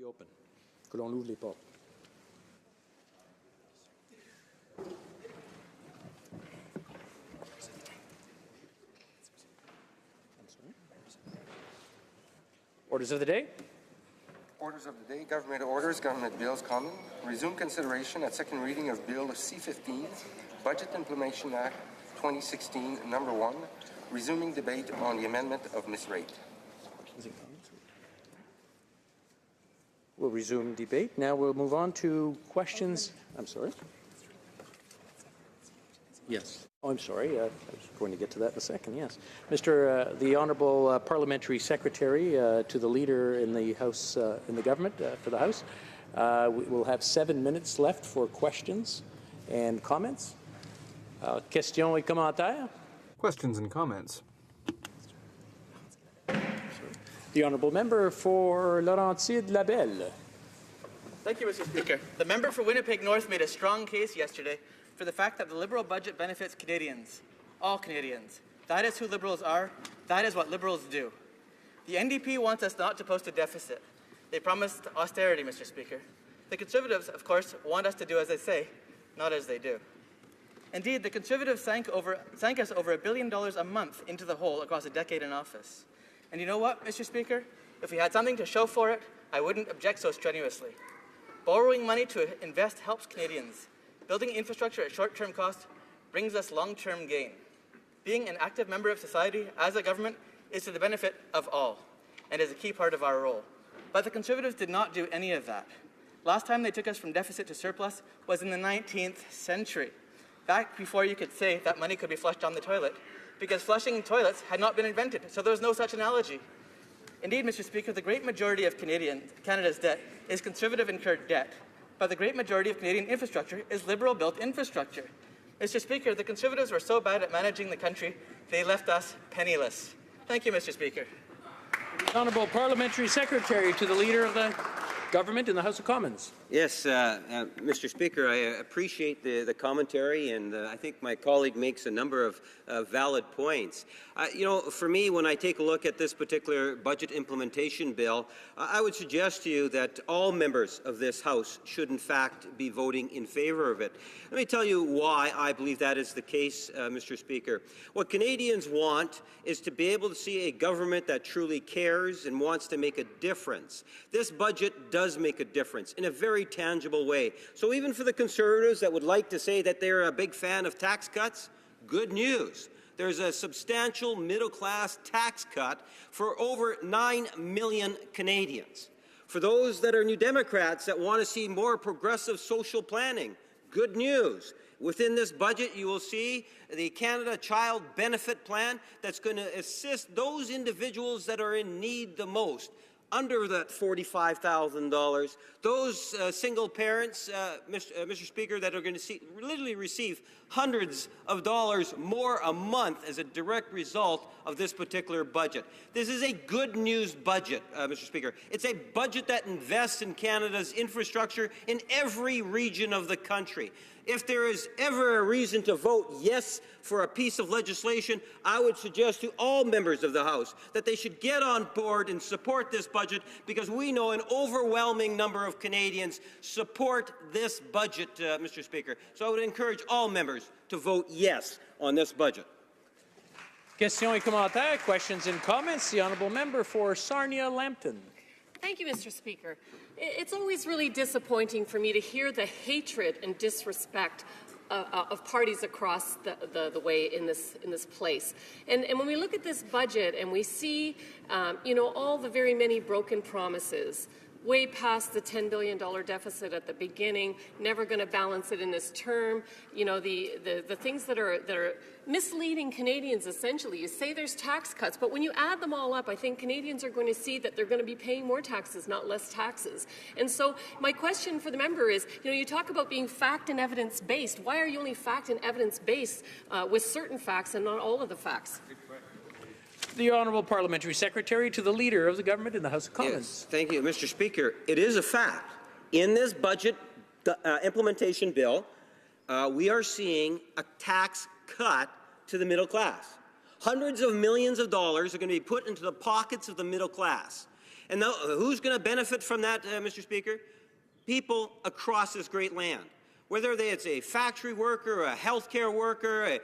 Open. Que l'on ouvre les portes. Orders of the day. Orders of the day. Government orders, government bills common. Resume consideration at second reading of Bill C-15, Budget Implementation Act 2016, number 1, resuming debate on the amendment of Ms. Raitt. We'll resume debate. Now we'll move on to questions. I'm sorry. Yes. Oh, I'm sorry. I was going to get to that in a second. Yes, the Honourable Parliamentary Secretary to the Leader in the House, in the Government for the House. We'll have 7 minutes left for questions and comments. Questions et commentaires. Questions and comments. The Honourable Member for Laurentide-Labelle. Thank you, Mr. Speaker. The member for Winnipeg North made a strong case yesterday for the fact that the Liberal budget benefits Canadians, all Canadians. That is who Liberals are. That is what Liberals do. The NDP wants us not to post a deficit. They promised austerity, Mr. Speaker. The Conservatives, of course, want us to do as they say, not as they do. Indeed, the Conservatives sank us over $1 billion a month into the hole across a decade in office. And you know what, Mr. Speaker? If we had something to show for it, I wouldn't object so strenuously. Borrowing money to invest helps Canadians. Building infrastructure at short-term cost brings us long-term gain. Being an active member of society as a government is to the benefit of all and is a key part of our role. But the Conservatives did not do any of that. Last time they took us from deficit to surplus was in the 19th century, back before you could say that money could be flushed down the toilet, because flushing toilets had not been invented, so there was no such analogy. Indeed, Mr. Speaker, the great majority of Canada's debt is Conservative-incurred debt, but the great majority of Canadian infrastructure is Liberal-built infrastructure. Mr. Speaker, the Conservatives were so bad at managing the country, they left us penniless. Thank you, Mr. Speaker. Honourable Parliamentary Secretary to the Leader of the Government in the House of Commons. Yes, Mr. Speaker, I appreciate the commentary, and I think my colleague makes a number of valid points. You know, for me, when I take a look at this particular budget implementation bill, I would suggest to you that all members of this House should, in fact, be voting in favour of it. Let me tell you why I believe that is the case, Mr. Speaker. What Canadians want is to be able to see a government that truly cares and wants to make a difference. This budget does make a difference in a very tangible way. So even for the Conservatives that would like to say that they're a big fan of tax cuts, good news. There's a substantial middle-class tax cut for over 9 million Canadians. For those that are New Democrats that want to see more progressive social planning, good news. Within this budget, you will see the Canada Child Benefit Plan that's going to assist those individuals that are in need the most, under that $45,000, those single parents, Mr. Speaker, that are going to literally receive hundreds of dollars more a month as a direct result of this particular budget. This is a good news budget, Mr. Speaker. It's a budget that invests in Canada's infrastructure in every region of the country. If there is ever a reason to vote yes for a piece of legislation, I would suggest to all members of the House that they should get on board and support this budget, because we know an overwhelming number of Canadians support this budget, Mr. Speaker. So I would encourage all members to vote yes on this budget. Questions et commentaires, questions and comments. The Honourable Member for Sarnia-Lambton. Thank you, Mr. Speaker. It's always really disappointing for me to hear the hatred and disrespect of parties across the way in this place. And when we look at this budget and we see, all the very many broken promises, way past the $10 billion deficit at the beginning, never going to balance it in this term. You know, the things that are misleading Canadians, essentially. You say there's tax cuts, but when you add them all up, I think Canadians are going to see that they're going to be paying more taxes, not less taxes. And so my question for the member is, you talk about being fact and evidence-based. Why are you only fact and evidence-based with certain facts and not all of the facts? The Honourable Parliamentary Secretary to the Leader of the Government in the House of Commons. Yes, thank you, Mr. Speaker. It is a fact. In this budget implementation bill, we are seeing a tax cut to the middle class. Hundreds of millions of dollars are going to be put into the pockets of the middle class. And now, who's going to benefit from that, Mr. Speaker? People across this great land. Whether it's a factory worker, a healthcare worker,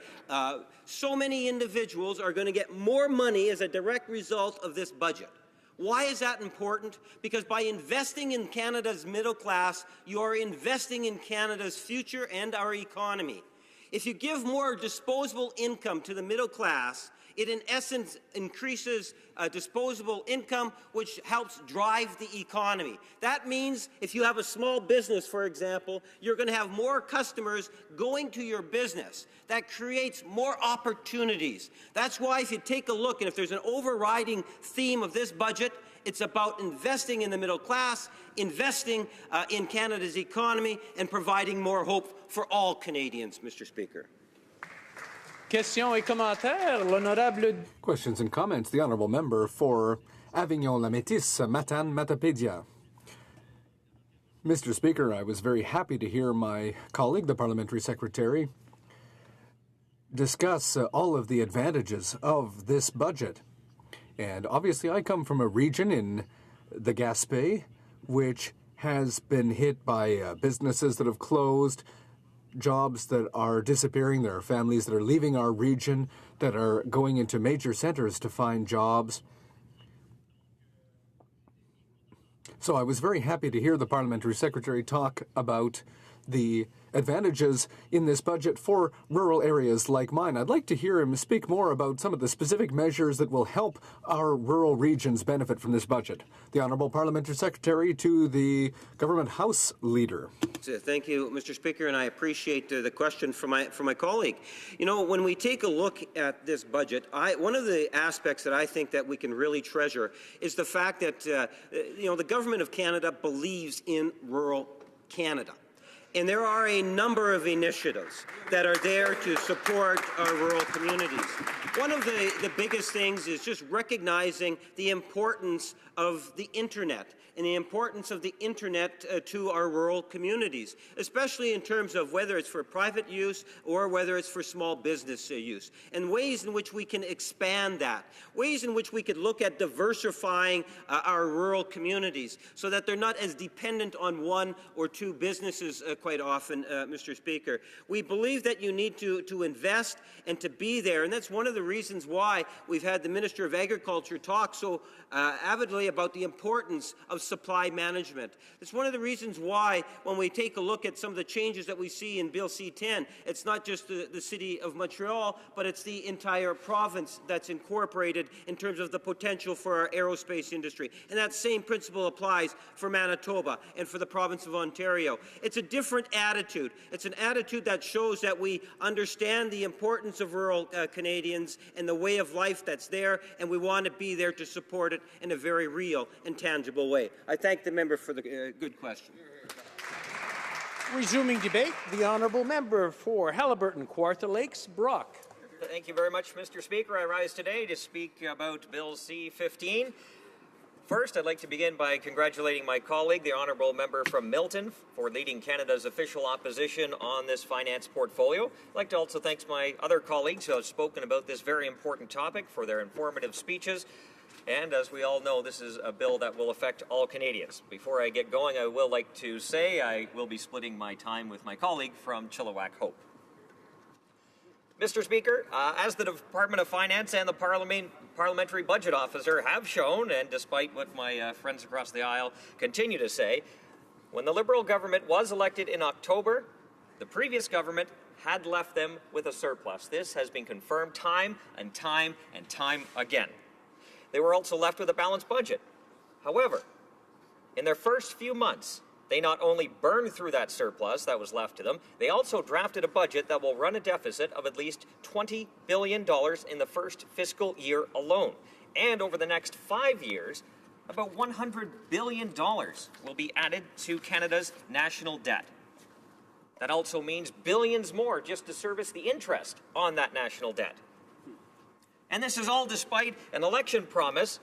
so many individuals are going to get more money as a direct result of this budget. Why is that important? Because by investing in Canada's middle class, you are investing in Canada's future and our economy. If you give more disposable income to the middle class, it in essence increases disposable income, which helps drive the economy. That means if you have a small business, for example, you're going to have more customers going to your business. That creates more opportunities. That's why if you take a look, and if there's an overriding theme of this budget, it's about investing in the middle class, investing in Canada's economy, and providing more hope for all Canadians, Mr. Speaker. Questions et commentaires. L'honorable. Questions and comments. The honourable member for Avignon-La Métis, Matane-Matapédia. Mr. Speaker, I was very happy to hear my colleague, the parliamentary secretary, discuss all of the advantages of this budget. And obviously I come from a region in the Gaspé which has been hit by businesses that have closed, jobs that are disappearing. There are families that are leaving our region that are going into major centers to find jobs. So I was very happy to hear the parliamentary secretary talk about the advantages in this budget for rural areas like mine. I'd like to hear him speak more about some of the specific measures that will help our rural regions benefit from this budget. The Honourable Parliamentary Secretary to the Government House Leader. Thank you, Mr. Speaker, and I appreciate the question from my colleague. You know, when we take a look at this budget, one of the aspects that I think that we can really treasure is the fact that the Government of Canada believes in rural Canada. And there are a number of initiatives that are there to support our rural communities. One of the biggest things is just recognizing the importance of the Internet and the importance of the Internet to our rural communities, especially in terms of whether it's for private use or whether it's for small business use, and ways in which we can expand that, ways in which we could look at diversifying our rural communities so that they're not as dependent on one or two businesses quite often, Mr. Speaker. We believe that you need to invest and to be there, and that's one of the reasons why we've had the Minister of Agriculture talk so avidly about the importance of supply management. It's one of the reasons why, when we take a look at some of the changes that we see in Bill C-10, it's not just the City of Montreal, but it's the entire province that's incorporated in terms of the potential for our aerospace industry. And that same principle applies for Manitoba and for the province of Ontario. It's a different attitude. It's an attitude that shows that we understand the importance of rural Canadians and the way of life that's there, and we want to be there to support it in a very real and tangible way. I thank the member for the good question. Resuming debate, the honourable member for Haliburton, Kawartha Lakes, Brock. Thank you very much, Mr. Speaker. I rise today to speak about Bill C-15. First, I'd like to begin by congratulating my colleague, the honourable member from Milton, for leading Canada's official opposition on this finance portfolio. I'd like to also thank my other colleagues who have spoken about this very important topic for their informative speeches. And as we all know, this is a bill that will affect all Canadians. Before I get going, I will like to say I will be splitting my time with my colleague from Chilliwack Hope. Mr. Speaker, as the Department of Finance and the Parliamentary Budget Officer have shown, and despite what my friends across the aisle continue to say, when the Liberal government was elected in October, the previous government had left them with a surplus. This has been confirmed time and time and time again. They were also left with a balanced budget. However, in their first few months, they not only burned through that surplus that was left to them, they also drafted a budget that will run a deficit of at least $20 billion in the first fiscal year alone. And over the next 5 years, about $100 billion will be added to Canada's national debt. That also means billions more just to service the interest on that national debt. And this is all despite an election promise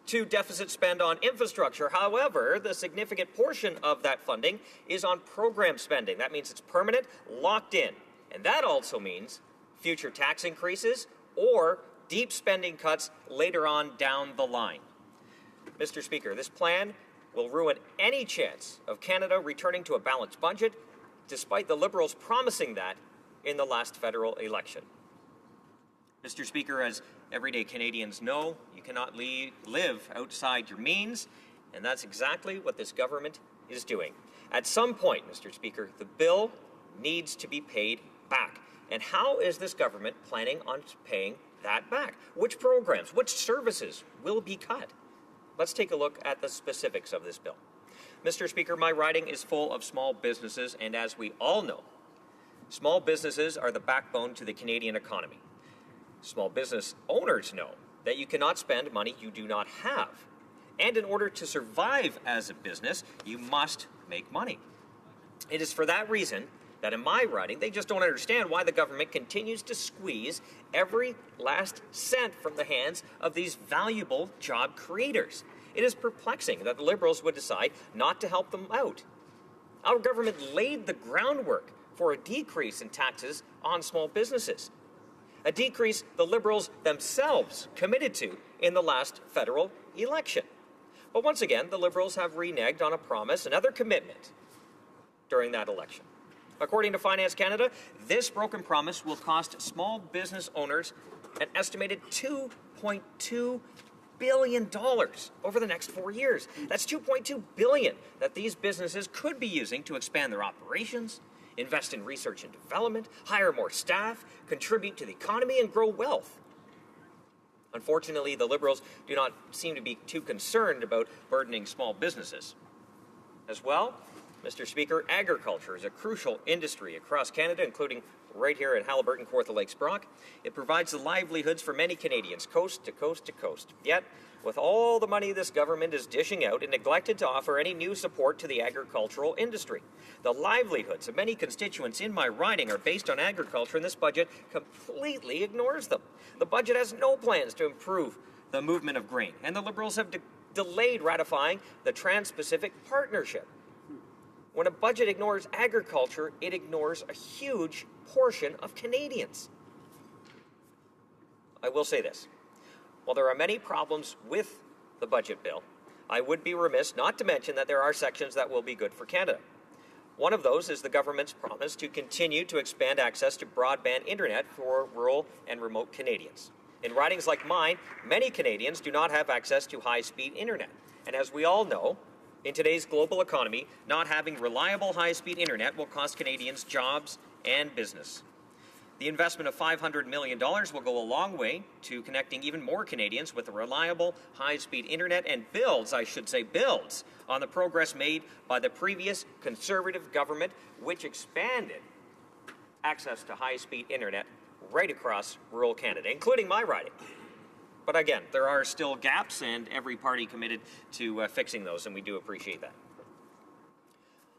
to deficit spend on infrastructure. However, the significant portion of that funding is on program spending. That means it's permanent, locked in. And that also means future tax increases or deep spending cuts later on down the line. Mr. Speaker, this plan will ruin any chance of Canada returning to a balanced budget, despite the Liberals promising that in the last federal election. Mr. Speaker, as everyday Canadians know, you cannot live outside your means, and that's exactly what this government is doing. At some point, Mr. Speaker, the bill needs to be paid back. And how is this government planning on paying that back? Which programs, which services will be cut? Let's take a look at the specifics of this bill. Mr. Speaker, my riding is full of small businesses, and as we all know, small businesses are the backbone to the Canadian economy. Small business owners know that you cannot spend money you do not have. And in order to survive as a business, you must make money. It is for that reason that in my riding, they just don't understand why the government continues to squeeze every last cent from the hands of these valuable job creators. It is perplexing that the Liberals would decide not to help them out. Our government laid the groundwork for a decrease in taxes on small businesses, a decrease the Liberals themselves committed to in the last federal election. But once again, the Liberals have reneged on a promise, another commitment during that election. According to Finance Canada, this broken promise will cost small business owners an estimated $2.2 billion over the next 4 years. That's $2.2 billion that these businesses could be using to expand their operations, invest in research and development, hire more staff, contribute to the economy, and grow wealth. Unfortunately, the Liberals do not seem to be too concerned about burdening small businesses. As well, Mr. Speaker, agriculture is a crucial industry across Canada, including right here in Haliburton, Kawartha Lakes Brock. It provides the livelihoods for many Canadians, coast to coast to coast. Yet, with all the money this government is dishing out, it neglected to offer any new support to the agricultural industry. The livelihoods of many constituents in my riding are based on agriculture, and this budget completely ignores them. The budget has no plans to improve the movement of grain, and the Liberals have delayed ratifying the Trans-Pacific Partnership. When a budget ignores agriculture, it ignores a huge portion of Canadians. I will say this. While there are many problems with the budget bill, I would be remiss not to mention that there are sections that will be good for Canada. One of those is the government's promise to continue to expand access to broadband internet for rural and remote Canadians. In ridings like mine, many Canadians do not have access to high-speed internet. And as we all know, in today's global economy, not having reliable high-speed internet will cost Canadians jobs and business. The investment of $500 million will go a long way to connecting even more Canadians with a reliable high-speed internet and builds on the progress made by the previous Conservative government, which expanded access to high-speed internet right across rural Canada, including my riding. But again, there are still gaps, and every party committed to fixing those, and we do appreciate that.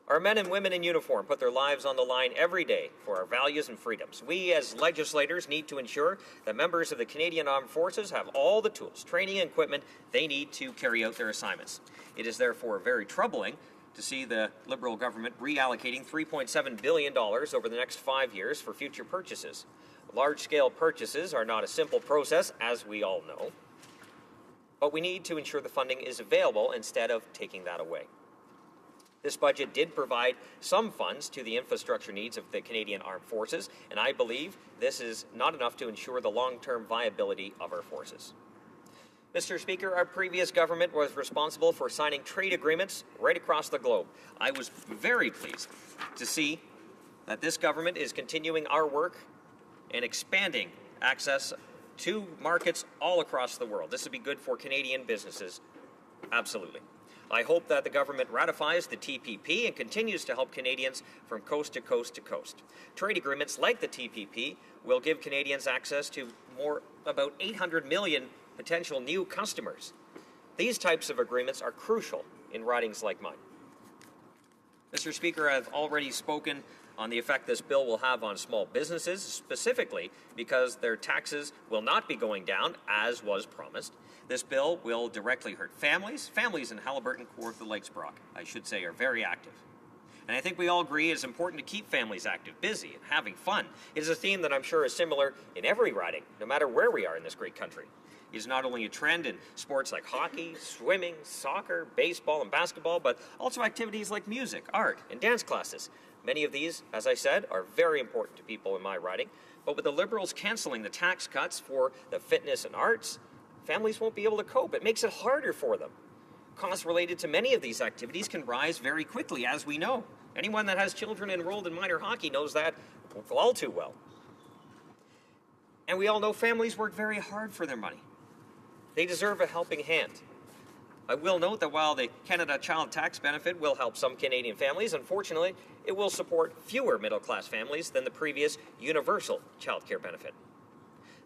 Our men and women in uniform put their lives on the line every day for our values and freedoms. We, as legislators, need to ensure that members of the Canadian Armed Forces have all the tools, training, and equipment they need to carry out their assignments. It is therefore very troubling to see the Liberal government reallocating $3.7 billion over the next 5 years for future purchases. Large-scale purchases are not a simple process, as we all know, but we need to ensure the funding is available instead of taking that away. This budget did provide some funds to the infrastructure needs of the Canadian Armed Forces, and I believe this is not enough to ensure the long-term viability of our forces. Mr. Speaker, our previous government was responsible for signing trade agreements right across the globe. I was very pleased to see that this government is continuing our work and expanding access to markets all across the world. This would be good for Canadian businesses, absolutely. I hope that the government ratifies the TPP and continues to help Canadians from coast to coast to coast. Trade agreements like the TPP will give Canadians access to about 800 million potential new customers. These types of agreements are crucial in ridings like mine. Mr. Speaker, I've already spoken on the effect this bill will have on small businesses, specifically because their taxes will not be going down, as was promised. This bill will directly hurt families. Families in Haliburton, Kawartha Lakes Brock, I should say, are very active. And I think we all agree it's important to keep families active, busy, and having fun. It is a theme that I'm sure is similar in every riding, no matter where we are in this great country. is not only a trend in sports like hockey, swimming, soccer, baseball, and basketball, but also activities like music, art, and dance classes. Many of these, as I said, are very important to people in my riding, but with the Liberals canceling the tax cuts for the fitness and arts, families won't be able to cope. It makes it harder for them. Costs related to many of these activities can rise very quickly, as we know. Anyone that has children enrolled in minor hockey knows that all too well. And we all know families work very hard for their money. They deserve a helping hand. I will note that while the Canada Child Tax Benefit will help some Canadian families, unfortunately, it will support fewer middle-class families than the previous universal child care benefit.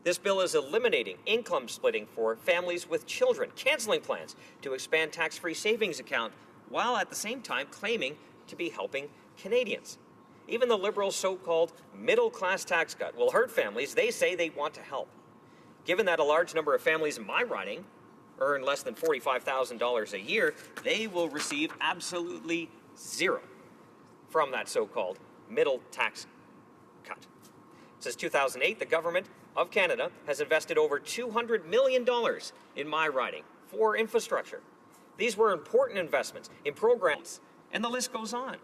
This bill is eliminating income splitting for families with children, canceling plans to expand tax-free savings account, while at the same time claiming to be helping Canadians. Even the Liberals' so-called middle-class tax cut will hurt families they say they want to help. Given that a large number of families in my riding earn less than $45,000 a year, they will receive absolutely zero from that so-called middle tax cut. Since 2008, the government of Canada has invested over $200 million in my riding for infrastructure. These were important investments in programs, and the list goes on.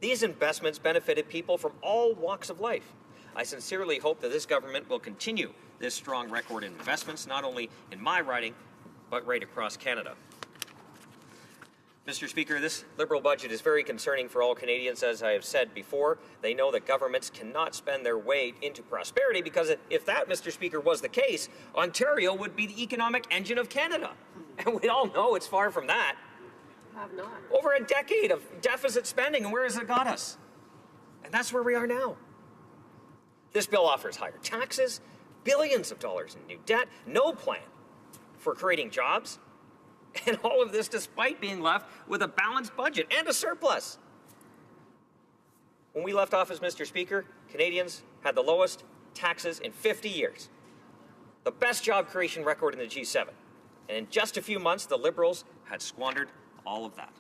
These investments benefited people from all walks of life. I sincerely hope that this government will continue this strong record in investments, not only in my riding, but right across Canada. Mr. Speaker, this Liberal budget is very concerning for all Canadians. As I have said before, they know that governments cannot spend their way into prosperity, because if that, Mr. Speaker, was the case, Ontario would be the economic engine of Canada. And we all know it's far from that. Have not. Over a decade of deficit spending, and where has it got us? And that's where we are now. This bill offers higher taxes, billions of dollars in new debt, no plan for creating jobs, and all of this despite being left with a balanced budget and a surplus. When we left office, Mr. Speaker, Canadians had the lowest taxes in 50 years, the best job creation record in the G7. And in just a few months, the Liberals had squandered all of that.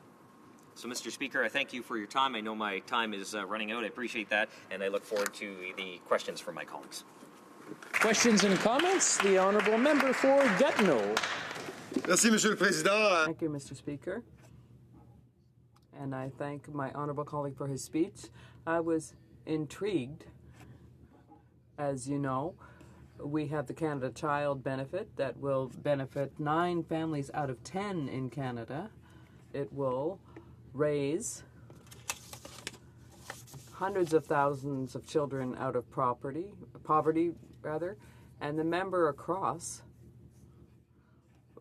So, Mr. Speaker, I thank you for your time. I know my time is running out. I appreciate that, and I look forward to the questions from my colleagues. Questions and comments? The Honourable Member for Gatineau. Merci, Monsieur le Président. Thank you, Mr. Speaker. And I thank my honourable colleague for his speech. I was intrigued. As you know, we have the Canada Child Benefit that will benefit 9 families out of 10 in Canada. It will raise hundreds of thousands of children out of poverty, and the member across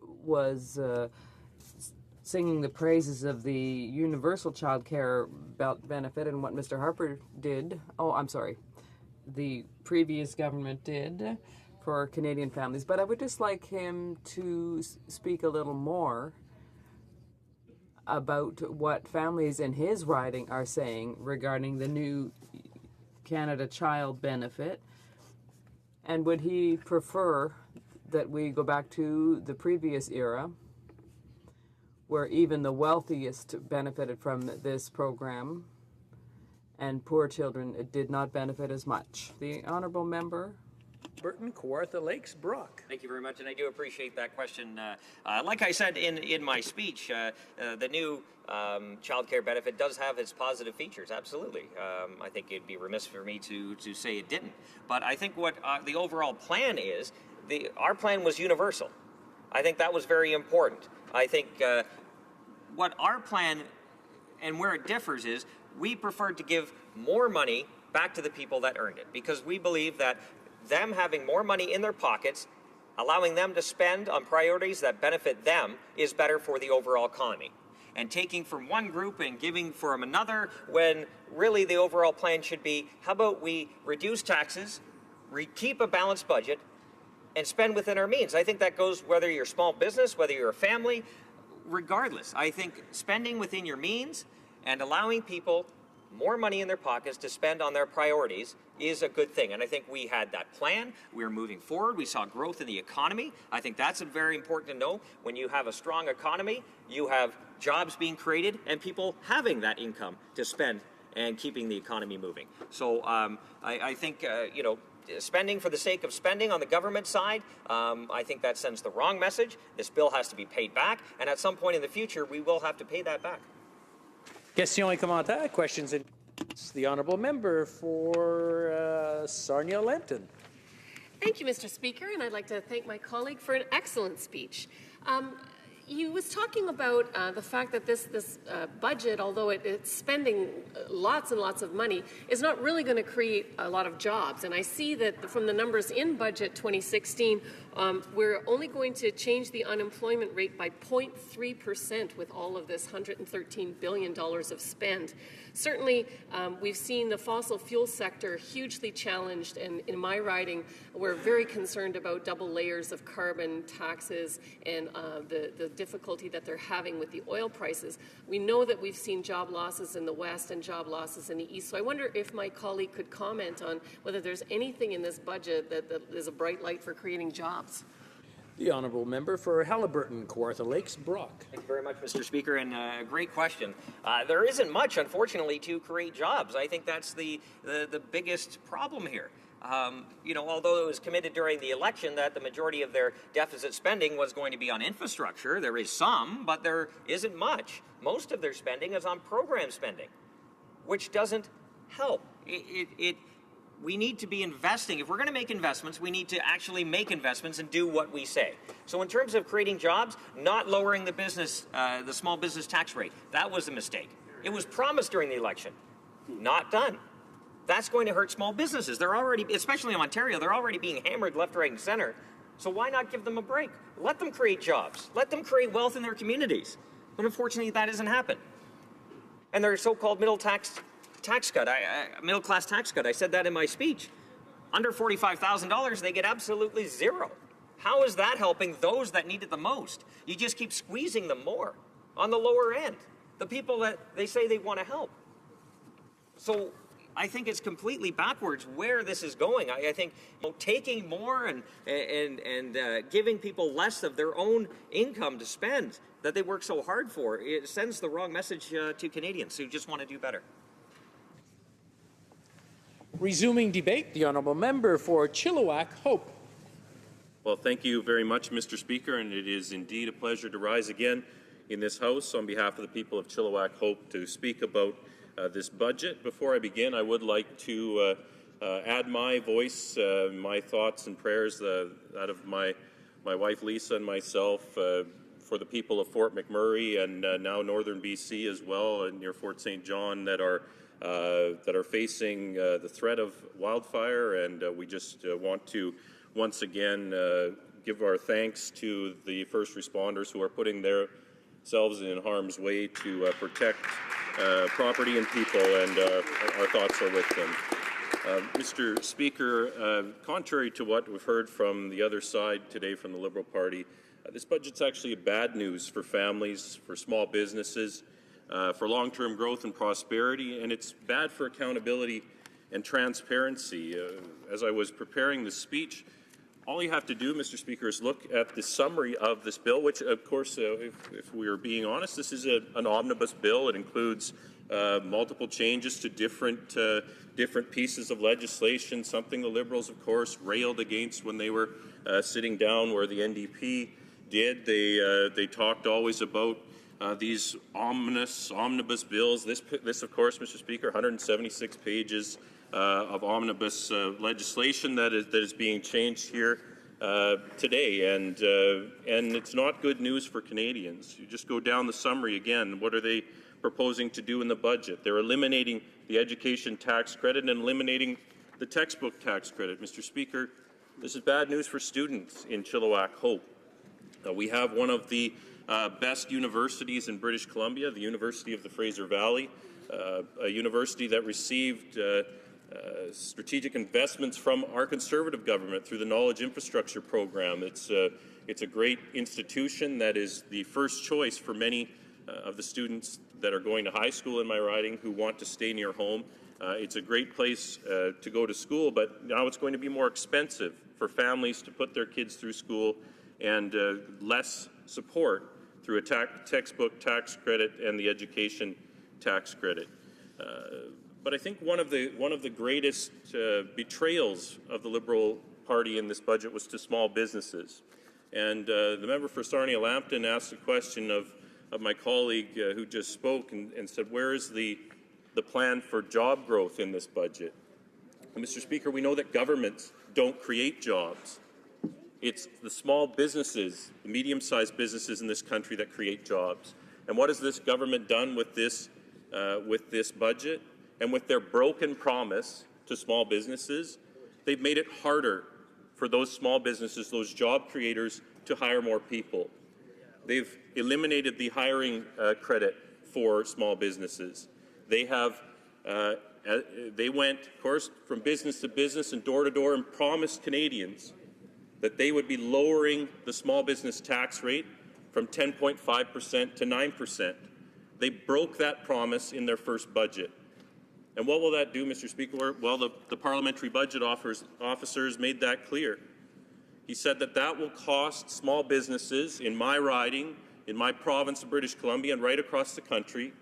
was singing the praises of the universal child care benefit and what Mr. Harper did. Oh, I'm sorry. The previous government did for Canadian families. But I would just like him to speak a little more about what families in his riding are saying regarding the new Canada Child Benefit. And would he prefer that we go back to the previous era where even the wealthiest benefited from this program and poor children did not benefit as much? The honourable member. Burton, Kawartha Lakes, Brock. Thank you very much, and I do appreciate that question. Like I said in my speech, the new child care benefit does have its positive features, absolutely. I think it'd be remiss for me to say it didn't. But I think what the overall plan is, our plan was universal. I think that was very important. I think what our plan and where it differs is we preferred to give more money back to the people that earned it, because we believe that them having more money in their pockets, allowing them to spend on priorities that benefit them, is better for the overall economy. And taking from one group and giving from another, when really the overall plan should be, how about we reduce taxes, keep a balanced budget, and spend within our means. I think that goes whether you're a small business, whether you're a family, regardless. I think spending within your means and allowing people more money in their pockets to spend on their priorities is a good thing. And I think we had that plan. We were moving forward. We saw growth in the economy. I think that's very important to know. When you have a strong economy, you have jobs being created and people having that income to spend and keeping the economy moving. So I think, spending for the sake of spending on the government side, I think that sends the wrong message. This bill has to be paid back, and at some point in the future, we will have to pay that back. Questions et commentaires. Questions. The honourable member for Sarnia-Lambton. Thank you, Mr. Speaker, and I'd like to thank my colleague for an excellent speech. He was talking about the fact that this budget, although it's spending lots and lots of money, is not really going to create a lot of jobs. And I see that from the numbers in Budget 2016, we're only going to change the unemployment rate by 0.3% with all of this $113 billion of spend. Certainly, we've seen the fossil fuel sector hugely challenged, and in my riding, we're very concerned about double layers of carbon taxes and the difficulty that they're having with the oil prices. We know that we've seen job losses in the West and job losses in the East, so I wonder if my colleague could comment on whether there's anything in this budget that is a bright light for creating jobs. The honourable member for Haliburton, Kawartha Lakes, Brock. Thank you very much, Mr. Speaker, and great question. There isn't much, unfortunately, to create jobs. I think that's the biggest problem here. Although it was committed during the election that the majority of their deficit spending was going to be on infrastructure, there is some, but there isn't much. Most of their spending is on program spending, which doesn't help. We need to be investing. If we're going to make investments, we need to actually make investments and do what we say. So in terms of creating jobs, not lowering the small business tax rate, that was a mistake. It was promised during the election, not done. That's going to hurt small businesses. They're already, especially in Ontario, they're already being hammered left, right, and center. So why not give them a break? Let them create jobs. Let them create wealth in their communities. But unfortunately, that doesn't happen. And their so-called middle class tax cut, I said that in my speech. Under $45,000, they get absolutely zero. How is that helping those that need it the most? You just keep squeezing them more on the lower end, the people that they say they want to help. So I think it's completely backwards where this is going. I think taking more and giving people less of their own income to spend that they work so hard for, it sends the wrong message to Canadians who just want to do better. Resuming debate, the honourable member for Chilliwack, Hope. Well, thank you very much, Mr. Speaker, and it is indeed a pleasure to rise again in this House on behalf of the people of Chilliwack, Hope, to speak about this budget. Before I begin, I would like to add my voice, my thoughts and prayers, that of my wife Lisa and myself, for the people of Fort McMurray and now northern BC as well, near Fort St. John, that are facing the threat of wildfire, and we just want to once again give our thanks to the first responders who are putting themselves in harm's way to protect property and people, and our thoughts are with them. Mr. Speaker, contrary to what we've heard from the other side today from the Liberal Party, this budget's actually bad news for families, for small businesses, for long-term growth and prosperity, and it's bad for accountability and transparency. As I was preparing the speech, all you have to do, Mr. Speaker, is look at the summary of this bill, which, of course, if we are being honest, this is an omnibus bill. It includes multiple changes to different pieces of legislation, something the Liberals, of course, railed against when they were sitting down where the NDP did. They talked always about these omnibus bills. This, of course, Mr. Speaker, 176 pages of omnibus legislation that is being changed here today, and it's not good news for Canadians. You just go down the summary again. What are they proposing to do in the budget? They're eliminating the education tax credit and eliminating the textbook tax credit. Mr. Speaker, this is bad news for students in Chilliwack Hope. We have one of the best universities in British Columbia, the University of the Fraser Valley, a university that received strategic investments from our Conservative government through the Knowledge Infrastructure Program. It's a great institution that is the first choice for many of the students that are going to high school in my riding who want to stay near home. It's a great place to go to school, but now it's going to be more expensive for families to put their kids through school, and less support through a textbook tax credit and the education tax credit. But I think one of the greatest betrayals of the Liberal Party in this budget was to small businesses. And the member for Sarnia-Lambton asked a question of my colleague who just spoke and said, where is the plan for job growth in this budget? And Mr. Speaker, we know that governments don't create jobs. It's the small businesses, the medium-sized businesses in this country that create jobs. And what has this government done with this budget and with their broken promise to small businesses? They've made it harder for those small businesses, those job creators, to hire more people. They've eliminated the hiring credit for small businesses. They have they went, of course, from business to business and door to door and promised Canadians that they would be lowering the small business tax rate from 10.5% to 9%. They broke that promise in their first budget. And what will that do, Mr. Speaker? Well, the parliamentary budget officers made that clear. He said that will cost small businesses in my riding, in my province of British Columbia, and right across the country,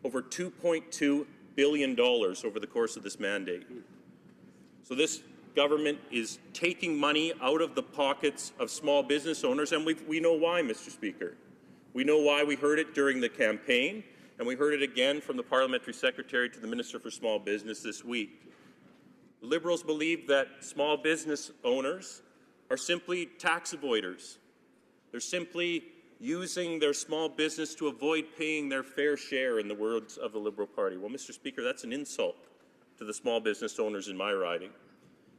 over $2.2 billion over the course of this mandate. So this government is taking money out of the pockets of small business owners, and we know why, Mr. Speaker. We know why. We heard it during the campaign, and we heard it again from the Parliamentary Secretary to the Minister for Small Business this week. The Liberals believe that small business owners are simply tax avoiders. They're simply using their small business to avoid paying their fair share, in the words of the Liberal Party. Well, Mr. Speaker, that's an insult to the small business owners in my riding.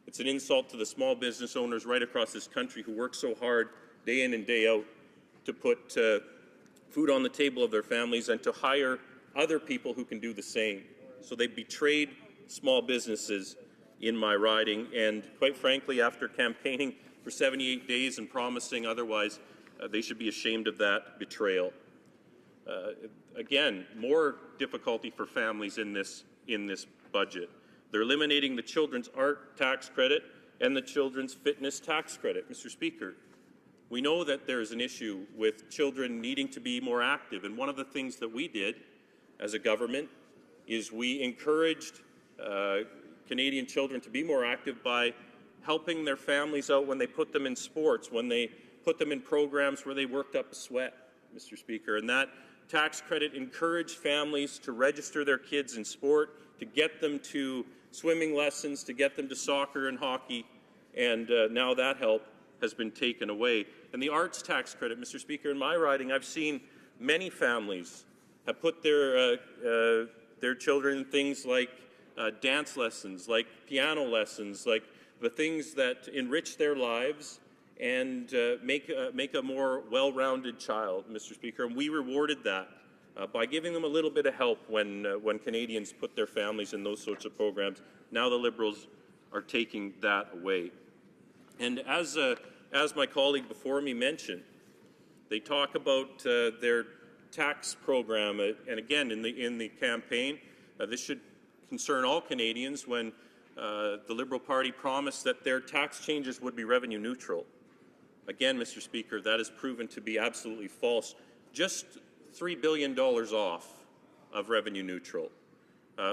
It's an insult to the small business owners right across this country who work so hard day in and day out to put food on the table of their families and to hire other people who can do the same. So they betrayed small businesses in my riding, and quite frankly, after campaigning for 78 days and promising otherwise, they should be ashamed of that betrayal. Again, more difficulty for families in this budget. They're eliminating the children's art tax credit and the children's fitness tax credit. Mr. Speaker, we know that there is an issue with children needing to be more active, and one of the things that we did as a government is we encouraged Canadian children to be more active by helping their families out when they put them in sports, when they put them in programs where they worked up a sweat, Mr. Speaker. And that tax credit encouraged families to register their kids in sport, to get them to swimming lessons, to get them to soccer and hockey, and now that help has been taken away. And the arts tax credit, Mr. Speaker, in my riding, I've seen many families have put their children in things like dance lessons, like piano lessons, like the things that enrich their lives and make a more well-rounded child, Mr. Speaker. And we rewarded that by giving them a little bit of help when Canadians put their families in those sorts of programs. Now the Liberals are taking that away. And as my colleague before me mentioned, they talk about their tax program, and again in the campaign, this should concern all Canadians when the Liberal Party promised that their tax changes would be revenue neutral. Again, Mr. Speaker, that is proven to be absolutely false. Just $3 billion off of revenue neutral.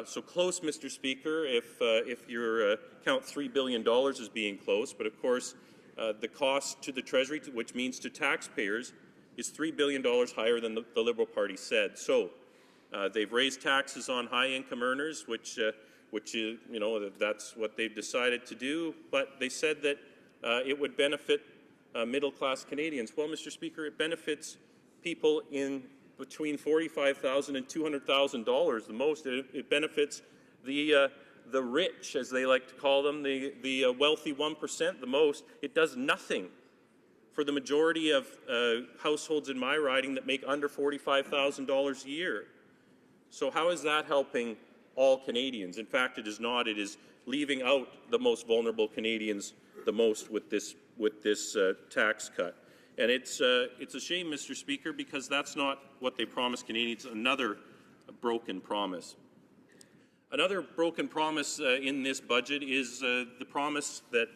So close, Mr. Speaker, if you count $3 billion as being close, but of course the cost to the Treasury, which means to taxpayers, is $3 billion higher than the Liberal Party said. So they've raised taxes on high-income earners, which is, that's what they've decided to do, but they said that it would benefit middle-class Canadians. Well, Mr. Speaker, it benefits people in between $45,000 and $200,000 the most. It benefits the rich, as they like to call them, the wealthy 1% the most. It does nothing for the majority of households in my riding that make under $45,000 a year. So how is that helping all Canadians? In fact, it is not. It is leaving out the most vulnerable Canadians the most with this tax cut. And it's a shame, Mr. Speaker, because that's not what they promised Canadians. Another broken promise. Another broken promise in this budget is the promise that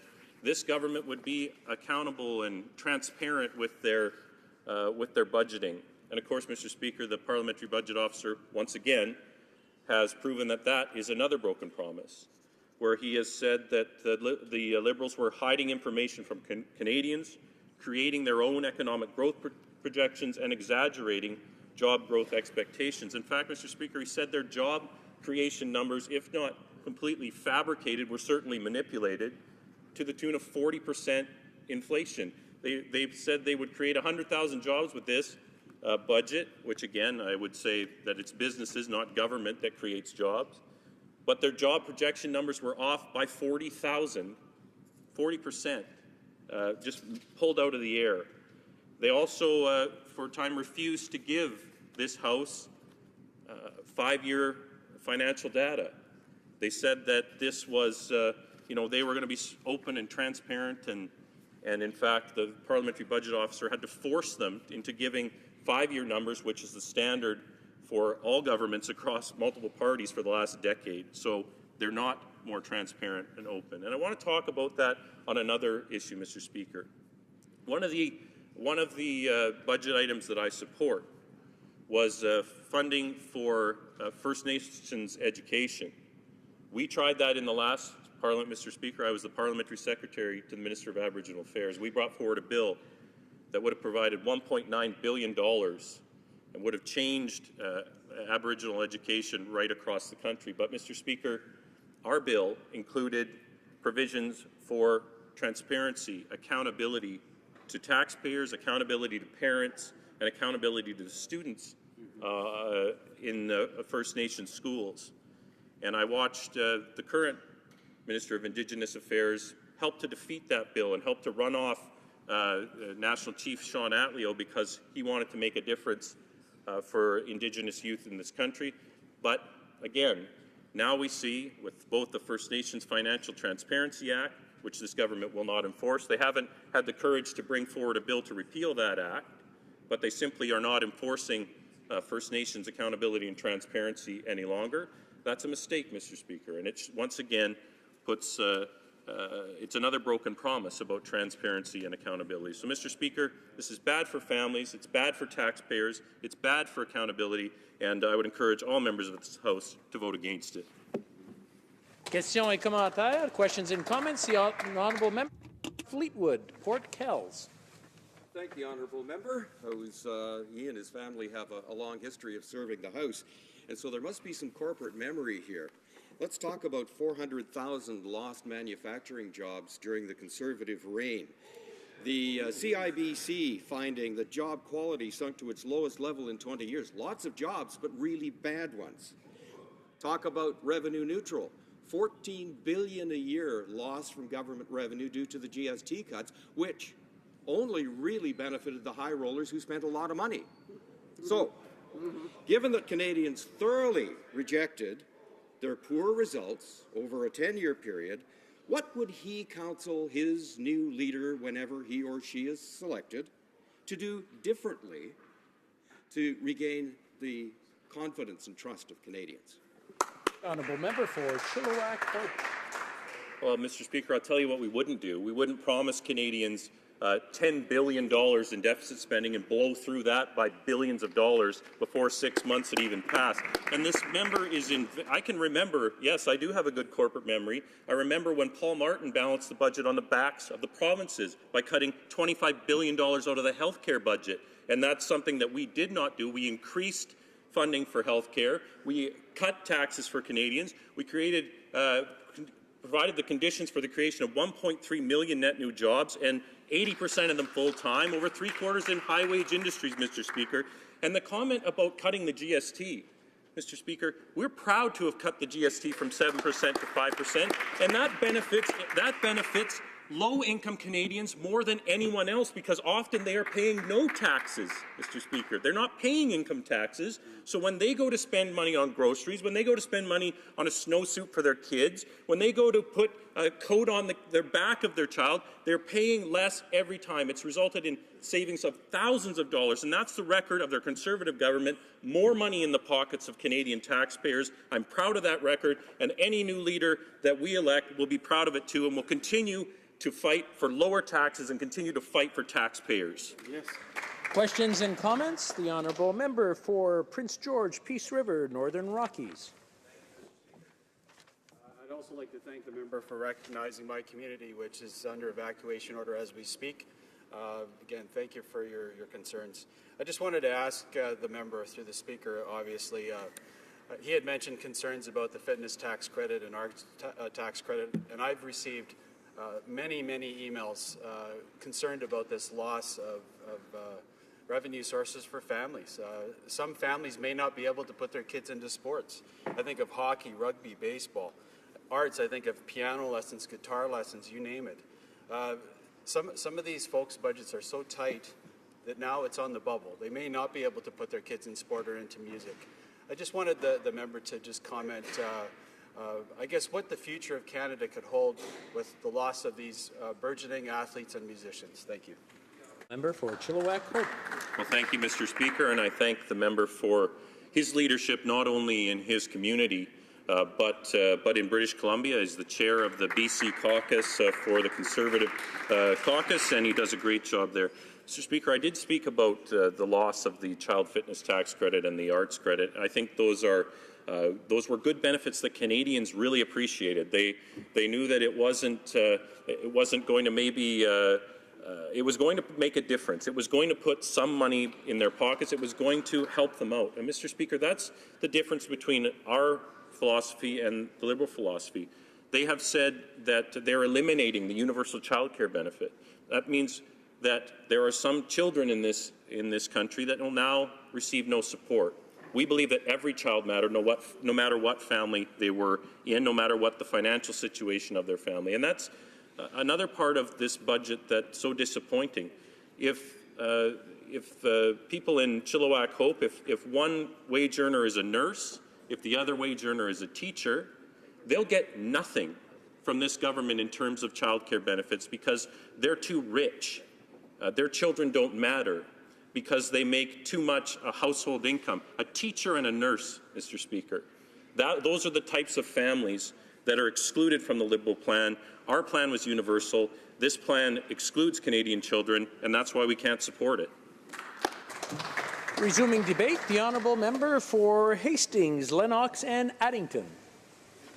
this government would be accountable and transparent with their budgeting. And of course, Mr. Speaker, the parliamentary budget officer once again has proven that that is another broken promise, where he has said that the Liberals were hiding information from Canadians, creating their own economic growth projections, and exaggerating job growth expectations. In fact, Mr. Speaker, he said their job creation numbers, if not completely fabricated, were certainly manipulated to the tune of 40% inflation. They said they would create 100,000 jobs with this budget, which again, I would say that it's businesses, not government, that creates jobs. But their job projection numbers were off by 40,000, 40%, just pulled out of the air. They also, for a time, refused to give this House 5-year financial data. They said that this was, they were going to be open and transparent, and in fact, the parliamentary budget officer had to force them into giving 5-year numbers, which is the standard for all governments across multiple parties for the last decade. So they're not more transparent and open. And I want to talk about that on another issue, Mr. Speaker. One of the budget items that I support was funding for First Nations education. We tried that in the last Parliament, Mr. Speaker. I was the Parliamentary Secretary to the Minister of Aboriginal Affairs. We brought forward a bill that would have provided $1.9 billion and would have changed Aboriginal education right across the country. But, Mr. Speaker, our bill included provisions for transparency, accountability to taxpayers, accountability to parents, and accountability to the students in First Nations schools. And I watched the current Minister of Indigenous Affairs help to defeat that bill and help to run off National Chief Sean Atleo because he wanted to make a difference for Indigenous youth in this country. But again, now we see with both the First Nations Financial Transparency Act, which this government will not enforce, they haven't had the courage to bring forward a bill to repeal that act, but they simply are not enforcing First Nations accountability and transparency any longer. That's a mistake, Mr. Speaker, and it once again puts it's another broken promise about transparency and accountability. So, Mr. Speaker, this is bad for families, it's bad for taxpayers, it's bad for accountability, and I would encourage all members of this House to vote against it. Questions et commentaires, questions and comments. The honourable member Fleetwood, Port Kells. Thank the honourable member. He and his family have a long history of serving the House, and so there must be some corporate memory here. Let's talk about 400,000 lost manufacturing jobs during the Conservative reign. The CIBC finding that job quality sunk to its lowest level in 20 years. Lots of jobs, but really bad ones. Talk about revenue neutral. $14 billion a year lost from government revenue due to the GST cuts, which only really benefited the high rollers who spent a lot of money. So, given that Canadians thoroughly rejected their poor results over a 10-year period, what would he counsel his new leader, whenever he or she is selected, to do differently to regain the confidence and trust of Canadians? Honourable member for Chilliwack Hope. Well, Mr. Speaker, I'll tell you what we wouldn't do. We wouldn't promise Canadians $10 billion in deficit spending and blow through that by billions of dollars before 6 months had even passed. And this member is I can remember, yes, I do have a good corporate memory. I remember when Paul Martin balanced the budget on the backs of the provinces by cutting $25 billion out of the healthcare budget. And that's something that we did not do. We increased funding for healthcare. We cut taxes for Canadians. We created provided the conditions for the creation of 1.3 million net new jobs, and 80% of them full-time, over three-quarters in high-wage industries, Mr. Speaker. And the comment about cutting the GST, Mr. Speaker, we're proud to have cut the GST from 7% to 5%, and that benefits low-income Canadians more than anyone else, because often they are paying no taxes, Mr. Speaker. They're not paying income taxes, so when they go to spend money on groceries, when they go to spend money on a snowsuit for their kids, when they go to put a coat on their back of their child, they're paying less every time. It's resulted in savings of thousands of dollars, and that's the record of their Conservative government, more money in the pockets of Canadian taxpayers. I'm proud of that record, and any new leader that we elect will be proud of it too, and will continue to fight for lower taxes and continue to fight for taxpayers. Yes. Questions and comments? The honourable member for Prince George, Peace River, Northern Rockies. also like to thank the member for recognizing my community, which is under evacuation order as we speak. Again, thank you for your concerns. I just wanted to ask the member through the speaker, obviously, he had mentioned concerns about the fitness tax credit and our tax credit, and I've received many emails concerned about this loss of revenue sources for families. Some families may not be able to put their kids into sports. I think of hockey, rugby, baseball. Arts, I think of piano lessons, guitar lessons, you name it. Some of these folks' budgets are so tight that now it's on the bubble. They may not be able to put their kids in sport or into music. I just wanted the member to just comment, I guess, what the future of Canada could hold with the loss of these burgeoning athletes and musicians. Thank you. Member for Chilliwack Hope. Well, thank you, Mr. Speaker, and I thank the member for his leadership not only in his community, but in British Columbia as the chair of the BC caucus for the Conservative caucus, and he does a great job there. Mr. Speaker, I did speak about the loss of the child fitness tax credit and the arts credit. I think those were good benefits that Canadians really appreciated. They knew that it wasn't going to maybe it was going to make a difference. It was going to put some money in their pockets. It was going to help them out. And Mr. Speaker, that's the difference between our philosophy and the Liberal philosophy. They have said that they're eliminating the universal child care benefit. That means that there are some children in this country that will now receive no support. We believe that every child matters, no matter what family they were in, no matter what the financial situation of their family. And that's another part of this budget that's so disappointing. If people in Chilliwack Hope, if one wage earner is a nurse, if the other wage earner is a teacher, they'll get nothing from this government in terms of child care benefits because they're too rich. Their children don't matter because they make too much a household income. A teacher and a nurse, Mr. Speaker. Those are the types of families that are excluded from the Liberal plan. Our plan was universal. This plan excludes Canadian children, and that's why we can't support it. Resuming debate, the honourable member for Hastings, Lennox and Addington.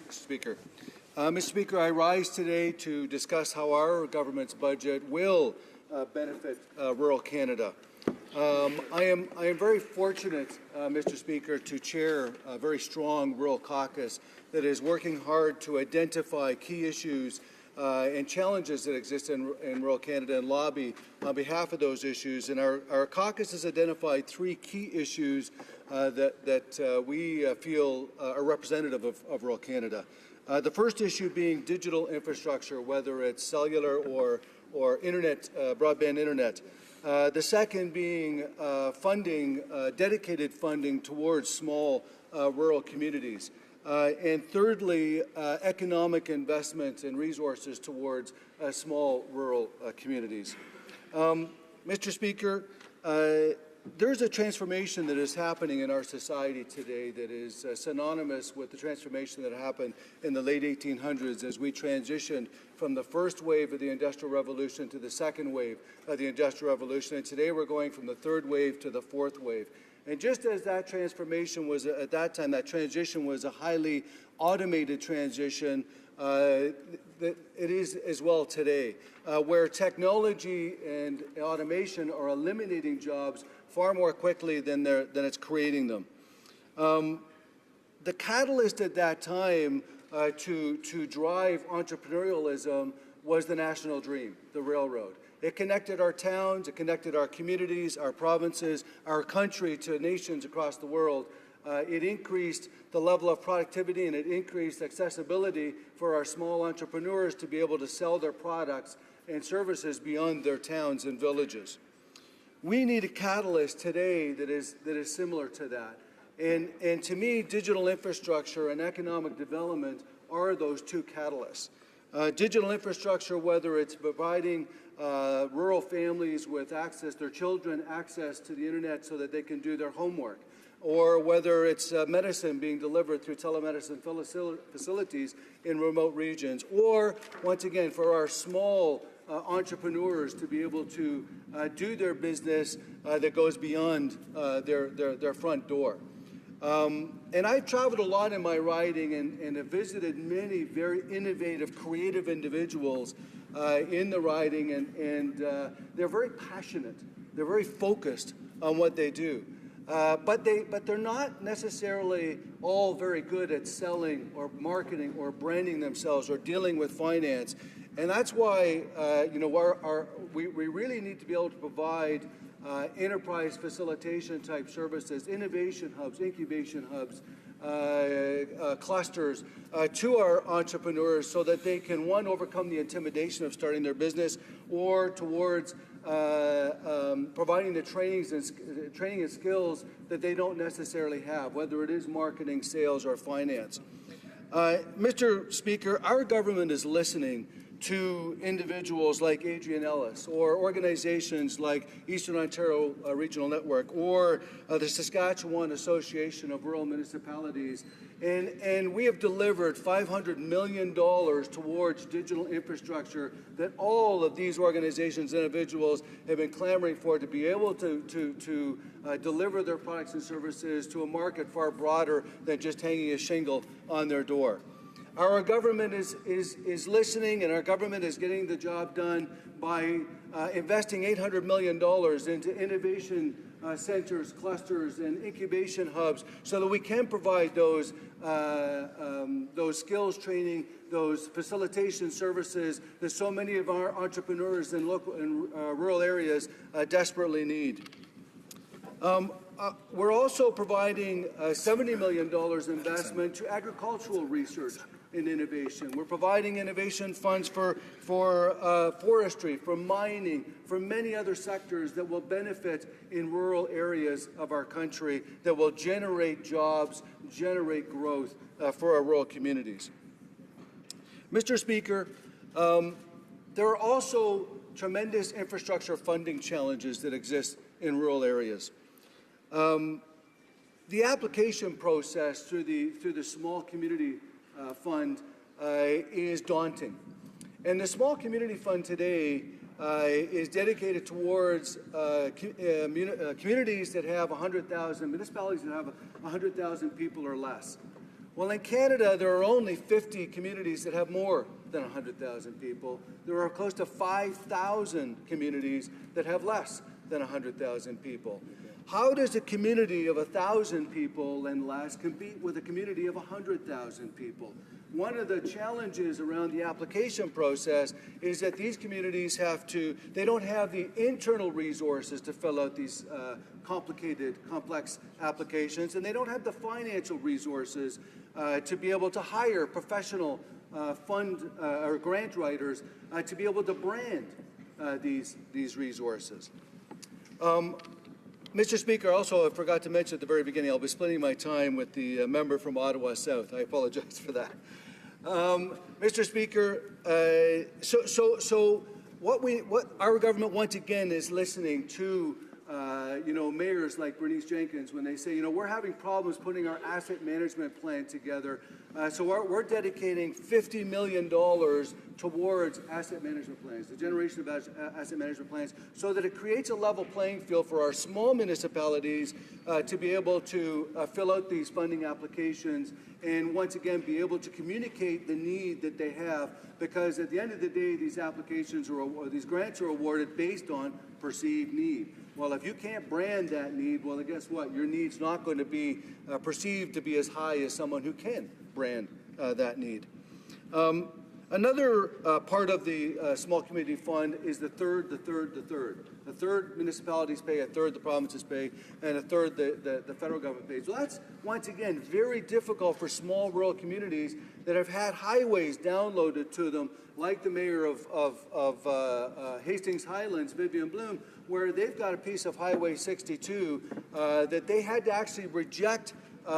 Mr. Speaker. Mr. Speaker, I rise today to discuss how our government's budget will benefit rural Canada. I am very fortunate, Mr. Speaker, to chair a very strong rural caucus that is working hard to identify key issues and challenges that exist in rural Canada and lobby on behalf of those issues. And our caucus has identified three key issues that we feel are representative of rural Canada. The first issue being digital infrastructure, whether it's cellular or internet, broadband internet. The second being funding, dedicated funding towards small rural communities. And thirdly, economic investment and resources towards small rural communities. Mr. Speaker, there's a transformation that is happening in our society today that is synonymous with the transformation that happened in the late 1800s as we transitioned from the first wave of the Industrial Revolution to the second wave of the Industrial Revolution. And today we're going from the third wave to the fourth wave. And just as that transformation was, at that time, that transition was a highly automated transition, it is as well today, where technology and automation are eliminating jobs far more quickly than it's creating them. The catalyst at that time to drive entrepreneurialism was the national dream, the railroad. It connected our towns, it connected our communities, our provinces, our country to nations across the world. It increased the level of productivity and it increased accessibility for our small entrepreneurs to be able to sell their products and services beyond their towns and villages. We need a catalyst today that is similar to that. And to me, digital infrastructure and economic development are those two catalysts. Digital infrastructure, whether it's providing rural families with access, their children access to the internet so that they can do their homework, or whether it's medicine being delivered through telemedicine facilities in remote regions, or, once again, for our small entrepreneurs to be able to do their business that goes beyond their front door. And I've traveled a lot in my riding and have visited many very innovative, creative individuals in the riding, and they're very passionate. They're very focused on what they do. But they're not necessarily all very good at selling or marketing or branding themselves or dealing with finance. And that's why we really need to be able to provide enterprise facilitation type services, innovation hubs, incubation hubs, clusters to our entrepreneurs so that they can, one, overcome the intimidation of starting their business, or towards providing the training and skills that they don't necessarily have, whether it is marketing, sales, or finance. Mr. Speaker, our government is listening to individuals like Adrian Ellis, or organizations like Eastern Ontario Regional Network, or the Saskatchewan Association of Rural Municipalities. And we have delivered $500 million towards digital infrastructure that all of these organizations and individuals have been clamoring for, to be able to deliver their products and services to a market far broader than just hanging a shingle on their door. Our government is listening, and our government is getting the job done by investing $800 million into innovation centers, clusters, and incubation hubs, so that we can provide those skills training, those facilitation services that so many of our entrepreneurs in local and rural areas desperately need. We're also providing $70 million investment to agricultural research and innovation. We're providing innovation funds for forestry, for mining, for many other sectors that will benefit in rural areas of our country, that will generate jobs, generate growth for our rural communities. Mr. Speaker, there are also tremendous infrastructure funding challenges that exist in rural areas. The application process through the Small Community Fund is daunting. And the Small Community Fund today is dedicated towards communities that have 100,000, municipalities that have 100,000 people or less. Well, in Canada, there are only 50 communities that have more than 100,000 people. There are close to 5,000 communities that have less than 100,000 people. How does a community of 1,000 people and less compete with a community of 100,000 people? One of the challenges around the application process is that these communities they don't have the internal resources to fill out these complicated, complex applications, and they don't have the financial resources to be able to hire professional fund or grant writers to be able to brand these resources. Mr. Speaker, also I forgot to mention at the very beginning, I'll be splitting my time with the member from Ottawa South. I apologize for that. Mr. Speaker, so what our government once again is listening to mayors like Bernice Jenkins when they say, we're having problems putting our asset management plan together. So we're dedicating $50 million towards asset management plans, the generation of asset management plans, so that it creates a level playing field for our small municipalities to be able to fill out these funding applications and once again be able to communicate the need that they have, because at the end of the day, these applications or these grants are awarded based on perceived need. Well, if you can't brand that need, well, guess what? Your need's not going to be perceived to be as high as someone who can brand that need. Another part of the Small Community Fund is the third. A third municipalities pay, a third the provinces pay, and a third the federal government pays. So that's, once again, very difficult for small rural communities that have had highways downloaded to them, like the mayor of Hastings Highlands, Vivian Bloom, where they've got a piece of Highway 62 that they had to actually reject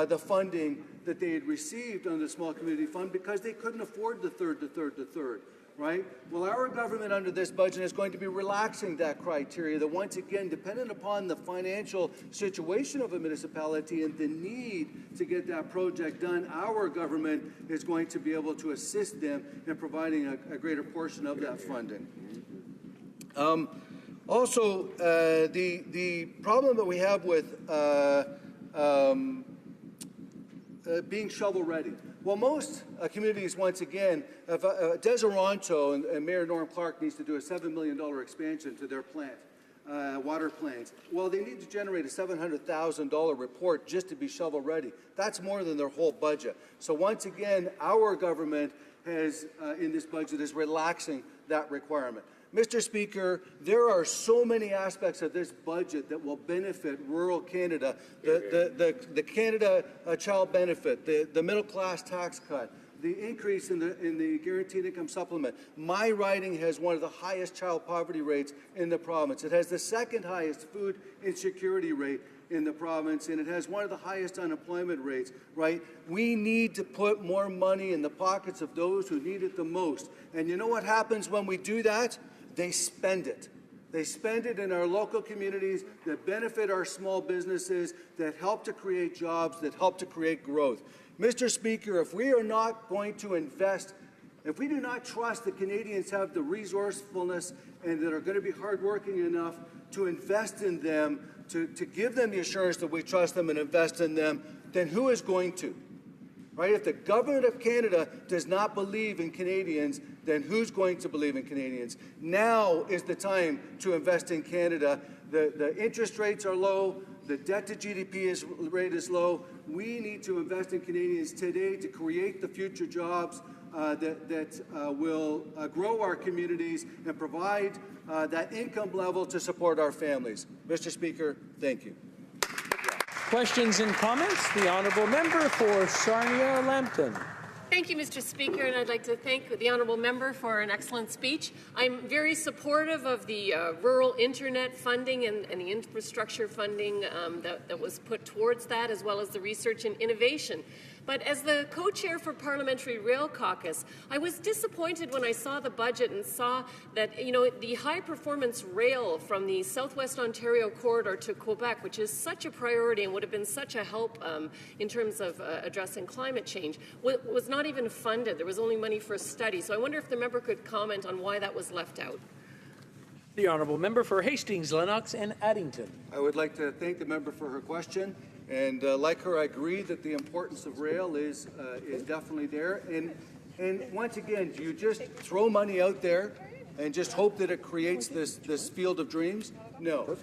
the funding that they had received under the Small Community Fund because they couldn't afford the third, right? Well, our government under this budget is going to be relaxing that criteria, that once again, dependent upon the financial situation of a municipality and the need to get that project done, our government is going to be able to assist them in providing a greater portion of that funding. Also, the problem that we have with being shovel-ready. Well, most communities, once again, Deseronto and Mayor Norm Clark needs to do a $7 million expansion to their plant, water plants. Well, they need to generate a $700,000 report just to be shovel-ready. That's more than their whole budget. So once again, our government has, in this budget, is relaxing that requirement. Mr. Speaker, there are so many aspects of this budget that will benefit rural Canada. The Canada Child Benefit, the middle class tax cut, the increase in the guaranteed income supplement. My riding has one of the highest child poverty rates in the province. It has the second highest food insecurity rate in the province, and it has one of the highest unemployment rates, right? We need to put more money in the pockets of those who need it the most. And you know what happens when we do that? They spend it. They spend it in our local communities that benefit our small businesses, that help to create jobs, that help to create growth. Mr. Speaker, if we are not going to invest, if we do not trust that Canadians have the resourcefulness and that are going to be hardworking enough to invest in them, to give them the assurance that we trust them and invest in them, then who is going to? Right? If the government of Canada does not believe in Canadians, then who's going to believe in Canadians? Now is the time to invest in Canada. The interest rates are low. The debt to GDP rate is low. We need to invest in Canadians today to create the future jobs that will grow our communities and provide that income level to support our families. Mr. Speaker, thank you. Questions and comments? The honourable member for Sarnia-Lambton. Thank you, Mr. Speaker, and I'd like to thank the honourable member for an excellent speech. I'm very supportive of the rural internet funding and the infrastructure funding that was put towards that, as well as the research and innovation. But as the co-chair for Parliamentary Rail Caucus, I was disappointed when I saw the budget and saw that, you know, the high-performance rail from the Southwest Ontario corridor to Quebec, which is such a priority and would have been such a help in terms of addressing climate change, was not even funded. There was only money for a study. So I wonder if the member could comment on why that was left out. The honourable member for Hastings, Lennox and Addington. I would like to thank the member for her question. And like her, I agree that the importance of rail is definitely there. And once again, do you just throw money out there and just hope that it creates this field of dreams? No.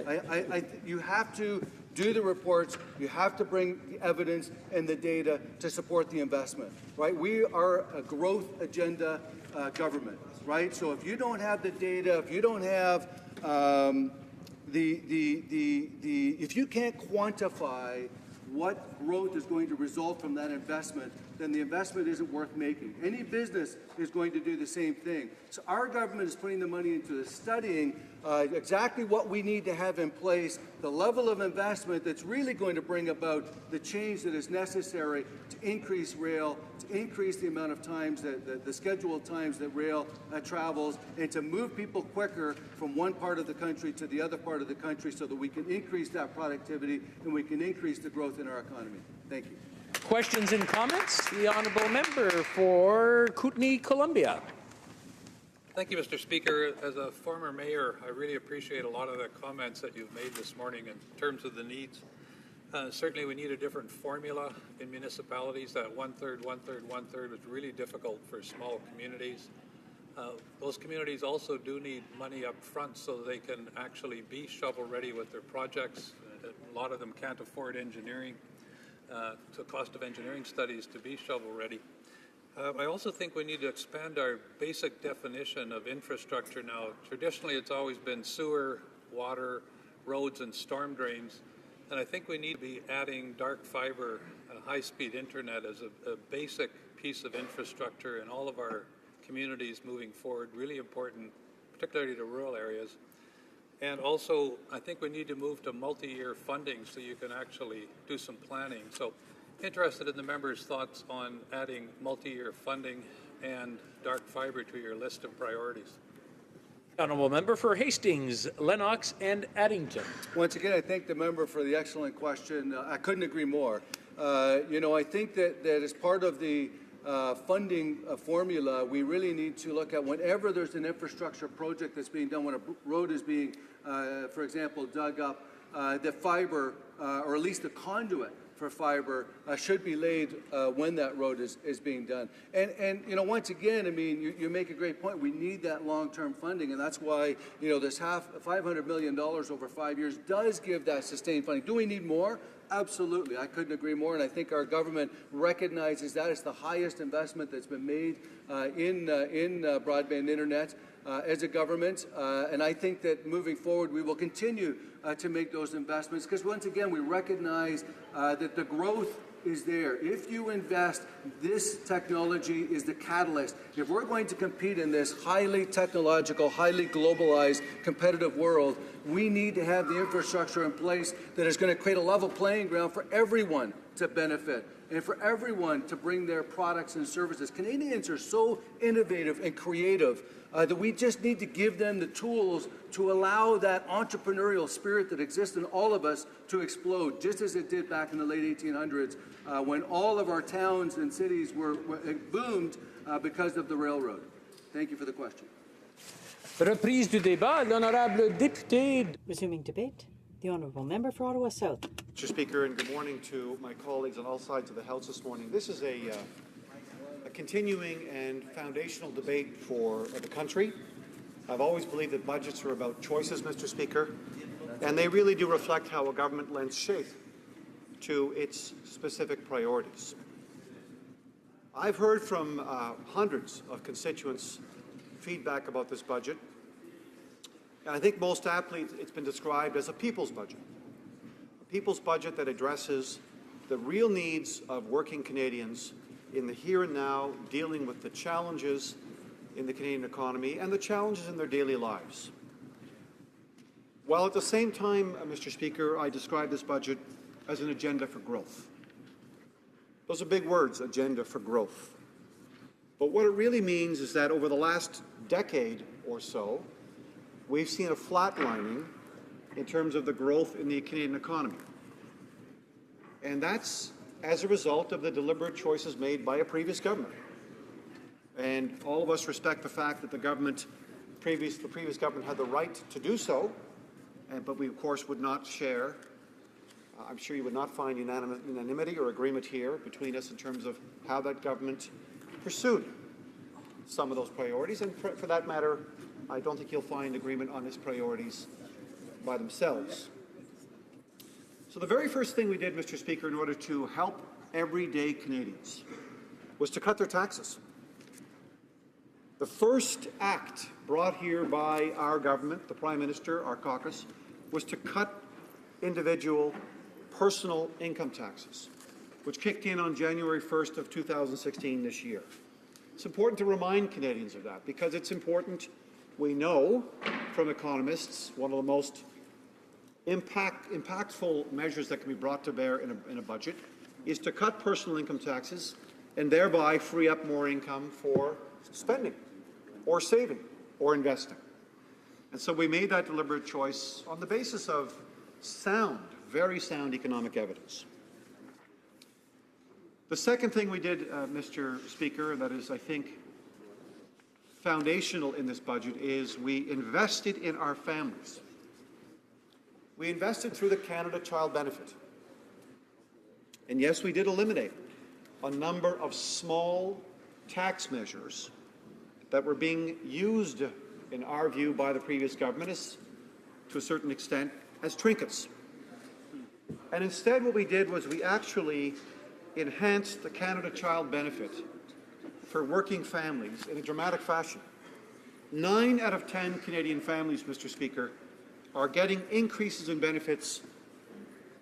You have to do the reports. You have to bring the evidence and the data to support the investment, right? We are a growth agenda government, right? So if you don't have the data, if you don't have if you can't quantify what growth is going to result from that investment, then the investment isn't worth making. Any business is going to do the same thing. So our government is putting the money into studying exactly what we need to have in place, the level of investment that's really going to bring about the change that is necessary to increase rail, to increase the amount of times, the scheduled times that rail travels, and to move people quicker from one part of the country to the other part of the country so that we can increase that productivity and we can increase the growth in our economy. Thank you. Questions and comments? The honourable member for Kootenay, Columbia. Thank you, Mr. Speaker. As a former mayor, I really appreciate a lot of the comments that you've made this morning in terms of the needs. Certainly we need a different formula in municipalities. That one-third, one-third, one-third is really difficult for small communities. Those communities also do need money up front so they can actually be shovel-ready with their projects. A lot of them can't afford engineering, the cost of engineering studies to be shovel-ready. I also think we need to expand our basic definition of infrastructure now. Traditionally, it's always been sewer, water, roads, and storm drains. And I think we need to be adding dark fiber, high-speed internet as a basic piece of infrastructure in all of our communities moving forward, really important, particularly to rural areas. And also, I think we need to move to multi-year funding so you can actually do some planning. So, interested in the member's thoughts on adding multi-year funding and dark fiber to your list of priorities. Honourable member for Hastings, Lennox and Addington. Once again, I thank the member for the excellent question. I couldn't agree more. I think that as part of the funding formula, we really need to look at whenever there's an infrastructure project that's being done, when a road is being, for example, dug up, the fiber, or at least the conduit for fiber should be laid when that road is being done. And once again, I mean, you make a great point. We need that long-term funding, and that's why, this $500 million over 5 years does give that sustained funding. Do we need more? Absolutely. I couldn't agree more, and I think our government recognizes that. It's the highest investment that's been made in broadband internet as a government, and I think that moving forward we will continue to make those investments because, once again, we recognize that the growth is there. If you invest, this technology is the catalyst. If we're going to compete in this highly technological, highly globalized, competitive world, we need to have the infrastructure in place that is going to create a level playing ground for everyone to benefit and for everyone to bring their products and services. Canadians are so innovative and creative that we just need to give them the tools to allow that entrepreneurial spirit that exists in all of us to explode, just as it did back in the late 1800s when all of our towns and cities were boomed because of the railroad. Thank you for the question. Reprise du débat, l'honorable député. Resuming debate, the honourable member for Ottawa South. Mr. Speaker, and good morning to my colleagues on all sides of the House this morning. This is a continuing and foundational debate for the country. I've always believed that budgets are about choices, Mr. Speaker, and they really do reflect how a government lends shape to its specific priorities. I've heard from hundreds of constituents feedback about this budget, and I think most aptly it's been described as a people's budget. A people's budget that addresses the real needs of working Canadians in the here and now, dealing with the challenges in the Canadian economy and the challenges in their daily lives. While at the same time, Mr. Speaker, I describe this budget as an agenda for growth. Those are big words, agenda for growth. But what it really means is that over the last decade or so, we've seen a flatlining in terms of the growth in the Canadian economy. And that's as a result of the deliberate choices made by a previous government. And all of us respect the fact that the previous government had the right to do so, but we, of course, would not share. I'm sure you would not find unanimity or agreement here between us in terms of how that government pursued some of those priorities. And for that matter, I don't think you'll find agreement on its priorities by themselves. So the very first thing we did, Mr. Speaker, in order to help everyday Canadians was to cut their taxes. The first act brought here by our government, the Prime Minister, our caucus, was to cut individual personal income taxes, which kicked in on January 1st of 2016 this year. It's important to remind Canadians of that because it's important. We know from economists one of the most impactful measures that can be brought to bear in a budget is to cut personal income taxes and thereby free up more income for spending or saving or investing. And so we made that deliberate choice on the basis of sound, very sound economic evidence. The second thing we did, Mr. Speaker, that is, I think, foundational in this budget is we invested in our families. We invested through the Canada Child Benefit. And yes, we did eliminate a number of small tax measures that were being used, in our view, by the previous government as, to a certain extent, as trinkets. And instead what we did was we actually enhanced the Canada Child Benefit for working families in a dramatic fashion. 9 out of 10 Canadian families, Mr. Speaker, are getting increases in benefits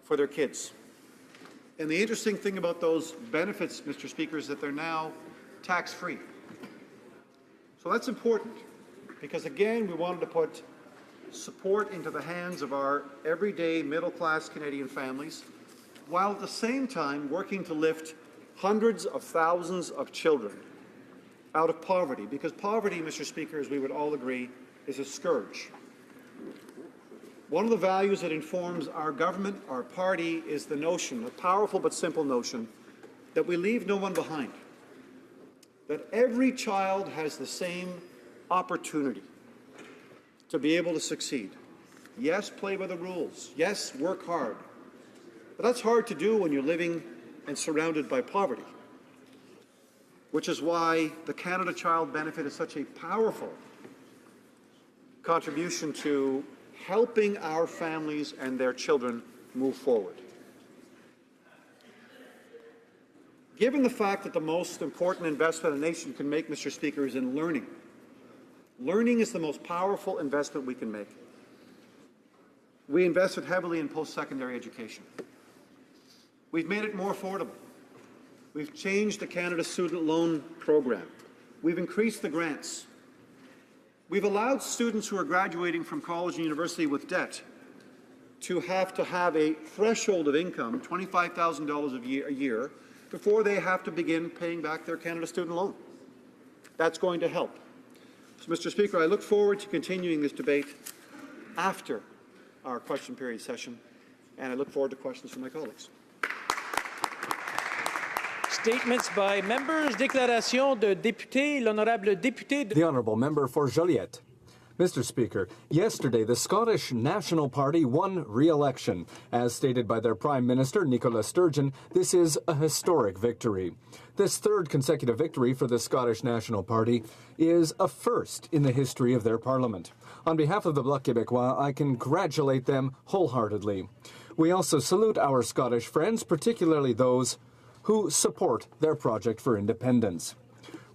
for their kids. And the interesting thing about those benefits, Mr. Speaker, is that they're now tax-free. So that's important because, again, we wanted to put support into the hands of our everyday middle-class Canadian families, while at the same time working to lift hundreds of thousands of children out of poverty, because poverty, Mr. Speaker, as we would all agree, is a scourge. One of the values that informs our government, our party, is the notion, a powerful but simple notion, that we leave no one behind, that every child has the same opportunity to be able to succeed. Yes, play by the rules. Yes, work hard. But that's hard to do when you're living and surrounded by poverty, which is why the Canada Child Benefit is such a powerful contribution to helping our families and their children move forward. Given the fact that the most important investment a nation can make, Mr. Speaker, is in learning. Learning is the most powerful investment we can make. We invested heavily in post-secondary education. We've made it more affordable. We've changed the Canada Student Loan Program. We've increased the grants. We've allowed students who are graduating from college and university with debt to have a threshold of income, $25,000 a year, before they have to begin paying back their Canada Student Loan. That's going to help. So, Mr. Speaker, I look forward to continuing this debate after our question period session, and I look forward to questions from my colleagues. Statements by members. Déclaration de député. L'honorable député. The honourable member for Joliette. Mr. Speaker, yesterday the Scottish National Party won re-election. As stated by their Prime Minister, Nicola Sturgeon, this is a historic victory. This third consecutive victory for the Scottish National Party is a first in the history of their parliament. On behalf of the Bloc Québécois, I congratulate them wholeheartedly. We also salute our Scottish friends, particularly those who support their project for independence.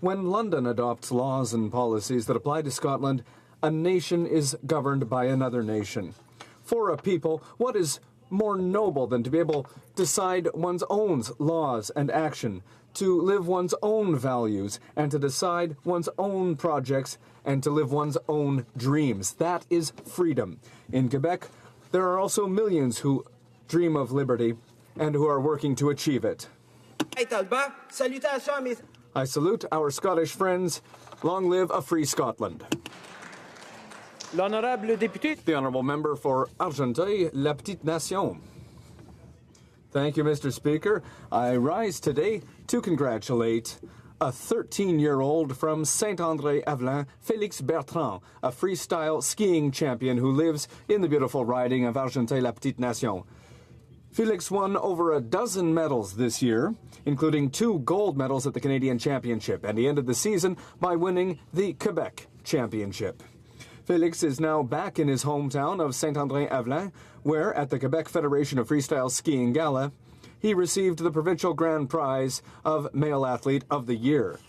When London adopts laws and policies that apply to Scotland, a nation is governed by another nation. For a people, what is more noble than to be able to decide one's own laws and action, to live one's own values, and to decide one's own projects, and to live one's own dreams? That is freedom. In Quebec, there are also millions who dream of liberty and who are working to achieve it. I salute our Scottish friends. Long live a free Scotland. L'honorable député. The honourable member for Argenteuil-la-Petite-Nation. Thank you, Mr. Speaker. I rise today to congratulate a 13-year-old from Saint-André-Avelin, Félix Bertrand, a freestyle skiing champion who lives in the beautiful riding of Argenteuil-la-Petite-Nation. Félix won over a dozen medals this year, including 2 gold medals at the Canadian Championship, and he ended the season by winning the Quebec Championship. Félix is now back in his hometown of Saint-André-Avelin, where, at the Quebec Federation of Freestyle Skiing Gala, he received the provincial grand prize of Male Athlete of the Year.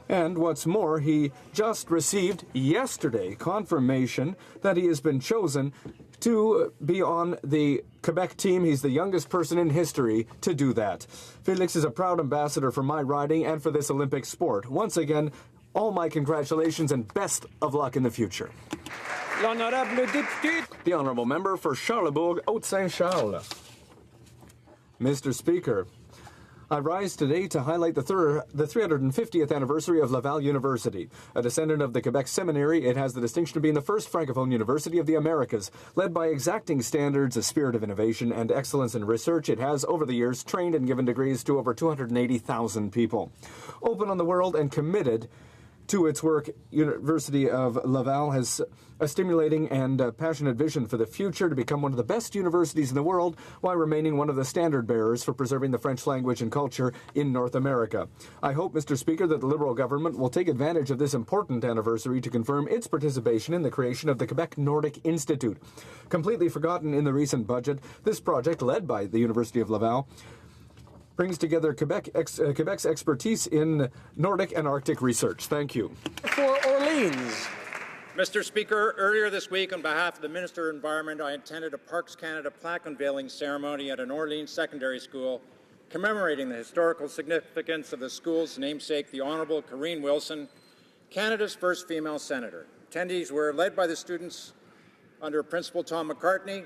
And what's more, he just received yesterday confirmation that he has been chosen to be on the Quebec team. He's the youngest person in history to do that. Félix is a proud ambassador for my riding and for this Olympic sport. Once again, all my congratulations and best of luck in the future. L'honorable député. The honourable member for Charlebourg, Haute-Saint-Charles. Mr. Speaker, I rise today to highlight the 350th anniversary of Laval University. A descendant of the Quebec Seminary, it has the distinction of being the first Francophone university of the Americas. Led by exacting standards, a spirit of innovation, and excellence in research, it has, over the years, trained and given degrees to over 280,000 people. Open on the world and committed to its work, University of Laval has a stimulating and passionate vision for the future to become one of the best universities in the world while remaining one of the standard bearers for preserving the French language and culture in North America. I hope, Mr. Speaker, that the Liberal government will take advantage of this important anniversary to confirm its participation in the creation of the Quebec Nordic Institute. Completely forgotten in the recent budget, this project, led by the University of Laval, brings together Quebec's expertise in Nordic and Arctic research. Thank you. For Orleans. Mr. Speaker, earlier this week, on behalf of the Minister of Environment, I attended a Parks Canada plaque unveiling ceremony at an Orleans secondary school commemorating the historical significance of the school's namesake, the Honourable Corinne Wilson, Canada's first female senator. Attendees were led by the students under Principal Tom McCartney,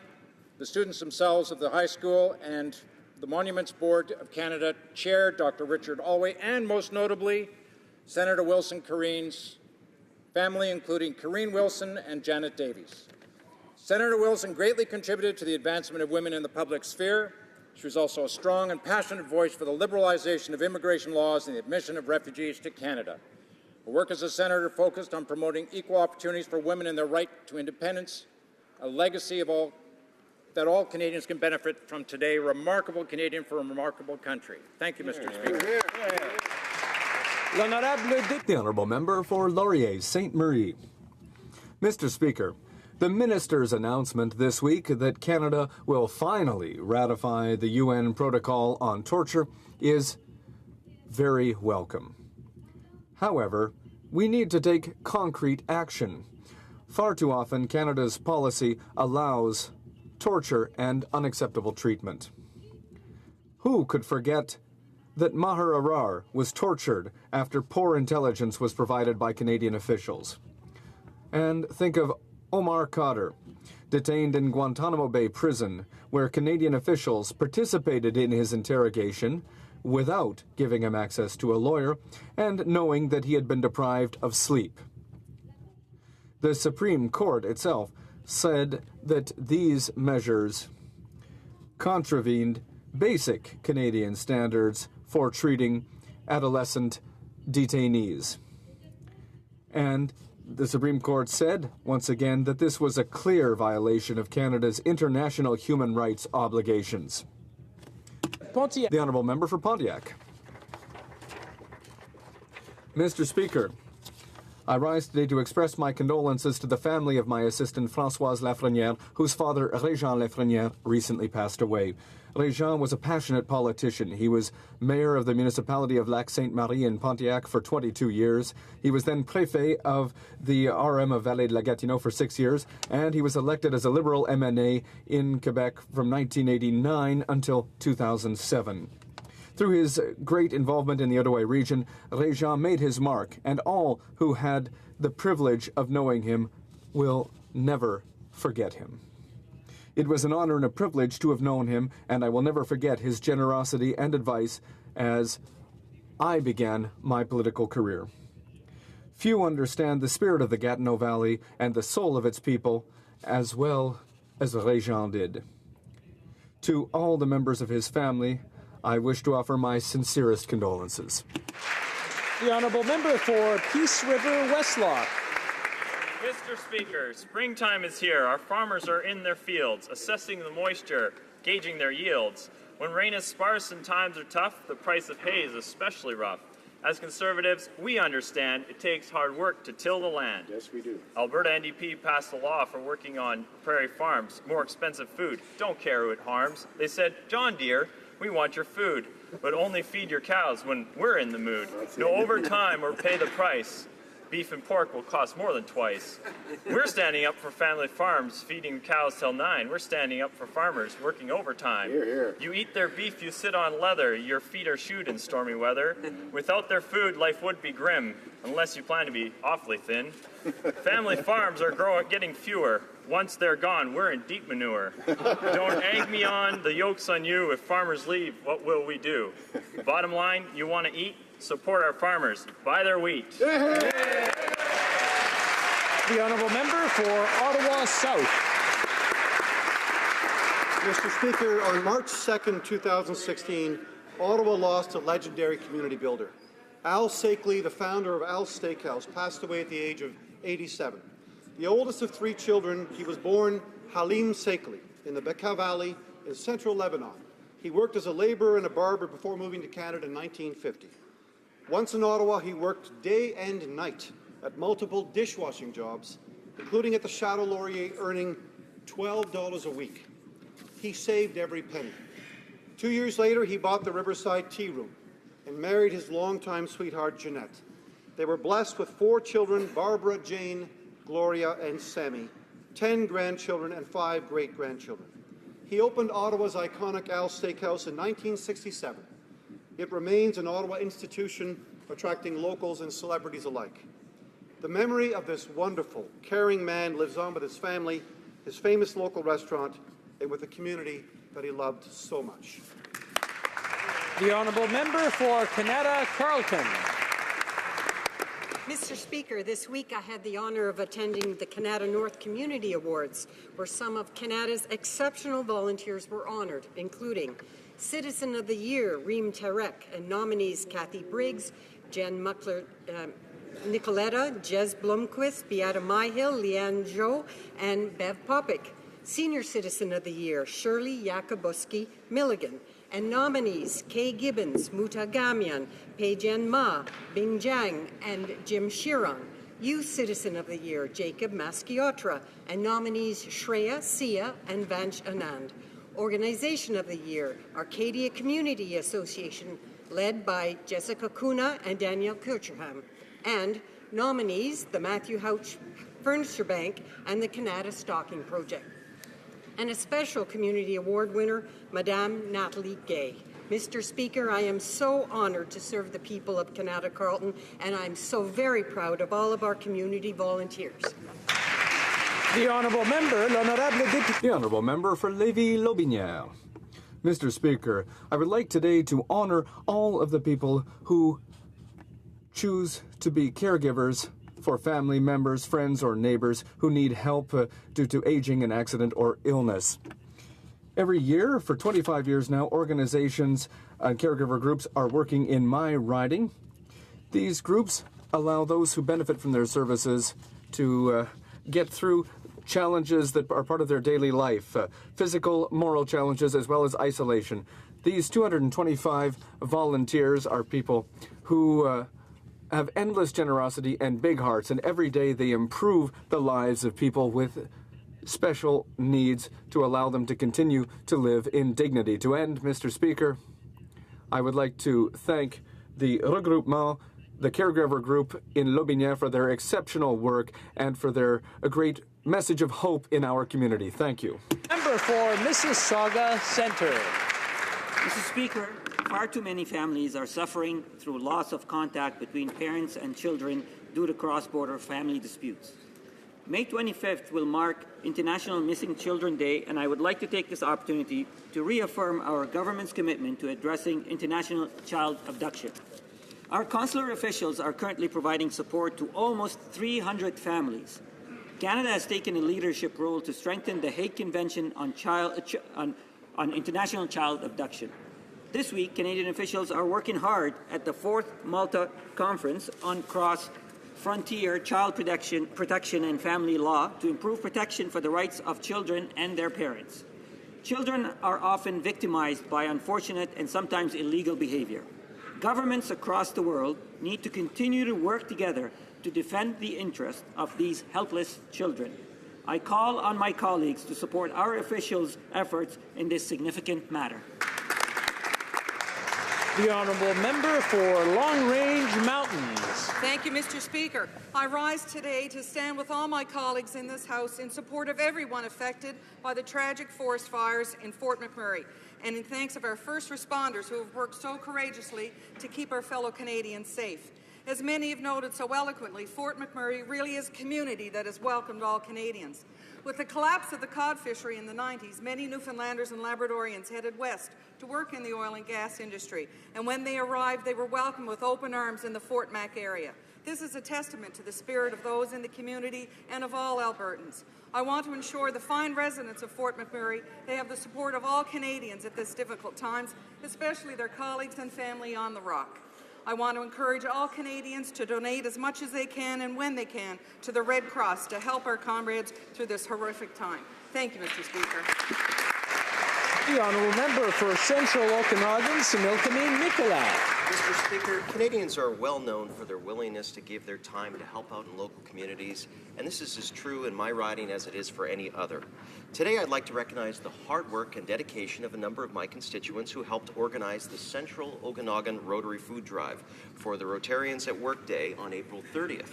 the students themselves of the high school, and the Monuments Board of Canada Chair, Dr. Richard Alway, and most notably, Senator Wilson Corinne's family, including Corinne Wilson and Janet Davies. Senator Wilson greatly contributed to the advancement of women in the public sphere. She was also a strong and passionate voice for the liberalization of immigration laws and the admission of refugees to Canada. Her work as a senator focused on promoting equal opportunities for women and their right to independence, a legacy of all that all Canadians can benefit from today. Remarkable Canadian for a remarkable country. Thank you, Mr. Speaker. The Honourable Member for Laurier Ste. Marie. Mr. Speaker, the Minister's announcement this week that Canada will finally ratify the UN Protocol on Torture is very welcome. However, we need to take concrete action. Far too often, Canada's policy allows torture and unacceptable treatment. Who could forget that Maher Arar was tortured after poor intelligence was provided by Canadian officials? And think of Omar Khadr, detained in Guantanamo Bay Prison, where Canadian officials participated in his interrogation without giving him access to a lawyer and knowing that he had been deprived of sleep. The Supreme Court itself said that these measures contravened basic Canadian standards for treating adolescent detainees. And the Supreme Court said, once again, that this was a clear violation of Canada's international human rights obligations. The Honourable Member for Pontiac. Mr. Speaker, I rise today to express my condolences to the family of my assistant Françoise Lafrenière, whose father, Régent Lafrenière, recently passed away. Régent was a passionate politician. He was mayor of the municipality of Lac-Sainte-Marie in Pontiac for 22 years. He was then préfet of the RM of Vallée de la Gatineau for 6 years, and he was elected as a Liberal MNA in Quebec from 1989 until 2007. Through his great involvement in the Ottawa region, Régent made his mark, and all who had the privilege of knowing him will never forget him. It was an honor and a privilege to have known him, and I will never forget his generosity and advice as I began my political career. Few understand the spirit of the Gatineau Valley and the soul of its people as well as Régent did. To all the members of his family, I wish to offer my sincerest condolences. The Honourable Member for Peace River Westlock. Mr. Speaker, springtime is here. Our farmers are in their fields, assessing the moisture, gauging their yields. When rain is sparse and times are tough, the price of hay is especially rough. As Conservatives, we understand it takes hard work to till the land. Yes, we do. Alberta NDP passed a law for working on prairie farms, more expensive food. Don't care who it harms. They said, John Deere, we want your food, but only feed your cows when we're in the mood. No overtime or pay the price. Beef and pork will cost more than twice. We're standing up for family farms, feeding cows till 9. We're standing up for farmers, working overtime. Hear, hear. You eat their beef, you sit on leather. Your feet are shoed in stormy weather. Without their food, life would be grim, unless you plan to be awfully thin. Family farms are getting fewer. Once they're gone, we're in deep manure. Don't egg me on, the yoke's on you. If farmers leave, what will we do? Bottom line, you want to eat? Support our farmers. Buy their wheat. The Honourable Member for Ottawa South. Mr. Speaker, on March 2nd, 2016, Ottawa lost a legendary community builder. Al Sakeley, the founder of Al's Steakhouse, passed away at the age of 87. The oldest of 3 children, he was born Halim Sakeley in the Bekaa Valley in central Lebanon. He worked as a labourer and a barber before moving to Canada in 1950. Once in Ottawa, he worked day and night at multiple dishwashing jobs, including at the Chateau Laurier, earning $12 a week. He saved every penny. 2 years later, he bought the Riverside Tea Room and married his longtime sweetheart, Jeanette. They were blessed with 4 children, Barbara, Jane, Gloria, and Sammy, 10 grandchildren, and 5 great-grandchildren. He opened Ottawa's iconic Al's Steakhouse in 1967. It remains an Ottawa institution, attracting locals and celebrities alike. The memory of this wonderful, caring man lives on with his family, his famous local restaurant, and with the community that he loved so much. The Honourable Member for Canada Carleton. Mr. Speaker, this week I had the honour of attending the Canada North Community Awards, where some of Canada's exceptional volunteers were honoured, including Citizen of the Year, Reem Tarek, and nominees Kathy Briggs, Jen Muckler, Nicoletta, Jez Blomquist, Beata Myhill, Leanne Jo, and Bev Popick. Senior Citizen of the Year, Shirley Yakubuski Milligan, and nominees Kay Gibbons, Mutagamian, Peijian Ma, Bing Jiang, and Jim Shirang. Youth Citizen of the Year, Jacob Maskiotra, and nominees Shreya Sia and Vansh Anand. Organization of the Year, Arcadia Community Association, led by Jessica Kuna and Danielle Kirchham. And nominees, the Matthew Houch Furniture Bank and the Canada Stocking Project. And a special community award winner, Madame Natalie Gay. Mr. Speaker, I am so honored to serve the people of Canada Carleton, and I'm so very proud of all of our community volunteers. The Honourable Member, l'Honourable Député. The Honourable Member for Lévis-Lotbinière. Mr. Speaker, I would like today to honour all of the people who choose to be caregivers for family members, friends, or neighbors who need help due to aging, an accident, or illness. Every year, for 25 years now, organizations and caregiver groups are working in my riding. These groups allow those who benefit from their services to get through challenges that are part of their daily life, physical, moral challenges, as well as isolation. These 225 volunteers are people who have endless generosity and big hearts, and every day they improve the lives of people with special needs to allow them to continue to live in dignity. To end, Mr. Speaker, I would like to thank the Regroupement, the caregiver group in Lotbinière, for their exceptional work and for their great message of hope in our community. Thank you. Member for Mississauga Centre. Mr. Speaker, far too many families are suffering through loss of contact between parents and children due to cross-border family disputes. May 25th will mark International Missing Children Day, and I would like to take this opportunity to reaffirm our government's commitment to addressing international child abduction. Our consular officials are currently providing support to almost 300 families. Canada has taken a leadership role to strengthen the Hague Convention on international child abduction. This week, Canadian officials are working hard at the 4th Malta Conference on cross-frontier child protection and family law to improve protection for the rights of children and their parents. Children are often victimized by unfortunate and sometimes illegal behavior. Governments across the world need to continue to work together to defend the interests of these helpless children. I call on my colleagues to support our officials' efforts in this significant matter. The Honourable Member for Long Range Mountains. Thank you, Mr. Speaker. I rise today to stand with all my colleagues in this House in support of everyone affected by the tragic forest fires in Fort McMurray, and in thanks of our first responders who have worked so courageously to keep our fellow Canadians safe. As many have noted so eloquently, Fort McMurray really is a community that has welcomed all Canadians. With the collapse of the cod fishery in the 90s, many Newfoundlanders and Labradorians headed west to work in the oil and gas industry, and when they arrived, they were welcomed with open arms in the Fort Mac area. This is a testament to the spirit of those in the community and of all Albertans. I want to ensure the fine residents of Fort McMurray they have the support of all Canadians at this difficult times, especially their colleagues and family on the Rock. I want to encourage all Canadians to donate as much as they can and when they can to the Red Cross to help our comrades through this horrific time. Thank you, Mr. Speaker. The Honourable Member for Central Okanagan, Similkameen Nicolau. Mr. Speaker, Canadians are well known for their willingness to give their time to help out in local communities, and this is as true in my riding as it is for any other. Today, I'd like to recognize the hard work and dedication of a number of my constituents who helped organize the Central Okanagan Rotary Food Drive for the Rotarians at Work Day on April 30th.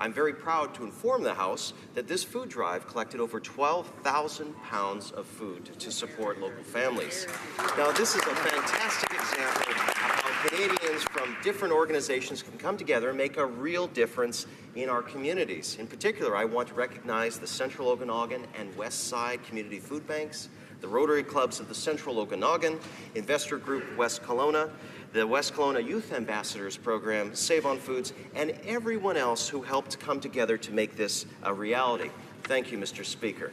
I'm very proud to inform the House that this food drive collected over 12,000 pounds of food to support local families. Now, this is a fantastic example of how Canadians from different organizations can come together and make a real difference in our communities. In particular, I want to recognize the Central Okanagan and West Side Community Food Banks, the Rotary Clubs of the Central Okanagan, Investor Group West Kelowna, the West Kelowna Youth Ambassadors Program, Save on Foods, and everyone else who helped come together to make this a reality. Thank you, Mr. Speaker.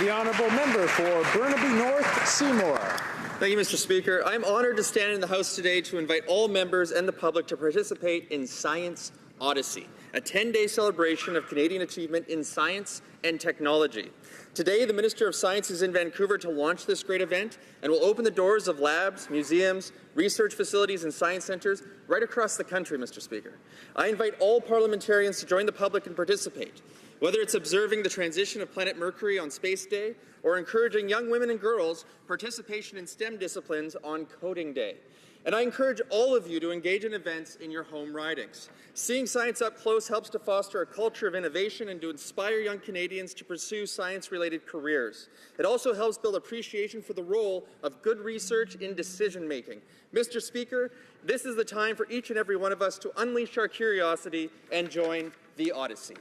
The Honourable Member for Burnaby North, Seymour. Thank you, Mr. Speaker. I'm honored to stand in the House today to invite all members and the public to participate in Science Odyssey. a 10-day celebration of Canadian achievement in science and technology. Today, the Minister of Science is in Vancouver to launch this great event and will open the doors of labs, museums, research facilities, and science centres right across the country, Mr. Speaker. I invite all parliamentarians to join the public and participate, whether it's observing the transition of planet Mercury on Space Day or encouraging young women and girls participation in STEM disciplines on Coding Day. And I encourage all of you to engage in events in your home ridings. Seeing science up close helps to foster a culture of innovation and to inspire young Canadians to pursue science-related careers. It also helps build appreciation for the role of good research in decision-making. Mr. Speaker, this is the time for each and every one of us to unleash our curiosity and join the Odyssey.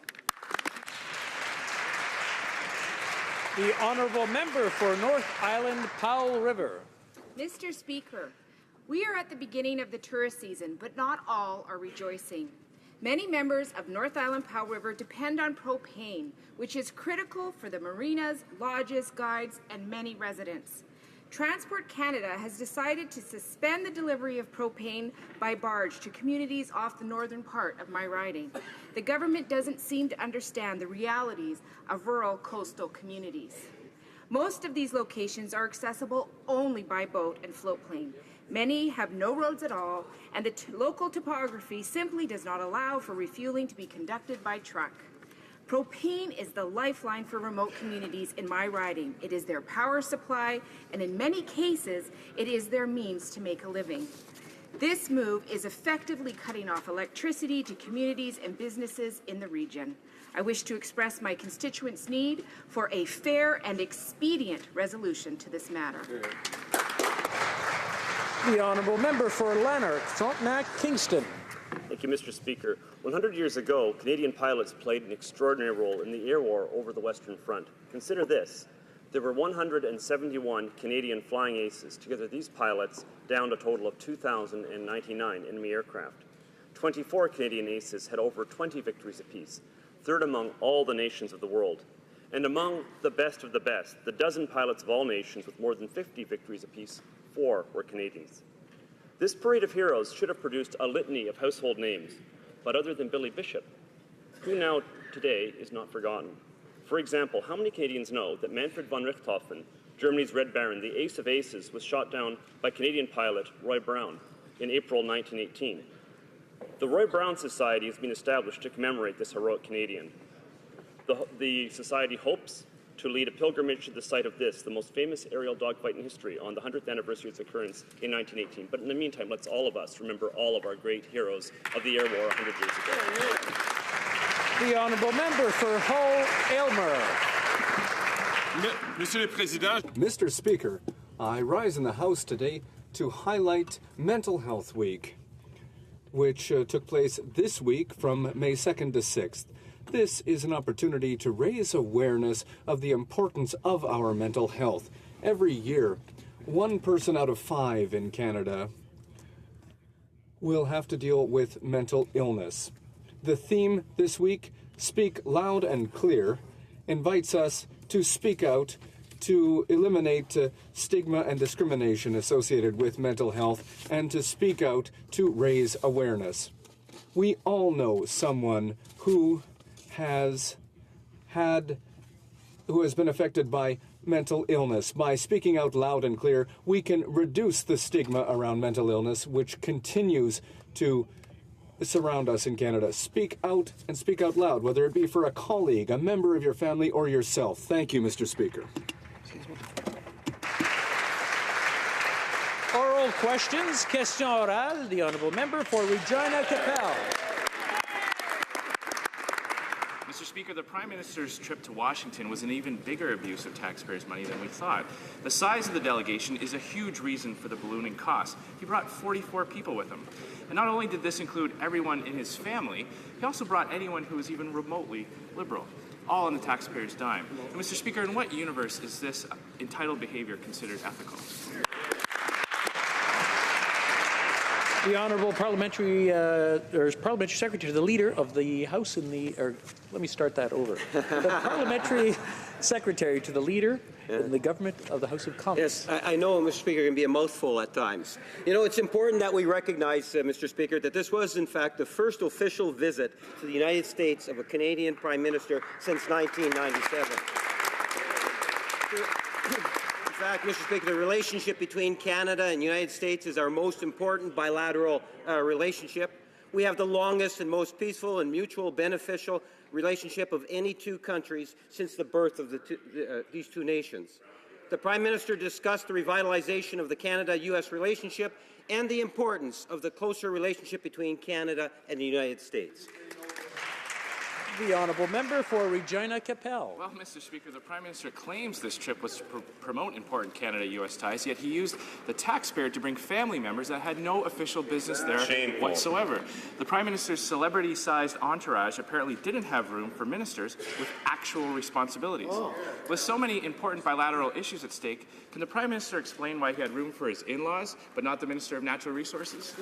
The Honourable Member for North Island Powell River. Mr. Speaker, we are at the beginning of the tourist season, but not all are rejoicing. Many members of North Island Powell River depend on propane, which is critical for the marinas, lodges, guides, and many residents. Transport Canada has decided to suspend the delivery of propane by barge to communities off the northern part of my riding. The government doesn't seem to understand the realities of rural coastal communities. Most of these locations are accessible only by boat and floatplane. Many have no roads at all, and the local topography simply does not allow for refueling to be conducted by truck. Propane is the lifeline for remote communities in my riding. It is their power supply, and in many cases, it is their means to make a living. This move is effectively cutting off electricity to communities and businesses in the region. I wish to express my constituents' need for a fair and expedient resolution to this matter. The Honourable Member for Lanark, Frontenac, Kingston. Thank you, Mr. Speaker. 100 years ago, Canadian pilots played an extraordinary role in the air war over the Western Front. Consider this. There were 171 Canadian flying aces. Together, these pilots downed a total of 2,099 enemy aircraft. 24 Canadian aces had over 20 victories apiece, third among all the nations of the world. And among the best of the best, the dozen pilots of all nations with more than 50 victories apiece, 4 were Canadians. This parade of heroes should have produced a litany of household names, but other than Billy Bishop, who now today is not forgotten. For example, how many Canadians know that Manfred von Richthofen, Germany's Red Baron, the ace of aces, was shot down by Canadian pilot Roy Brown in April 1918? The Roy Brown Society has been established to commemorate this heroic Canadian. The Society hopes to lead a pilgrimage to the site of this, the most famous aerial dogfight in history, on the 100th anniversary of its occurrence in 1918. But in the meantime, let's all of us remember all of our great heroes of the air war 100 years ago. The Honourable Member for Hull Aylmer. Monsieur le Président. Mr. Speaker, I rise in the House today to highlight Mental Health Week, which took place this week from May 2nd to 6th. This is an opportunity to raise awareness of the importance of our mental health. Every year, 1 person out of 5 in Canada will have to deal with mental illness. The theme this week, Speak Loud and Clear, invites us to speak out to eliminate stigma and discrimination associated with mental health and to speak out to raise awareness. We all know someone who has been affected by mental illness. By speaking out loud and clear, we can reduce the stigma around mental illness, which continues to surround us in Canada. Speak out and speak out loud, whether it be for a colleague, a member of your family, or yourself. Thank you, Mr. Speaker. Oral questions. Question orale. The Honourable Member for Regina Capel. Mr. Speaker, the Prime Minister's trip to Washington was an even bigger abuse of taxpayers' money than we thought. The size of the delegation is a huge reason for the ballooning costs. He brought 44 people with him. And not only did this include everyone in his family, he also brought anyone who was even remotely liberal, all on the taxpayer's dime. And Mr. Speaker, in what universe is this entitled behavior considered ethical? The Honourable Parliamentary Secretary to the Leader of the House in the, or let me start that over. The Parliamentary Secretary to the Leader in the Government of the House of Commons. Yes, I know, Mr. Speaker, it can be a mouthful at times. You know, it's important that we recognize, Mr. Speaker, that this was, in fact, the first official visit to the United States of a Canadian Prime Minister since 1997. In fact, Mr. Speaker, the relationship between Canada and the United States is our most important bilateral relationship. We have the longest and most peaceful and mutual beneficial relationship of any two countries since the birth of these two nations. The Prime Minister discussed the revitalization of the Canada-U.S. relationship and the importance of the closer relationship between Canada and the United States. The Honourable Member for Regina Capel. Well, Mr. Speaker, the Prime Minister claims this trip was to promote important Canada-U.S. ties, yet he used the taxpayer to bring family members that had no official business there whatsoever. The Prime Minister's celebrity-sized entourage apparently didn't have room for ministers with actual responsibilities. With so many important bilateral issues at stake, can the Prime Minister explain why he had room for his in-laws, but not the Minister of Natural Resources?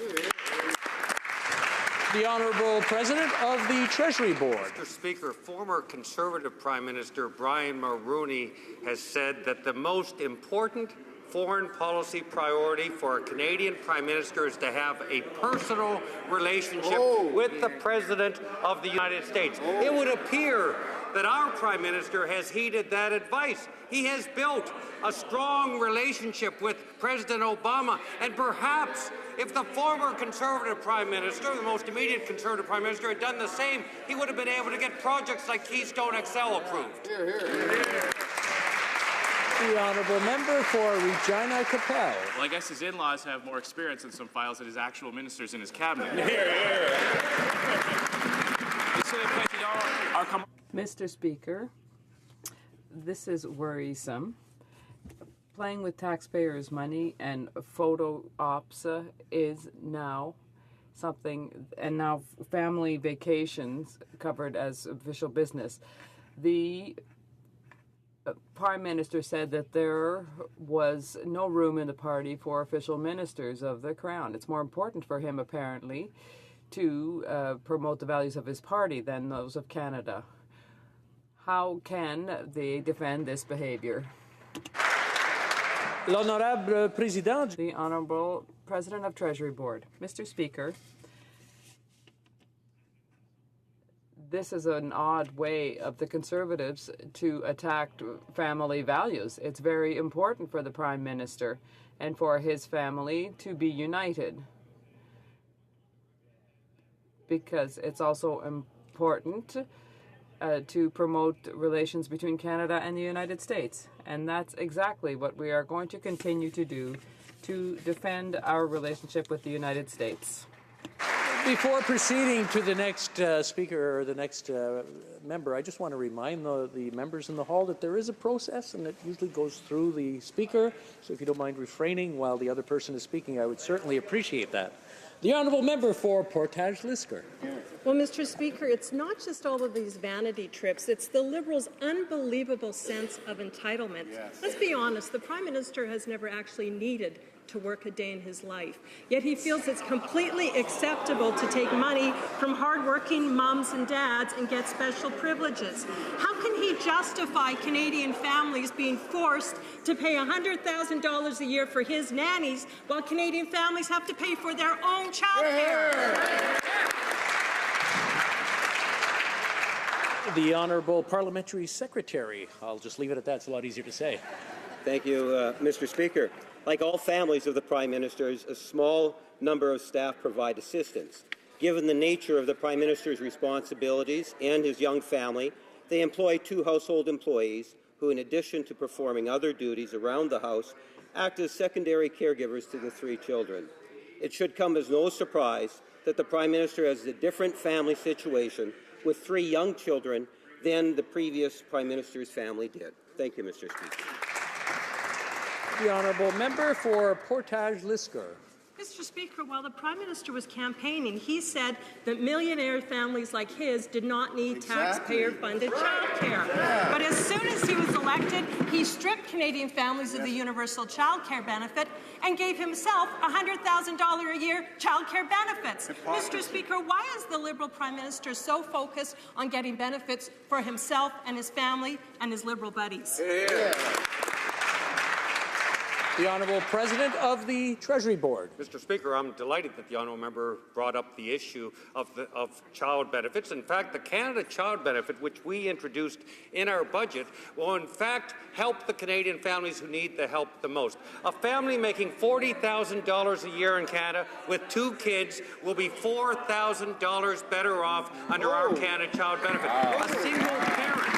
The Honourable President of the Treasury Board. Mr. Speaker, former Conservative Prime Minister Brian Mulroney has said that the most important foreign policy priority for a Canadian Prime Minister is to have a personal relationship with the President of the United States. It would appear that our Prime Minister has heeded that advice. He has built a strong relationship with President Obama, and perhaps if the former Conservative Prime Minister, the most immediate Conservative Prime Minister, had done the same, he would have been able to get projects like Keystone XL approved. The Honourable Member for Regina Capel. Well, I guess his in-laws have more experience in some files than his actual ministers in his cabinet. Mr. Speaker, this is worrisome. Playing with taxpayers' money and photo ops is now something, and now family vacations covered as official business. The Prime Minister said that there was no room in the party for official ministers of the Crown. It's more important for him, apparently, to promote the values of his party than those of Canada. How can they defend this behavior? L'Honorable Président. The Honourable President of Treasury Board. Mr. Speaker, this is an odd way of the Conservatives to attack family values. It's very important for the Prime Minister and for his family to be united, because it's also important to promote relations between Canada and the United States. And that's exactly what we are going to continue to do to defend our relationship with the United States. Before proceeding to the next speaker or the next member, I just want to remind the members in the hall that there is a process, and it usually goes through the speaker. So if you don't mind refraining while the other person is speaking, I would certainly appreciate that. The Honourable Member for Portage-Lisker. Well, Mr. Speaker, it's not just all of these vanity trips. It's the Liberals' unbelievable sense of entitlement. Yes. Let's be honest, the Prime Minister has never actually needed to work a day in his life. Yet he feels it's completely acceptable to take money from hardworking mums and dads and get special privileges. How can he justify Canadian families being forced to pay $100,000 a year for his nannies while Canadian families have to pay for their own childcare? The Honourable Parliamentary Secretary. I'll just leave it at that. It's a lot easier to say. Thank you, Mr. Speaker. Like all families of the Prime Ministers, a small number of staff provide assistance. Given the nature of the Prime Minister's responsibilities and his young family, they employ 2 household employees who, in addition to performing other duties around the house, act as secondary caregivers to the 3 children. It should come as no surprise that the Prime Minister has a different family situation with 3 young children than the previous Prime Minister's family did. Thank you, Mr. Speaker. The Honourable Member for Portage-Lisker. Mr. Speaker, while the Prime Minister was campaigning, he said that millionaire families like his did not need taxpayer-funded childcare. But as soon as he was elected, he stripped Canadian families of the universal childcare benefit and gave himself $100,000 a year childcare benefits. Mr. Speaker, why is the Liberal Prime Minister so focused on getting benefits for himself and his family and his Liberal buddies? The Honourable President of the Treasury Board. Mr. Speaker, I'm delighted that the honourable member brought up the issue of child benefits. In fact, the Canada Child Benefit, which we introduced in our budget, will in fact help the Canadian families who need the help the most. A family making $40,000 a year in Canada with 2 kids will be $4,000 better off under our Canada Child Benefit. A single parent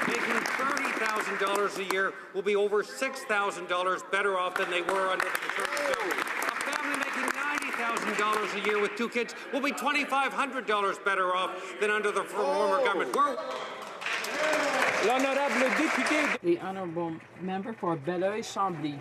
making $30,000 a year will be over $6,000 better off than they were under the Conservative government. A family making $90,000 a year with 2 kids will be $2,500 better off than under the former government. The Honourable Member for Belleuil-Chambly.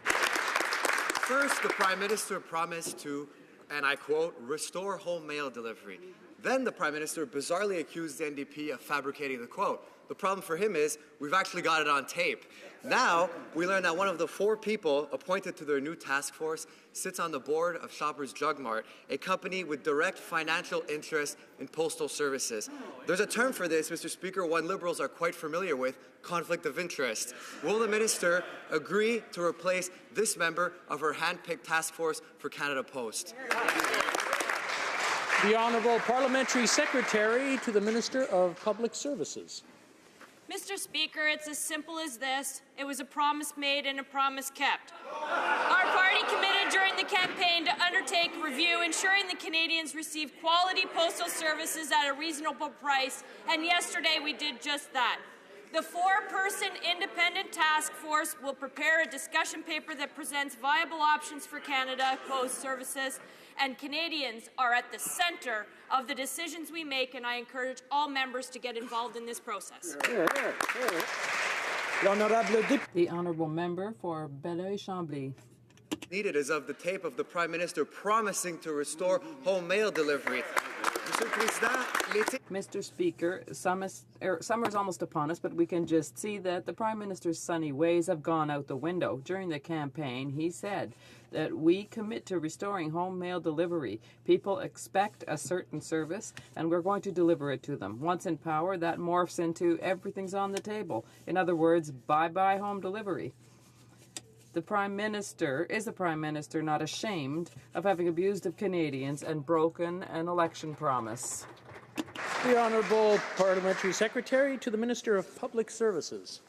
First, the Prime Minister promised to, and I quote, restore home mail delivery. Then the Prime Minister bizarrely accused the NDP of fabricating the quote. The problem for him is we've actually got it on tape. Now, we learn that one of the 4 people appointed to their new task force sits on the board of Shoppers Drug Mart, a company with direct financial interest in postal services. There's a term for this, Mr. Speaker, one Liberals are quite familiar with, conflict of interest. Will the Minister agree to replace this member of her hand-picked task force for Canada Post? The Honourable Parliamentary Secretary to the Minister of Public Services. Mr. Speaker, it's as simple as this. It was a promise made and a promise kept. Our party committed during the campaign to undertake a review ensuring the Canadians receive quality postal services at a reasonable price, and yesterday we did just that. The 4-person independent task force will prepare a discussion paper that presents viable options for Canada Post services, and Canadians are at the centre of the decisions we make, and I encourage all members to get involved in this process. The Honourable Member for Belleuil-Chambly. Needed is of the tape of the Prime Minister promising to restore home mail delivery. Mr. Speaker, summer's almost upon us, but we can just see that the Prime Minister's sunny ways have gone out the window. During the campaign, he said that we commit to restoring home mail delivery. People expect a certain service, and we're going to deliver it to them. Once in power, that morphs into everything's on the table. In other words, bye-bye home delivery. Is the Prime Minister not ashamed of having abused of Canadians and broken an election promise? The Honourable Parliamentary Secretary to the Minister of Public Services.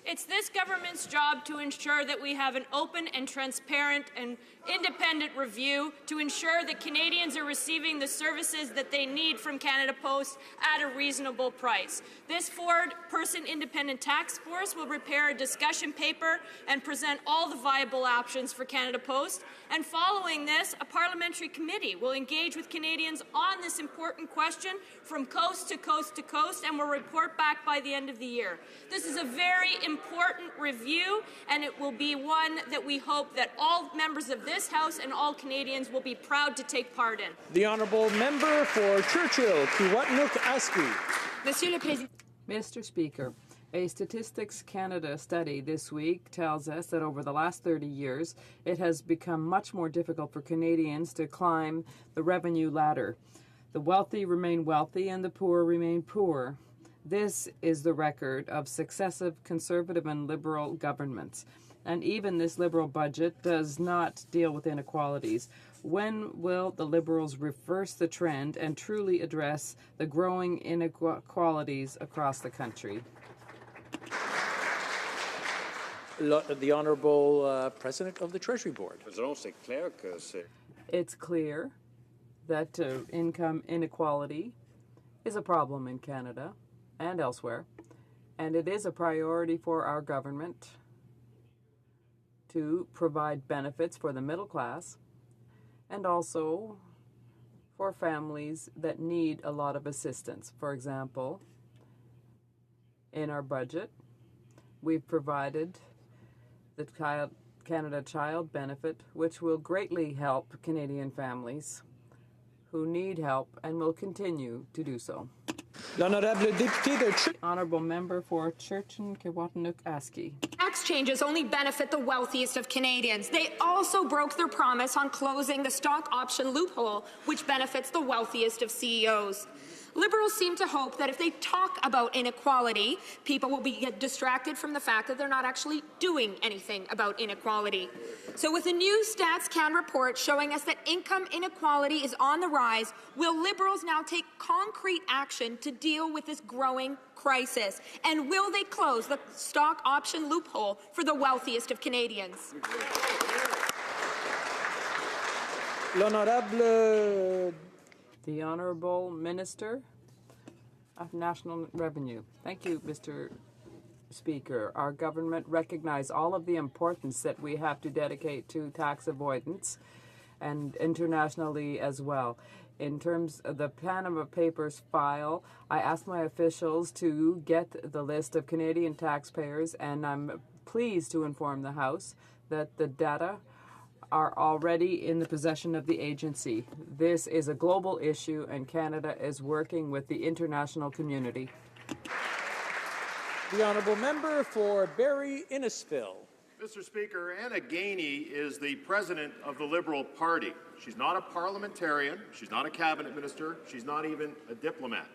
It's this government's job to ensure that we have an open and transparent and independent review to ensure that Canadians are receiving the services that they need from Canada Post at a reasonable price. This 4-person independent task force will prepare a discussion paper and present all the viable options for Canada Post. And following this, a parliamentary committee will engage with Canadians on this important question from coast to coast to coast and will report back by the end of the year. This is a very important review, and it will be one that we hope that all members of this House and all Canadians will be proud to take part in. The Honourable Member for Churchill, Kiwatnook-Aski. Mr. Speaker, a Statistics Canada study this week tells us that over the last 30 years, it has become much more difficult for Canadians to climb the revenue ladder. The wealthy remain wealthy and the poor remain poor. This is the record of successive Conservative and Liberal governments. And even this Liberal budget does not deal with inequalities. When will the Liberals reverse the trend and truly address the growing inequalities across the country? The Honourable President of the Treasury Board. It's clear that income inequality is a problem in Canada and elsewhere, and it is a priority for our government to provide benefits for the middle class and also for families that need a lot of assistance. For example, in our budget, we've provided the Canada Child benefit, which will greatly help Canadian families who need help and will continue to do so. Honourable Member for Churchin-Kiwatanuk-Aski. Tax changes only benefit the wealthiest of Canadians. They also broke their promise on closing the stock option loophole, which benefits the wealthiest of CEOs. Liberals seem to hope that if they talk about inequality, people will get distracted from the fact that they're not actually doing anything about inequality. So with a new Stats Can report showing us that income inequality is on the rise, will Liberals now take concrete action to deal with this growing crisis? And will they close the stock option loophole for the wealthiest of Canadians? The Honourable Minister of National Revenue. Thank you, Mr. Speaker. Our government recognizes all of the importance that we have to dedicate to tax avoidance and internationally as well. In terms of the Panama Papers file, I asked my officials to get the list of Canadian taxpayers, and I'm pleased to inform the House that the data are already in the possession of the agency. This is a global issue, and Canada is working with the international community. The Honourable Member for Barrie Innisfil. Mr. Speaker, Anna Gainey is the president of the Liberal Party. She's not a parliamentarian, she's not a cabinet minister, she's not even a diplomat.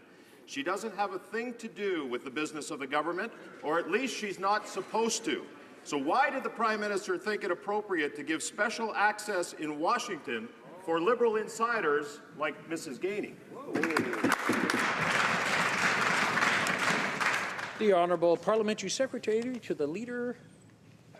She doesn't have a thing to do with the business of the government, or at least she's not supposed to. So why did the Prime Minister think it appropriate to give special access in Washington for Liberal insiders like Mrs. Gainey? The Honourable Parliamentary Secretary to the Leader...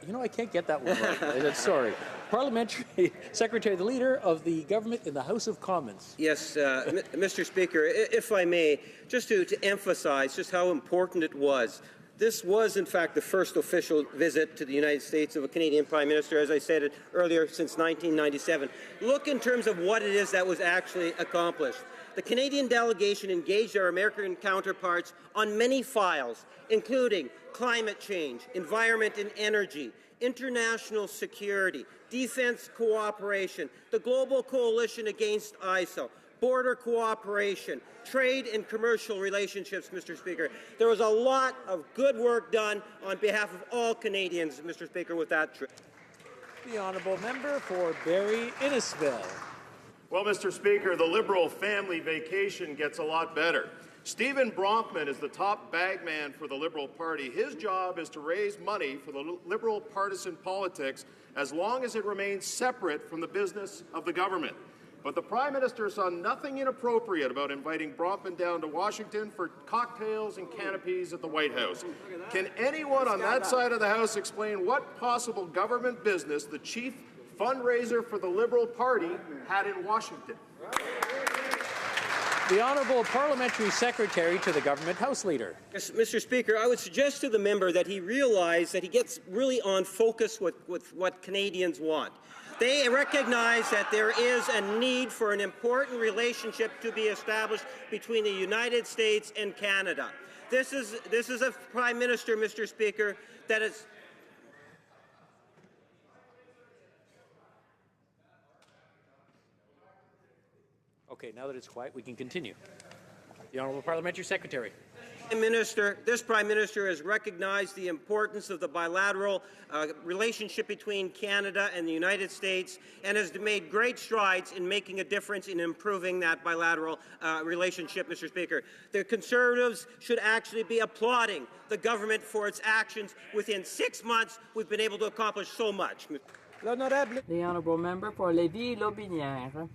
You know, I can't get that one right. Sorry. Parliamentary Secretary, the Leader of the Government in the House of Commons. Yes, Mr. Speaker, if I may, just to emphasize just how important it was. This was, in fact, the first official visit to the United States of a Canadian Prime Minister, as I said earlier, since 1997. Look in terms of what it is that was actually accomplished. The Canadian delegation engaged our American counterparts on many files, including climate change, environment and energy, international security, defense cooperation, the Global Coalition Against ISIL, border cooperation, trade and commercial relationships, Mr. Speaker. There was a lot of good work done on behalf of all Canadians, Mr. Speaker, with that trip. The Honourable Member for Barrie Innisfil. Well, Mr. Speaker, the Liberal family vacation gets a lot better. Stephen Bronfman is the top bagman for the Liberal Party. His job is to raise money for the Liberal partisan politics as long as it remains separate from the business of the government. But the Prime Minister saw nothing inappropriate about inviting Bronfman down to Washington for cocktails and canopies at the White House. Can anyone on that side of the House explain what possible government business the chief fundraiser for the Liberal Party had in Washington? The Honourable Parliamentary Secretary to the Government House Leader. Yes, Mr. Speaker, I would suggest to the member that he realize that he gets really on focus with what Canadians want. They recognize that there is a need for an important relationship to be established between the United States and Canada. This is a Prime Minister, Mr. Speaker, that is... Okay, now that it's quiet, we can continue. The Honourable Parliamentary Secretary. This Prime Minister has recognized the importance of the bilateral relationship between Canada and the United States and has made great strides in making a difference in improving that bilateral relationship, Mr. Speaker. The Conservatives should actually be applauding the government for its actions. Within 6 months, we've been able to accomplish so much. The Honourable Member for Lévis-Lotbinière.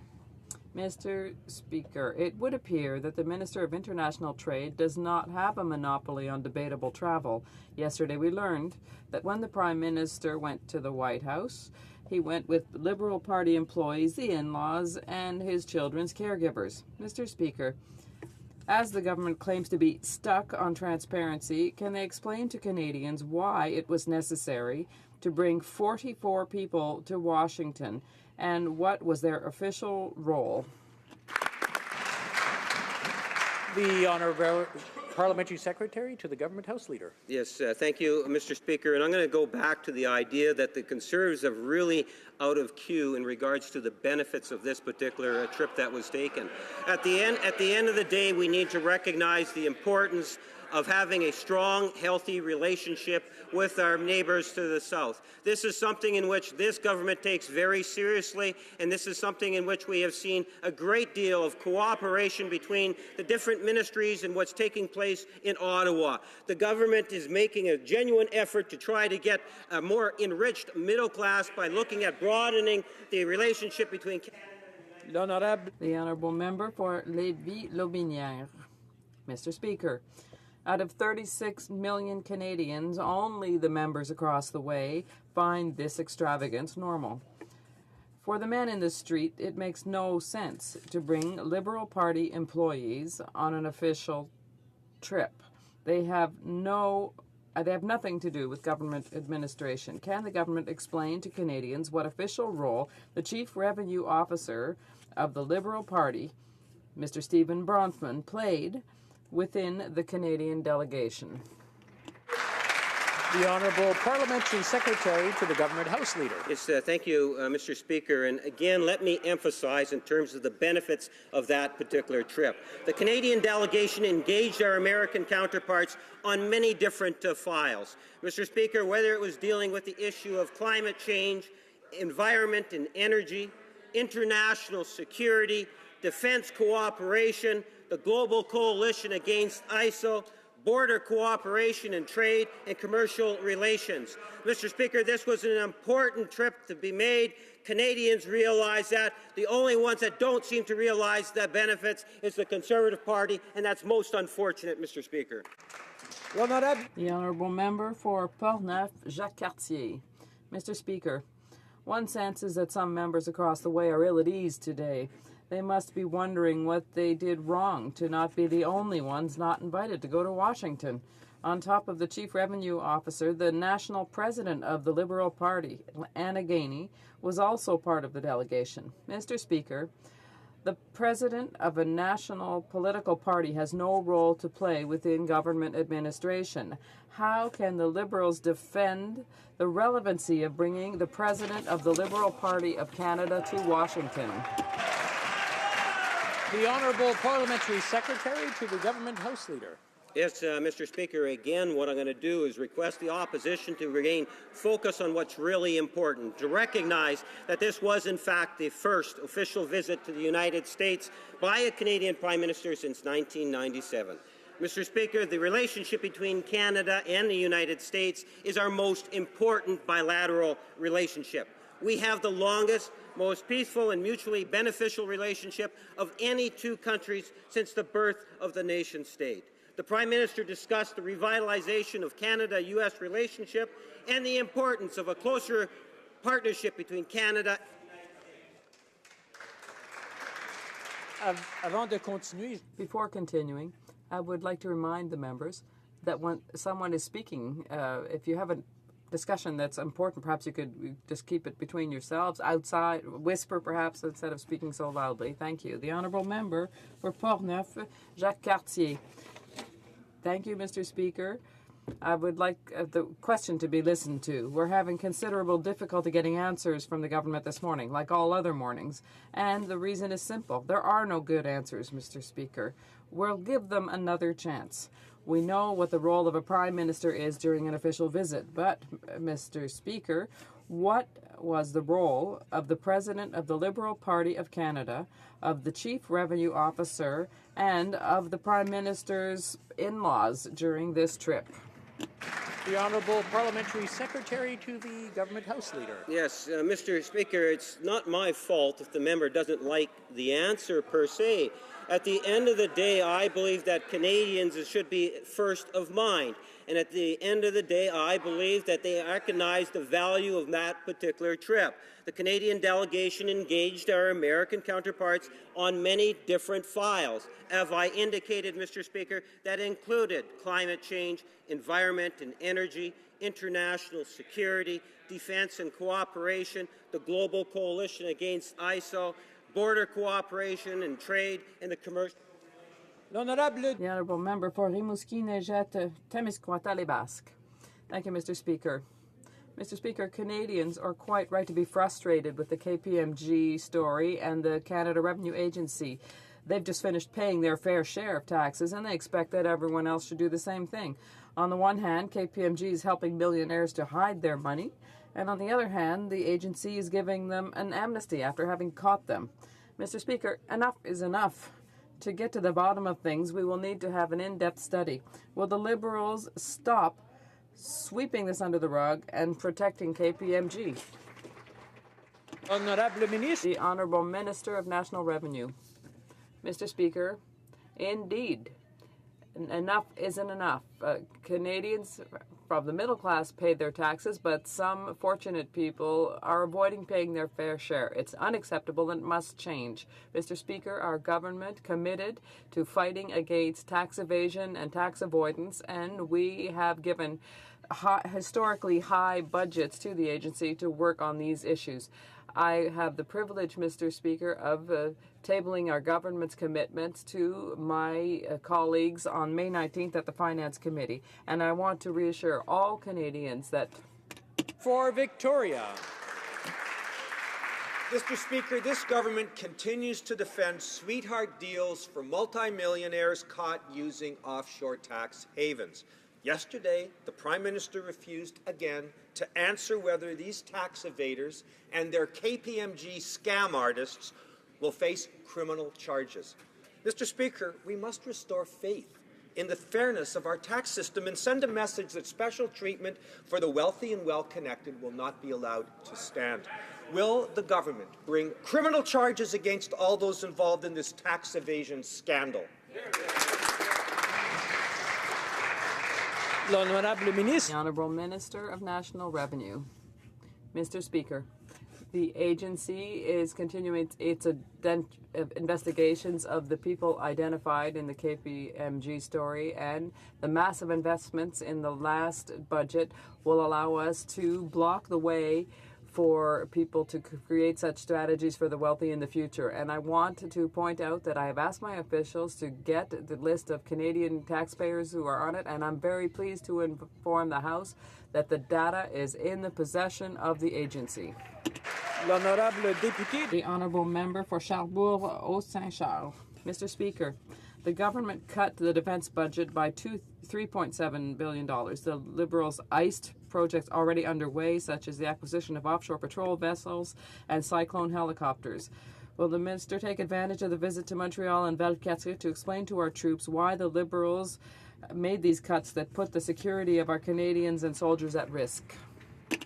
Mr. Speaker, it would appear that the Minister of International Trade does not have a monopoly on debatable travel. Yesterday we learned that when the Prime Minister went to the White House, he went with Liberal Party employees, the in-laws, and his children's caregivers. Mr. Speaker, as the government claims to be stuck on transparency, can they explain to Canadians why it was necessary to bring 44 people to Washington, and what was their official role? The Honourable Parliamentary Secretary to the Government House Leader. Yes, thank you, Mr. Speaker. And I'm going to go back to the idea that the Conservatives are really out of queue in regards to the benefits of this particular trip that was taken. At the end of the day, we need to recognize the importance of having a strong, healthy relationship with our neighbours to the south. This is something in which this government takes very seriously, and this is something in which we have seen a great deal of cooperation between the different ministries and what's taking place in Ottawa. The government is making a genuine effort to try to get a more enriched middle class by looking at broadening the relationship between The Honourable Member for Lévis-Lotbinière. Mr. Speaker, out of 36 million Canadians, only the members across the way find this extravagance normal. For the man in the street, it makes no sense to bring Liberal Party employees on an official trip. They have nothing to do with government administration. Can the government explain to Canadians what official role the Chief Revenue Officer of the Liberal Party, Mr. Stephen Bronfman, played within the Canadian delegation? The Honourable Parliamentary Secretary to the Government House Leader. Yes, thank you, Mr. Speaker. And again, let me emphasize in terms of the benefits of that particular trip. The Canadian delegation engaged our American counterparts on many different files. Mr. Speaker, whether it was dealing with the issue of climate change, environment and energy, international security, defense cooperation, the Global Coalition Against ISIL, border cooperation and trade and commercial relations. Mr. Speaker, this was an important trip to be made. Canadians realize that. The only ones that don't seem to realize the benefits is the Conservative Party, and that's most unfortunate, Mr. Speaker. The Honourable Member for Portneuf, Jacques Cartier. Mr. Speaker, one senses that some members across the way are ill at ease today. They must be wondering what they did wrong to not be the only ones not invited to go to Washington. On top of the Chief Revenue Officer, the national president of the Liberal Party, Anna Gainey, was also part of the delegation. Mr. Speaker, the president of a national political party has no role to play within government administration. How can the Liberals defend the relevancy of bringing the president of the Liberal Party of Canada to Washington? The Honourable Parliamentary Secretary to the Government House Leader. Yes, Mr. Speaker, again, what I'm going to do is request the opposition to regain focus on what's really important, to recognize that this was, in fact, the first official visit to the United States by a Canadian Prime Minister since 1997. Mr. Speaker, the relationship between Canada and the United States is our most important bilateral relationship. We have the longest, most peaceful and mutually beneficial relationship of any two countries since the birth of the nation-state. The Prime Minister discussed the revitalization of Canada-U.S. relationship and the importance of a closer partnership between Canada Before continuing, I would like to remind the members that when someone is speaking, if you have a discussion that's important, perhaps you could just keep it between yourselves, outside, whisper perhaps, instead of speaking so loudly. Thank you. The Honourable Member for Portneuf, Jacques Cartier. Thank you, Mr. Speaker. I would like the question to be listened to. We're having considerable difficulty getting answers from the government this morning, like all other mornings. And the reason is simple. There are no good answers, Mr. Speaker. We'll give them another chance. We know what the role of a Prime Minister is during an official visit. But, Mr. Speaker, what was the role of the President of the Liberal Party of Canada, of the Chief Revenue Officer, and of the Prime Minister's in-laws during this trip? The Honourable Parliamentary Secretary to the Government House Leader. Yes, Mr. Speaker, it's not my fault if the member doesn't like the answer per se. At the end of the day, I believe that Canadians should be first of mind. And at the end of the day, I believe that they recognize the value of that particular trip. The Canadian delegation engaged our American counterparts on many different files. As I indicated, Mr. Speaker, that included climate change, environment and energy, international security, defense and cooperation, the Global Coalition Against ISIL, border cooperation and trade, and the commercial. The Honourable Member for Rimouski, Neigette, Témiscouata, Les Basques. Thank you, Mr. Speaker. Mr. Speaker, Canadians are quite right to be frustrated with the KPMG story and the Canada Revenue Agency. They've just finished paying their fair share of taxes, and they expect that everyone else should do the same thing. On the one hand, KPMG is helping millionaires to hide their money, and on the other hand, the agency is giving them an amnesty after having caught them. Mr. Speaker, enough is enough. To get to the bottom of things, we will need to have an in-depth study. Will the Liberals stop sweeping this under the rug and protecting KPMG? The Honourable Minister of National Revenue. Mr. Speaker, indeed, enough isn't enough. Canadians from the middle class paid their taxes, but some fortunate people are avoiding paying their fair share. It's unacceptable and must change. Mr. Speaker, our government committed to fighting against tax evasion and tax avoidance, and we have given historically high budgets to the agency to work on these issues. I have the privilege, Mr. Speaker, of tabling our government's commitments to my colleagues on May 19th at the Finance Committee. And I want to reassure all Canadians that... For Victoria. Mr. Speaker, this government continues to defend sweetheart deals for multimillionaires caught using offshore tax havens. Yesterday, the Prime Minister refused again to answer whether these tax evaders and their KPMG scam artists will face criminal charges. Mr. Speaker, we must restore faith in the fairness of our tax system and send a message that special treatment for the wealthy and well-connected will not be allowed to stand. Will the government bring criminal charges against all those involved in this tax evasion scandal? The Honourable Minister of National Revenue. Mr. Speaker, the agency is continuing its investigations of the people identified in the KPMG story, and the massive investments in the last budget will allow us to block the way for people to create such strategies for the wealthy in the future. And I want to point out that I have asked my officials to get the list of Canadian taxpayers who are on it, and I'm very pleased to inform the House that the data is in the possession of the agency. The Honourable Member for Charlebourg-Haut-Saint-Charles. Mr. Speaker, the government cut the defence budget by $3.7 billion. The Liberals iced projects already underway, such as the acquisition of offshore patrol vessels and Cyclone helicopters. Will the Minister take advantage of the visit to Montreal and Valcartier to explain to our troops why the Liberals made these cuts that put the security of our Canadians and soldiers at risk?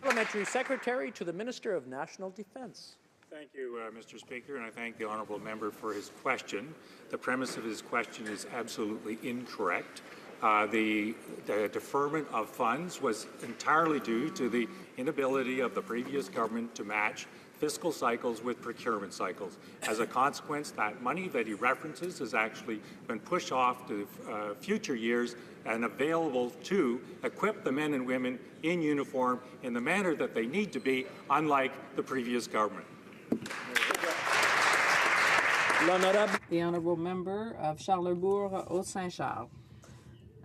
Parliamentary Secretary to the Minister of National Defence. Thank you, Mr. Speaker, and I thank the honourable member for his question. The premise of his question is absolutely incorrect. The deferment of funds was entirely due to the inability of the previous government to match fiscal cycles with procurement cycles. As a consequence, that money that he references has actually been pushed off to future years and available to equip the men and women in uniform in the manner that they need to be, unlike the previous government. The Honourable Member of Charlebourg-Haut-Saint-Charles.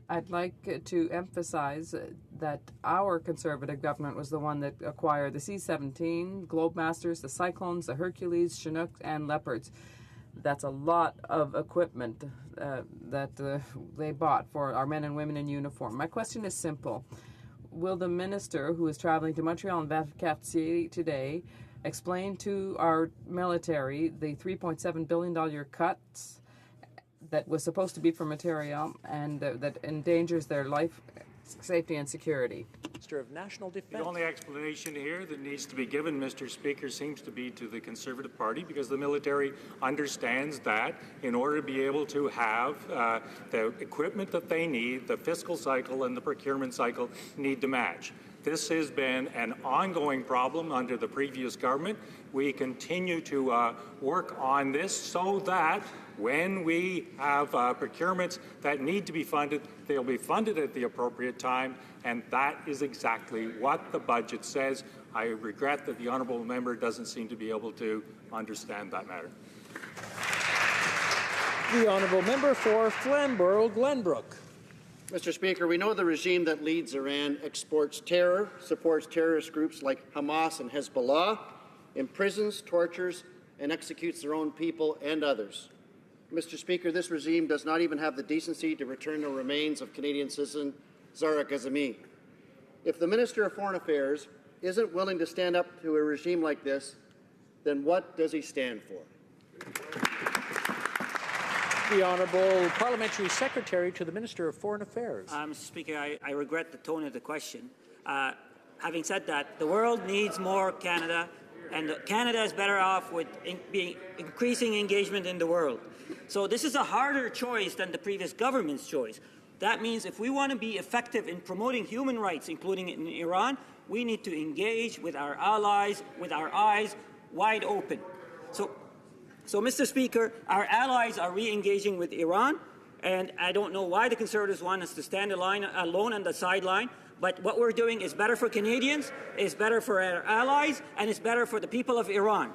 I'd like to emphasize that our Conservative government was the one that acquired the C-17, Globemasters, the Cyclones, the Hercules, Chinooks, and Leopards. That's a lot of equipment that they bought for our men and women in uniform. My question is simple. Will the Minister, who is traveling to Montreal and Valcartier today, explain to our military the $3.7 billion cuts that was supposed to be for material and that endangers their life, safety, and security? Minister of National Defence. The only explanation here that needs to be given, Mr. Speaker, seems to be to the Conservative Party, because the military understands that in order to be able to have the equipment that they need, the fiscal cycle and the procurement cycle need to match. This has been an ongoing problem under the previous government. We continue to work on this so that when we have procurements that need to be funded, they'll be funded at the appropriate time, and that is exactly what the budget says. I regret that the honourable member doesn't seem to be able to understand that matter. The honourable member for Flamborough-Glenbrook. Mr. Speaker, we know the regime that leads Iran exports terror, supports terrorist groups like Hamas and Hezbollah, imprisons, tortures, and executes their own people and others. Mr. Speaker, this regime does not even have the decency to return the remains of Canadian citizen Zahra Ghazami. If the Minister of Foreign Affairs isn't willing to stand up to a regime like this, then what does he stand for? The Honourable Parliamentary Secretary to the Minister of Foreign Affairs. Mr. Speaker, I regret the tone of the question. Having said that, the world needs more Canada, and Canada is better off with increasing engagement in the world. So this is a harder choice than the previous government's choice. That means if we want to be effective in promoting human rights, including in Iran, we need to engage with our allies with our eyes wide open. So, Mr. Speaker, our allies are re-engaging with Iran, and I don't know why the Conservatives want us to stand alone on the sideline, but what we're doing is better for Canadians, is better for our allies, and it's better for the people of Iran.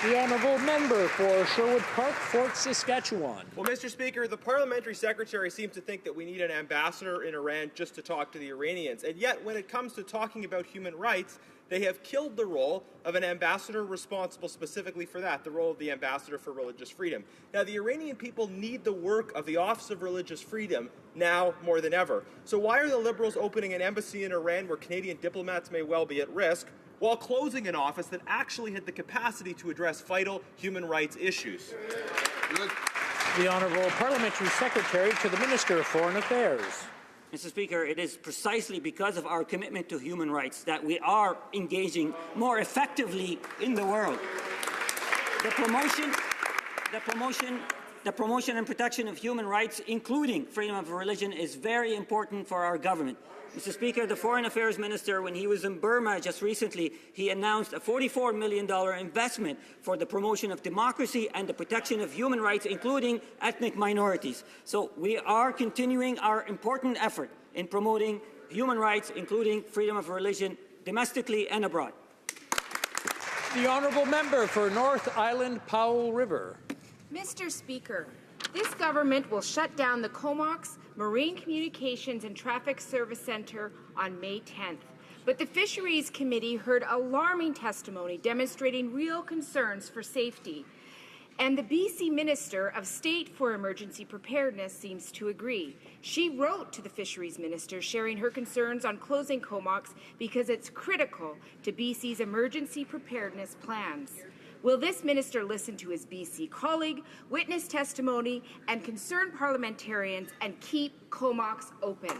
The honourable member for Sherwood Park, Fort Saskatchewan. Well, Mr. Speaker, the parliamentary secretary seems to think that we need an ambassador in Iran just to talk to the Iranians. And yet, when it comes to talking about human rights, they have killed the role of an ambassador responsible specifically for that, the role of the ambassador for religious freedom. Now, the Iranian people need the work of the Office of Religious Freedom now more than ever. So why are the Liberals opening an embassy in Iran where Canadian diplomats may well be at risk, while closing an office that actually had the capacity to address vital human rights issues? The Honourable Parliamentary Secretary to the Minister of Foreign Affairs. Mr. Speaker, it is precisely because of our commitment to human rights that we are engaging more effectively in the world. The promotion and protection of human rights, including freedom of religion, is very important for our government. Mr. Speaker, the Foreign Affairs Minister, when he was in Burma just recently, he announced a $44 million investment for the promotion of democracy and the protection of human rights, including ethnic minorities. So we are continuing our important effort in promoting human rights, including freedom of religion, domestically and abroad. The honourable member for North Island Powell River. Mr. Speaker, this government will shut down the Comox Marine Communications and Traffic Service Centre on May 10th. But the Fisheries Committee heard alarming testimony demonstrating real concerns for safety. And the BC Minister of State for Emergency Preparedness seems to agree. She wrote to the Fisheries Minister sharing her concerns on closing Comox because it's critical to BC's emergency preparedness plans. Will this minister listen to his BC colleague, witness testimony, and concern parliamentarians and keep Comox open?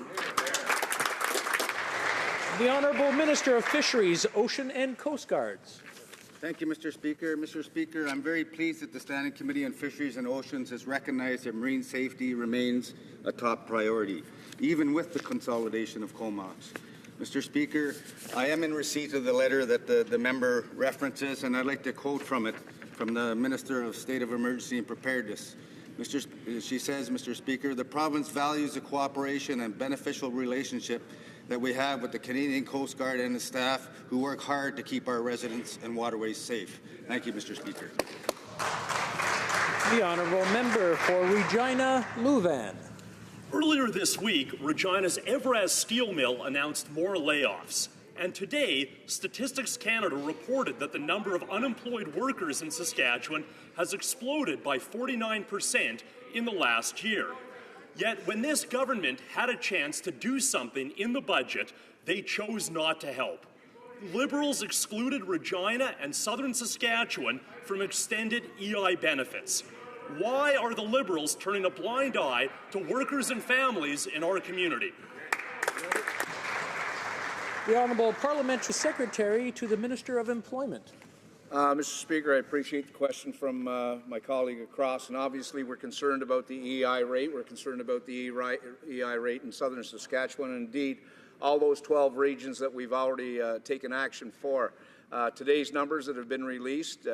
The Honourable Minister of Fisheries, Ocean and Coast Guards. Thank you, Mr. Speaker. Mr. Speaker, I'm very pleased that the Standing Committee on Fisheries and Oceans has recognized that marine safety remains a top priority, even with the consolidation of Comox. Mr. Speaker, I am in receipt of the letter that the member references, and I'd like to quote from it, from the Minister of State of Emergency and Preparedness. She says, Mr. Speaker, the province values the cooperation and beneficial relationship that we have with the Canadian Coast Guard and the staff who work hard to keep our residents and waterways safe. Thank you, Mr. Speaker. The honourable member for Regina Louvain. Earlier this week, Regina's Evraz Steel Mill announced more layoffs. And today, Statistics Canada reported that the number of unemployed workers in Saskatchewan has exploded by 49% in the last year. Yet when this government had a chance to do something in the budget, they chose not to help. Liberals excluded Regina and southern Saskatchewan from extended EI benefits. Why are the Liberals turning a blind eye to workers and families in our community? The Honourable Parliamentary Secretary to the Minister of Employment. Mr. Speaker, I appreciate the question from my colleague across, and obviously we're concerned about the EI rate. We're concerned about the EI rate in southern Saskatchewan, and indeed all those 12 regions that we've already taken action for. Today's numbers that have been released,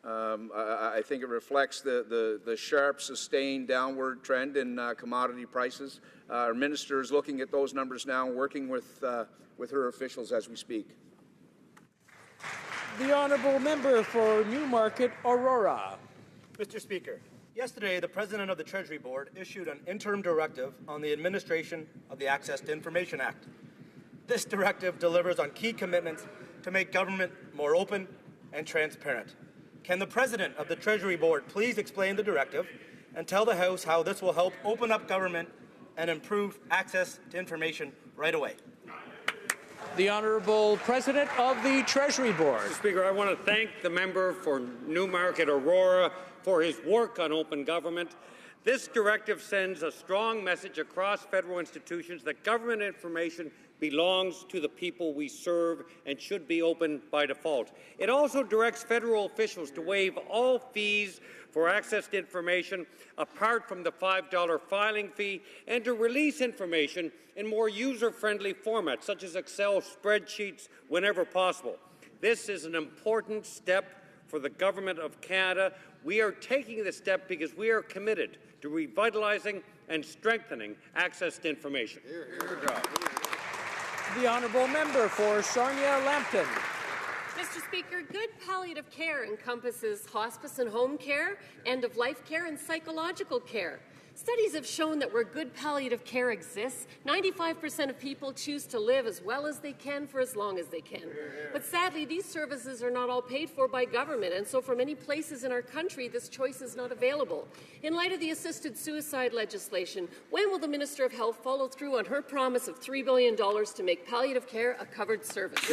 I think it reflects the sharp, sustained downward trend in commodity prices. Our minister is looking at those numbers now and working with her officials as we speak. The honourable member for Newmarket Aurora. Mr. Speaker, Yesterday, the President of the Treasury Board issued an interim directive on the administration of the Access to Information Act. This directive delivers on key commitments to make government more open and transparent. Can the President of the Treasury Board please explain the directive and tell the House how this will help open up government and improve access to information right away? The Honourable President of the Treasury Board. Mr. Speaker, I want to thank the member for Newmarket Aurora for his work on open government. This directive sends a strong message across federal institutions that government information belongs to the people we serve and should be open by default. It also directs federal officials to waive all fees for access to information apart from the $5 filing fee and to release information in more user-friendly formats such as Excel spreadsheets whenever possible. This is an important step for the Government of Canada. We are taking this step because we are committed to revitalizing and strengthening access to information. The Honourable Member for Sarnia-Lambton. Mr. Speaker, good palliative care encompasses hospice and home care, end-of-life care, and psychological care. Studies have shown that where good palliative care exists, 95% of people choose to live as well as they can for as long as they can. But sadly, these services are not all paid for by government, and so for many places in our country, this choice is not available. In light of the assisted suicide legislation, when will the Minister of Health follow through on her promise of $3 billion to make palliative care a covered service?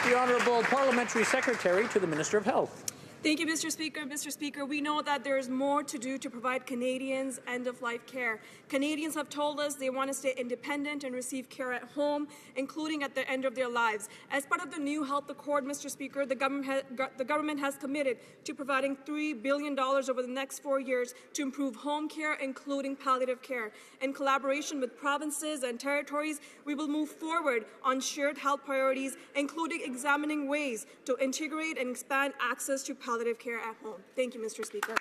The Honourable Parliamentary Secretary to the Minister of Health. Thank you, Mr. Speaker. Mr. Speaker, we know that there is more to do to provide Canadians end-of-life care. Canadians have told us they want to stay independent and receive care at home, including at the end of their lives. As part of the new Health Accord, Mr. Speaker, the government has committed to providing $3 billion over the next 4 years to improve home care, including palliative care. In collaboration with provinces and territories, we will move forward on shared health priorities, including examining ways to integrate and expand access to palliative care at home. Thank you, Mr. Speaker.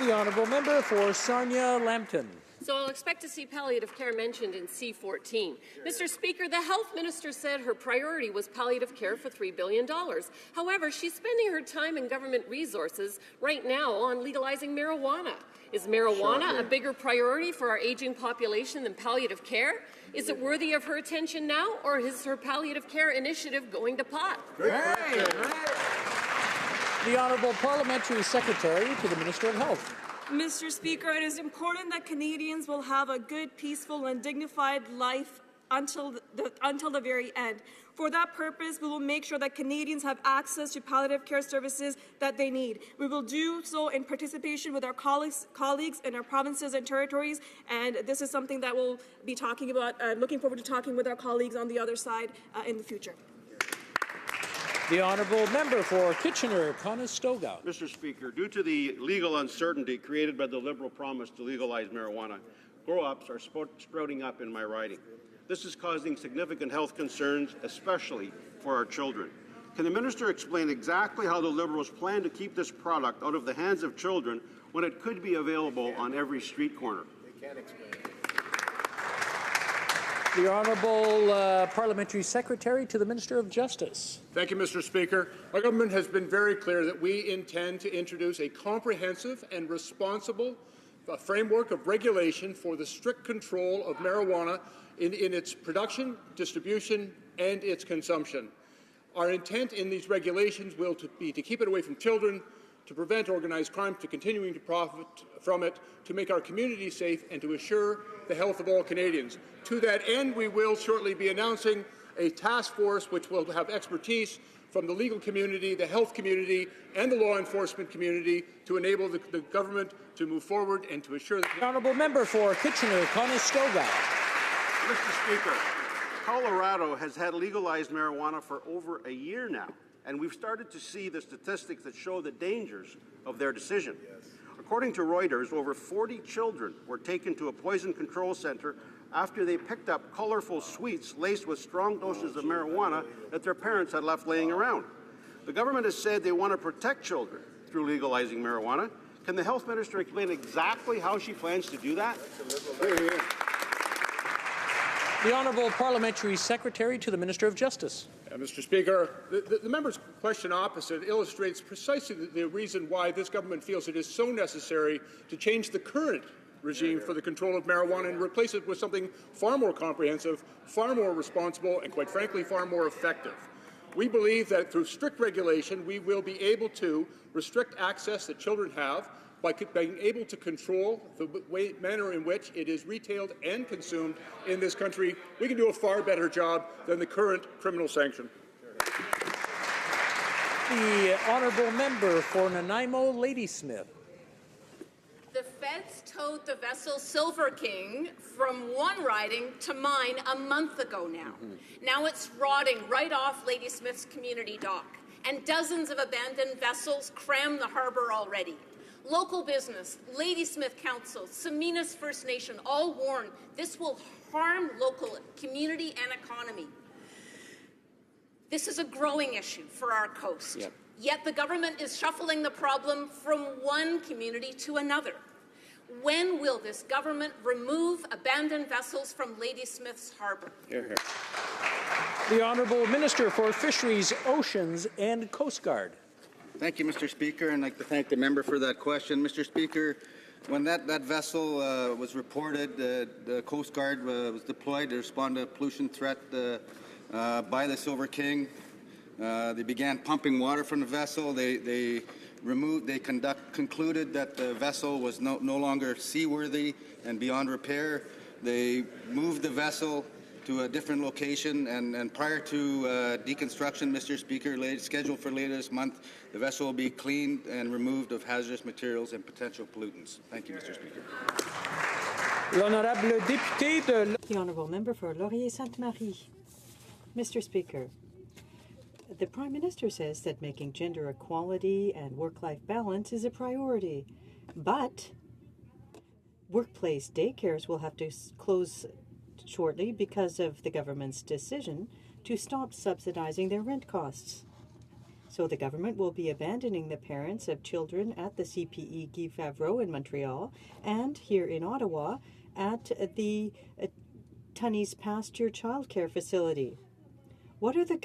The Honourable Member for Sarnia-Lambton. So I'll expect to see palliative care mentioned in C-14. Mr. Speaker, the Health Minister said her priority was palliative care for $3 billion. However, she's spending her time and government resources right now on legalizing marijuana. Is marijuana a bigger priority for our aging population than palliative care? Is it worthy of her attention now, or is her palliative care initiative going to pot? The Honourable Parliamentary Secretary to the Minister of Health. Mr. Speaker, it is important that Canadians will have a good, peaceful, and dignified life until the very end. For that purpose, we will make sure that Canadians have access to palliative care services that they need. We will do so in participation with our colleagues in our provinces and territories, and this is something that we'll be talking about, looking forward to talking with our colleagues on the other side in the future. The Honourable Member for Kitchener-Conestoga. Mr. Speaker, due to the legal uncertainty created by the Liberal promise to legalize marijuana, grow-ups are sprouting up in my riding. This is causing significant health concerns, especially for our children. Can the Minister explain exactly how the Liberals plan to keep this product out of the hands of children when it could be available on every street corner? They can't explain. The Honourable Parliamentary Secretary to the Minister of Justice. Thank you, Mr. Speaker. Our government has been very clear that we intend to introduce a comprehensive and responsible framework of regulation for the strict control of marijuana in its production, distribution, and its consumption. Our intent in these regulations will be to keep it away from children, to prevent organized crime, to continuing to profit from it, to make our communities safe, and to assure the health of all Canadians. To that end, we will shortly be announcing a task force which will have expertise from the legal community, the health community, and the law enforcement community to enable the government to move forward and to assure that... The Honourable Member for Kitchener-Conestoga. Mr. Speaker, Colorado has had legalized marijuana for over a year now, and we've started to see the statistics that show the dangers of their decision. According to Reuters, over 40 children were taken to a poison control center after they picked up colorful sweets laced with strong doses of marijuana that their parents had left laying around. The government has said they want to protect children through legalizing marijuana. Can the Health Minister explain exactly how she plans to do that? The Honourable Parliamentary Secretary to the Minister of Justice. Mr. Speaker, the member's question opposite illustrates precisely the reason why this government feels it is so necessary to change the current regime for the control of marijuana and replace it with something far more comprehensive, far more responsible, and quite frankly, far more effective. We believe that through strict regulation, we will be able to restrict access that children have by being able to control the manner in which it is retailed and consumed in this country. We can do a far better job than the current criminal sanction. The honourable member for Nanaimo Ladysmith. The feds towed the vessel Silver King from one riding to mine a month ago now. Now it's rotting right off Ladysmith's community dock, and dozens of abandoned vessels cram the harbour already. Local business, Ladysmith Council, Seminas First Nation all warn this will harm local community and economy. This is a growing issue for our coast. Yep. Yet the government is shuffling the problem from one community to another. When will this government remove abandoned vessels from Ladysmith's harbour? Hear, hear. The Honourable Minister for Fisheries, Oceans and Coast Guard. Thank you, Mr. Speaker, and I'd like to thank the member for that question. Mr. Speaker, when that vessel was reported, the Coast Guard was deployed to respond to a pollution threat by the Silver King. They began pumping water from the vessel. They concluded that the vessel was no longer seaworthy and beyond repair. They moved the vessel to a different location, and prior to deconstruction, Mr. Speaker, scheduled for later this month, the vessel will be cleaned and removed of hazardous materials and potential pollutants. Thank you, Mr. Speaker. L'honorable député de... The honourable member for Laurier-Sainte-Marie. Mr. Speaker, the Prime Minister says that making gender equality and work-life balance is a priority, but workplace daycares will have to close shortly because of the government's decision to stop subsidizing their rent costs. So the government will be abandoning the parents of children at the CPE Guy Favreau in Montreal and here in Ottawa at the Tunney's Pasture Childcare Facility. What are the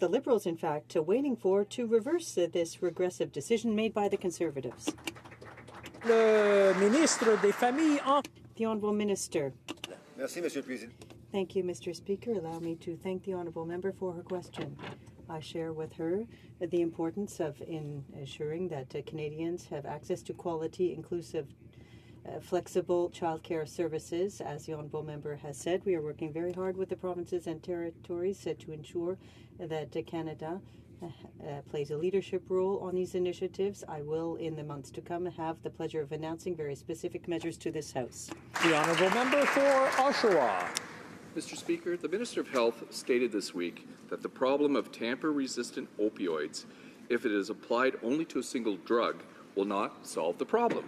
Liberals, in fact, waiting for to reverse this regressive decision made by the Conservatives? Le ministre des Familles en... The Honourable Minister. Merci, Monsieur le Président. Thank you, Mr. Speaker. Allow me to thank the Honourable Member for her question. I share with her the importance of ensuring that Canadians have access to quality, inclusive, flexible childcare services. As the Honourable Member has said, we are working very hard with the provinces and territories to ensure that Canada plays a leadership role on these initiatives. I will, in the months to come, have the pleasure of announcing very specific measures to this House. The Honourable Member for Oshawa. Mr. Speaker, the Minister of Health stated this week that the problem of tamper-resistant opioids, if it is applied only to a single drug, will not solve the problem.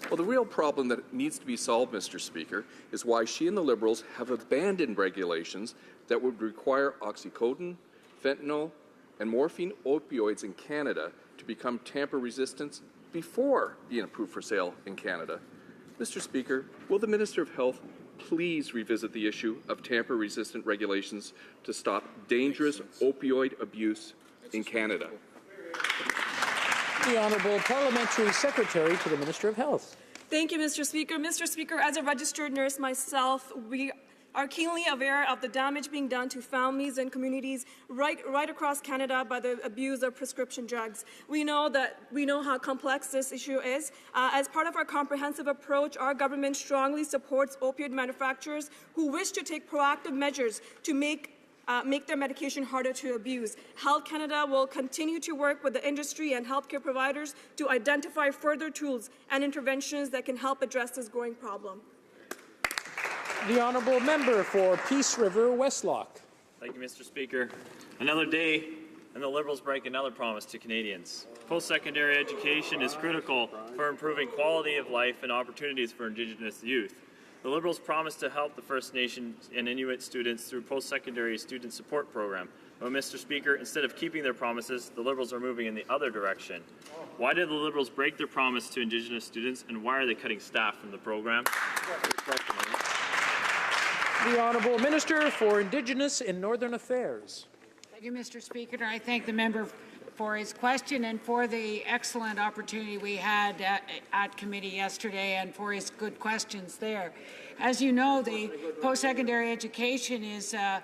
Well, the real problem that needs to be solved, Mr. Speaker, is why she and the Liberals have abandoned regulations that would require oxycodone, fentanyl, and morphine opioids in Canada to become tamper-resistant before being approved for sale in Canada. Mr. Speaker, will the Minister of Health please revisit the issue of tamper-resistant regulations to stop dangerous opioid abuse in Canada? The Honourable Parliamentary Secretary to the Minister of Health. Thank you, Mr. Speaker. Mr. Speaker, as a registered nurse myself, we are keenly aware of the damage being done to families and communities right across Canada by the abuse of prescription drugs. We know how complex this issue is. As part of our comprehensive approach, our government strongly supports opioid manufacturers who wish to take proactive measures to make their medication harder to abuse. Health Canada will continue to work with the industry and healthcare providers to identify further tools and interventions that can help address this growing problem. The Honourable Member for Peace River Westlock. Thank you, Mr. Speaker. Another day, and the Liberals break another promise to Canadians. Post-secondary education is critical for improving quality of life and opportunities for Indigenous youth. The Liberals promised to help the First Nations and Inuit students through post-secondary student support program. But, Mr. Speaker, instead of keeping their promises, the Liberals are moving in the other direction. Why did the Liberals break their promise to Indigenous students, and why are they cutting staff from the program? The Honourable Minister for Indigenous and Northern Affairs. Thank you, Mr. Speaker. I thank the member for his question and for the excellent opportunity we had at committee yesterday and for his good questions there. As you know, the post-secondary education is a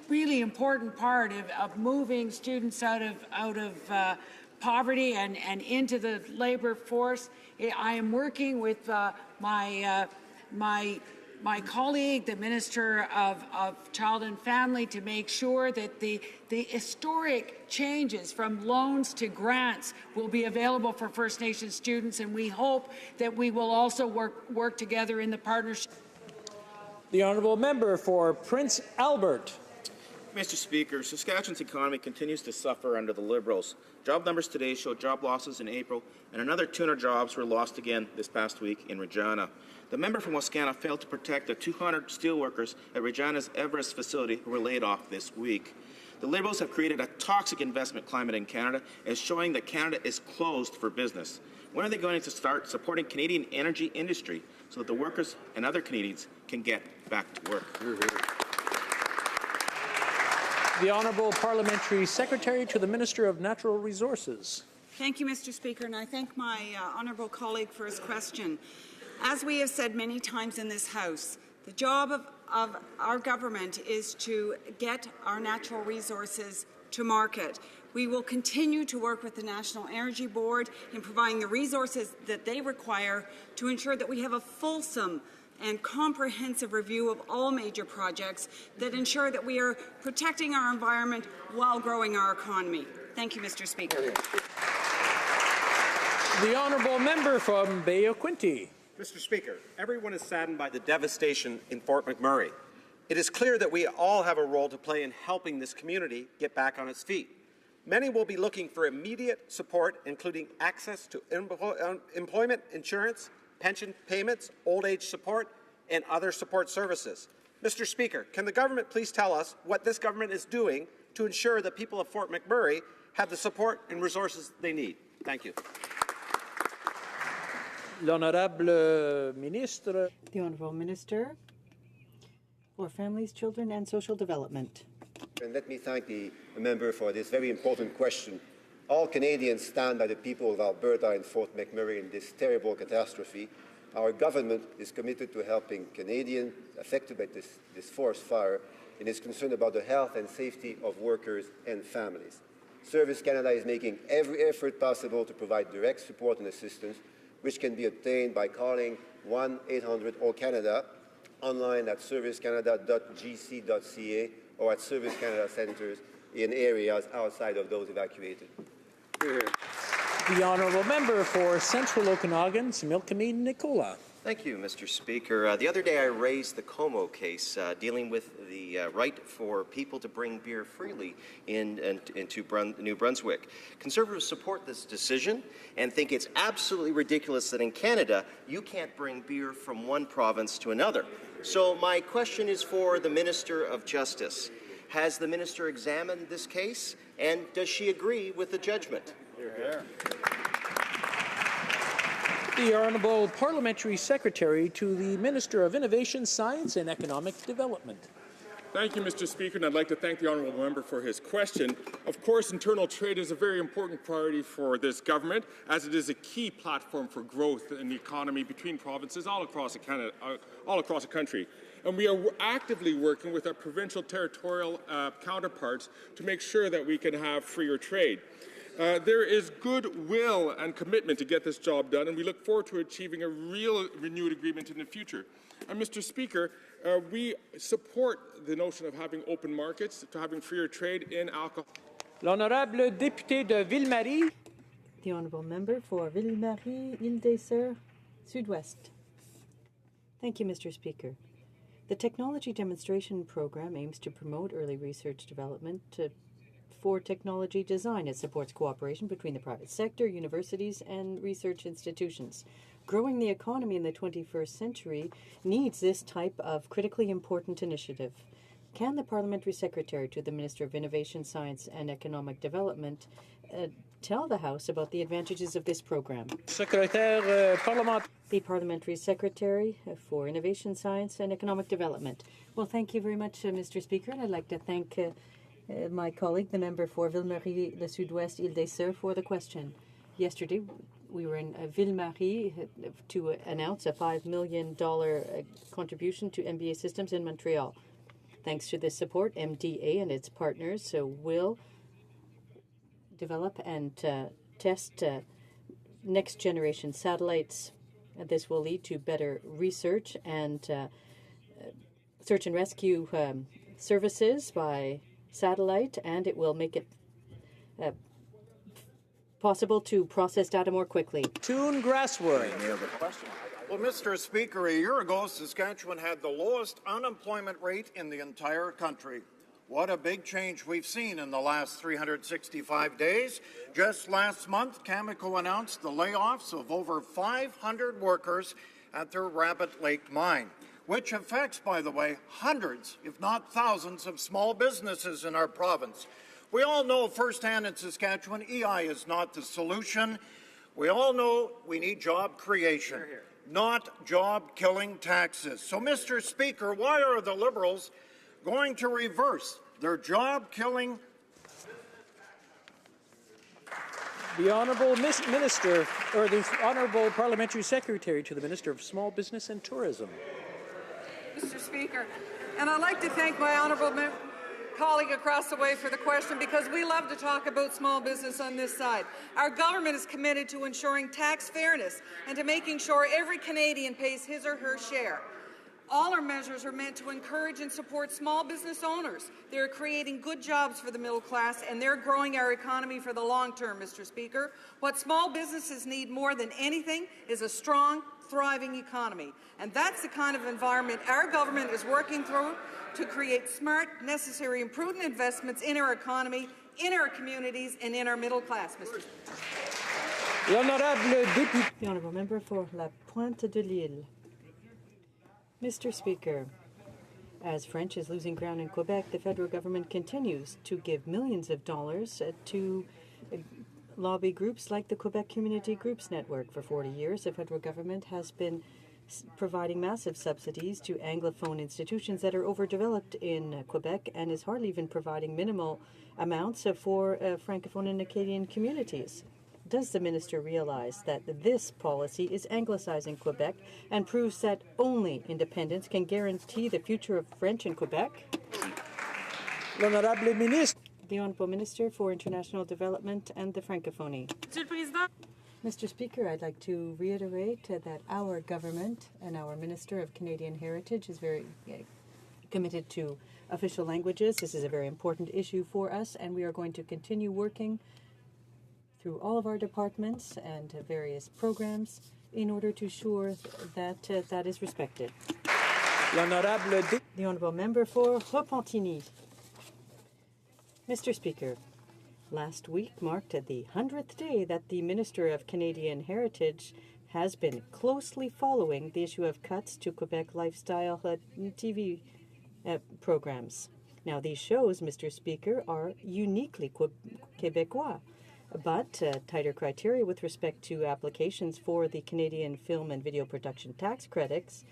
really important part of moving students out of poverty and into the labor force. I am working with my colleague, the Minister of Child and Family, to make sure that the historic changes from loans to grants will be available for First Nations students, and we hope that we will also work together in the partnership. The Honourable Member for Prince Albert. Mr. Speaker, Saskatchewan's economy continues to suffer under the Liberals. Job numbers today show job losses in April, and another 200 jobs were lost again this past week in Regina. The member from Wascana failed to protect the 200 steelworkers at Regina's Everest facility who were laid off this week. The Liberals have created a toxic investment climate in Canada, as showing that Canada is closed for business. When are they going to start supporting Canadian energy industry so that the workers and other Canadians can get back to work? The Honourable Parliamentary Secretary to the Minister of Natural Resources. Thank you, Mr. Speaker, and I thank my honourable colleague for his question. As we have said many times in this House, the job of our government is to get our natural resources to market. We will continue to work with the National Energy Board in providing the resources that they require to ensure that we have a fulsome and comprehensive review of all major projects that ensure that we are protecting our environment while growing our economy. Thank you, Mr. Speaker. The Honourable Member from Bay of Quinte. Mr. Speaker, everyone is saddened by the devastation in Fort McMurray. It is clear that we all have a role to play in helping this community get back on its feet. Many will be looking for immediate support, including access to employment insurance, pension payments, old age support, and other support services. Mr. Speaker, can the government please tell us what this government is doing to ensure that people of Fort McMurray have the support and resources they need? Thank you. L'Honourable Ministre. The Honourable Minister for Families, Children and Social Development. And let me thank the member for this very important question. All Canadians stand by the people of Alberta and Fort McMurray in this terrible catastrophe. Our government is committed to helping Canadians affected by this forest fire and is concerned about the health and safety of workers and families. Service Canada is making every effort possible to provide direct support and assistance, which can be obtained by calling 1-800-ALL-CANADA, online at servicecanada.gc.ca or at Service Canada centres in areas outside of those evacuated. The Honourable Member for Central Okanagan, Similkameen Nicola. Thank you, Mr. Speaker. The other day I raised the Como case dealing with the right for people to bring beer freely into New Brunswick. Conservatives support this decision and think it's absolutely ridiculous that in Canada you can't bring beer from one province to another. So my question is for the Minister of Justice. Has the Minister examined this case, and does she agree with the judgment? The Honourable Parliamentary Secretary to the Minister of Innovation, Science and Economic Development. Thank you, Mr. Speaker, and I'd like to thank the honourable member for his question. Of course, internal trade is a very important priority for this government, as it is a key platform for growth in the economy between provinces all across the country. And we are actively working with our provincial territorial counterparts to make sure that we can have freer trade. There is goodwill and commitment to get this job done, and we look forward to achieving a real renewed agreement in the future. And Mr. Speaker, we support the notion of having open markets, to having freer trade in alcohol. L'Honorable Député de Ville-Marie. The Honourable Member for Ville-Marie, Île-des-Sœurs, Sud-Ouest. Thank you, Mr. Speaker. The Technology Demonstration Program aims to promote early research development for technology design. It supports cooperation between the private sector, universities, and research institutions. Growing the economy in the 21st century needs this type of critically important initiative. Can the Parliamentary Secretary to the Minister of Innovation, Science and Economic Development tell the House about the advantages of this program. Secrétaire parlementaire. The Parliamentary Secretary for Innovation, Science and Economic Development. Well, thank you very much, Mr. Speaker, and I'd like to thank my colleague, the member for Ville-Marie-le-Sud-Ouest, Île-des-Sœurs, for the question. Yesterday, we were in Ville-Marie to announce a $5 million contribution to MBA Systems in Montreal. Thanks to this support, MDA and its partners will develop and test next-generation satellites. This will lead to better research and search and rescue services by satellite, and it will make it possible to process data more quickly. Toon Grasswood. Well, Mr. Speaker, a year ago, Saskatchewan had the lowest unemployment rate in the entire country. What a big change we've seen in the last 365 days. Just last month, Cameco announced the layoffs of over 500 workers at their Rabbit Lake mine, which affects, by the way, hundreds, if not thousands, of small businesses in our province. We all know firsthand in Saskatchewan, EI is not the solution. We all know we need job creation, not job-killing taxes. So, Mr. Speaker, why are the Liberals going to reverse their job-killing? The Honourable Minister, or the Honourable Parliamentary Secretary to the Minister of Small Business and Tourism. Mr. Speaker, and I'd like to thank my honourable colleague across the way for the question, because we love to talk about small business on this side. Our government is committed to ensuring tax fairness and to making sure every Canadian pays his or her share. All our measures are meant to encourage and support small business owners. They're creating good jobs for the middle class, and they're growing our economy for the long term, Mr. Speaker. What small businesses need more than anything is a strong, thriving economy. And that's the kind of environment our government is working through to create smart, necessary, and prudent investments in our economy, in our communities, and in our middle class, Mr. The Honourable Member for La Pointe de l'Île. Mr. Speaker, as French is losing ground in Quebec, the federal government continues to give millions of dollars to lobby groups like the Quebec Community Groups Network. For 40 years, the federal government has been providing massive subsidies to Anglophone institutions that are overdeveloped in Quebec, and is hardly even providing minimal amounts for Francophone and Acadian communities. Does the minister realize that this policy is anglicizing Quebec and proves that only independence can guarantee the future of French in Quebec? L'Honorable Ministre. The Honourable Minister for International Development and the Francophonie. Mr. Speaker, I'd like to reiterate that our government and our Minister of Canadian Heritage is very committed to official languages. This is a very important issue for us, and we are going to continue working through all of our departments and various programs in order to ensure that that is respected. The Honourable Member for Repentigny. Mr. Speaker, last week marked the 100th day that the Minister of Canadian Heritage has been closely following the issue of cuts to Quebec lifestyle TV programs. Now, these shows, Mr. Speaker, are uniquely Quebecois, but tighter criteria with respect to applications for the Canadian Film and Video Production Tax Credits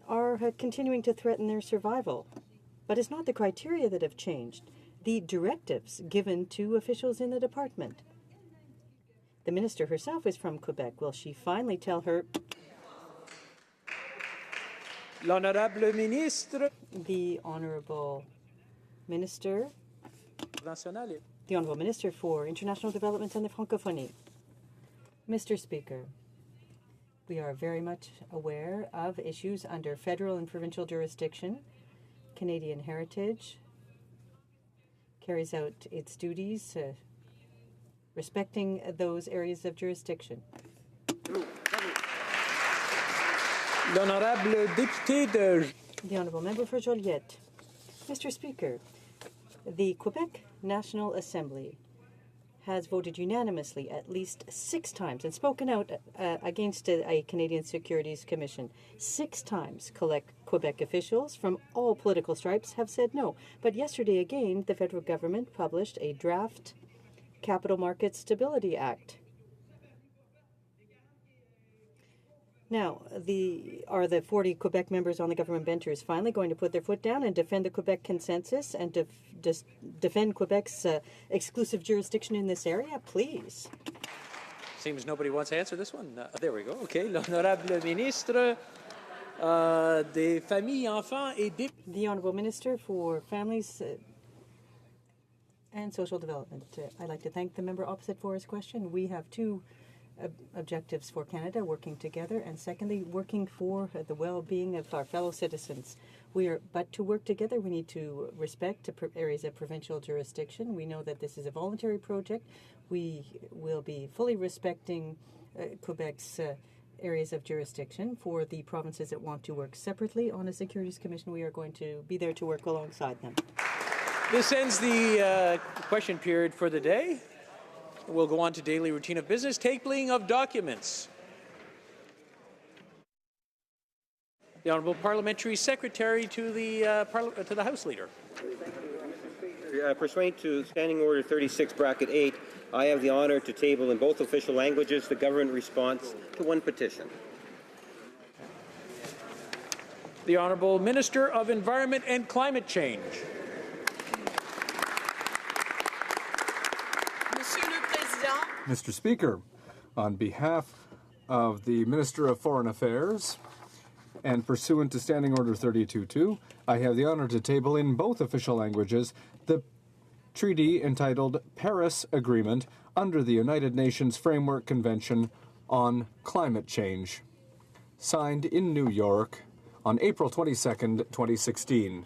are continuing to threaten their survival. But it's not the criteria that have changed, the directives given to officials in the department. The minister herself is from Quebec. Will she finally tell her... L'Honorable Ministre. The Honourable Minister. Nationale. The Honourable Minister for International Development and the Francophonie. Mr. Speaker, we are very much aware of issues under federal and provincial jurisdiction. Canadian Heritage carries out its duties respecting those areas of jurisdiction. L'Honorable Député de... The Honourable Member for Joliette. Mr. Speaker, the Quebec National Assembly has voted unanimously at least 6 times and spoken out against a Canadian Securities Commission. 6 times Quebec officials from all political stripes have said no. But yesterday again, the federal government published a draft Capital Markets Stability Act. Now, are the 40 Quebec members on the government benches finally going to put their foot down and defend the Quebec consensus and defend Quebec's exclusive jurisdiction in this area? Please. Seems nobody wants to answer this one. There we go. Okay. L'honorable ministre des Familles, Enfants et des... The Honourable Minister for Families and Social Development. I'd like to thank the member opposite for his question. We have two objectives for Canada, working together, and secondly, working for the well-being of our fellow citizens. But to work together, we need to respect areas of provincial jurisdiction. We know that this is a voluntary project. We will be fully respecting Quebec's areas of jurisdiction. For the provinces that want to work separately on a Securities Commission, we are going to be there to work alongside them. This ends the question period for the day. We'll go on to daily routine of business, tabling of documents. The Honourable Parliamentary Secretary to the House Leader. Pursuant to Standing Order 36, Bracket 8, I have the honour to table in both official languages the government response to one petition. The Honourable Minister of Environment and Climate Change. Mr. Speaker, on behalf of the Minister of Foreign Affairs and pursuant to Standing Order 32.2, I have the honour to table in both official languages the treaty entitled Paris Agreement under the United Nations Framework Convention on Climate Change, signed in New York on April 22nd, 2016.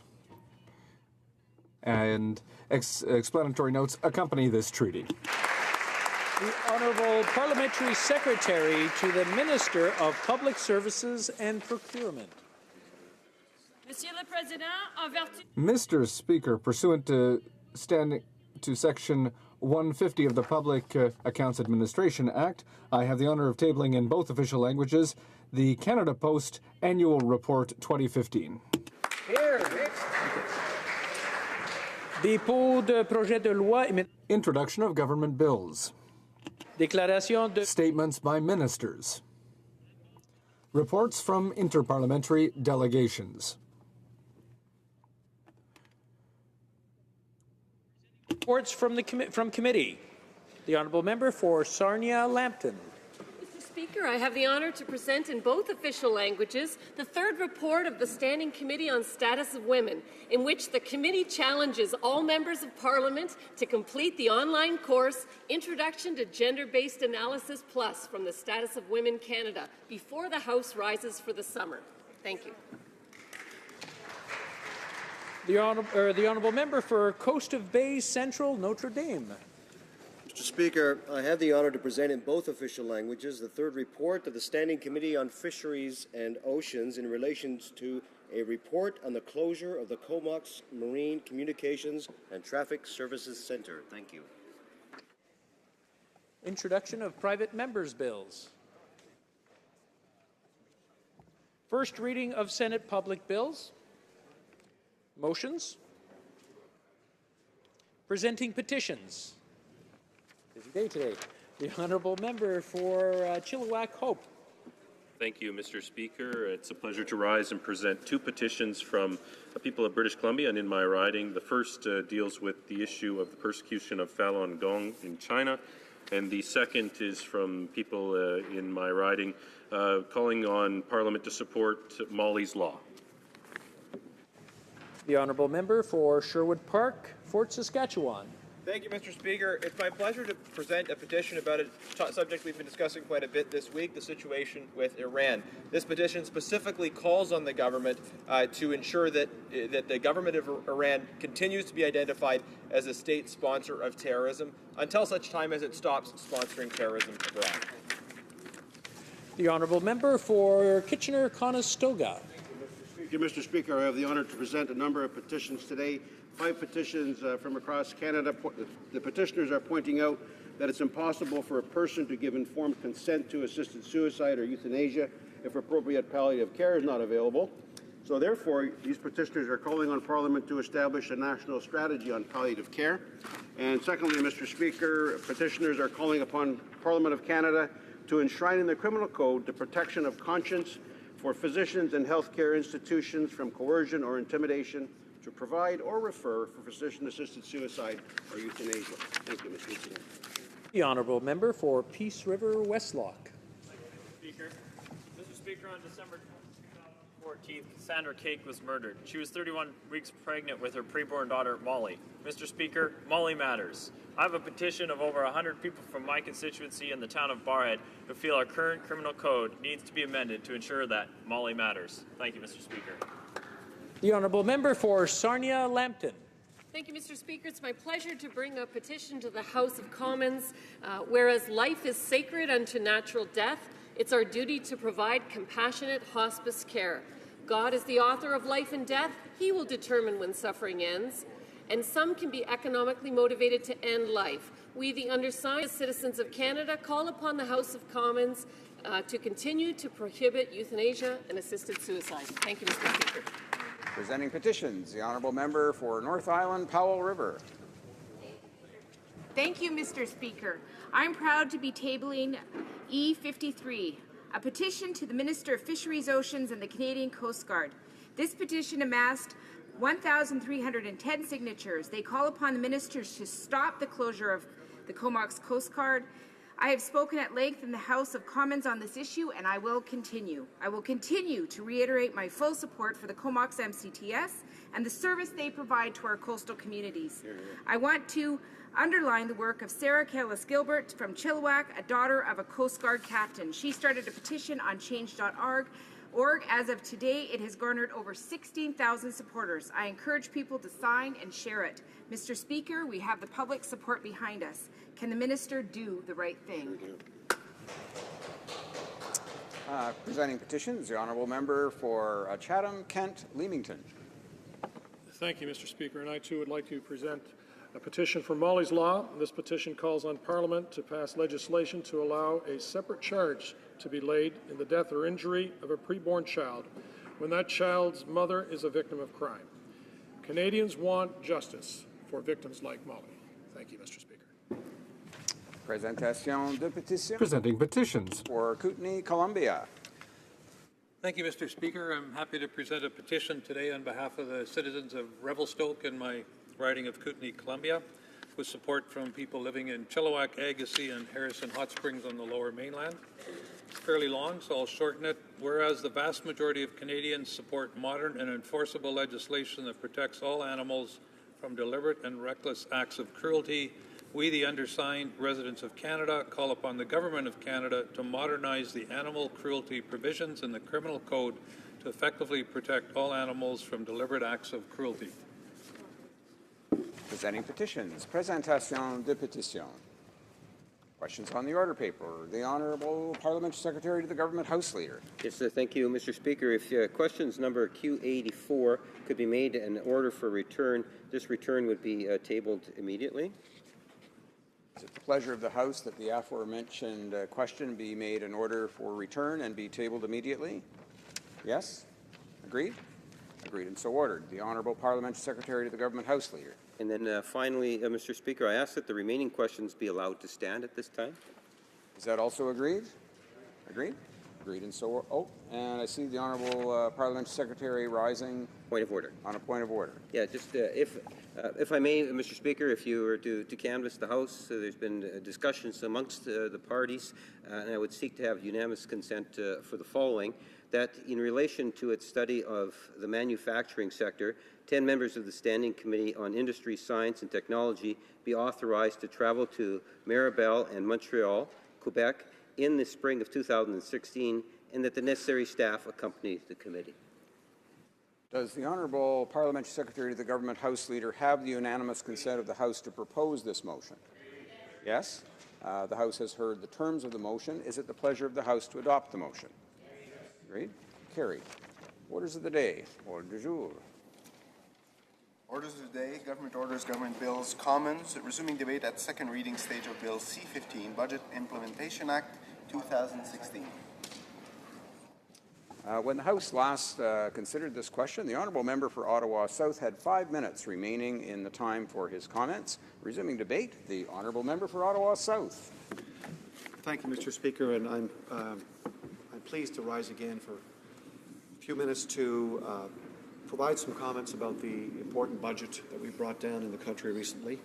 And explanatory notes accompany this treaty. The Honourable Parliamentary Secretary to the Minister of Public Services and Procurement. Mr. Speaker, pursuant to Section 150 of the Public Accounts Administration Act, I have the honour of tabling in both official languages the Canada Post Annual Report 2015. Dépôt de projet de loi. Introduction of government bills. Déclaration de... Statements by ministers. Reports from interparliamentary delegations. Reports from committee. The Honourable Member for Sarnia-Lambton. Mr. Speaker, I have the honour to present in both official languages the third report of the Standing Committee on Status of Women, in which the committee challenges all members of Parliament to complete the online course Introduction to Gender-Based Analysis Plus from the Status of Women Canada before the House rises for the summer. Thank you. The Honourable Member for Coast of Bay Central, Notre Dame. Mr. Speaker, I have the honour to present in both official languages the third report of the Standing Committee on Fisheries and Oceans in relation to a report on the closure of the Comox Marine Communications and Traffic Services Centre. Thank you. Introduction of private members' bills. First reading of Senate public bills. Motions. Presenting petitions. Busy day today. The Honourable Member for Chilliwack Hope. Thank you, Mr. Speaker. It's a pleasure to rise and present two petitions from the people of British Columbia and in my riding. The first deals with the issue of the persecution of Falun Gong in China, and the second is from people in my riding calling on Parliament to support Molly's Law. The Honourable Member for Sherwood Park, Fort Saskatchewan. Thank you, Mr. Speaker. It's my pleasure to present a petition about a subject we've been discussing quite a bit this week, the situation with Iran. This petition specifically calls on the government to ensure that the government of Iran continues to be identified as a state sponsor of terrorism until such time as it stops sponsoring terrorism abroad. The Honourable Member for Kitchener-Conestoga. Thank you, Mr. Speaker. I have the honour to present a number of petitions today. 5 petitions from across Canada. The petitioners are pointing out that it's impossible for a person to give informed consent to assisted suicide or euthanasia if appropriate palliative care is not available. So therefore, these petitioners are calling on Parliament to establish a national strategy on palliative care. And secondly, Mr. Speaker, petitioners are calling upon Parliament of Canada to enshrine in the Criminal Code the protection of conscience for physicians and healthcare institutions from coercion or intimidation to provide or refer for physician-assisted suicide or euthanasia. Thank you, Mr. Speaker. The honourable member for Peace River Westlock. Speaker. Mr. Speaker, on December 14th, Cassandra Cake was murdered. She was 31 weeks pregnant with her preborn daughter, Molly. Mr. Speaker, Molly matters. I have a petition of over 100 people from my constituency in the town of Barhead who feel our current criminal code needs to be amended to ensure that Molly matters. Thank you, Mr. Speaker. The honourable member for Sarnia-Lambton. Thank you, Mr. Speaker. It's my pleasure to bring a petition to the House of Commons. Whereas life is sacred unto natural death, it's our duty to provide compassionate hospice care. God is the author of life and death. He will determine when suffering ends. And some can be economically motivated to end life. We, the undersigned, as citizens of Canada, call upon the House of Commons to continue to prohibit euthanasia and assisted suicide. Thank you, Mr. Speaker. Presenting petitions, the honourable member for North Island, Powell River. Thank you, Mr. Speaker. I'm proud to be tabling E53, a petition to the Minister of Fisheries, Oceans and the Canadian Coast Guard. This petition amassed 1,310 signatures. They call upon the ministers to stop the closure of the Comox Coast Guard. I have spoken at length in the House of Commons on this issue, and I will continue. I will continue to reiterate my full support for the Comox MCTS and the service they provide to our coastal communities. I want to underline the work of Sarah Callis-Gilbert from Chilliwack, a daughter of a Coast Guard captain. She started a petition on change.org. As of today, it has garnered over 16,000 supporters. I encourage people to sign and share it. Mr. Speaker, we have the public support behind us. Can the minister do the right thing? Presenting petitions, the honourable member for Chatham, Kent, Leamington. Thank you, Mr. Speaker. And I too would like to present a petition for Molly's Law. This petition calls on Parliament to pass legislation to allow a separate charge to be laid in the death or injury of a preborn child when that child's mother is a victim of crime. Canadians want justice for victims like Molly. Thank you, Mr. Speaker. Presentation de petitions. Presenting petitions. For Kootenay, Columbia. Thank you, Mr. Speaker. I'm happy to present a petition today on behalf of the citizens of Revelstoke in my riding of Kootenay, Columbia, with support from people living in Chilliwack, Agassiz, and Harrison Hot Springs on the Lower Mainland. It's fairly long, so I'll shorten it. Whereas the vast majority of Canadians support modern and enforceable legislation that protects all animals from deliberate and reckless acts of cruelty, we, the undersigned residents of Canada, call upon the Government of Canada to modernize the animal cruelty provisions in the Criminal Code to effectively protect all animals from deliberate acts of cruelty. Presenting petitions. Presentation de petitions. Questions on the order paper. The Honourable Parliamentary Secretary to the Government House Leader. Yes, thank you, Mr. Speaker. If questions number Q84 could be made in order for return, this return would be tabled immediately. Is it the pleasure of the House that the aforementioned question be made in order for return and be tabled immediately? Yes? Agreed? Agreed and so ordered. The Honourable Parliamentary Secretary to the Government House Leader. And then finally, Mr. Speaker, I ask that the remaining questions be allowed to stand at this time. Is that also agreed? Agreed? Agreed and so and I see the Honourable Parliamentary Secretary rising. Point of order. On a point of order. Yeah, just if I may, Mr. Speaker, if you were to canvass the House, there's been discussions amongst the parties, and I would seek to have unanimous consent for the following, that in relation to its study of the manufacturing sector, 10 members of the Standing Committee on Industry, Science and Technology be authorized to travel to Mirabel and Montreal, Quebec, in the spring of 2016, and that the necessary staff accompany the committee. Does the Honourable Parliamentary Secretary to the Government House Leader have the unanimous consent of the House to propose this motion? Yes? The House has heard the terms of the motion. Is it the pleasure of the House to adopt the motion? Agreed? Carried. Orders of the day. Ordre du jour. Orders of the day, Government Orders, Government Bills, Commons, resuming debate at second reading stage of Bill C-15, Budget Implementation Act 2016. When the House last considered this question, the honourable member for Ottawa South had 5 minutes remaining in the time for his comments. Resuming debate, the honourable member for Ottawa South. Thank you, Mr. Speaker, and I'm pleased to rise again for a few minutes to provide some comments about the important budget that we brought down in the country recently.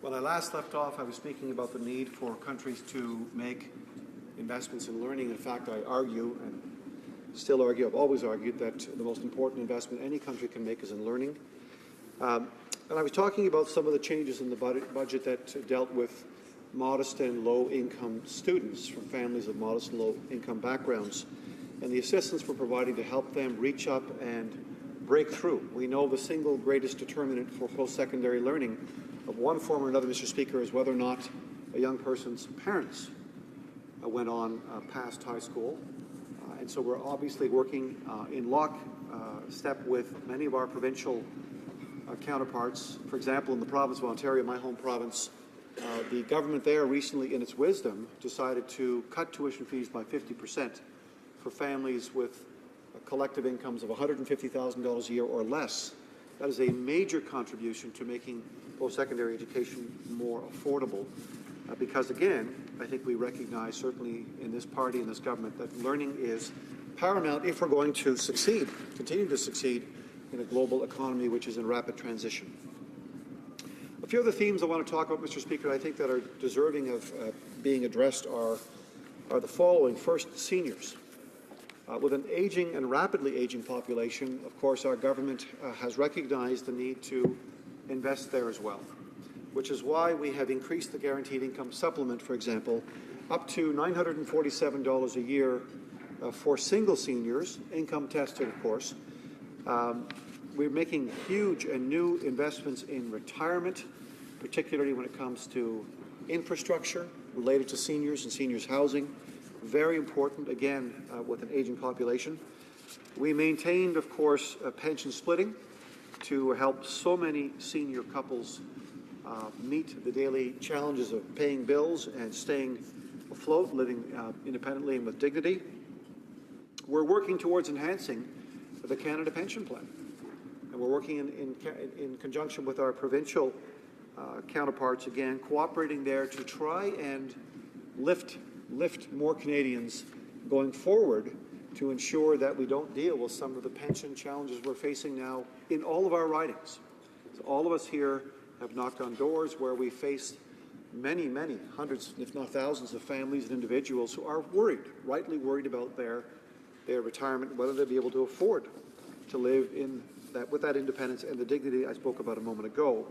When I last left off, I was speaking about the need for countries to make investments in learning. In fact, I argue, and still argue, I've always argued, that the most important investment any country can make is in learning. And I was talking about some of the changes in the budget that dealt with modest and low-income students from families of modest and low-income backgrounds, and the assistance we're providing to help them reach up and break through. We know the single greatest determinant for post-secondary learning of one form or another, Mr. Speaker, is whether or not a young person's parents went on past high school. And so we're obviously working in lockstep with many of our provincial counterparts. For example, in the province of Ontario, my home province, the government there recently, in its wisdom, decided to cut tuition fees by 50% for families with collective incomes of $150,000 a year or less. That is a major contribution to making post-secondary education more affordable. Because again, I think we recognize, certainly in this party, in this government, that learning is paramount if we're going to succeed, continue to succeed in a global economy which is in rapid transition. A few other themes I want to talk about, Mr. Speaker, I think that are deserving of being addressed are the following. First, seniors. With an aging and rapidly aging population, of course, our government has recognized the need to invest there as well, which is why we have increased the guaranteed income supplement, for example, up to $947 a year for single seniors, income tested, of course. We're making huge and new investments in retirement, particularly when it comes to infrastructure related to seniors and seniors housing. Very important, again, with an aging population. We maintained, of course, pension splitting to help so many senior couples meet the daily challenges of paying bills and staying afloat, living independently and with dignity. We're working towards enhancing the Canada Pension Plan, and we're working in conjunction with our provincial counterparts, again, cooperating there to try and lift more Canadians going forward to ensure that we don't deal with some of the pension challenges we're facing now in all of our ridings. So all of us here have knocked on doors where we face many, many hundreds, if not thousands, of families and individuals who are worried, rightly worried about their retirement, whether they'll be able to afford to live with that independence and the dignity I spoke about a moment ago.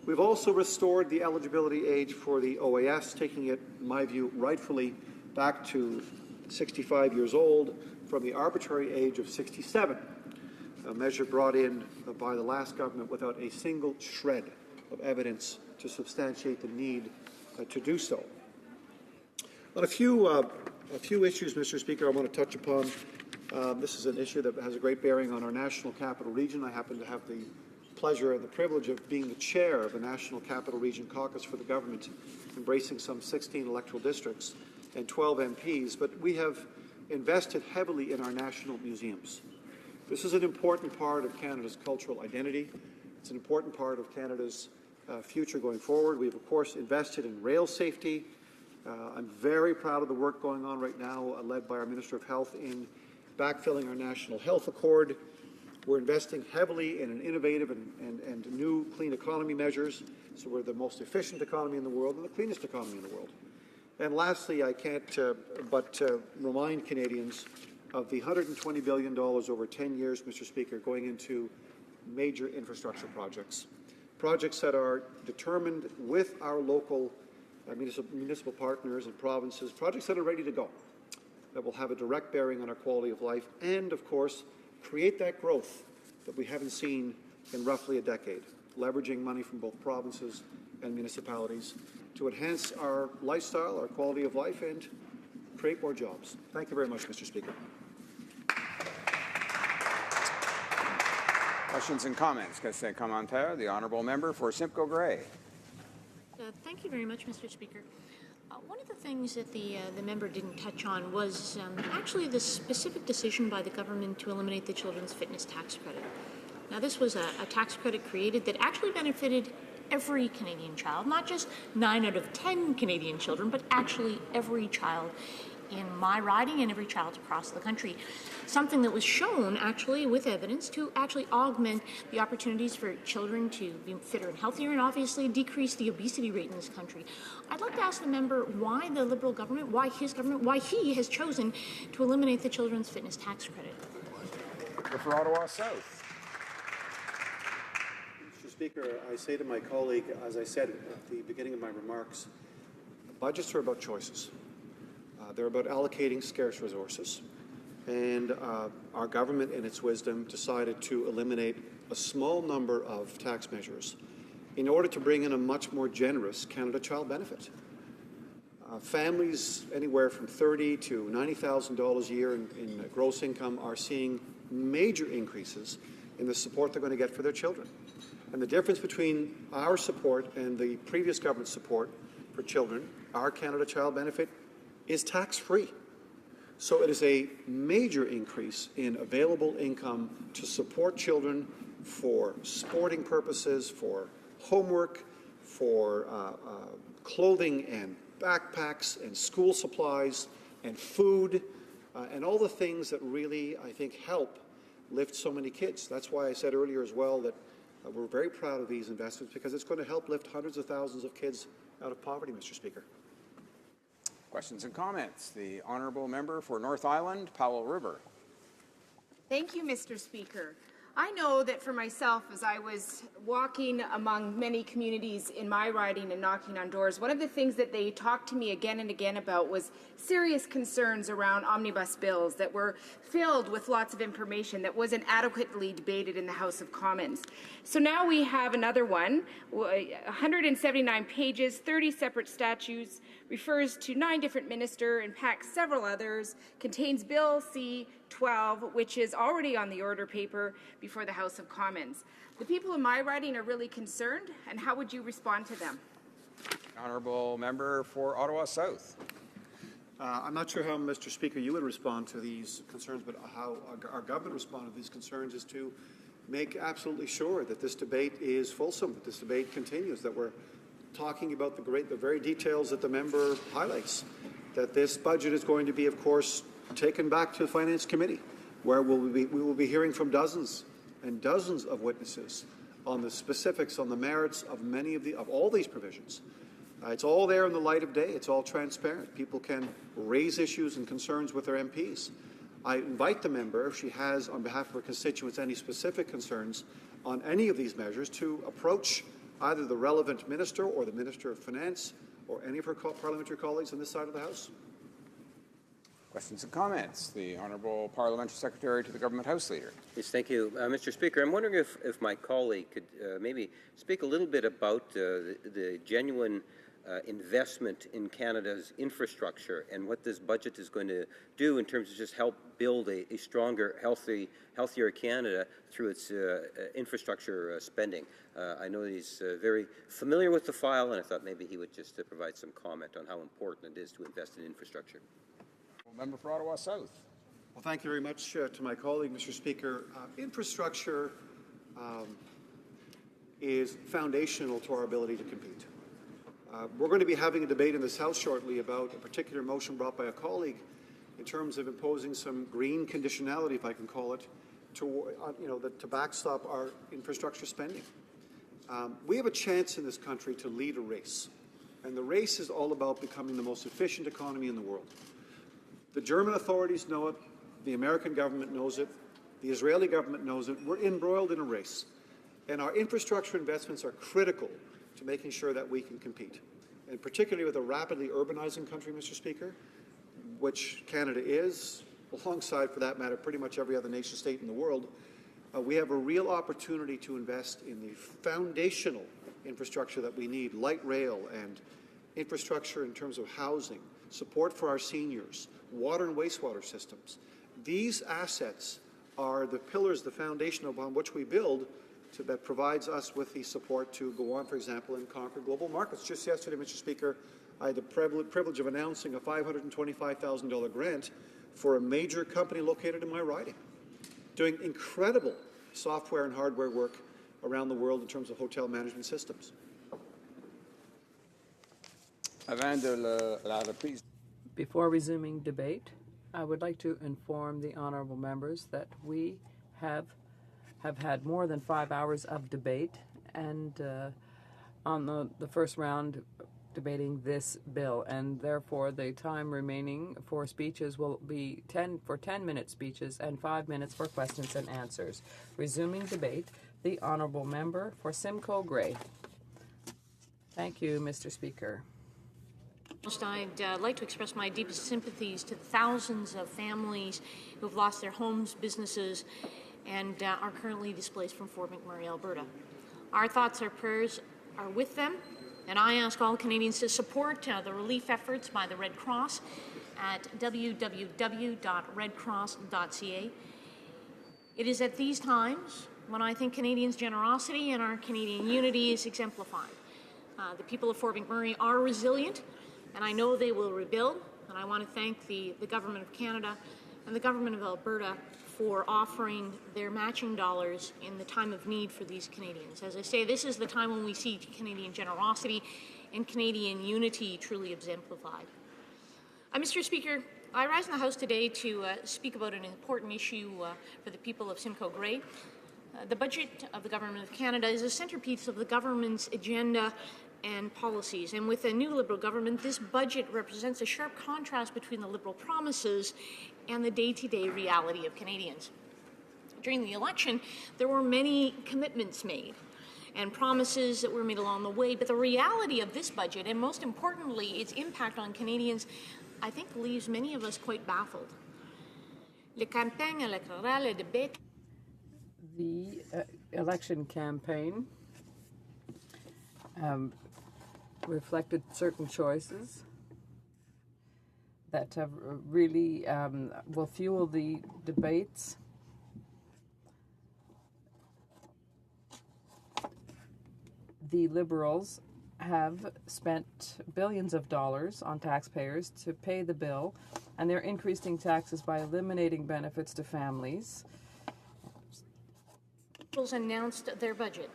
We've also restored the eligibility age for the OAS, taking it, in my view, rightfully back to 65 years old from the arbitrary age of 67, a measure brought in by the last government without a single shred of evidence to substantiate the need to do so. On a few issues, Mr. Speaker, I want to touch upon. This is an issue that has a great bearing on our National Capital Region. I happen to have the pleasure and the privilege of being the chair of the National Capital Region Caucus for the government, embracing some 16 electoral districts and 12 MPs, but we have invested heavily in our national museums. This is an important part of Canada's cultural identity. It's an important part of Canada's future going forward. We've, of course, invested in rail safety. I'm very proud of the work going on right now, led by our Minister of Health, in backfilling our National Health Accord. We're investing heavily in an innovative and new clean economy measures, so we're the most efficient economy in the world and the cleanest economy in the world. And lastly, I can't but remind Canadians of the $120 billion over 10 years, Mr. Speaker, going into major infrastructure projects that are determined with our local municipal partners and provinces, projects that are ready to go, that will have a direct bearing on our quality of life and, of course, create that growth that we haven't seen in roughly a decade, leveraging money from both provinces and municipalities to enhance our lifestyle, our quality of life, and create more jobs. Thank you very much, Mr. Speaker. Questions and comments. The honourable member for Simcoe Grey. Thank you very much, Mr. Speaker. One of the things that the member didn't touch on was actually the specific decision by the government to eliminate the Children's Fitness Tax Credit. Now, this was a tax credit created that actually benefited every Canadian child, not just 9 out of 10 Canadian children, but actually every child in my riding and every child across the country. Something that was shown actually with evidence to actually augment the opportunities for children to be fitter and healthier and obviously decrease the obesity rate in this country. I'd like to ask the member why the Liberal government, why his government, why he has chosen to eliminate the Children's Fitness Tax Credit. For Ottawa South. Mr. Speaker, I say to my colleague, as I said at the beginning of my remarks, budgets are about choices. They're about allocating scarce resources. And our government, in its wisdom, decided to eliminate a small number of tax measures in order to bring in a much more generous Canada Child Benefit. Families anywhere from $30,000 to $90,000 a year in gross income are seeing major increases in the support they're going to get for their children. And the difference between our support and the previous government's support for children, our Canada Child Benefit, is tax-free. So it is a major increase in available income to support children for sporting purposes, for homework, for clothing and backpacks and school supplies and food and all the things that really, I think, help lift so many kids. That's why I said earlier as well that we're very proud of these investments because it's going to help lift hundreds of thousands of kids out of poverty, Mr. Speaker. Questions and comments. The honourable member for North Island, Powell River. Thank you, Mr. Speaker. I know that for myself, as I was walking among many communities in my riding and knocking on doors, one of the things that they talked to me again and again about was serious concerns around omnibus bills that were filled with lots of information that wasn't adequately debated in the House of Commons. So now we have another one, 179 pages, 30 separate statutes, refers to 9 different ministers, impacts several others, contains Bill C-12, which is already on the order paper before the House of Commons. The people in my riding are really concerned, and how would you respond to them? Honourable member for Ottawa South. I'm not sure how, Mr. Speaker, you would respond to these concerns, but how our government responded to these concerns is to make absolutely sure that this debate is fulsome, that this debate continues, that we're talking about the very details that the member highlights, that this budget is going to be, of course, taken back to the Finance Committee, where we will be hearing from dozens and dozens of witnesses on the specifics, on the merits of of all these provisions. It's all there in the light of day. It's all transparent. People can raise issues and concerns with their MPs. I invite the member, if she has, on behalf of her constituents, any specific concerns on any of these measures, to approach either the relevant minister or the Minister of Finance or any of her parliamentary colleagues on this side of the House. Questions and comments. The Honourable Parliamentary Secretary to the Government House Leader. Yes, thank you. Mr. Speaker, I'm wondering if my colleague could maybe speak a little bit about the genuine investment in Canada's infrastructure and what this budget is going to do in terms of just help build a stronger, healthier Canada through its infrastructure spending. I know he's very familiar with the file, and I thought maybe he would just provide some comment on how important it is to invest in infrastructure. Member for Ottawa South. Well, thank you very much to my colleague, Mr. Speaker. Infrastructure is foundational to our ability to compete. We're going to be having a debate in this House shortly about a particular motion brought by a colleague in terms of imposing some green conditionality, if I can call it, to backstop our infrastructure spending. We have a chance in this country to lead a race, and the race is all about becoming the most efficient economy in the world. The German authorities know it, the American government knows it, the Israeli government knows it. We're embroiled in a race, and our infrastructure investments are critical to making sure that we can compete. And particularly with a rapidly urbanizing country, Mr. Speaker, which Canada is, alongside, for that matter, pretty much every other nation state in the world, we have a real opportunity to invest in the foundational infrastructure that we need, light rail and infrastructure in terms of housing, support for our seniors, water and wastewater systems. These assets are the pillars, the foundation upon which we build that provides us with the support to go on, for example, and conquer global markets. Just yesterday, Mr. Speaker, I had the privilege of announcing a $525,000 grant for a major company located in my riding, doing incredible software and hardware work around the world in terms of hotel management systems. Before resuming debate, I would like to inform the honourable members that we have had more than 5 hours of debate, and on the first round debating this bill, and therefore the time remaining for speeches will be 10-minute speeches and 5 minutes for questions and answers. Resuming debate, the honourable member for Simcoe Grey. Thank you, Mr. Speaker. I'd like to express my deepest sympathies to the thousands of families who have lost their homes, businesses, and are currently displaced from Fort McMurray, Alberta. Our thoughts, our prayers are with them, and I ask all Canadians to support the relief efforts by the Red Cross at www.redcross.ca. It is at these times when I think Canadians' generosity and our Canadian unity is exemplified. The people of Fort McMurray are resilient, and I know they will rebuild, and I want to thank the Government of Canada and the Government of Alberta for offering their matching dollars in the time of need for these Canadians. As I say, this is the time when we see Canadian generosity and Canadian unity truly exemplified. Mr. Speaker, I rise in the House today to speak about an important issue for the people of Simcoe Grey. The budget of the Government of Canada is a centerpiece of the government's agenda and policies. And with a new Liberal government, this budget represents a sharp contrast between the Liberal promises and the day-to-day reality of Canadians. During the election, there were many commitments made and promises that were made along the way, but the reality of this budget, and most importantly, its impact on Canadians, I think leaves many of us quite baffled. The election campaign reflected certain choices that have really will fuel the debates. The Liberals have spent billions of dollars on taxpayers to pay the bill, and they're increasing taxes by eliminating benefits to families. Liberals announced their budget.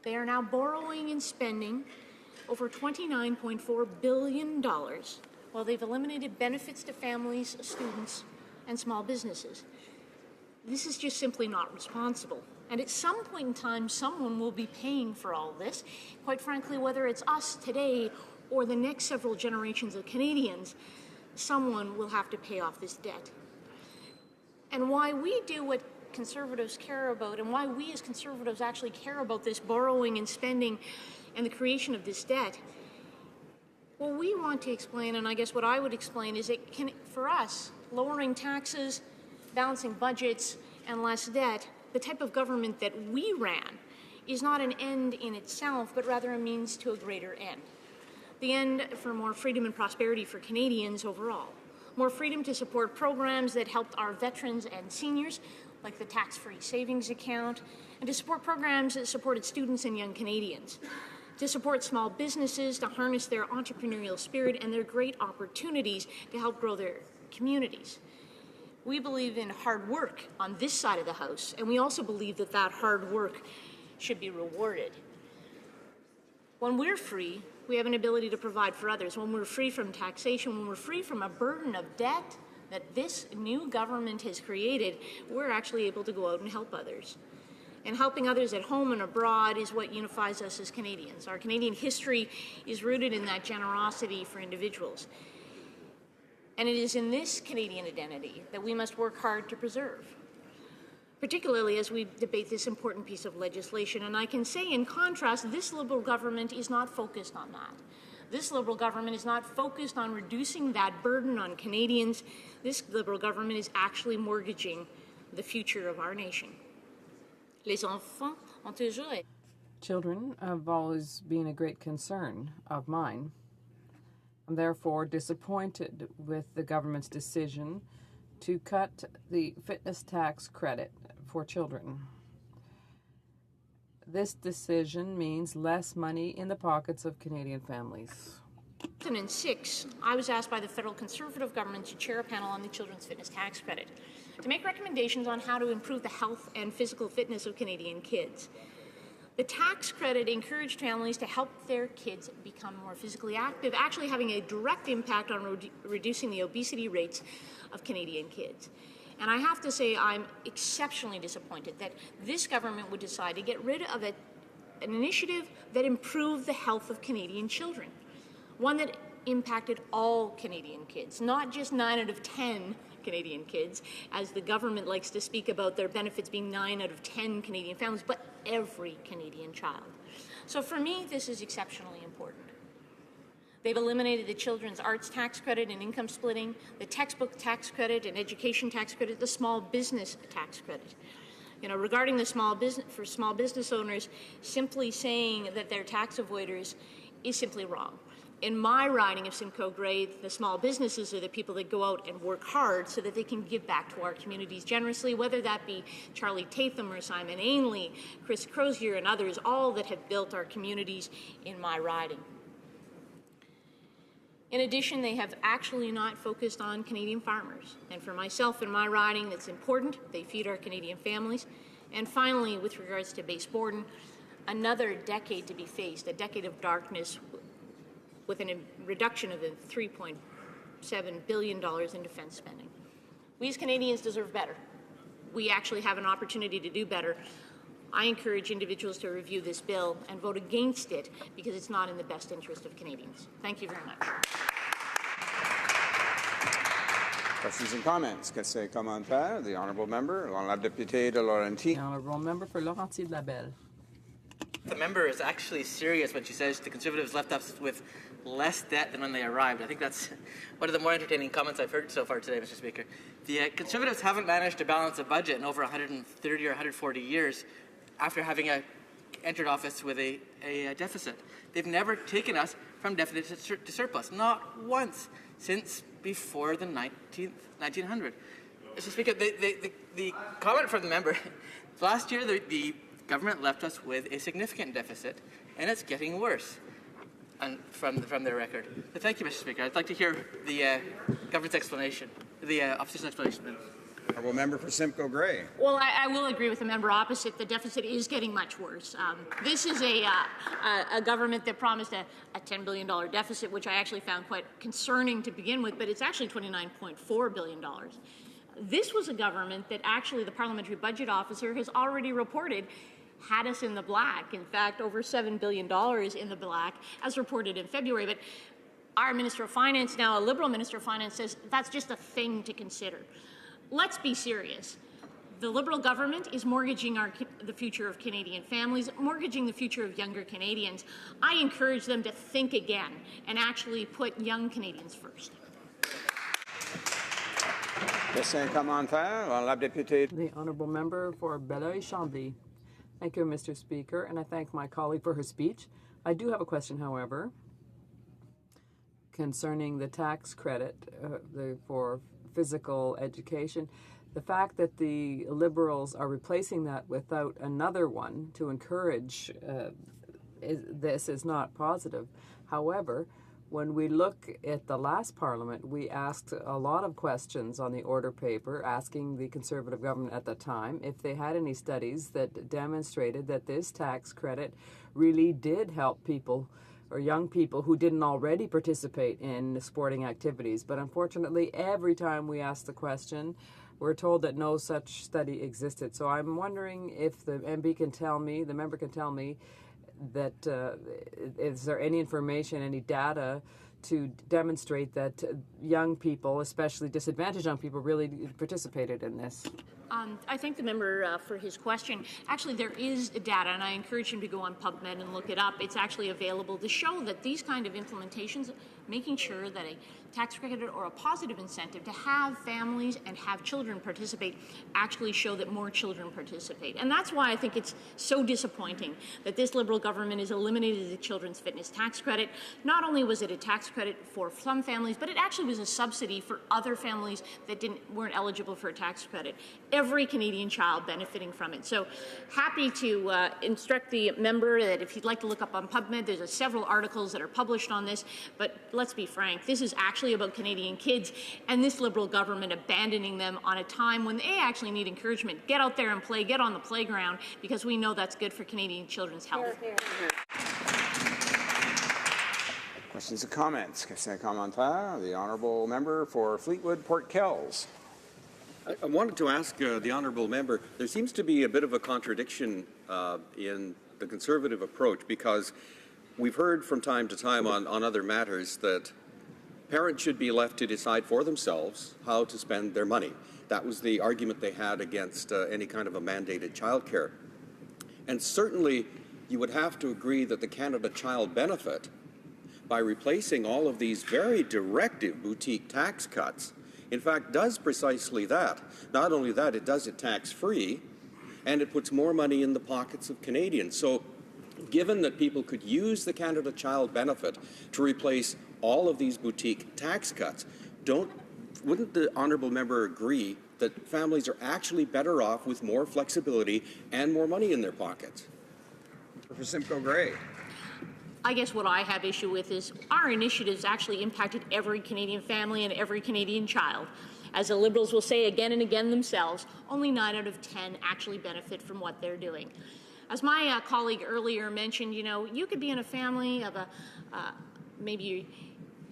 They are now borrowing and spending over $29.4 billion, while they've eliminated benefits to families, students, and small businesses. This is just simply not responsible. And at some point in time, someone will be paying for all this. Quite frankly, whether it's us today or the next several generations of Canadians, someone will have to pay off this debt. And why we do what Conservatives care about, and why we as Conservatives actually care about this borrowing and spending and the creation of this debt, well, we want to explain, and I guess what I would explain is it can, for us, lowering taxes, balancing budgets, and less debt, the type of government that we ran, is not an end in itself, but rather a means to a greater end. The end for more freedom and prosperity for Canadians overall. More freedom to support programs that helped our veterans and seniors, like the tax-free savings account, and to support programs that supported students and young Canadians. To support small businesses, to harness their entrepreneurial spirit and their great opportunities to help grow their communities. We believe in hard work on this side of the House, and we also believe that that hard work should be rewarded. When we're free, we have an ability to provide for others. When we're free from taxation, when we're free from a burden of debt that this new government has created, we're actually able to go out and help others. And helping others at home and abroad is what unifies us as Canadians. Our Canadian history is rooted in that generosity for individuals. And it is in this Canadian identity that we must work hard to preserve, particularly as we debate this important piece of legislation. And I can say, in contrast, this Liberal government is not focused on that. This Liberal government is not focused on reducing that burden on Canadians. This Liberal government is actually mortgaging the future of our nation. Les enfants ont toujours... Children have always been a great concern of mine. I'm therefore disappointed with the government's decision to cut the fitness tax credit for children. This decision means less money in the pockets of Canadian families. In 2006, I was asked by the federal Conservative government to chair a panel on the Children's Fitness Tax Credit to make recommendations on how to improve the health and physical fitness of Canadian kids. The tax credit encouraged families to help their kids become more physically active, actually having a direct impact on reducing the obesity rates of Canadian kids. And I have to say I'm exceptionally disappointed that this government would decide to get rid of an initiative that improved the health of Canadian children, one that impacted all Canadian kids, not just 9 out of 10 Canadian kids, as the government likes to speak about their benefits being 9 out of 10 Canadian families, but every Canadian child. So for me, this is exceptionally important. They've eliminated the children's arts tax credit and income splitting, the textbook tax credit and education tax credit, the small business tax credit. You know, regarding the small business owners, simply saying that they're tax avoiders is simply wrong. In my riding of Simcoe Grey, the small businesses are the people that go out and work hard so that they can give back to our communities generously, whether that be Charlie Tatham or Simon Ainley, Chris Crozier and others, all that have built our communities in my riding. In addition, they have actually not focused on Canadian farmers. And for myself and my riding, that's important. They feed our Canadian families. And finally, with regards to Base Borden, another decade to be faced, a decade of darkness with a reduction of $3.7 billion in defense spending. We as Canadians deserve better. We actually have an opportunity to do better. I encourage individuals to review this bill and vote against it because it's not in the best interest of Canadians. Thank you very much. Questions and comments? Question commentaire. The honourable member, la députée de Laurentides. The honourable member for Laurentides-Labelle. The member is actually serious when she says the Conservatives left us with less debt than when they arrived. I think that's one of the more entertaining comments I've heard so far today, Mr. Speaker. The Conservatives haven't managed to balance a budget in over 130 or 140 years after having entered office with a deficit. They've never taken us from deficit to surplus, not once since before the 1900. Mr. Speaker, the comment from the member, last year the government left us with a significant deficit, and it's getting worse from their record. But thank you, Mr. Speaker. I'd like to hear the government's explanation, the opposition's explanation. Honourable member for Simcoe Grey. Well, I will agree with the member opposite. The deficit is getting much worse. This is a government that promised a $10 billion deficit, which I actually found quite concerning to begin with, but it's actually $29.4 billion. This was a government that actually the Parliamentary Budget Officer has already reported had us in the black. In fact, over $7 billion in the black, as reported in February. But our Minister of Finance, now a Liberal Minister of Finance, says that's just a thing to consider. Let's be serious. The Liberal government is mortgaging the future of Canadian families, mortgaging the future of younger Canadians. I encourage them to think again and actually put young Canadians first. The honourable member for Belleuil-Chambly. Thank you, Mr. Speaker, and I thank my colleague for her speech. I do have a question, however, concerning the tax credit for physical education. The fact that the Liberals are replacing that without another one to encourage this is not positive. However, when we look at the last Parliament, we asked a lot of questions on the order paper, asking the Conservative government at the time if they had any studies that demonstrated that this tax credit really did help people or young people who didn't already participate in sporting activities. But unfortunately, every time we ask the question, we're told that no such study existed. So I'm wondering if the member can tell me, that is there any information, any data to demonstrate that young people, especially disadvantaged young people, really participated in this? I thank the member for his question. Actually, there is data, and I encourage him to go on PubMed and look it up. It's actually available to show that these kind of implementations, making sure that a tax credit or a positive incentive to have families and have children participate actually show that more children participate. And that's why I think it's so disappointing that this Liberal government has eliminated the Children's Fitness Tax Credit. Not only was it a tax credit for some families, but it actually was a subsidy for other families that weren't eligible for a tax credit. Every Canadian child benefiting from it. So happy to instruct the member that if he'd like to look up on PubMed, there's several articles that are published on this, but let's be frank, this is actually about Canadian kids and this Liberal government abandoning them on a time when they actually need encouragement. Get out there and play, get on the playground, because we know that's good for Canadian children's health. Questions or comments? Question commentaire. The honourable member for Fleetwood Port Kells. I wanted to ask the honourable member, there seems to be a bit of a contradiction in the Conservative approach, because we've heard from time to time on other matters that parents should be left to decide for themselves how to spend their money. That was the argument they had against any kind of a mandated childcare. And certainly you would have to agree that the Canada Child Benefit, by replacing all of these very directive boutique tax cuts, in fact, does precisely that. Not only that, it does it tax-free, and it puts more money in the pockets of Canadians. So, given that people could use the Canada Child Benefit to replace all of these boutique tax cuts, wouldn't the honourable member agree that families are actually better off with more flexibility and more money in their pockets? For Simcoe Gray. I guess what I have issue with is our initiatives actually impacted every Canadian family and every Canadian child. As the Liberals will say again and again themselves, only 9 out of 10 actually benefit from what they're doing. As my colleague earlier mentioned, you could be in a family of maybe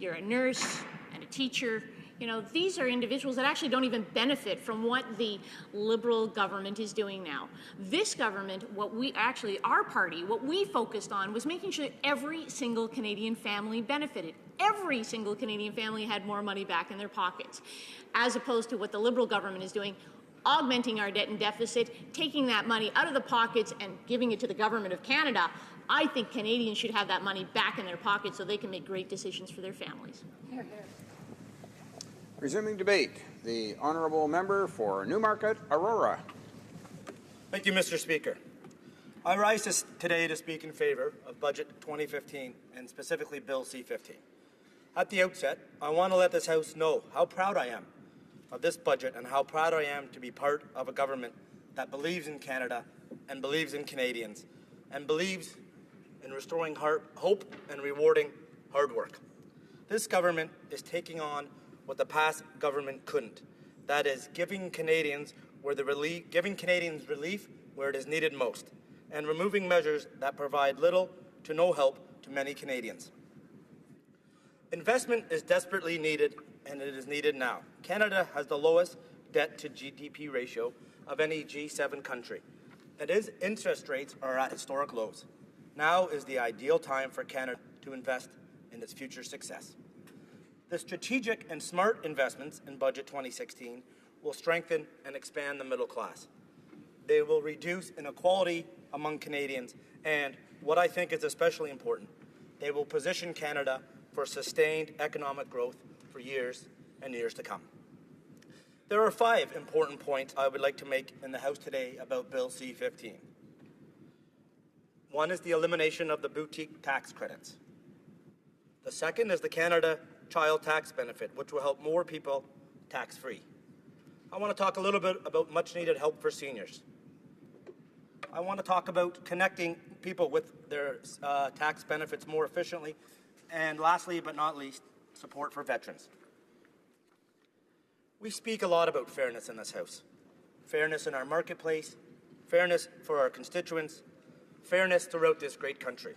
you're a nurse and a teacher. These are individuals that actually don't even benefit from what the Liberal government is doing now. This government, our party, what we focused on was making sure that every single Canadian family benefited. Every single Canadian family had more money back in their pockets, as opposed to what the Liberal government is doing, augmenting our debt and deficit, taking that money out of the pockets and giving it to the government of Canada. I think Canadians should have that money back in their pockets so they can make great decisions for their families. Here, here. Resuming debate, the honourable member for Newmarket, Aurora. Thank you, Mr. Speaker. I rise today to speak in favour of Budget 2015 and specifically Bill C-15. At the outset, I want to let this House know how proud I am of this budget and how proud I am to be part of a government that believes in Canada and believes in Canadians and believes in restoring hope and rewarding hard work. This government is taking on what the past government couldn't. That is, giving Canadians relief where it is needed most, and removing measures that provide little to no help to many Canadians. Investment is desperately needed, and it is needed now. Canada has the lowest debt-to-GDP ratio of any G7 country, and its interest rates are at historic lows. Now is the ideal time for Canada to invest in its future success. The strategic and smart investments in Budget 2016 will strengthen and expand the middle class. They will reduce inequality among Canadians, and what I think is especially important, they will position Canada for sustained economic growth for years and years to come. There are 5 important points I would like to make in the House today about Bill C-15. One is the elimination of the boutique tax credits. The second is the Canada Child Tax Benefit, which will help more people tax-free. I want to talk a little bit about much-needed help for seniors. I want to talk about connecting people with their tax benefits more efficiently. And lastly, but not least, support for veterans. We speak a lot about fairness in this House. Fairness in our marketplace, fairness for our constituents, fairness throughout this great country.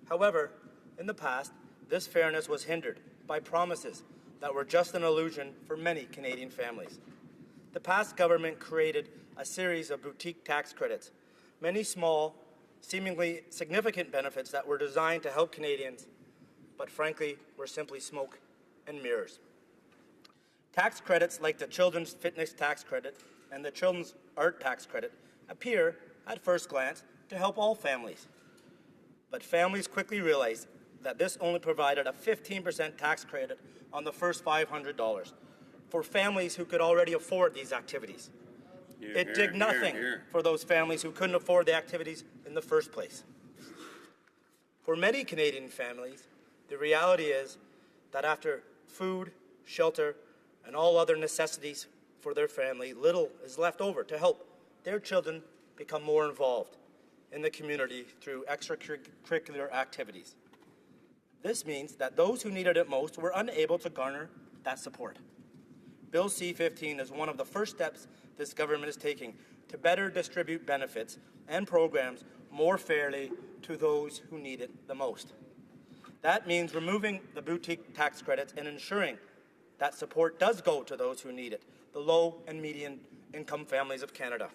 However, in the past, this fairness was hindered by promises that were just an illusion for many Canadian families. The past government created a series of boutique tax credits, many small, seemingly significant benefits that were designed to help Canadians, but frankly were simply smoke and mirrors. Tax credits like the Children's Fitness Tax Credit and the Children's Art Tax Credit appear, at first glance, to help all families. But families quickly realized that this only provided a 15% tax credit on the first $500 for families who could already afford these activities. It did nothing for those families who couldn't afford the activities in the first place. For many Canadian families, the reality is that after food, shelter, and all other necessities for their family, little is left over to help their children become more involved in the community through extracurricular activities. This means that those who needed it most were unable to garner that support. Bill C-15 is one of the first steps this government is taking to better distribute benefits and programs more fairly to those who need it the most. That means removing the boutique tax credits and ensuring that support does go to those who need it, the low and median income families of Canada.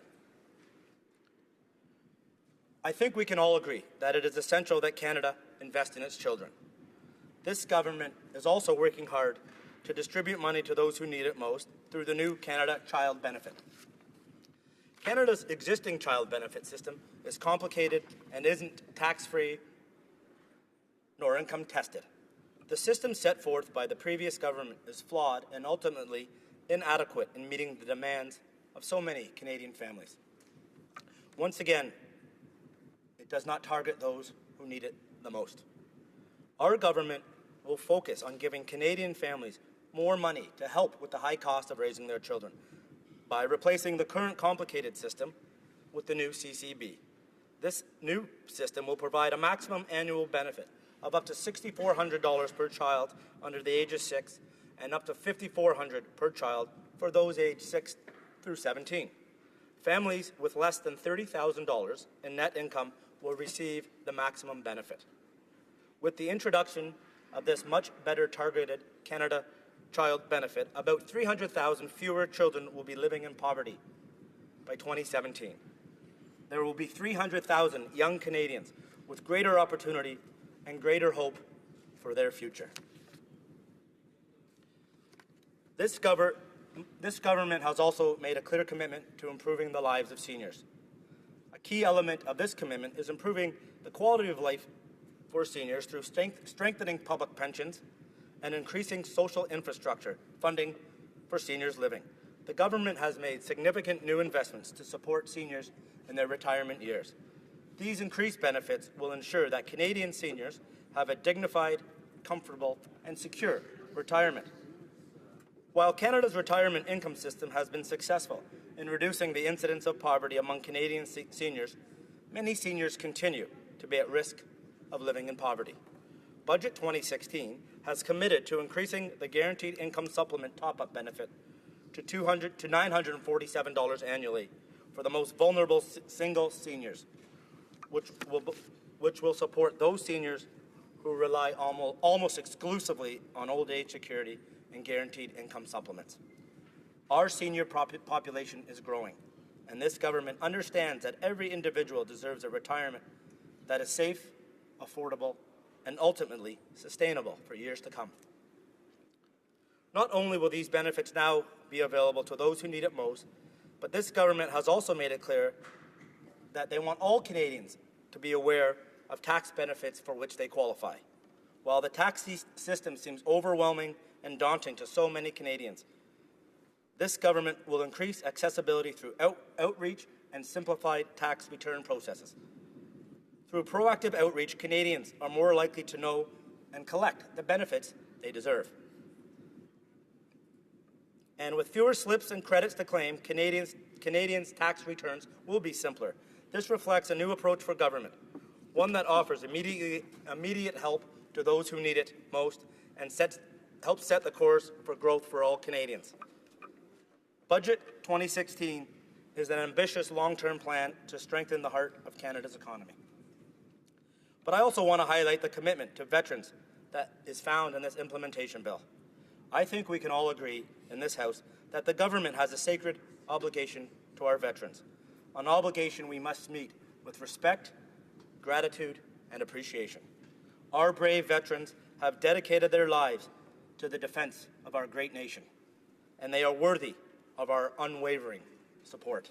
I think we can all agree that it is essential that Canada invest in its children. This government is also working hard to distribute money to those who need it most through the new Canada Child Benefit. Canada's existing child benefit system is complicated and isn't tax-free nor income tested. The system set forth by the previous government is flawed and ultimately inadequate in meeting the demands of so many Canadian families. Once again, it does not target those who need it the most. Our government will focus on giving Canadian families more money to help with the high cost of raising their children by replacing the current complicated system with the new CCB. This new system will provide a maximum annual benefit of up to $6,400 per child under the age of 6 and up to $5,400 per child for those aged 6 through 17. Families with less than $30,000 in net income will receive the maximum benefit. With the introduction of this much better targeted Canada Child Benefit, about 300,000 fewer children will be living in poverty by 2017. There will be 300,000 young Canadians with greater opportunity and greater hope for their future. This government has also made a clear commitment to improving the lives of seniors. A key element of this commitment is improving the quality of life for seniors through strengthening public pensions and increasing social infrastructure funding for seniors living. The government has made significant new investments to support seniors in their retirement years. These increased benefits will ensure that Canadian seniors have a dignified, comfortable, and secure retirement. While Canada's retirement income system has been successful in reducing the incidence of poverty among Canadian seniors, many seniors continue to be at risk of living in poverty. Budget 2016 has committed to increasing the Guaranteed Income Supplement top-up benefit to $947 annually for the most vulnerable single seniors, which will support those seniors who rely almost exclusively on old age security and guaranteed income supplements. Our senior population is growing, and this government understands that every individual deserves a retirement that is safe, affordable, and ultimately sustainable for years to come. Not only will these benefits now be available to those who need it most, but this government has also made it clear that they want all Canadians to be aware of tax benefits for which they qualify. While the tax system seems overwhelming and daunting to so many Canadians, this government will increase accessibility through outreach and simplified tax return processes. Through proactive outreach, Canadians are more likely to know and collect the benefits they deserve. And with fewer slips and credits to claim, Canadians' tax returns will be simpler. This reflects a new approach for government, one that offers immediate help to those who need it most and helps set the course for growth for all Canadians. Budget 2016 is an ambitious long-term plan to strengthen the heart of Canada's economy. But I also want to highlight the commitment to veterans that is found in this implementation bill. I think we can all agree in this House that the government has a sacred obligation to our veterans, an obligation we must meet with respect, gratitude, and appreciation. Our brave veterans have dedicated their lives to the defense of our great nation, and they are worthy of our unwavering support.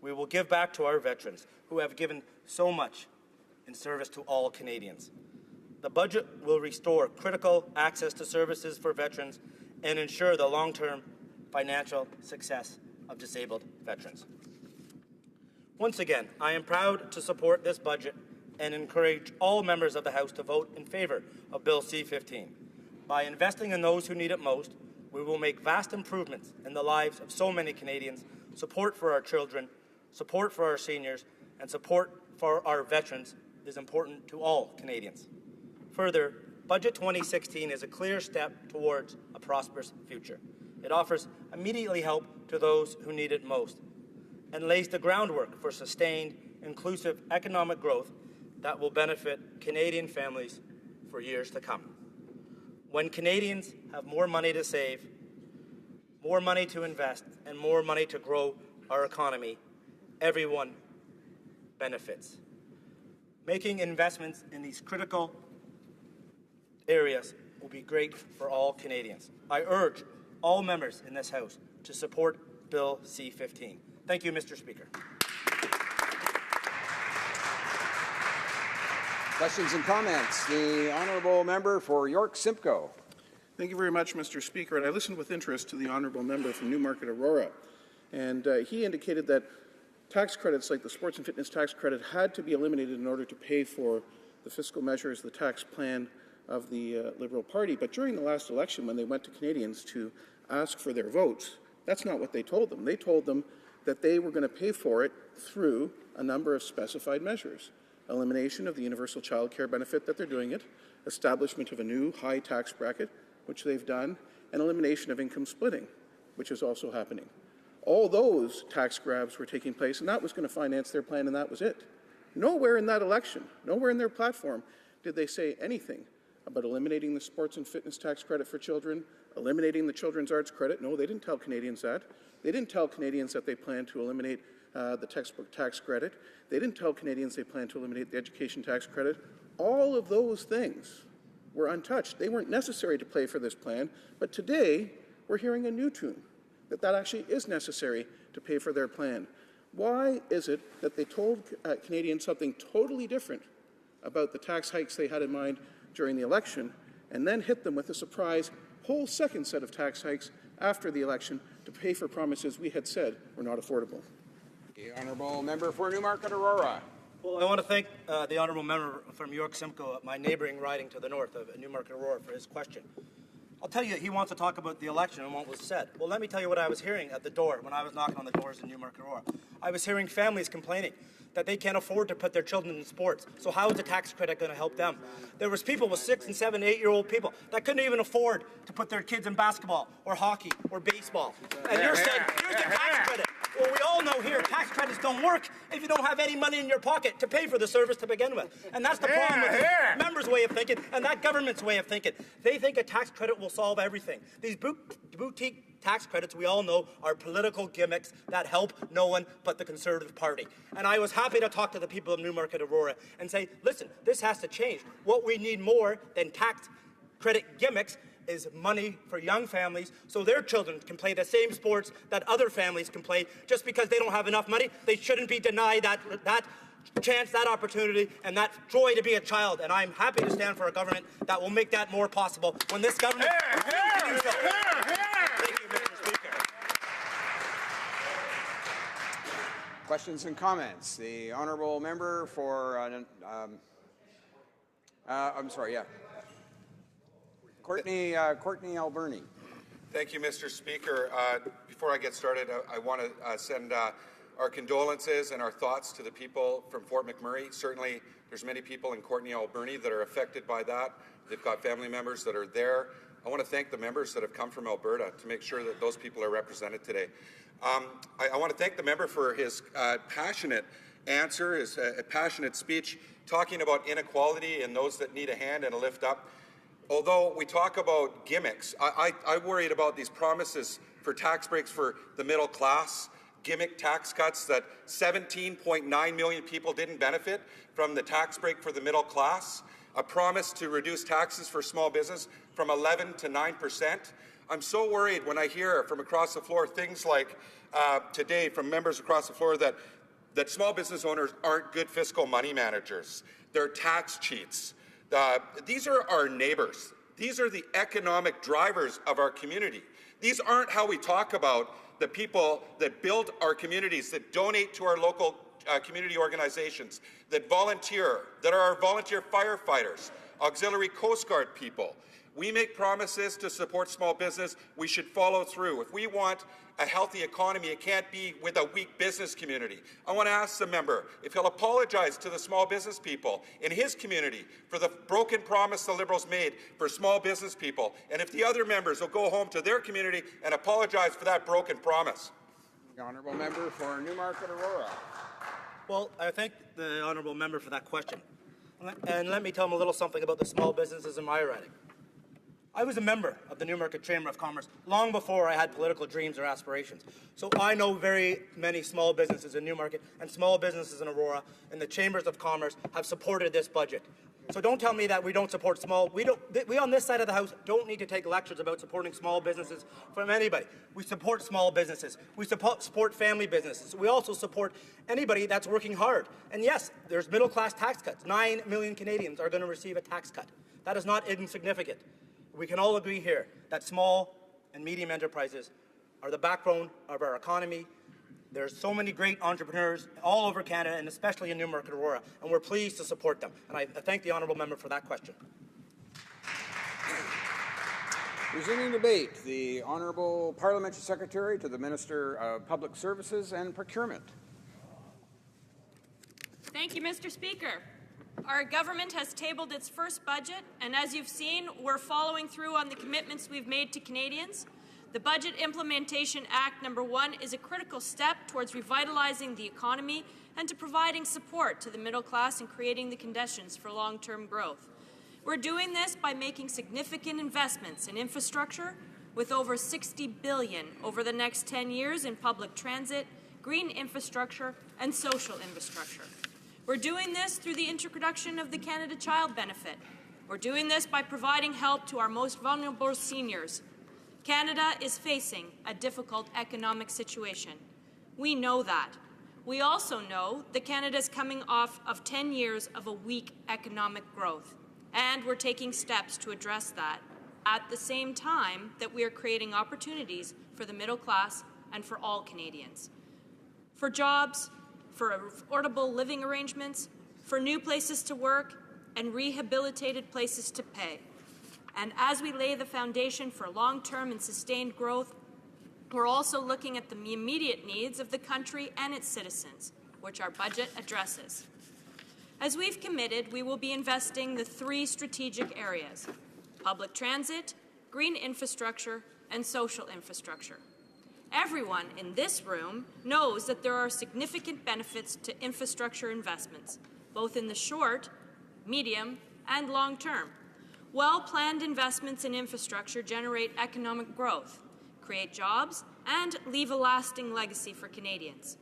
We will give back to our veterans who have given so much in service to all Canadians. The budget will restore critical access to services for veterans and ensure the long-term financial success of disabled veterans. Once again, I am proud to support this budget and encourage all members of the House to vote in favour of Bill C-15. By investing in those who need it most, we will make vast improvements in the lives of so many Canadians, support for our children, support for our seniors, and support for our veterans is important to all Canadians. Further, Budget 2016 is a clear step towards a prosperous future. It offers immediately help to those who need it most and lays the groundwork for sustained, inclusive economic growth that will benefit Canadian families for years to come. When Canadians have more money to save, more money to invest, and more money to grow our economy, everyone benefits. Making investments in these critical areas will be great for all Canadians. I urge all members in this House to support Bill C-15. Thank you, Mr. Speaker. Questions and comments. The honourable member for York Simcoe. Thank you very much, Mr. Speaker. And I listened with interest to the honourable member from Newmarket Aurora. And he indicated that tax credits like the sports and fitness tax credit had to be eliminated in order to pay for the fiscal measures, the tax plan of the Liberal Party. But during the last election, when they went to Canadians to ask for their votes, that's not what they told them. They told them that they were going to pay for it through a number of specified measures. Elimination of the universal child care benefit that they're doing it, establishment of a new high tax bracket, which they've done, and elimination of income splitting, which is also happening. All those tax grabs were taking place, and that was going to finance their plan, and that was it. Nowhere in that election, nowhere in their platform, did they say anything about eliminating the sports and fitness tax credit for children, eliminating the children's arts credit. No, they didn't tell Canadians that. They didn't tell Canadians that they plan to eliminate the textbook tax credit. They didn't tell Canadians they plan to eliminate the education tax credit. All of those things were untouched. They weren't necessary to pay for this plan, but today we're hearing a new tune, that actually is necessary to pay for their plan. Why is it that they told Canadians something totally different about the tax hikes they had in mind during the election, and then hit them with a surprise whole second set of tax hikes after the election to pay for promises we had said were not affordable? The honourable member for Newmarket Aurora. Well, I want to thank the honourable member from York Simcoe, my neighbouring riding to the north of Newmarket Aurora, for his question. I'll tell you, he wants to talk about the election and what was said. Well, let me tell you what I was hearing at the door when I was knocking on the doors in Newmarket Aurora. I was hearing families complaining that they can't afford to put their children in sports. So how is the tax credit going to help them? There was people with 6 and 7, 8-year-old people that couldn't even afford to put their kids in basketball or hockey or baseball. And you're saying, here's the tax credit. Well, we all know here tax credits don't work if you don't have any money in your pocket to pay for the service to begin with. And that's the problem with the members' way of thinking and that government's way of thinking. They think a tax credit will solve everything. These boutique tax credits, we all know, are political gimmicks that help no one but the Conservative Party. And I was happy to talk to the people of Newmarket Aurora and say, listen, this has to change. What we need more than tax credit gimmicks is money for young families so their children can play the same sports that other families can play. Just because they don't have enough money, they shouldn't be denied that chance, that opportunity, and that joy to be a child. And I'm happy to stand for a government that will make that more possible when this government can do so. Thank you, Mr. Speaker. Questions and comments. The honourable member for Courtney Alberni. Thank you, Mr. Speaker. Before I get started, I want to send our condolences and our thoughts to the people from Fort McMurray. Certainly, there's many people in Courtney Alberni that are affected by that. They've got family members that are there. I want to thank the members that have come from Alberta to make sure that those people are represented today. I want to thank the member for his passionate answer, his passionate speech, talking about inequality and those that need a hand and a lift up. Although we talk about gimmicks, I worried about these promises for tax breaks for the middle class, gimmick tax cuts that 17.9 million people didn't benefit from the tax break for the middle class, a promise to reduce taxes for small business from 11 to 9%. I'm so worried when I hear from across the floor things like today from members across the floor that small business owners aren't good fiscal money managers. They're tax cheats. These are our neighbors. These are the economic drivers of our community. These aren't how we talk about the people that build our communities, that donate to our local community organizations, that volunteer, that are our volunteer firefighters, auxiliary Coast Guard people, We make promises to support small business. We should follow through. If we want a healthy economy, it can't be with a weak business community. I want to ask the member if he'll apologize to the small business people in his community for the broken promise the Liberals made for small business people, and if the other members will go home to their community and apologize for that broken promise. The honourable member for Newmarket Aurora. Well, I thank the honourable member for that question. And let me tell him a little something about the small businesses in my riding. I was a member of the Newmarket Chamber of Commerce long before I had political dreams or aspirations. So I know very many small businesses in Newmarket and small businesses in Aurora, and the Chambers of Commerce have supported this budget. So don't tell me that we don't support small. We on this side of the House don't need to take lectures about supporting small businesses from anybody. We support small businesses. We support family businesses. We also support anybody that's working hard. And yes, there's middle-class tax cuts. 9 million Canadians are going to receive a tax cut. That is not insignificant. We can all agree here that small and medium enterprises are the backbone of our economy. There's so many great entrepreneurs all over Canada, and especially in Newmarket Aurora, and we're pleased to support them. And I thank the honourable member for that question. Resuming debate, the Honourable Parliamentary Secretary to the Minister of Public Services and Procurement. Thank you, Mr. Speaker. Our government has tabled its first budget, and as you've seen, we're following through on the commitments we've made to Canadians. The Budget Implementation Act No. 1 is a critical step towards revitalizing the economy and to providing support to the middle class and creating the conditions for long-term growth. We're doing this by making significant investments in infrastructure, with over $60 billion over the next 10 years in public transit, green infrastructure, and social infrastructure. We're doing this through the introduction of the Canada Child Benefit. We're doing this by providing help to our most vulnerable seniors. Canada is facing a difficult economic situation. We know that. We also know that Canada is coming off of 10 years of a weak economic growth, and we're taking steps to address that at the same time that we are creating opportunities for the middle class and for all Canadians. For jobs, for affordable living arrangements, for new places to work, and rehabilitated places to pay. And as we lay the foundation for long-term and sustained growth, we're also looking at the immediate needs of the country and its citizens, which our budget addresses. As we've committed, we will be investing the 3 strategic areas: public transit, green infrastructure, and social infrastructure. Everyone in this room knows that there are significant benefits to infrastructure investments, both in the short, medium, and long term. Well-planned investments in infrastructure generate economic growth, create jobs, and leave a lasting legacy for Canadians.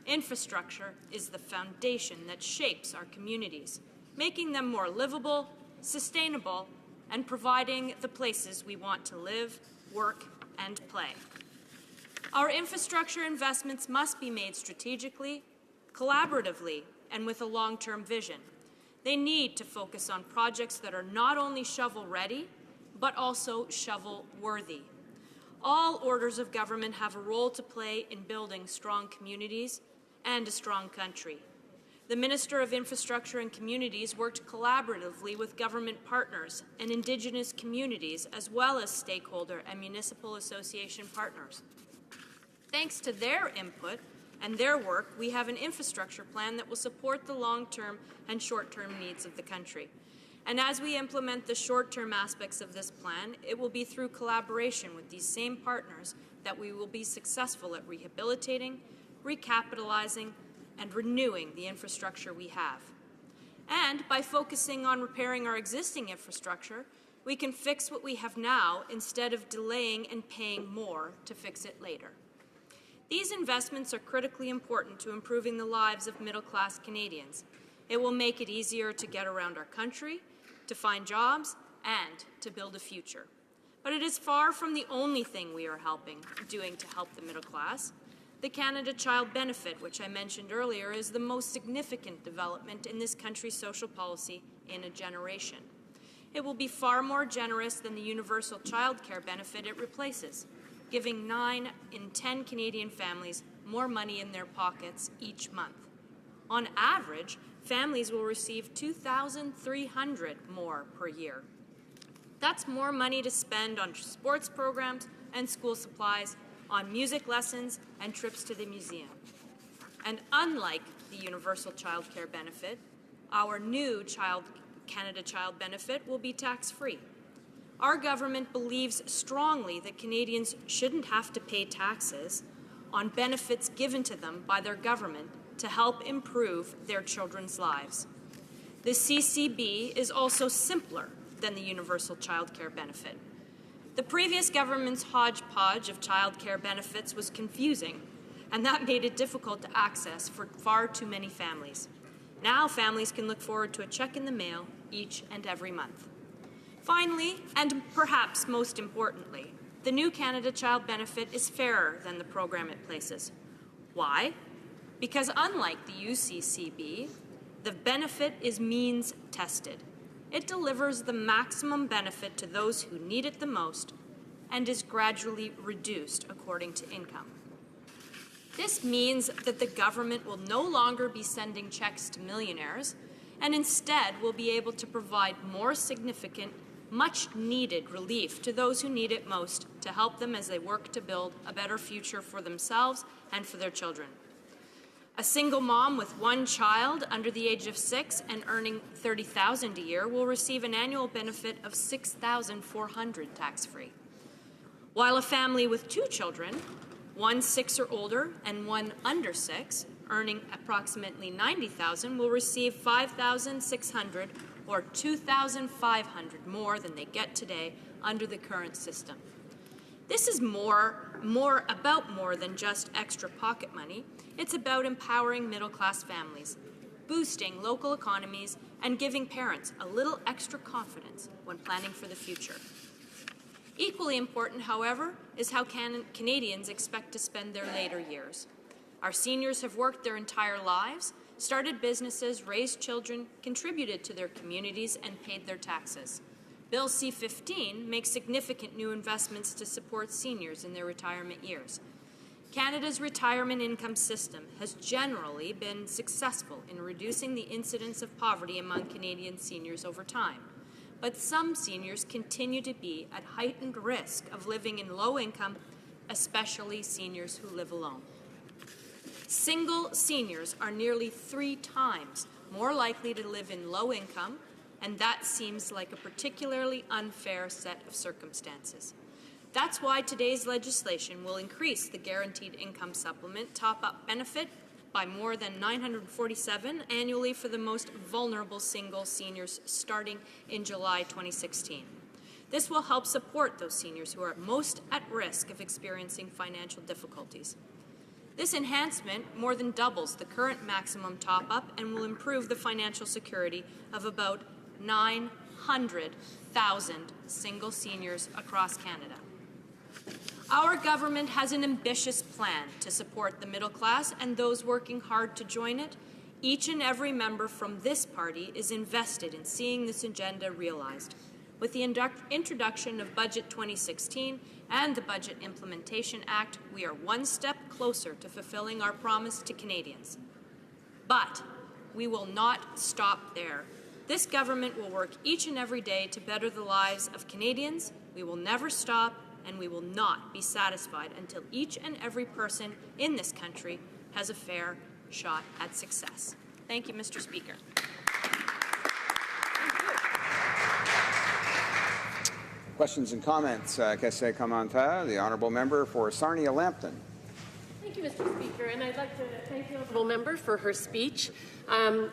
Infrastructure is the foundation that shapes our communities, making them more livable, sustainable, and providing the places we want to live, work, and play. Our infrastructure investments must be made strategically, collaboratively, and with a long-term vision. They need to focus on projects that are not only shovel-ready, but also shovel-worthy. All orders of government have a role to play in building strong communities and a strong country. The Minister of Infrastructure and Communities worked collaboratively with government partners and Indigenous communities, as well as stakeholder and municipal association partners. Thanks to their input and their work, we have an infrastructure plan that will support the long-term and short-term needs of the country. And as we implement the short-term aspects of this plan, it will be through collaboration with these same partners that we will be successful at rehabilitating, recapitalizing, and renewing the infrastructure we have. And by focusing on repairing our existing infrastructure, we can fix what we have now instead of delaying and paying more to fix it later. These investments are critically important to improving the lives of middle-class Canadians. It will make it easier to get around our country, to find jobs, and to build a future. But it is far from the only thing we are doing to help the middle class. The Canada Child Benefit, which I mentioned earlier, is the most significant development in this country's social policy in a generation. It will be far more generous than the universal child care benefit it replaces, giving 9 in 10 Canadian families more money in their pockets each month. On average, families will receive $2,300 more per year. That's more money to spend on sports programs and school supplies, on music lessons and trips to the museum. And unlike the universal child care benefit, our new Canada Child Benefit will be tax-free. Our government believes strongly that Canadians shouldn't have to pay taxes on benefits given to them by their government to help improve their children's lives. The CCB is also simpler than the universal child care benefit. The previous government's hodgepodge of child care benefits was confusing, and that made it difficult to access for far too many families. Now families can look forward to a check in the mail each and every month. Finally, and perhaps most importantly, the new Canada Child Benefit is fairer than the program it places. Why? Because unlike the UCCB, the benefit is means tested. It delivers the maximum benefit to those who need it the most and is gradually reduced according to income. This means that the government will no longer be sending checks to millionaires and instead will be able to provide more significant, much-needed relief to those who need it most to help them as they work to build a better future for themselves and for their children. A single mom with one child under the age of 6 and earning $30,000 a year will receive an annual benefit of $6,400 tax-free, while a family with 2 children, one 6 or older and one under 6, earning approximately $90,000, will receive $5,600 or $2,500 more than they get today under the current system. This is about more than just extra pocket money. It's about empowering middle-class families, boosting local economies, and giving parents a little extra confidence when planning for the future. Equally important, however, is how Canadians expect to spend their later years. Our seniors have worked their entire lives, started businesses, raised children, contributed to their communities, and paid their taxes. Bill C-15 makes significant new investments to support seniors in their retirement years. Canada's retirement income system has generally been successful in reducing the incidence of poverty among Canadian seniors over time. But some seniors continue to be at heightened risk of living in low income, especially seniors who live alone. Single seniors are nearly 3 times more likely to live in low income, and that seems like a particularly unfair set of circumstances. That's why today's legislation will increase the Guaranteed Income Supplement top-up benefit by more than $947 annually for the most vulnerable single seniors starting in July 2016. This will help support those seniors who are most at risk of experiencing financial difficulties. This enhancement more than doubles the current maximum top-up and will improve the financial security of about 900,000 single seniors across Canada. Our government has an ambitious plan to support the middle class and those working hard to join it. Each and every member from this party is invested in seeing this agenda realized. With the introduction of Budget 2016 and the Budget Implementation Act, we are one step closer to fulfilling our promise to Canadians. But we will not stop there. This government will work each and every day to better the lives of Canadians. We will never stop, and we will not be satisfied until each and every person in this country has a fair shot at success. Thank you, Mr. Speaker. Questions and comments. Qu'est-ce commentaire? The honourable member for Sarnia-Lambton. Thank you, Mr. Speaker, and I'd like to thank the honourable member for her speech.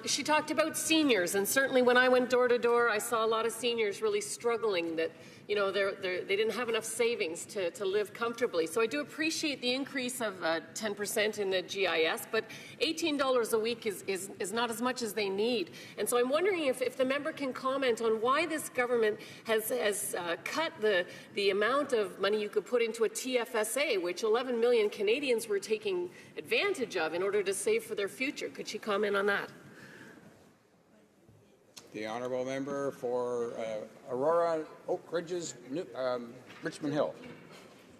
She talked about seniors, and certainly when I went door to door, I saw a lot of seniors really struggling that, you know, they didn't have enough savings to live comfortably. So I do appreciate the increase of 10% in the GIS, but $18 a week is not as much as they need. And so I'm wondering if the member can comment on why this government has cut the amount of money you could put into a TFSA, which 11 million Canadians were taking advantage of in order to save for their future. Could she comment on that? The honourable member for Aurora, Oak Ridges, Richmond Hill.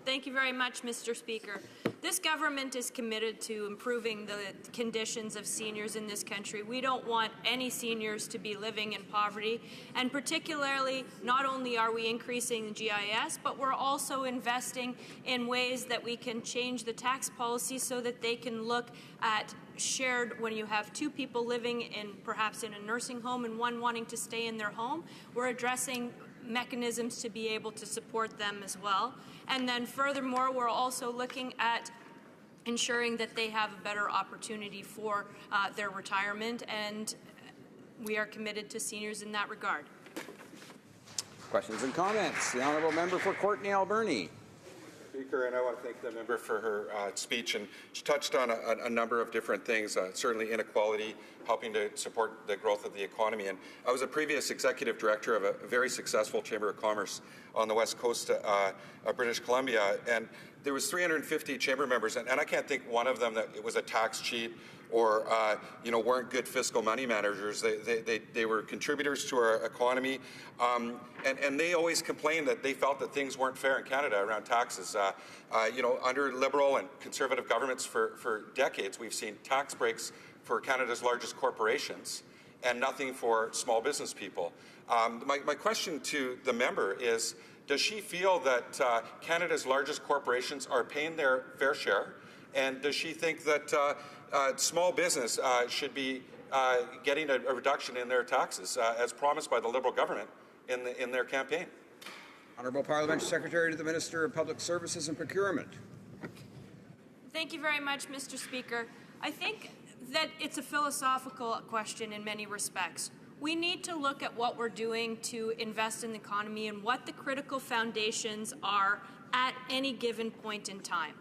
Thank you very much, Mr. Speaker. This government is committed to improving the conditions of seniors in this country. We don't want any seniors to be living in poverty, and particularly, not only are we increasing the GIS, but we're also investing in ways that we can change the tax policy so that they can look at shared, when you have two people living in perhaps in a nursing home and one wanting to stay in their home, we're addressing mechanisms to be able to support them as well. And then furthermore, we're also looking at ensuring that they have a better opportunity for their retirement, and we are committed to seniors in that regard. Questions and comments? The Honourable Member for Courtenay Alberni. Speaker, and I want to thank the member for her speech, and she touched on a number of different things, certainly inequality, helping to support the growth of the economy. And I was a previous executive director of a very successful Chamber of Commerce on the west coast of British Columbia, and there was 350 chamber members, and I can't think one of them that it was a tax cheat or weren't good fiscal money managers. They were contributors to our economy, and they always complained that they felt that things weren't fair in Canada around taxes. Under Liberal and Conservative governments for decades, we've seen tax breaks for Canada's largest corporations and nothing for small business people. My question to the member is, does she feel that Canada's largest corporations are paying their fair share? And does she think that small business should be getting a reduction in their taxes, as promised by the Liberal government in their campaign? Honourable Parliamentary Secretary to the Minister of Public Services and Procurement. Thank you very much, Mr. Speaker. I think that it's a philosophical question in many respects. We need to look at what we're doing to invest in the economy and what the critical foundations are at any given point in time.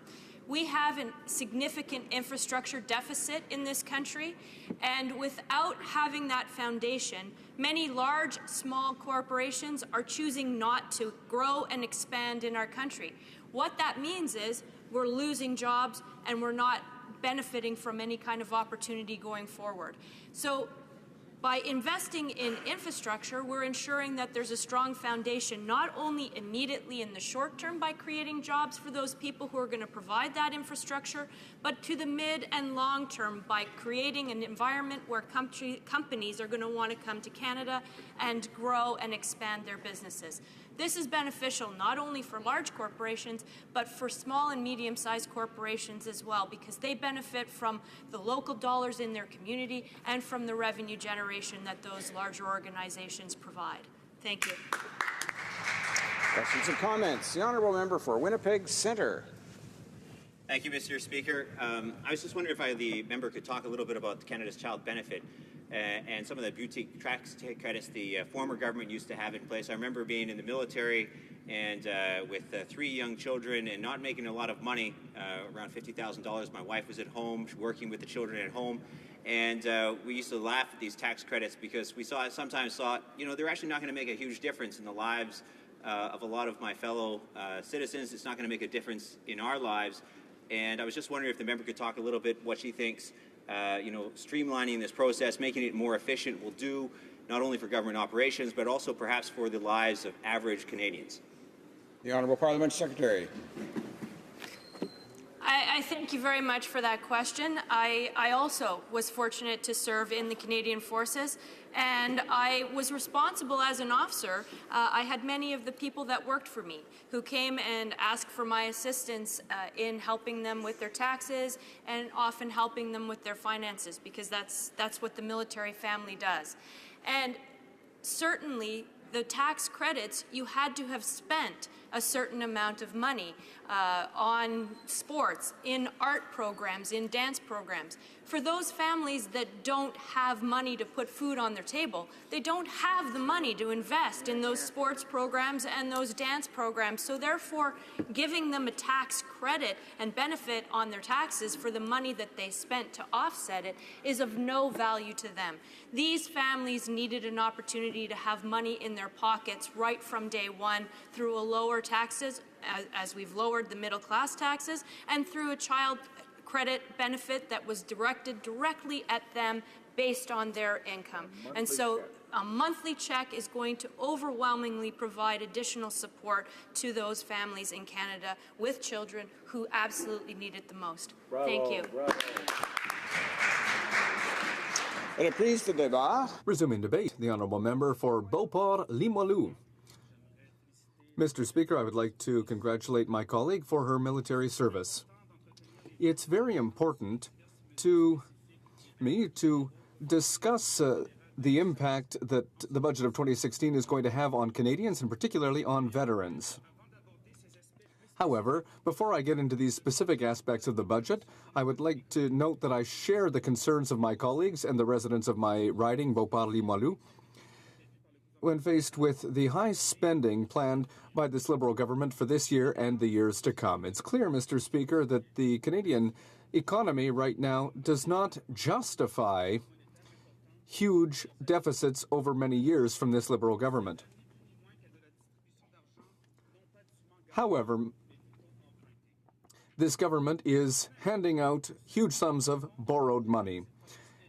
We have a significant infrastructure deficit in this country, and without having that foundation, many large, small corporations are choosing not to grow and expand in our country. What that means is we're losing jobs and we're not benefiting from any kind of opportunity going forward. So by investing in infrastructure, we're ensuring that there's a strong foundation, not only immediately in the short term by creating jobs for those people who are going to provide that infrastructure, but to the mid and long term by creating an environment where companies are going to want to come to Canada and grow and expand their businesses. This is beneficial not only for large corporations, but for small and medium-sized corporations as well, because they benefit from the local dollars in their community and from the revenue generation that those larger organizations provide. Thank you. Questions and comments? The Honourable Member for Winnipeg Centre. Thank you, Mr. Speaker. I was just wondering if the member could talk a little bit about Canada's Child Benefit and some of the boutique tax credits the former government used to have in place. I remember being in the military and with 3 young children and not making a lot of money, around $50,000. My wife was at home, working with the children at home, and we used to laugh at these tax credits because we sometimes thought, they're actually not going to make a huge difference in the lives of a lot of my fellow citizens. It's not going to make a difference in our lives. And I was just wondering if the member could talk a little bit what she thinks streamlining this process, making it more efficient will do, not only for government operations, but also perhaps for the lives of average Canadians. The Honourable Parliamentary Secretary. I thank you very much for that question. I also was fortunate to serve in the Canadian Forces, and I was responsible as an officer. I had many of the people that worked for me who came and asked for my assistance in helping them with their taxes and often helping them with their finances, because that's what the military family does. And certainly the tax credits, you had to have spent a certain amount of money on sports, in art programs, in dance programs. For those families that don't have money to put food on their table, they don't have the money to invest in those sports programs and those dance programs. So therefore, giving them a tax credit and benefit on their taxes for the money that they spent to offset it is of no value to them. These families needed an opportunity to have money in their pockets right from day one through a lower taxes, as we've lowered the middle class taxes, and through a child credit benefit that was directed directly at them based on their income. And so a monthly check is going to overwhelmingly provide additional support to those families in Canada with children who absolutely need it the most. Bravo, Thank you. bravo. Reprise de débat. Resuming debate, the Honourable Member for Beauport-Limoilou. Mr. Speaker, I would like to congratulate my colleague for her military service. It's very important to me to discuss the impact that the budget of 2016 is going to have on Canadians and particularly on veterans. However, before I get into these specific aspects of the budget, I would like to note that I share the concerns of my colleagues and the residents of my riding, Beauport-Limoilou, when faced with the high spending planned by this Liberal government for this year and the years to come. It's clear, Mr. Speaker, that the Canadian economy right now does not justify huge deficits over many years from this Liberal government. However, this government is handing out huge sums of borrowed money.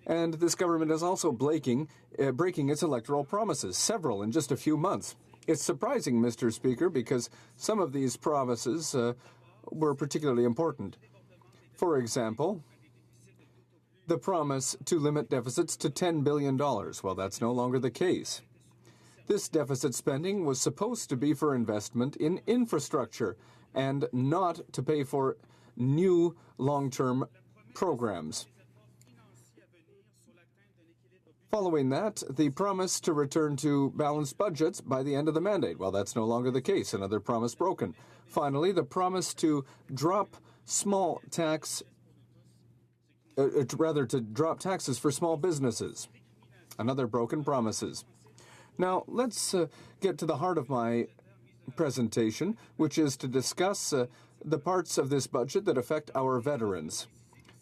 And this government is also breaking its electoral promises, several in just a few months. It's surprising, Mr. Speaker, because some of these promises were particularly important. For example, the promise to limit deficits to $10 billion. Well, that's no longer the case. This deficit spending was supposed to be for investment in infrastructure and not to pay for new long-term programs. Following that, the promise to return to balanced budgets by the end of the mandate. Well, that's no longer the case. Another promise broken. Finally, the promise to drop drop taxes for small businesses. Another broken promises. Now, let's get to the heart of my presentation, which is to discuss the parts of this budget that affect our veterans.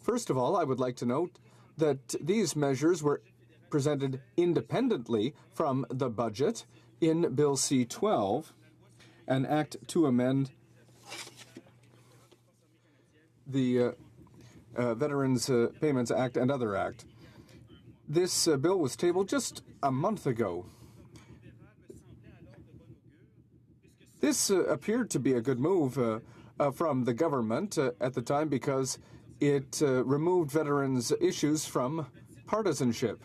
First of all, I would like to note that these measures were presented independently from the budget in Bill C-12, an act to amend the Veterans Payments Act and other act. This bill was tabled just a month ago. This appeared to be a good move from the government at the time because it removed veterans' issues from partisanship.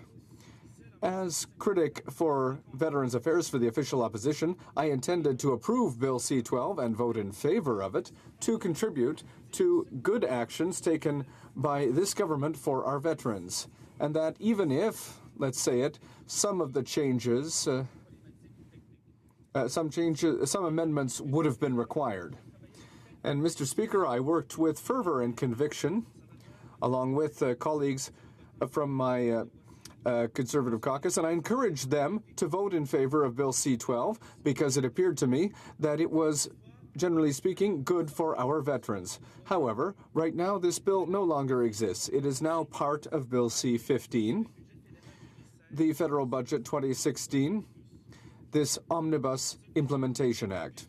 As critic for Veterans Affairs for the official opposition, I intended to approve Bill C-12 and vote in favor of it to contribute to good actions taken by this government for our veterans. And that even if, let's say it, some of the changes, some amendments would have been required. And Mr. Speaker, I worked with fervor and conviction, along with colleagues from my Conservative caucus, and I encouraged them to vote in favor of Bill C-12 because it appeared to me that it was, generally speaking, good for our veterans. However, right now this bill no longer exists. It is now part of Bill C-15, the Federal Budget 2016, this Omnibus Implementation Act.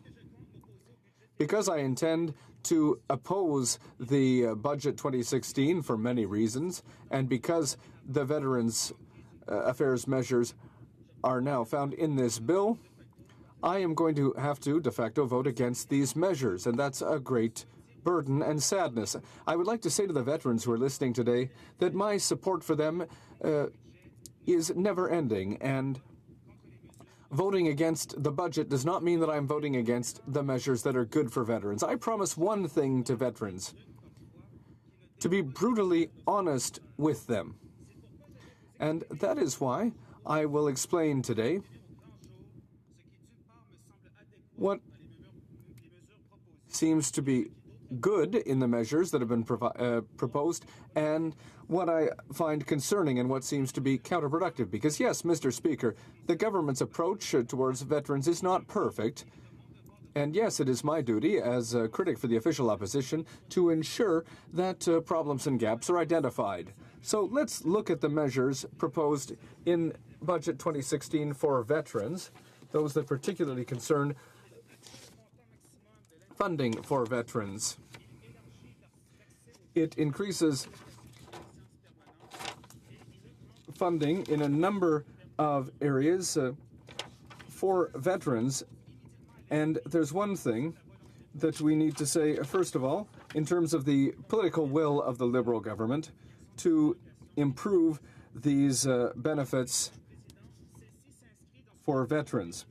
Because I intend to oppose the Budget 2016 for many reasons, and because the Veterans Affairs measures are now found in this bill, I am going to have to de facto vote against these measures, and that's a great burden and sadness. I would like to say to the veterans who are listening today that my support for them is never-ending, and voting against the budget does not mean that I'm voting against the measures that are good for veterans. I promise one thing to veterans: to be brutally honest with them. And that is why I will explain today what seems to be good in the measures that have been proposed and what I find concerning and what seems to be counterproductive. Because yes, Mr. Speaker, the government's approach towards veterans is not perfect. And yes, it is my duty as a critic for the official opposition to ensure that problems and gaps are identified. So let's look at the measures proposed in Budget 2016 for veterans, those that particularly concern funding for veterans. It increases funding in a number of areas for veterans, and there's one thing that we need to say, first of all, in terms of the political will of the Liberal government to improve these benefits for veterans.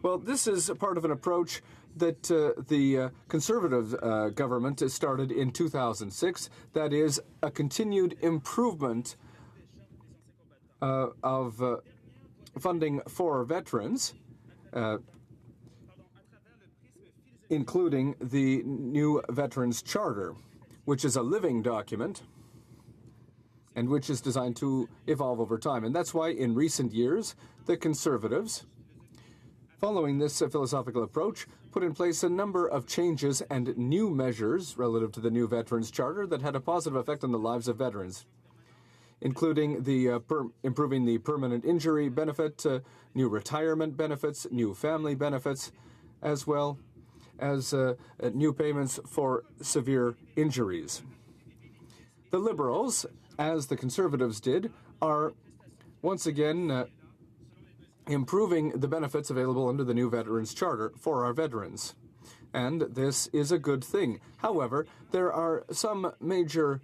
Well, this is part of an approach that the Conservative government started in 2006. That is a continued improvement of funding for veterans, including the new Veterans Charter, which is a living document and which is designed to evolve over time. And that's why in recent years, the Conservatives, following this philosophical approach, put in place a number of changes and new measures relative to the new Veterans Charter that had a positive effect on the lives of veterans, including the improving the permanent injury benefit, new retirement benefits, new family benefits, as well as new payments for severe injuries. The Liberals, as the Conservatives did, are once again improving the benefits available under the new Veterans Charter for our veterans. And this is a good thing. However, there are some major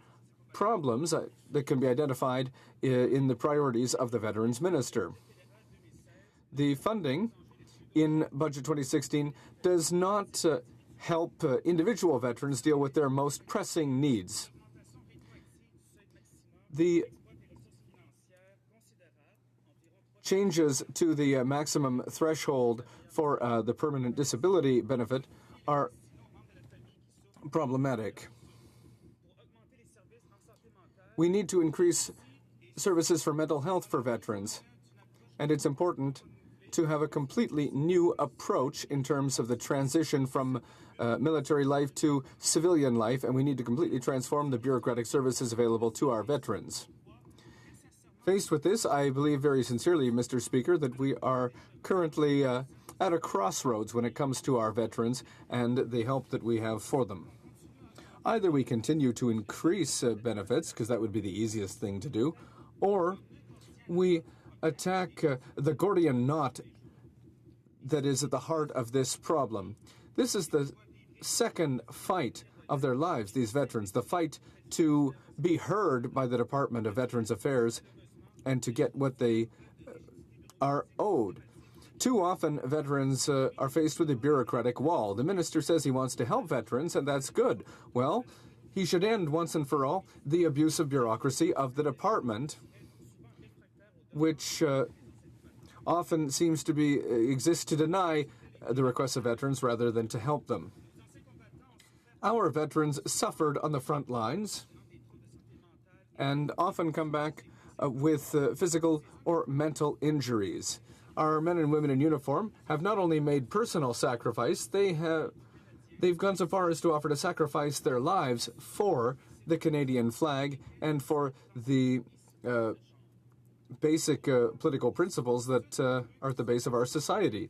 problems that can be identified in the priorities of the Veterans Minister. The funding in Budget 2016 does not help individual veterans deal with their most pressing needs. The changes to the maximum threshold for the permanent disability benefit are problematic. We need to increase services for mental health for veterans, and it's important to have a completely new approach in terms of the transition from military life to civilian life, and we need to completely transform the bureaucratic services available to our veterans. Faced with this, I believe very sincerely, Mr. Speaker, that we are currently at a crossroads when it comes to our veterans and the help that we have for them. Either we continue to increase benefits, because that would be the easiest thing to do, or we attack the Gordian knot that is at the heart of this problem. This is the second fight of their lives, these veterans, the fight to be heard by the Department of Veterans Affairs and to get what they are owed. Too often, veterans are faced with a bureaucratic wall. The minister says he wants to help veterans, and that's good. Well, he should end once and for all the abusive bureaucracy of the department, which often seems to exist to deny the requests of veterans rather than to help them. Our veterans suffered on the front lines and often come back with physical or mental injuries. Our men and women in uniform have not only made personal sacrifice, they've gone so far as to offer to sacrifice their lives for the Canadian flag and for the basic political principles that are at the base of our society.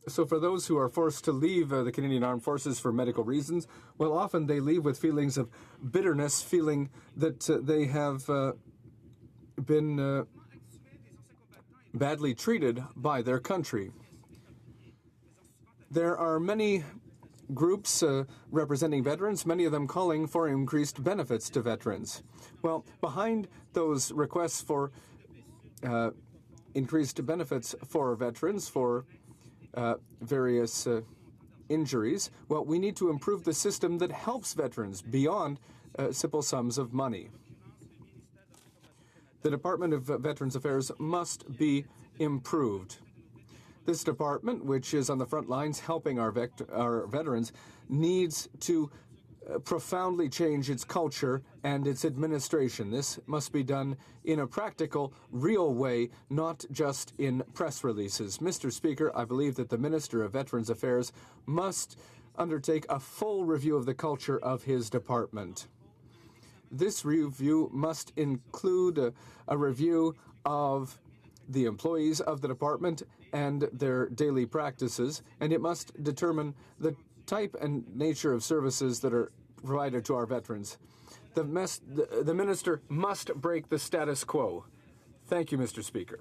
So for those who are forced to leave the Canadian Armed Forces for medical reasons, well, often they leave with feelings of bitterness, feeling that they have been badly treated by their country. There are many groups representing veterans, many of them calling for increased benefits to veterans. Well, behind those requests for increased benefits for veterans, for various injuries, well, we need to improve the system that helps veterans beyond simple sums of money. The Department of Veterans Affairs must be improved. This department, which is on the front lines helping our veterans, needs to profoundly change its culture and its administration. This must be done in a practical, real way, not just in press releases. Mr. Speaker, I believe that the Minister of Veterans Affairs must undertake a full review of the culture of his department. This review must include a review of the employees of the department and their daily practices, and it must determine the type and nature of services that are provided to our veterans. The minister must break the status quo. Thank you, Mr. Speaker.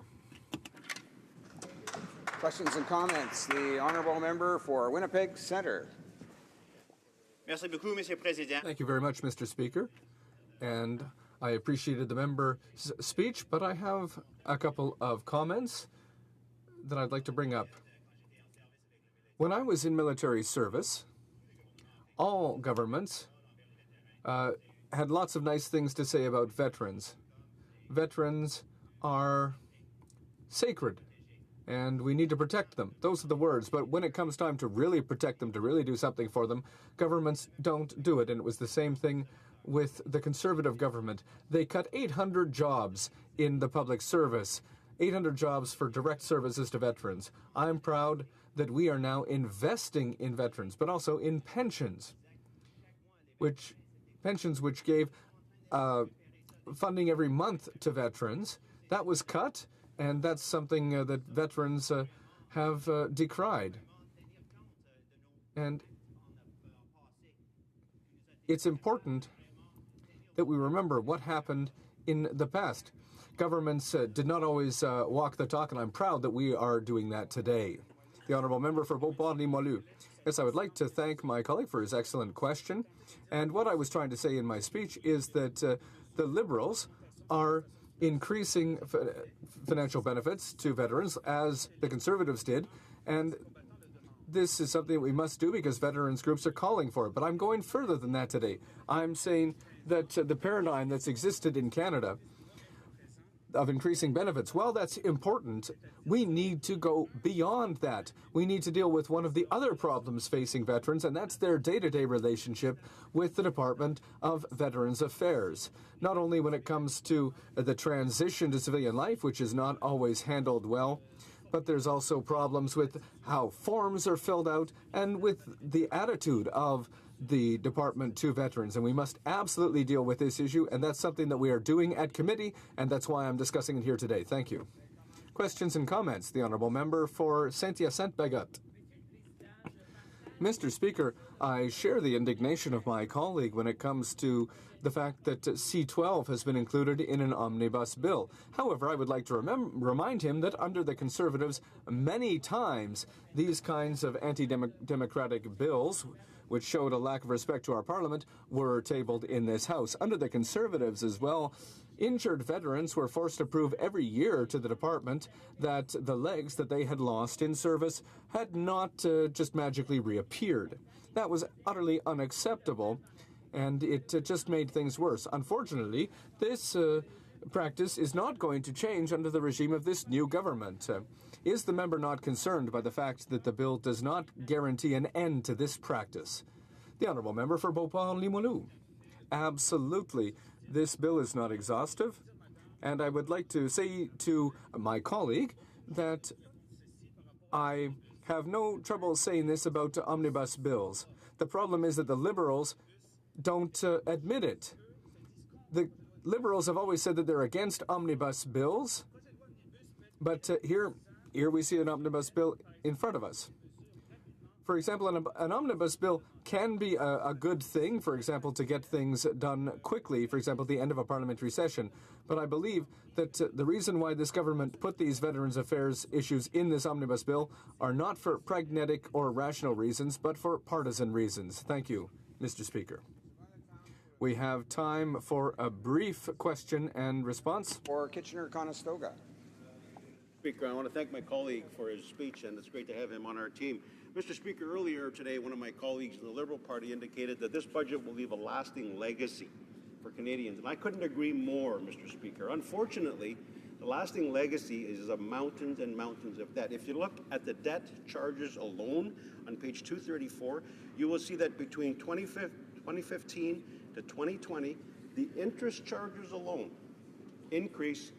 Questions and comments. The honourable member for Winnipeg Centre. Merci beaucoup, Monsieur le Président. Thank you very much, Mr. Speaker. And I appreciated the member's speech, but I have a couple of comments that I'd like to bring up. When I was in military service, all governments had lots of nice things to say about veterans. Veterans are sacred, and we need to protect them. Those are the words. But when it comes time to really protect them, to really do something for them, governments don't do it. And it was the same thing with the Conservative government. They cut 800 jobs in the public service, 800 jobs for direct services to veterans. I'm proud that we are now investing in veterans, but also in pensions, which gave funding every month to veterans. That was cut, and that's something that veterans have decried. And it's important that we remember what happened in the past. Governments did not always walk the talk, and I'm proud that we are doing that today. The honourable member for Beauport-Limoilou. Yes, I would like to thank my colleague for his excellent question. And what I was trying to say in my speech is that the Liberals are increasing financial benefits to veterans, as the Conservatives did, and this is something that we must do because veterans groups are calling for it. But I'm going further than that today. I'm saying that the paradigm that's existed in Canada of increasing benefits, well, that's important. We need to go beyond that. We need to deal with one of the other problems facing veterans, and that's their day-to-day relationship with the Department of Veterans Affairs. Not only when it comes to the transition to civilian life, which is not always handled well, but there's also problems with how forms are filled out and with the attitude of the department to veterans. And we must absolutely deal with this issue, and that's something that we are doing at committee, and that's why I'm discussing it here today. Thank you. Questions and comments. The honourable member for Saint-Hyacinthe-Bagotte. Mr. Speaker, I share the indignation of my colleague when it comes to the fact that C-12 has been included in an omnibus bill. However, I would like to remind him that under the Conservatives, many times these kinds of anti-democratic bills, which showed a lack of respect to our Parliament, were tabled in this House. Under the Conservatives as well, injured veterans were forced to prove every year to the department that the legs that they had lost in service had not just magically reappeared. That was utterly unacceptable, and it just made things worse. Unfortunately, this practice is not going to change under the regime of this new government. Is the member not concerned by the fact that the bill does not guarantee an end to this practice? The honourable member for Beauport-Limoilou. Absolutely. This bill is not exhaustive, and I would like to say to my colleague that I have no trouble saying this about omnibus bills. The problem is that the Liberals don't admit it. The Liberals have always said that they're against omnibus bills, but here we see an omnibus bill in front of us. For example, an omnibus bill can be a good thing, for example, to get things done quickly, for example, at the end of a parliamentary session. But I believe that the reason why this government put these Veterans Affairs issues in this omnibus bill are not for pragmatic or rational reasons, but for partisan reasons. Thank you, Mr. Speaker. We have time for a brief question and response. For Kitchener-Conestoga. Speaker, I want to thank my colleague for his speech, and it's great to have him on our team. Mr. Speaker, earlier today, one of my colleagues in the Liberal Party indicated that this budget will leave a lasting legacy for Canadians, and I couldn't agree more, Mr. Speaker. Unfortunately, the lasting legacy is of mountains and mountains of debt. If you look at the debt charges alone on page 234, you will see that between 2015 to 2020, the interest charges alone increased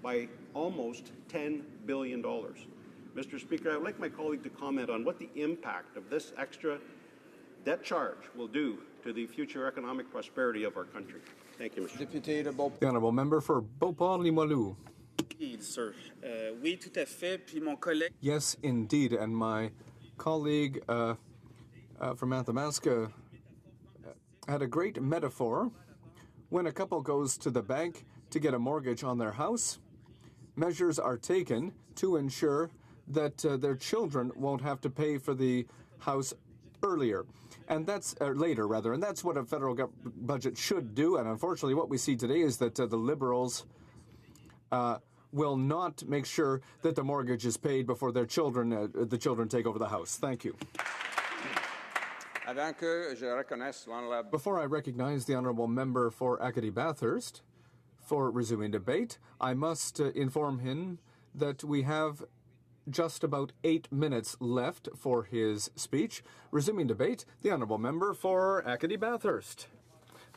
by almost $10 billion. Mr. Speaker, I would like my colleague to comment on what the impact of this extra debt charge will do to the future economic prosperity of our country. Thank you, Mr. Speaker. The honourable member for Beauport-Limoilou. Oui, tout à fait. Puis mon collègue. Yes, indeed. And my colleague from Athabasca had a great metaphor. When a couple goes to the bank to get a mortgage on their house, measures are taken to ensure that their children won't have to pay for the house earlier. And that's later, rather. And that's what a federal budget should do. And unfortunately, what we see today is that the Liberals will not make sure that the mortgage is paid before their children, the children take over the house. Thank you. Before I recognize the honourable member for Acadie Bathurst for resuming debate, I must inform him that we have just about 8 minutes left for his speech. Resuming debate, the honourable member for Acadie Bathurst,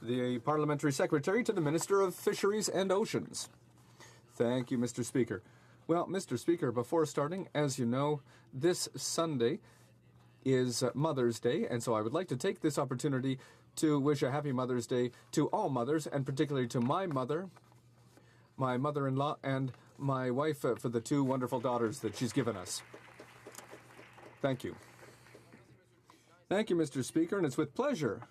the Parliamentary Secretary to the Minister of Fisheries and Oceans. Thank you, Mr. Speaker. Well, Mr. Speaker, before starting, as you know, this Sunday is Mother's Day, and so I would like to take this opportunity to wish a happy Mother's Day to all mothers, and particularly to my mother, my mother-in-law, and my wife for the 2 wonderful daughters that she's given us. Thank you. Thank you, Mr. Speaker, and it's with pleasure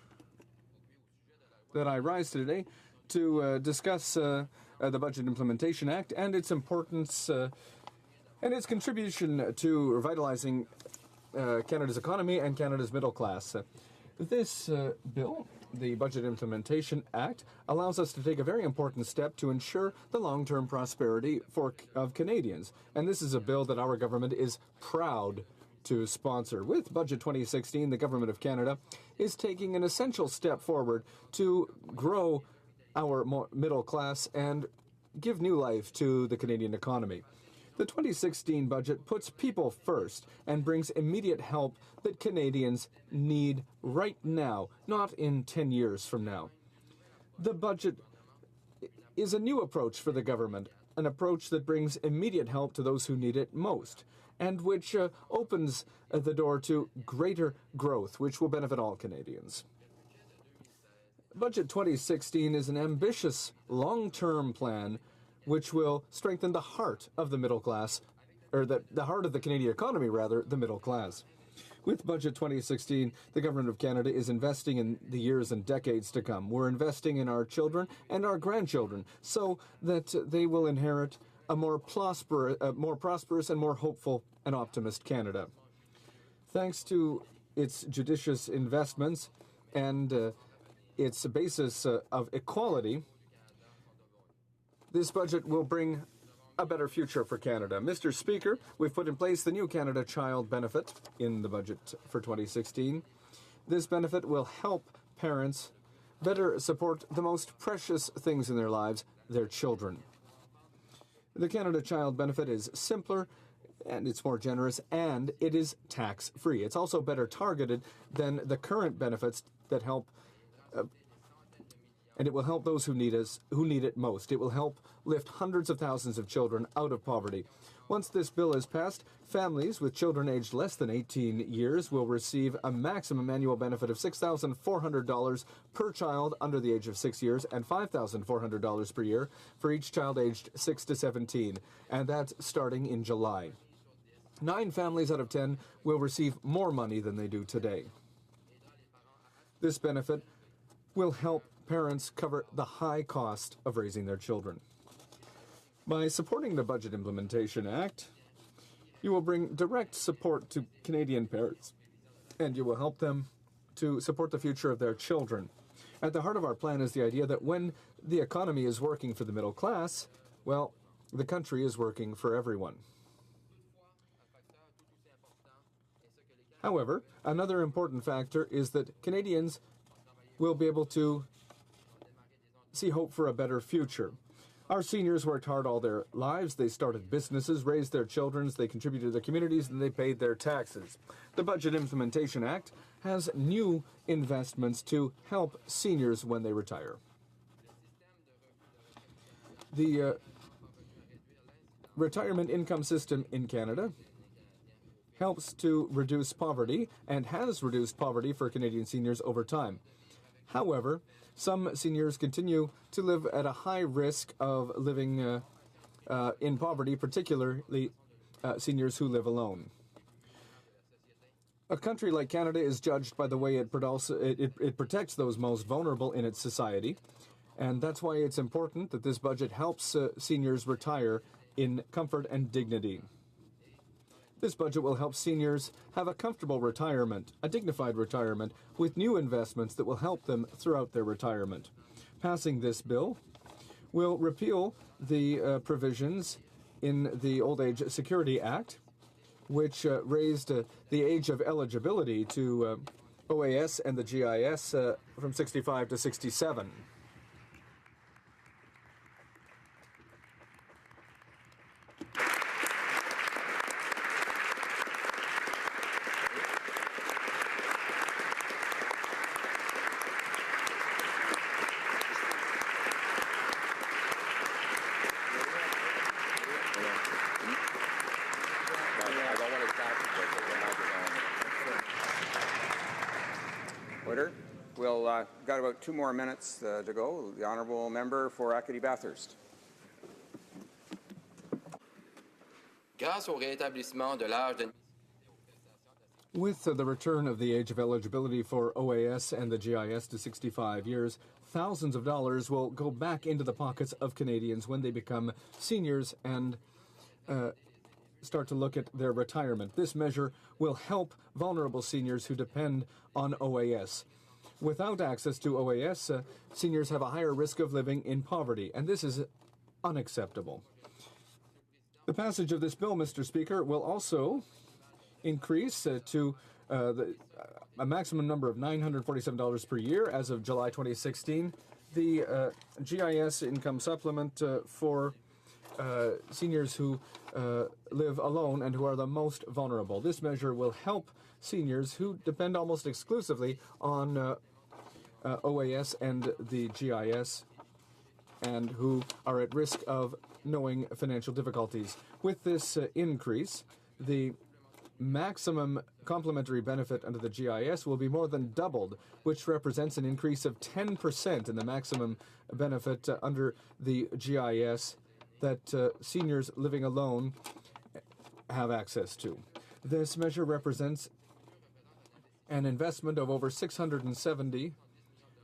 that I rise today to discuss the Budget Implementation Act and its importance and its contribution to revitalizing Canada's economy and Canada's middle class. This bill, the Budget Implementation Act, allows us to take a very important step to ensure the long-term prosperity of Canadians. And this is a bill that our government is proud to sponsor. With Budget 2016, the Government of Canada is taking an essential step forward to grow our middle class and give new life to the Canadian economy. The 2016 budget puts people first and brings immediate help that Canadians need right now, not in 10 years from now. The budget is a new approach for the government, an approach that brings immediate help to those who need it most, and which opens the door to greater growth, which will benefit all Canadians. Budget 2016 is an ambitious, long-term plan which will strengthen the heart of the middle class, or the heart of the Canadian economy, rather, the middle class. With Budget 2016, the Government of Canada is investing in the years and decades to come. We're investing in our children and our grandchildren so that they will inherit a more prosperous and more hopeful and optimist Canada. Thanks to its judicious investments and its basis of equality, this budget will bring a better future for Canada. Mr. Speaker, we've put in place the new Canada Child Benefit in the budget for 2016. This benefit will help parents better support the most precious things in their lives, their children. The Canada Child Benefit is simpler, and it's more generous, and it is tax-free. It's also better targeted than the current benefits that help and it will help those who need it most. It will help lift hundreds of thousands of children out of poverty. Once this bill is passed, families with children aged less than 18 years will receive a maximum annual benefit of $6,400 per child under the age of 6 years and $5,400 per year for each child aged 6 to 17, and that's starting in July. 9 families out of 10 will receive more money than they do today. This benefit will help parents cover the high cost of raising their children. By supporting the Budget Implementation Act, you will bring direct support to Canadian parents, and you will help them to support the future of their children. At the heart of our plan is the idea that when the economy is working for the middle class, well, the country is working for everyone. However, another important factor is that Canadians will be able to see hope for a better future. Our seniors worked hard all their lives. They started businesses, raised their children, they contributed to their communities, and they paid their taxes. The Budget Implementation Act has new investments to help seniors when they retire. The retirement income system in Canada helps to reduce poverty and has reduced poverty for Canadian seniors over time. However, some seniors continue to live at a high risk of living in poverty, particularly seniors who live alone. A country like Canada is judged by the way it protects those most vulnerable in its society, and that's why it's important that this budget helps seniors retire in comfort and dignity. This budget will help seniors have a comfortable retirement, a dignified retirement, with new investments that will help them throughout their retirement. Passing this bill will repeal the provisions in the Old Age Security Act, which raised the age of eligibility to OAS and the GIS from 65 to 67. Order. We'll got about 2 more minutes to go. The honourable member for Acadie-Bathurst. Grâce au rétablissement de l'âge de... With the return of the age of eligibility for OAS and the GIS to 65 years, thousands of dollars will go back into the pockets of Canadians when they become seniors and start to look at their retirement. This measure will help vulnerable seniors who depend on OAS. Without access to OAS, seniors have a higher risk of living in poverty, and this is unacceptable. The passage of this bill, Mr. Speaker, will also increase to a maximum number of $947 per year as of July 2016. The GIS income supplement for seniors who live alone and who are the most vulnerable. This measure will help seniors who depend almost exclusively on OAS and the GIS and who are at risk of knowing financial difficulties. With this increase, the maximum complementary benefit under the GIS will be more than doubled, which represents an increase of 10% in the maximum benefit under the GIS that seniors living alone have access to. This measure represents an investment of over $670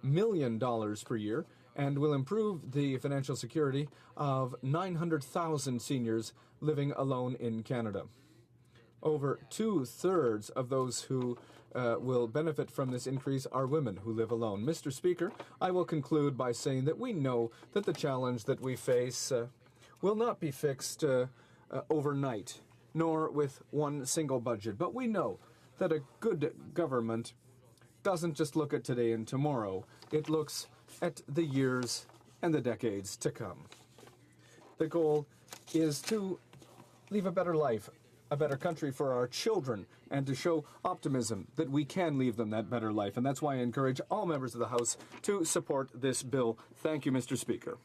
million per year and will improve the financial security of 900,000 seniors living alone in Canada. Over 2/3 of those who will benefit from this increase are women who live alone. Mr. Speaker, I will conclude by saying that we know that the challenge that we face will not be fixed overnight, nor with one single budget. But we know that a good government doesn't just look at today and tomorrow. It looks at the years and the decades to come. The goal is to leave a better life, a better country for our children, and to show optimism that we can leave them that better life. And that's why I encourage all members of the House to support this bill. Thank you, Mr. Speaker.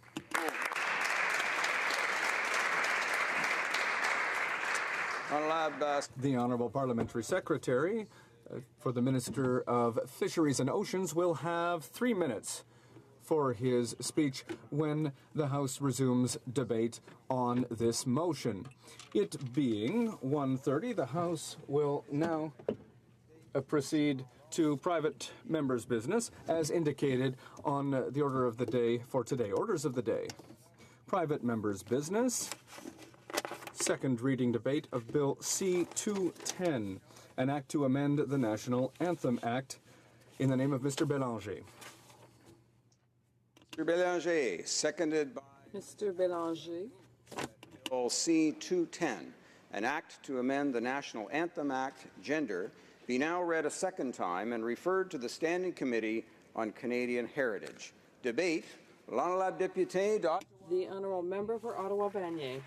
The Honourable Parliamentary Secretary for the Minister of Fisheries and Oceans will have 3 minutes for his speech when the House resumes debate on this motion. It being 1:30, the House will now proceed to private members' business, as indicated on the order of the day for today. Orders of the day. Private members' business. Second reading debate of Bill C-210, an act to amend the National Anthem Act. In the name of Mr. Bélanger. Mr. Bélanger, seconded by Mr. Bélanger. Bill C-210, an act to amend the National Anthem Act, gender, be now read a second time and referred to the Standing Committee on Canadian Heritage. Debate, l'honorable député d'Ottawa. The honourable member for Ottawa-Vanier.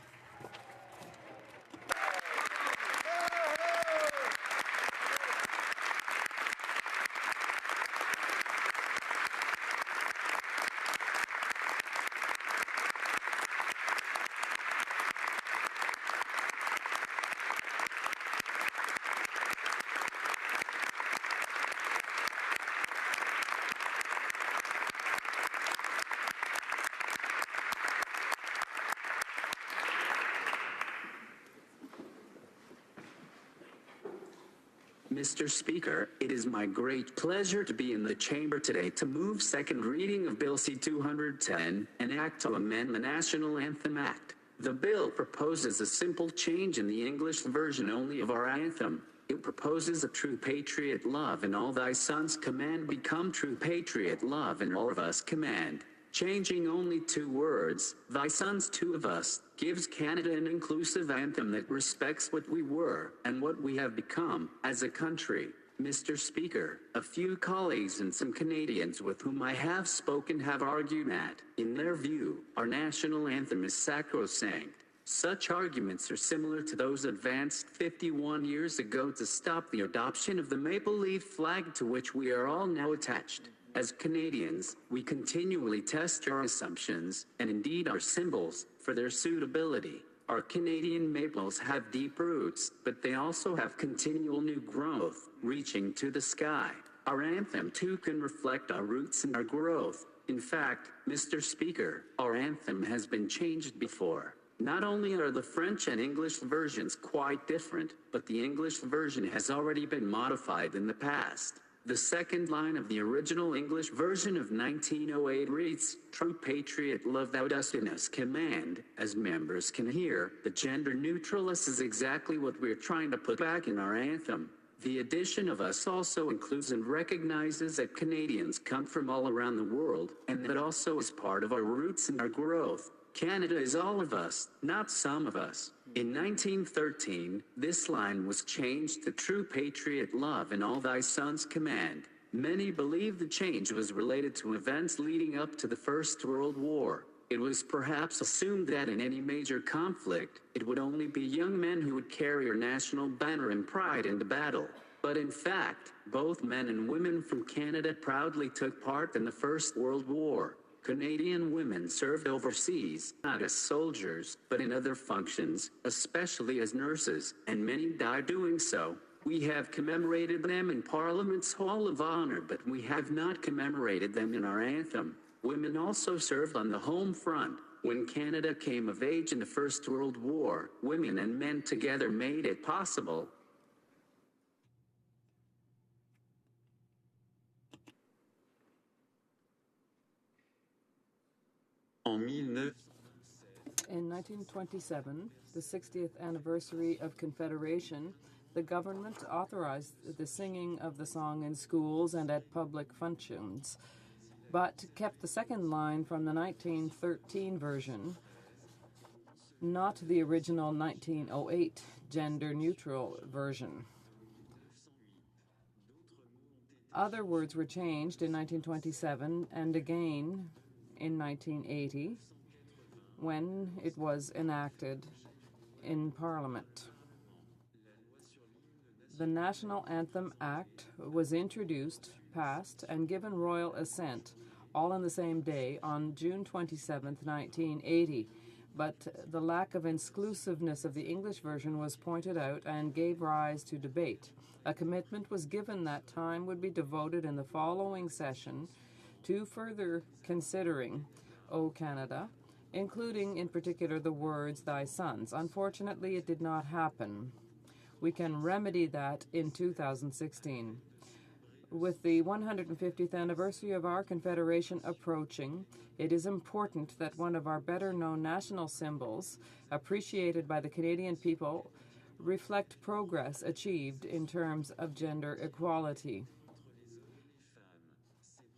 Mr. Speaker, it is my great pleasure to be in the chamber today to move second reading of Bill C-210, an act to amend the National Anthem Act. The bill proposes a simple change in the English version only of our anthem. It proposes a true patriot love and all thy sons command become true patriot love and all of us command. Changing only 2 words, thy sons 2 of us, gives Canada an inclusive anthem that respects what we were and what we have become as a country. Mr. Speaker, a few colleagues and some Canadians with whom I have spoken have argued that, in their view, our national anthem is sacrosanct. Such arguments are similar to those advanced 51 years ago to stop the adoption of the maple leaf flag to which we are all now attached. As Canadians, we continually test our assumptions, and indeed our symbols, for their suitability. Our Canadian maples have deep roots, but they also have continual new growth, reaching to the sky. Our anthem too can reflect our roots and our growth. In fact, Mr. Speaker, our anthem has been changed before. Not only are the French and English versions quite different, but the English version has already been modified in the past. The second line of the original English version of 1908 reads, "True patriot love thou dost in us command." As members can hear, the gender neutralist is exactly what we're trying to put back in our anthem. The addition of us also includes and recognizes that Canadians come from all around the world, and that also is part of our roots and our growth. Canada is all of us, not some of us. In 1913, this line was changed to "True patriot love and all thy sons command." Many believe the change was related to events leading up to the First World War. It was perhaps assumed that in any major conflict, it would only be young men who would carry our national banner in pride into battle. But in fact, both men and women from Canada proudly took part in the First World War. Canadian women served overseas, not as soldiers, but in other functions, especially as nurses, and many died doing so. We have commemorated them in Parliament's Hall of Honor, but we have not commemorated them in our anthem. Women also served on the home front. When Canada came of age in the First World War, women and men together made it possible. In 1927, the 60th anniversary of Confederation, the government authorized the singing of the song in schools and at public functions, but kept the second line from the 1913 version, not the original 1908 gender-neutral version. Other words were changed in 1927 and again in 1980 when it was enacted in Parliament. The National Anthem Act was introduced, passed, and given royal assent all on the same day on June 27, 1980, but the lack of inclusiveness of the English version was pointed out and gave rise to debate. A commitment was given that time would be devoted in the following session to further considering O Canada, including in particular the words "thy sons." Unfortunately, it did not happen. We can remedy that in 2016. With the 150th anniversary of our Confederation approaching, it is important that one of our better-known national symbols, appreciated by the Canadian people, reflect progress achieved in terms of gender equality.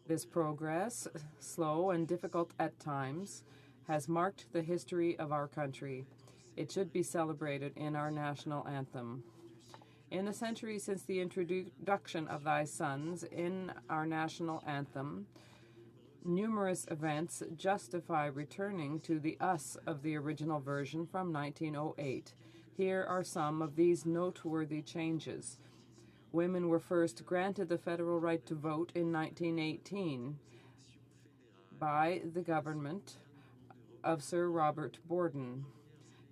This progress, slow and difficult at times, has marked the history of our country. It should be celebrated in our national anthem. In the century since the introduction of Thy Sons in our national anthem, numerous events justify returning to the us of the original version from 1908. Here are some of these noteworthy changes. Women were first granted the federal right to vote in 1918 by the government of Sir Robert Borden.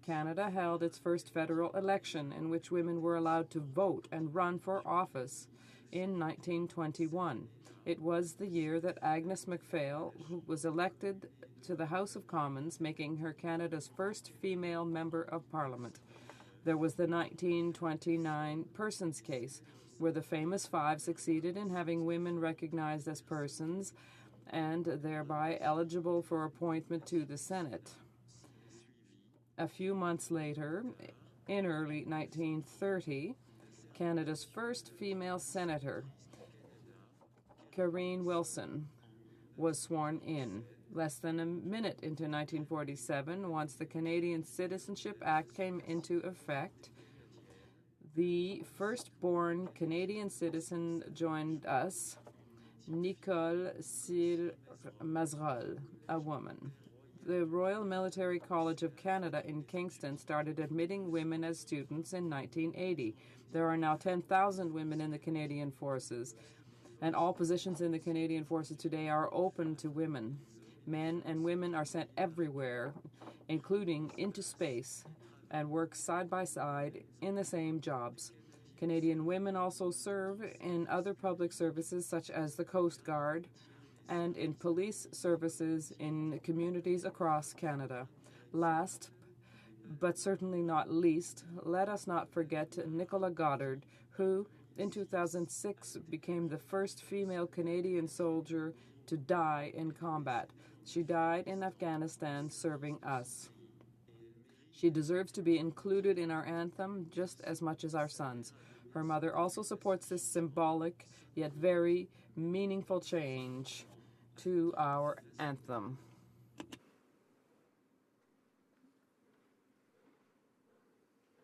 Canada held its first federal election in which women were allowed to vote and run for office in 1921. It was the year that Agnes MacPhail, who was elected to the House of Commons, making her Canada's first female member of Parliament. There was the 1929 Persons case, where the famous five succeeded in having women recognized as persons and thereby eligible for appointment to the Senate. A few months later, in early 1930, Canada's first female senator, Karine Wilson, was sworn in. Less than a minute into 1947, once the Canadian Citizenship Act came into effect, the firstborn Canadian citizen joined us, Nicole Cyr-Mazerolle, a woman. The Royal Military College of Canada in Kingston started admitting women as students in 1980. There are now 10,000 women in the Canadian Forces, and all positions in the Canadian Forces today are open to women. Men and women are sent everywhere, including into space, and work side by side in the same jobs. Canadian women also serve in other public services such as the Coast Guard and in police services in communities across Canada. Last, but certainly not least, let us not forget Nicola Goddard, who, in 2006, became the first female Canadian soldier to die in combat. She died in Afghanistan serving us. She deserves to be included in our anthem just as much as our sons. Her mother also supports this symbolic yet very meaningful change to our anthem.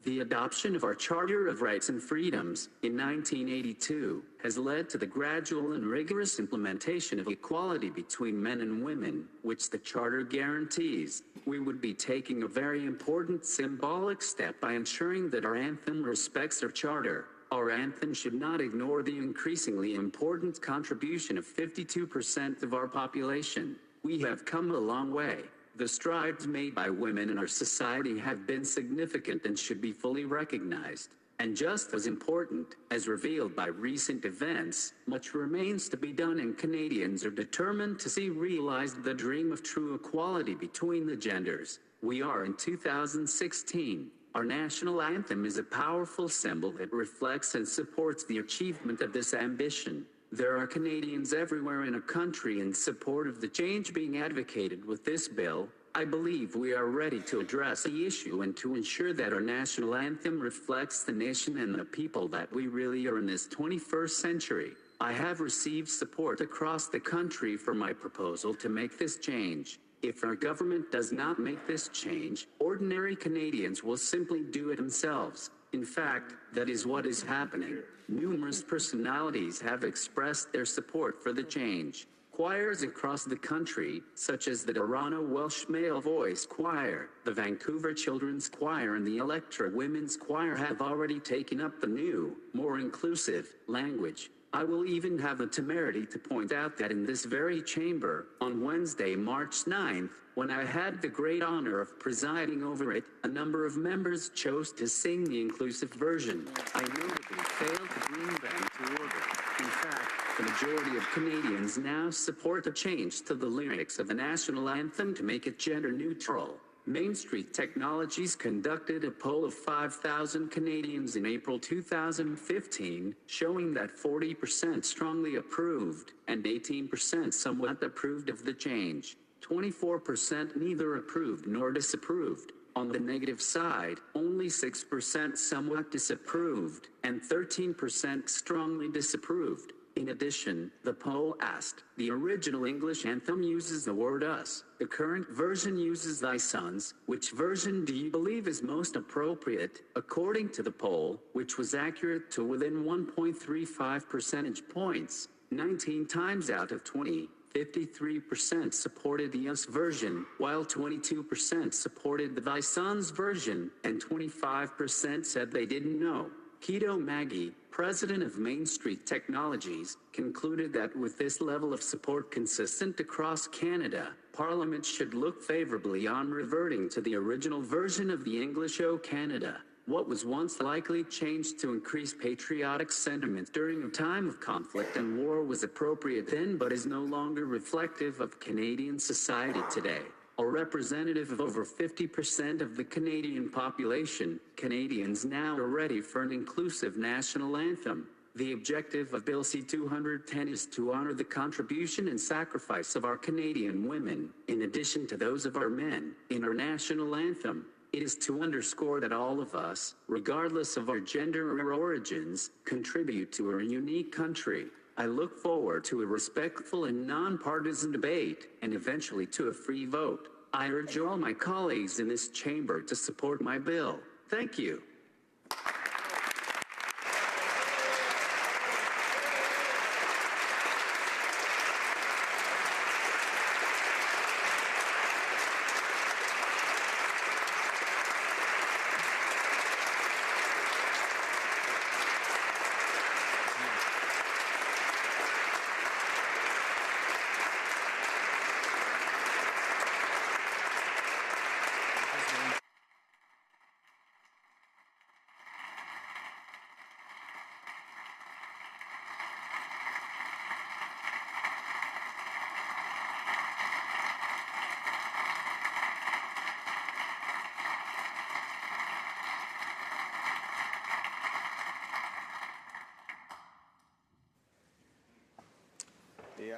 The adoption of our Charter of Rights and Freedoms in 1982 has led to the gradual and rigorous implementation of equality between men and women, which the Charter guarantees. We would be taking a very important symbolic step by ensuring that our anthem respects our Charter. Our anthem should not ignore the increasingly important contribution of 52% of our population. We have come a long way. The strides made by women in our society have been significant and should be fully recognized. And just as important, as revealed by recent events, much remains to be done, and Canadians are determined to see realized the dream of true equality between the genders. We are in 2016. Our national anthem is a powerful symbol that reflects and supports the achievement of this ambition. There are Canadians everywhere in our country in support of the change being advocated with this bill. I believe we are ready to address the issue and to ensure that our national anthem reflects the nation and the people that we really are in this 21st century. I have received support across the country for my proposal to make this change. If our government does not make this change, ordinary Canadians will simply do it themselves. In fact, that is what is happening. Numerous personalities have expressed their support for the change. Choirs across the country, such as the Toronto Welsh Male Voice Choir, the Vancouver Children's Choir, and the Electra Women's Choir, have already taken up the new, more inclusive language. I will even have the temerity to point out that in this very chamber, on Wednesday, March 9th, when I had the great honor of presiding over it, a number of members chose to sing the inclusive version. I notably failed to bring them to order. In fact, the majority of Canadians now support a change to the lyrics of the national anthem to make it gender neutral. Main Street Technologies conducted a poll of 5,000 Canadians in April 2015, showing that 40% strongly approved and 18% somewhat approved of the change. 24% neither approved nor disapproved. On the negative side, only 6% somewhat disapproved and 13% strongly disapproved. In addition, the poll asked, the original English anthem uses the word us. The current version uses thy sons. Which version do you believe is most appropriate? According to the poll, which was accurate to within 1.35 percentage points, 19 times out of 20, 53% supported the us version, while 22% supported the thy sons version, and 25% said they didn't know. Keto Maggie, president of Main Street Technologies, concluded that with this level of support consistent across Canada, Parliament should look favorably on reverting to the original version of the English O Canada. What was once likely changed to increase patriotic sentiment during a time of conflict and war was appropriate then but is no longer reflective of Canadian society today. A representative of over 50% of the Canadian population, Canadians now are ready for an inclusive national anthem. The objective of Bill C-210 is to honor the contribution and sacrifice of our Canadian women, in addition to those of our men, in our national anthem. It is to underscore that all of us, regardless of our gender or origins, contribute to our unique country. I look forward to a respectful and nonpartisan debate, and eventually to a free vote. I urge all my colleagues in this chamber to support my bill. Thank you.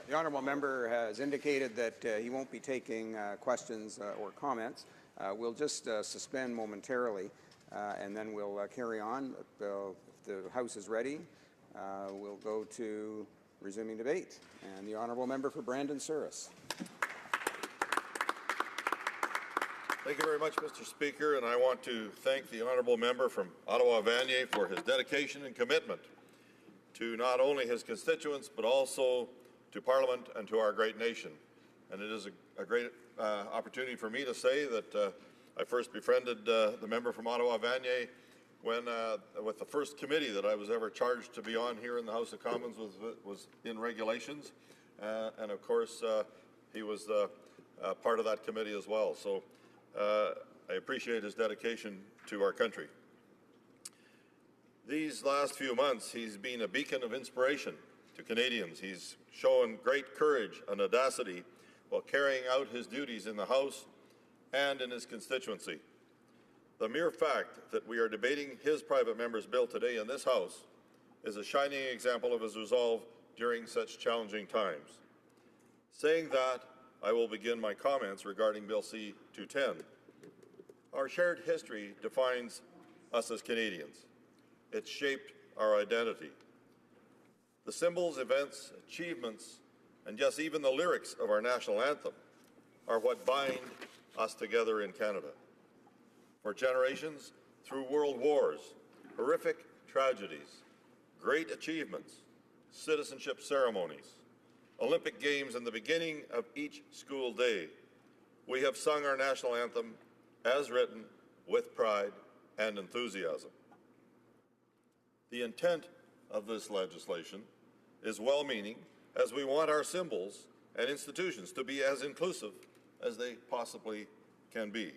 The honourable member has indicated that he won't be taking questions or comments. We'll just suspend momentarily, and then we'll carry on. If the House is ready, we'll go to resuming debate. And the honourable member for Brandon Souris. Thank you very much, Mr. Speaker, and I want to thank the honourable member from Ottawa-Vanier for his dedication and commitment to not only his constituents but also to Parliament and to our great nation. And it is a great opportunity for me to say that I first befriended the member from Ottawa-Vanier when, with the first committee that I was ever charged to be on here in the House of Commons was in regulations. And of course, he was part of that committee as well. So I appreciate his dedication to our country. These last few months, he's been a beacon of inspiration to Canadians. He's shown great courage and audacity while carrying out his duties in the House and in his constituency. The mere fact that we are debating his private member's bill today in this House is a shining example of his resolve during such challenging times. Saying that, I will begin my comments regarding Bill C-210. Our shared history defines us as Canadians. It's shaped our identity. The symbols, events, achievements, and yes, even the lyrics of our national anthem are what bind us together in Canada. For generations, through world wars, horrific tragedies, great achievements, citizenship ceremonies, Olympic Games, and the beginning of each school day, we have sung our national anthem as written with pride and enthusiasm. The intent of this legislation is well-meaning, as we want our symbols and institutions to be as inclusive as they possibly can be.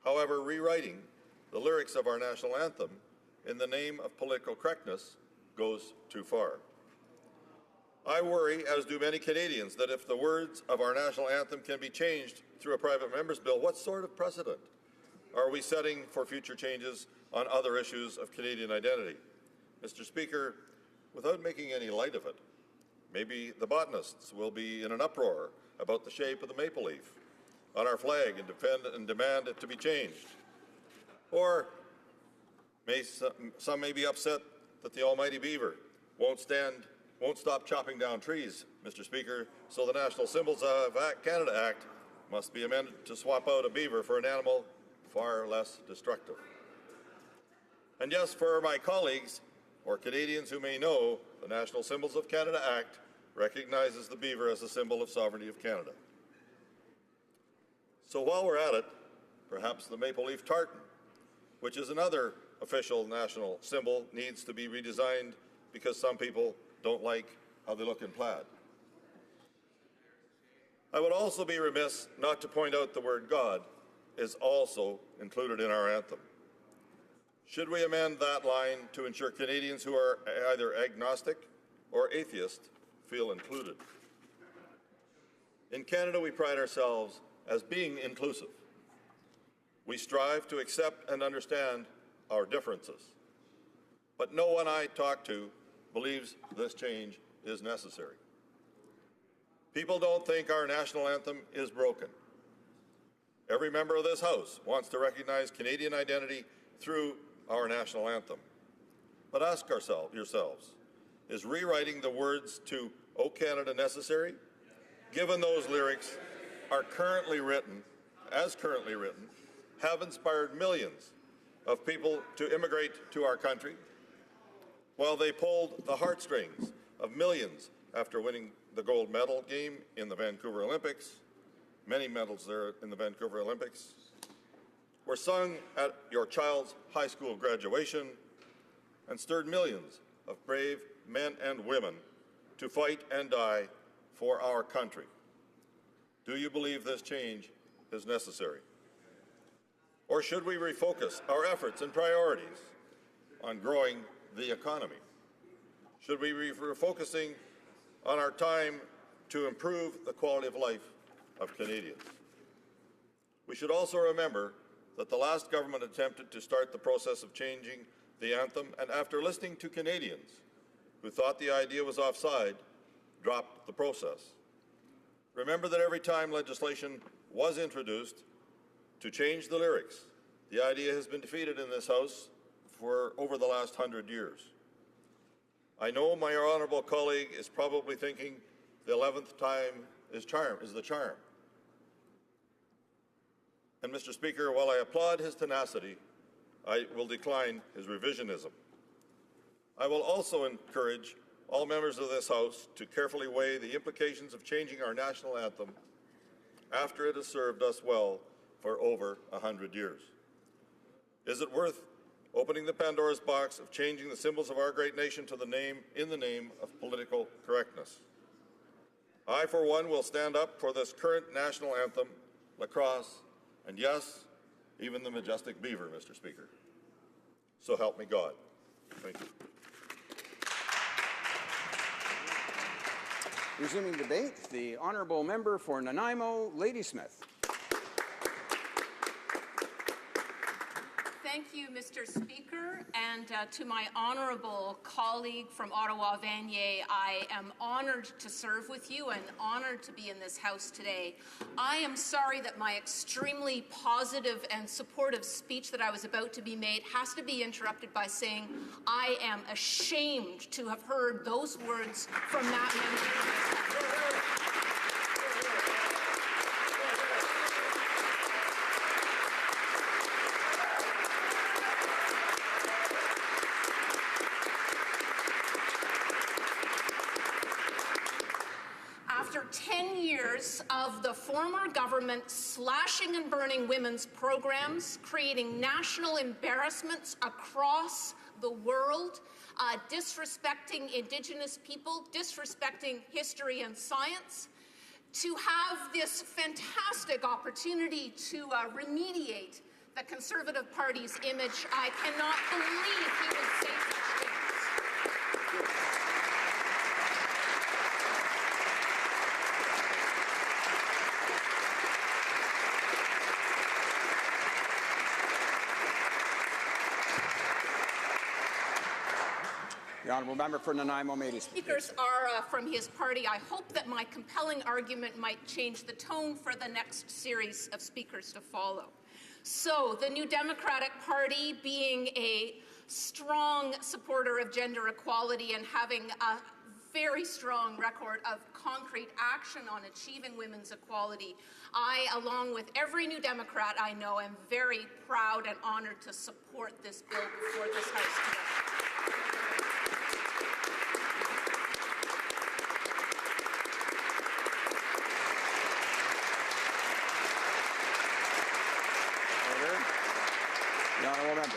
However, rewriting the lyrics of our national anthem in the name of political correctness goes too far. I worry, as do many Canadians, that if the words of our national anthem can be changed through a private member's bill, what sort of precedent are we setting for future changes on other issues of Canadian identity? Mr. Speaker, without making any light of it, maybe the botanists will be in an uproar about the shape of the maple leaf on our flag and demand it to be changed. Or some may be upset that the almighty beaver won't stop chopping down trees, Mr. Speaker, so the National Symbols of Canada Act must be amended to swap out a beaver for an animal far less destructive. And yes, for my colleagues or Canadians who may know, the National Symbols of Canada Act recognizes the beaver as a symbol of sovereignty of Canada. So while we're at it, perhaps the maple leaf tartan, which is another official national symbol, needs to be redesigned because some people don't like how they look in plaid. I would also be remiss not to point out the word God is also included in our anthem. Should we amend that line to ensure Canadians who are either agnostic or atheist feel included? In Canada, we pride ourselves as being inclusive. We strive to accept and understand our differences. But no one I talk to believes this change is necessary. People don't think our national anthem is broken. Every member of this House wants to recognize Canadian identity through our national anthem. But ask yourselves, is rewriting the words to O Canada necessary? Given those lyrics are currently written, have inspired millions of people to immigrate to our country, while they pulled the heartstrings of millions after winning the gold medal game in the Vancouver Olympics, many medals there in the Vancouver Olympics, were sung at your child's high school graduation, and stirred millions of brave men and women to fight and die for our country. Do you believe this change is necessary? Or should we refocus our efforts and priorities on growing the economy? Should we be refocusing on our time to improve the quality of life of Canadians? We should also remember that the last government attempted to start the process of changing the anthem, and after listening to Canadians who thought the idea was offside, dropped the process. Remember that every time legislation was introduced to change the lyrics, the idea has been defeated in this House for over the last 100 years. I know my honourable colleague is probably thinking the 11th time is the charm. And Mr. Speaker, while I applaud his tenacity, I will decline his revisionism. I will also encourage all members of this House to carefully weigh the implications of changing our national anthem after it has served us well for over 100 years. Is it worth opening the Pandora's box of changing the symbols of our great nation to in the name of political correctness? I, for one, will stand up for this current national anthem, lacrosse, and yes, even the majestic beaver, Mr. Speaker. So help me God. Thank you. Resuming debate, the honourable member for Nanaimo, Ladysmith. Thank you, Mr. Speaker, and to my honourable colleague from Ottawa, Vanier, I am honoured to serve with you and honoured to be in this House today. I am sorry that my extremely positive and supportive speech that I was about to be made has to be interrupted by saying I am ashamed to have heard those words from that member. After 10 years of the former government slashing and burning women's programs, creating national embarrassments across the world, disrespecting Indigenous people, disrespecting history and science, to have this fantastic opportunity to remediate the Conservative Party's image, I cannot believe he would say such things. The honourable member for Nanaimo, Ladysmith. Speakers are from his party. I hope that my compelling argument might change the tone for the next series of speakers to follow. So, the New Democratic Party, being a strong supporter of gender equality and having a very strong record of concrete action on achieving women's equality, I, along with every New Democrat I know, am very proud and honoured to support this bill before this House today. The honourable member.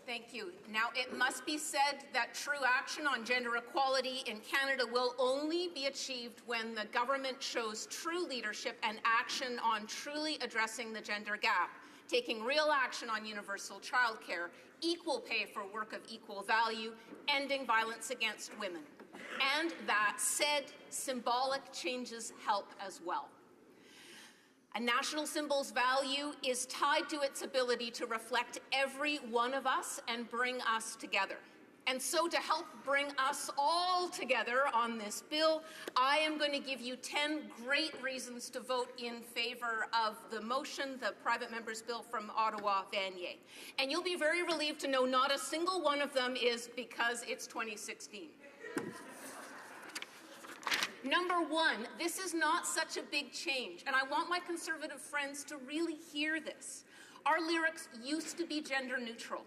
Thank you. Now, it must be said that true action on gender equality in Canada will only be achieved when the government shows true leadership and action on truly addressing the gender gap, taking real action on universal childcare, equal pay for work of equal value, ending violence against women. And that said, symbolic changes help as well. A national symbol's value is tied to its ability to reflect every one of us and bring us together. And so to help bring us all together on this bill, I am going to give you 10 great reasons to vote in favor of the motion, the private member's bill from Ottawa-Vanier. And you'll be very relieved to know not a single one of them is because it's 2016. Number one, this is not such a big change, and I want my Conservative friends to really hear this. Our lyrics used to be gender neutral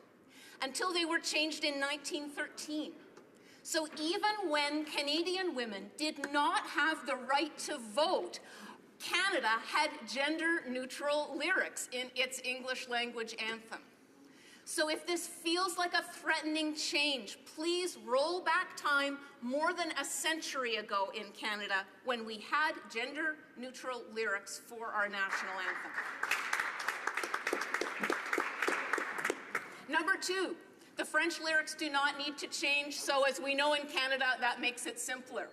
until they were changed in 1913. So even when Canadian women did not have the right to vote, Canada had gender-neutral lyrics in its English language anthem. So if this feels like a threatening change, please roll back time more than a century ago in Canada when we had gender-neutral lyrics for our national anthem. Number two, the French lyrics do not need to change, so as we know in Canada, that makes it simpler.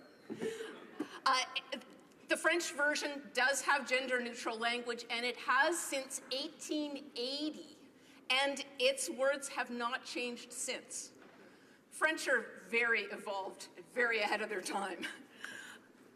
The French version does have gender-neutral language, and it has since 1880, and its words have not changed since. French are very evolved, very ahead of their time.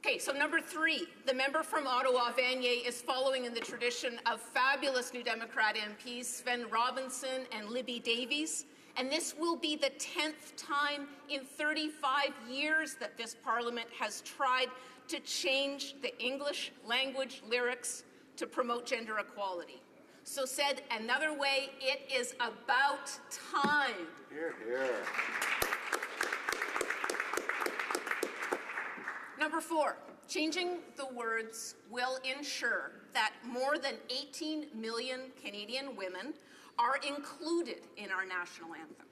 Okay, so number three, the member from Ottawa-Vanier is following in the tradition of fabulous New Democrat MPs, Sven Robinson and Libby Davies, and this will be the 10th time in 35 years that this Parliament has tried to change the English language lyrics to promote gender equality. So said another way, it is about time. Hear, hear. Number four, changing the words will ensure that more than 18 million Canadian women are included in our national anthem.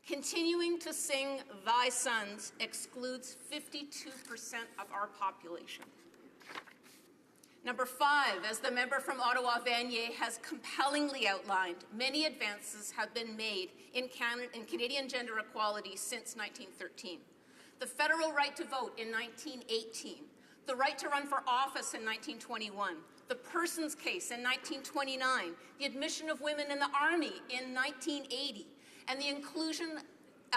Continuing to sing Thy Sons excludes 52% of our population. Number five, as the member from Ottawa-Vanier has compellingly outlined, many advances have been made in Canadian gender equality since 1913. The federal right to vote in 1918, the right to run for office in 1921, the Persons Case in 1929, the admission of women in the Army in 1980, and the inclusion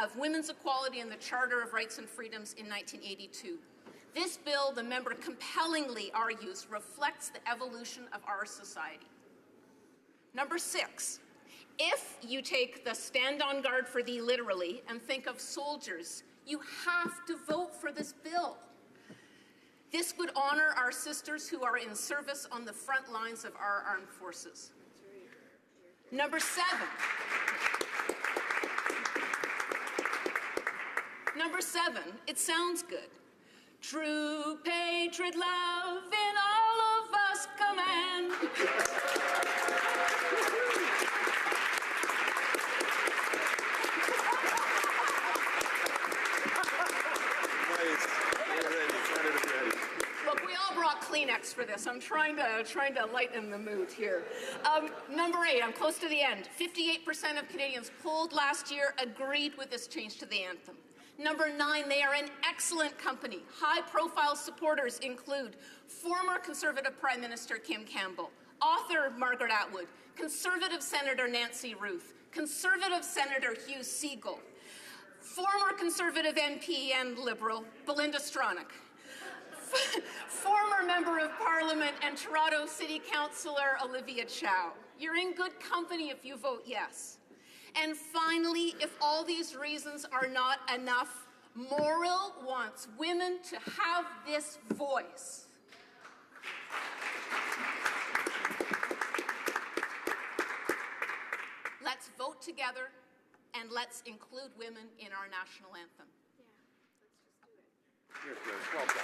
of women's equality in the Charter of Rights and Freedoms in 1982. This bill, the member compellingly argues, reflects the evolution of our society. Number six, if you take the stand on guard for thee literally and think of soldiers, you have to vote for this bill. This would honor our sisters who are in service on the front lines of our armed forces. Number seven. Number seven, it sounds good. True patriot love in all of us command. Look, we all brought Kleenex for this. I'm trying to lighten the mood here. Number eight, I'm close to the end. 58% of Canadians polled last year agreed with this change to the anthem. Number nine, they are in excellent company. High-profile supporters include former Conservative Prime Minister Kim Campbell, author Margaret Atwood, Conservative Senator Nancy Ruth, Conservative Senator Hugh Segal, former Conservative MP and Liberal Belinda Stronach, former Member of Parliament and Toronto City Councillor Olivia Chow. You're in good company if you vote yes. And finally, if all these reasons are not enough, Morrill wants women to have this voice. Let's vote together and let's include women in our national anthem. Yeah, let's just do it. Well done.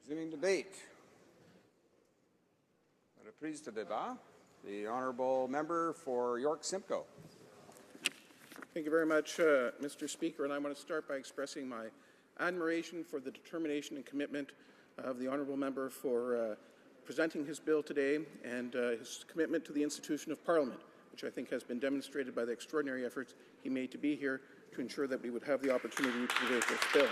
Resuming debate. La reprise de débat. The honourable member for York Simcoe. Thank you very much, Mr. Speaker, and I want to start by expressing my admiration for the determination and commitment of the honourable member for presenting his bill today and his commitment to the institution of Parliament, which I think has been demonstrated by the extraordinary efforts he made to be here to ensure that we would have the opportunity to debate this bill.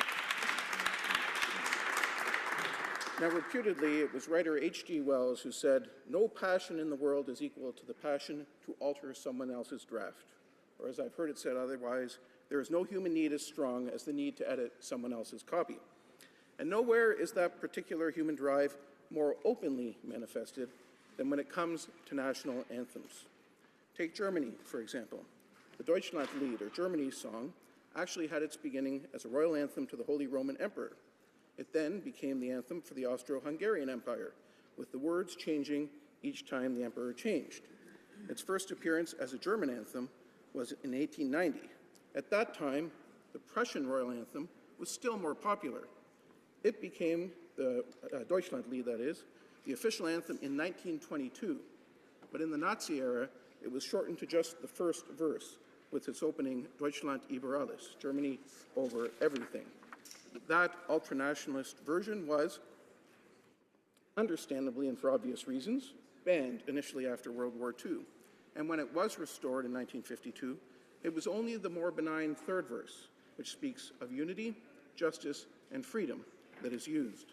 Now, reputedly, it was writer H.G. Wells who said, "No passion in the world is equal to the passion to alter someone else's draft." Or as I've heard it said otherwise, there is no human need as strong as the need to edit someone else's copy. And nowhere is that particular human drive more openly manifested than when it comes to national anthems. Take Germany, for example. The Deutschlandlied, or Germany's song, actually had its beginning as a royal anthem to the Holy Roman Emperor. It then became the anthem for the Austro-Hungarian Empire, with the words changing each time the emperor changed. Its first appearance as a German anthem was in 1890. At that time, the Prussian royal anthem was still more popular. It became the Deutschlandlied, that is, the official anthem in 1922. But in the Nazi era, it was shortened to just the first verse, with its opening, Deutschland über alles, Germany over everything. That ultranationalist version was, understandably and for obvious reasons, banned initially after World War II. And when it was restored in 1952, it was only the more benign third verse, which speaks of unity, justice, and freedom, that is used.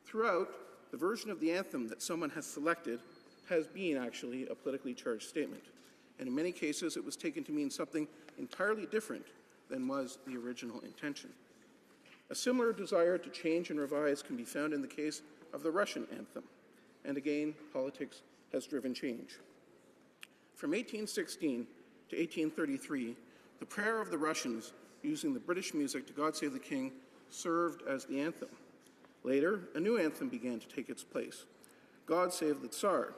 Throughout, the version of the anthem that someone has selected has been actually a politically charged statement. And in many cases, it was taken to mean something entirely different than was the original intention. A similar desire to change and revise can be found in the case of the Russian anthem. And again, politics has driven change. From 1816 to 1833, the prayer of the Russians using the British music to God Save the King served as the anthem. Later, a new anthem began to take its place, God Save the Tsar.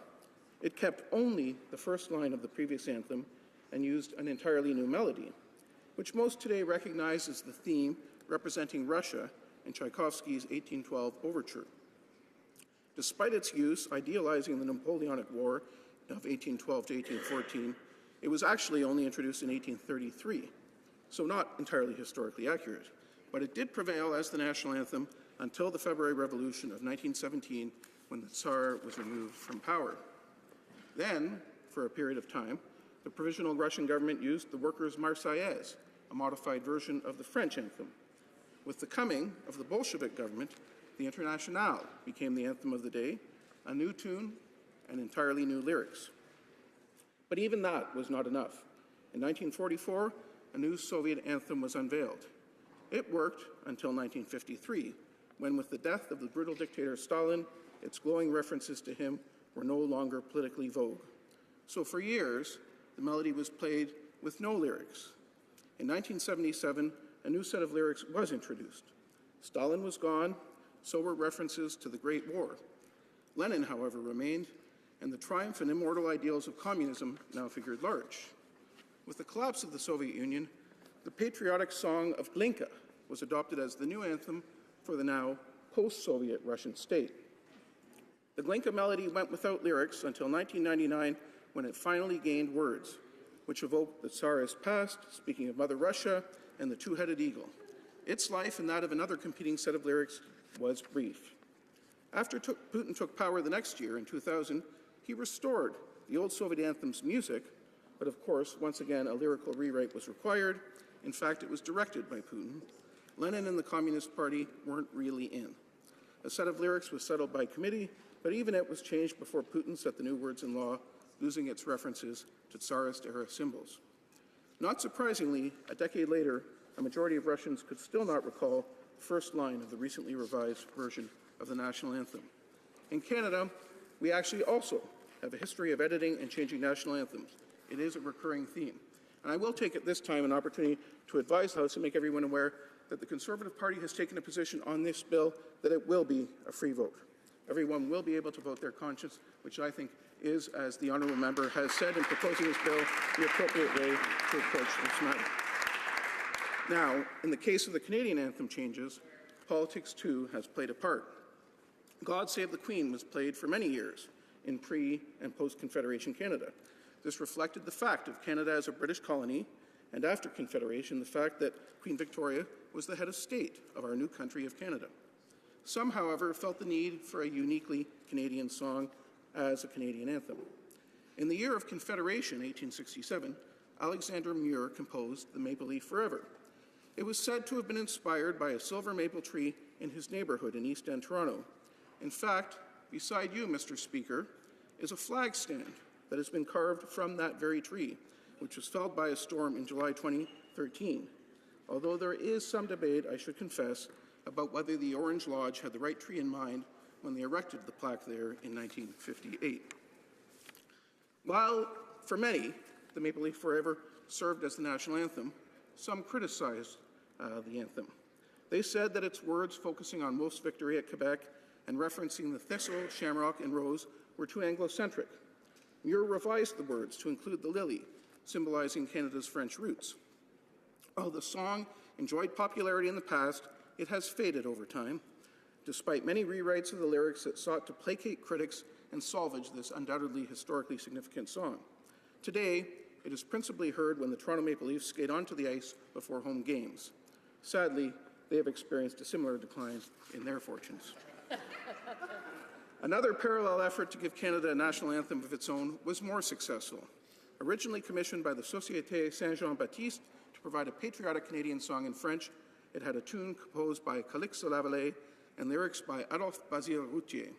It kept only the first line of the previous anthem and used an entirely new melody, which most today recognize as the theme representing Russia in Tchaikovsky's 1812 overture. Despite its use idealizing the Napoleonic War of 1812 to 1814, it was actually only introduced in 1833, so not entirely historically accurate, but it did prevail as the national anthem until the February Revolution of 1917, when the Tsar was removed from power. Then, for a period of time, the provisional Russian government used the Workers' Marseillaise, a modified version of the French anthem. With the coming of the Bolshevik government, the Internationale became the anthem of the day, a new tune and entirely new lyrics. But even that was not enough. In 1944, a new Soviet anthem was unveiled. It worked until 1953, when with the death of the brutal dictator Stalin, its glowing references to him were no longer politically vogue. So for years, the melody was played with no lyrics. In 1977, a new set of lyrics was introduced. Stalin was gone, so were references to the Great War. Lenin, however, remained, and the triumph and immortal ideals of communism now figured large. With the collapse of the Soviet Union, the patriotic song of Glinka was adopted as the new anthem for the now post-Soviet Russian state. The Glinka melody went without lyrics until 1999, when it finally gained words, which evoked the Tsarist past, speaking of Mother Russia, and the two-headed eagle. Its life and that of another competing set of lyrics was brief. After Putin took power the next year, in 2000, he restored the old Soviet anthem's music, but of course, once again, a lyrical rewrite was required. In fact, it was directed by Putin. Lenin and the Communist Party weren't really in. A set of lyrics was settled by committee, but even it was changed before Putin set the new words in law, losing its references to Tsarist-era symbols. Not surprisingly, a decade later, a majority of Russians could still not recall the first line of the recently revised version of the national anthem. In Canada, we actually also have a history of editing and changing national anthems. It is a recurring theme. And I will take at this time an opportunity to advise the House and make everyone aware that the Conservative Party has taken a position on this bill that it will be a free vote. Everyone will be able to vote their conscience, which I think is, as the honourable member has said in proposing this bill, the appropriate way to approach this matter. Now, in the case of the Canadian anthem changes, politics too has played a part. God Save the Queen was played for many years in pre- and post-Confederation Canada. This reflected the fact of Canada as a British colony, and after Confederation, the fact that Queen Victoria was the head of state of our new country of Canada. Some, however, felt the need for a uniquely Canadian song as a Canadian anthem. In the year of Confederation, 1867, Alexander Muir composed The Maple Leaf Forever. It was said to have been inspired by a silver maple tree in his neighbourhood in East End, Toronto. In fact, beside you, Mr. Speaker, is a flag stand that has been carved from that very tree, which was felled by a storm in July 2013. Although there is some debate, I should confess, about whether the Orange Lodge had the right tree in mind when they erected the plaque there in 1958. While, for many, the Maple Leaf Forever served as the national anthem, some criticized the anthem. They said that its words focusing on Wolfe's victory at Quebec and referencing the thistle, shamrock, and rose were too Anglo-centric. Muir revised the words to include the lily, symbolizing Canada's French roots. While the song enjoyed popularity in the past, it has faded over time, despite many rewrites of the lyrics that sought to placate critics and salvage this undoubtedly historically significant song. Today, it is principally heard when the Toronto Maple Leafs skate onto the ice before home games. Sadly, they have experienced a similar decline in their fortunes. Another parallel effort to give Canada a national anthem of its own was more successful. Originally commissioned by the Société Saint-Jean-Baptiste to provide a patriotic Canadian song in French, it had a tune composed by Calixte Lavallée and lyrics by Adolphe Basile Routier.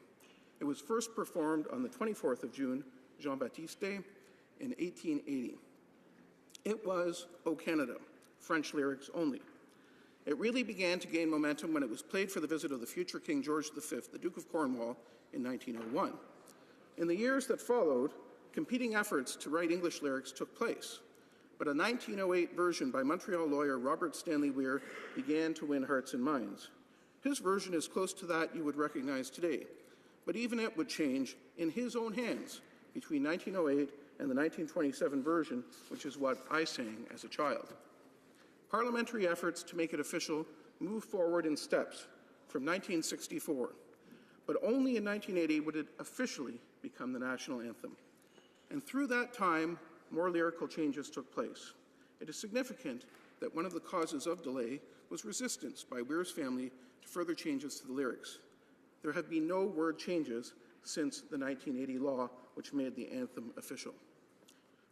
It was first performed on the 24th of June, Jean-Baptiste Day, in 1880. It was O Canada, French lyrics only. It really began to gain momentum when it was played for the visit of the future King George V, the Duke of Cornwall, in 1901. In the years that followed, competing efforts to write English lyrics took place, but a 1908 version by Montreal lawyer Robert Stanley Weir began to win hearts and minds. His version is close to that you would recognize today, but even it would change in his own hands between 1908 and the 1927 version, which is what I sang as a child. Parliamentary efforts to make it official moved forward in steps from 1964, but only in 1980 would it officially become the national anthem. And through that time, more lyrical changes took place. It is significant that one of the causes of delay was resistance by Weir's family to further changes to the lyrics. There have been no word changes since the 1980 law, which made the anthem official.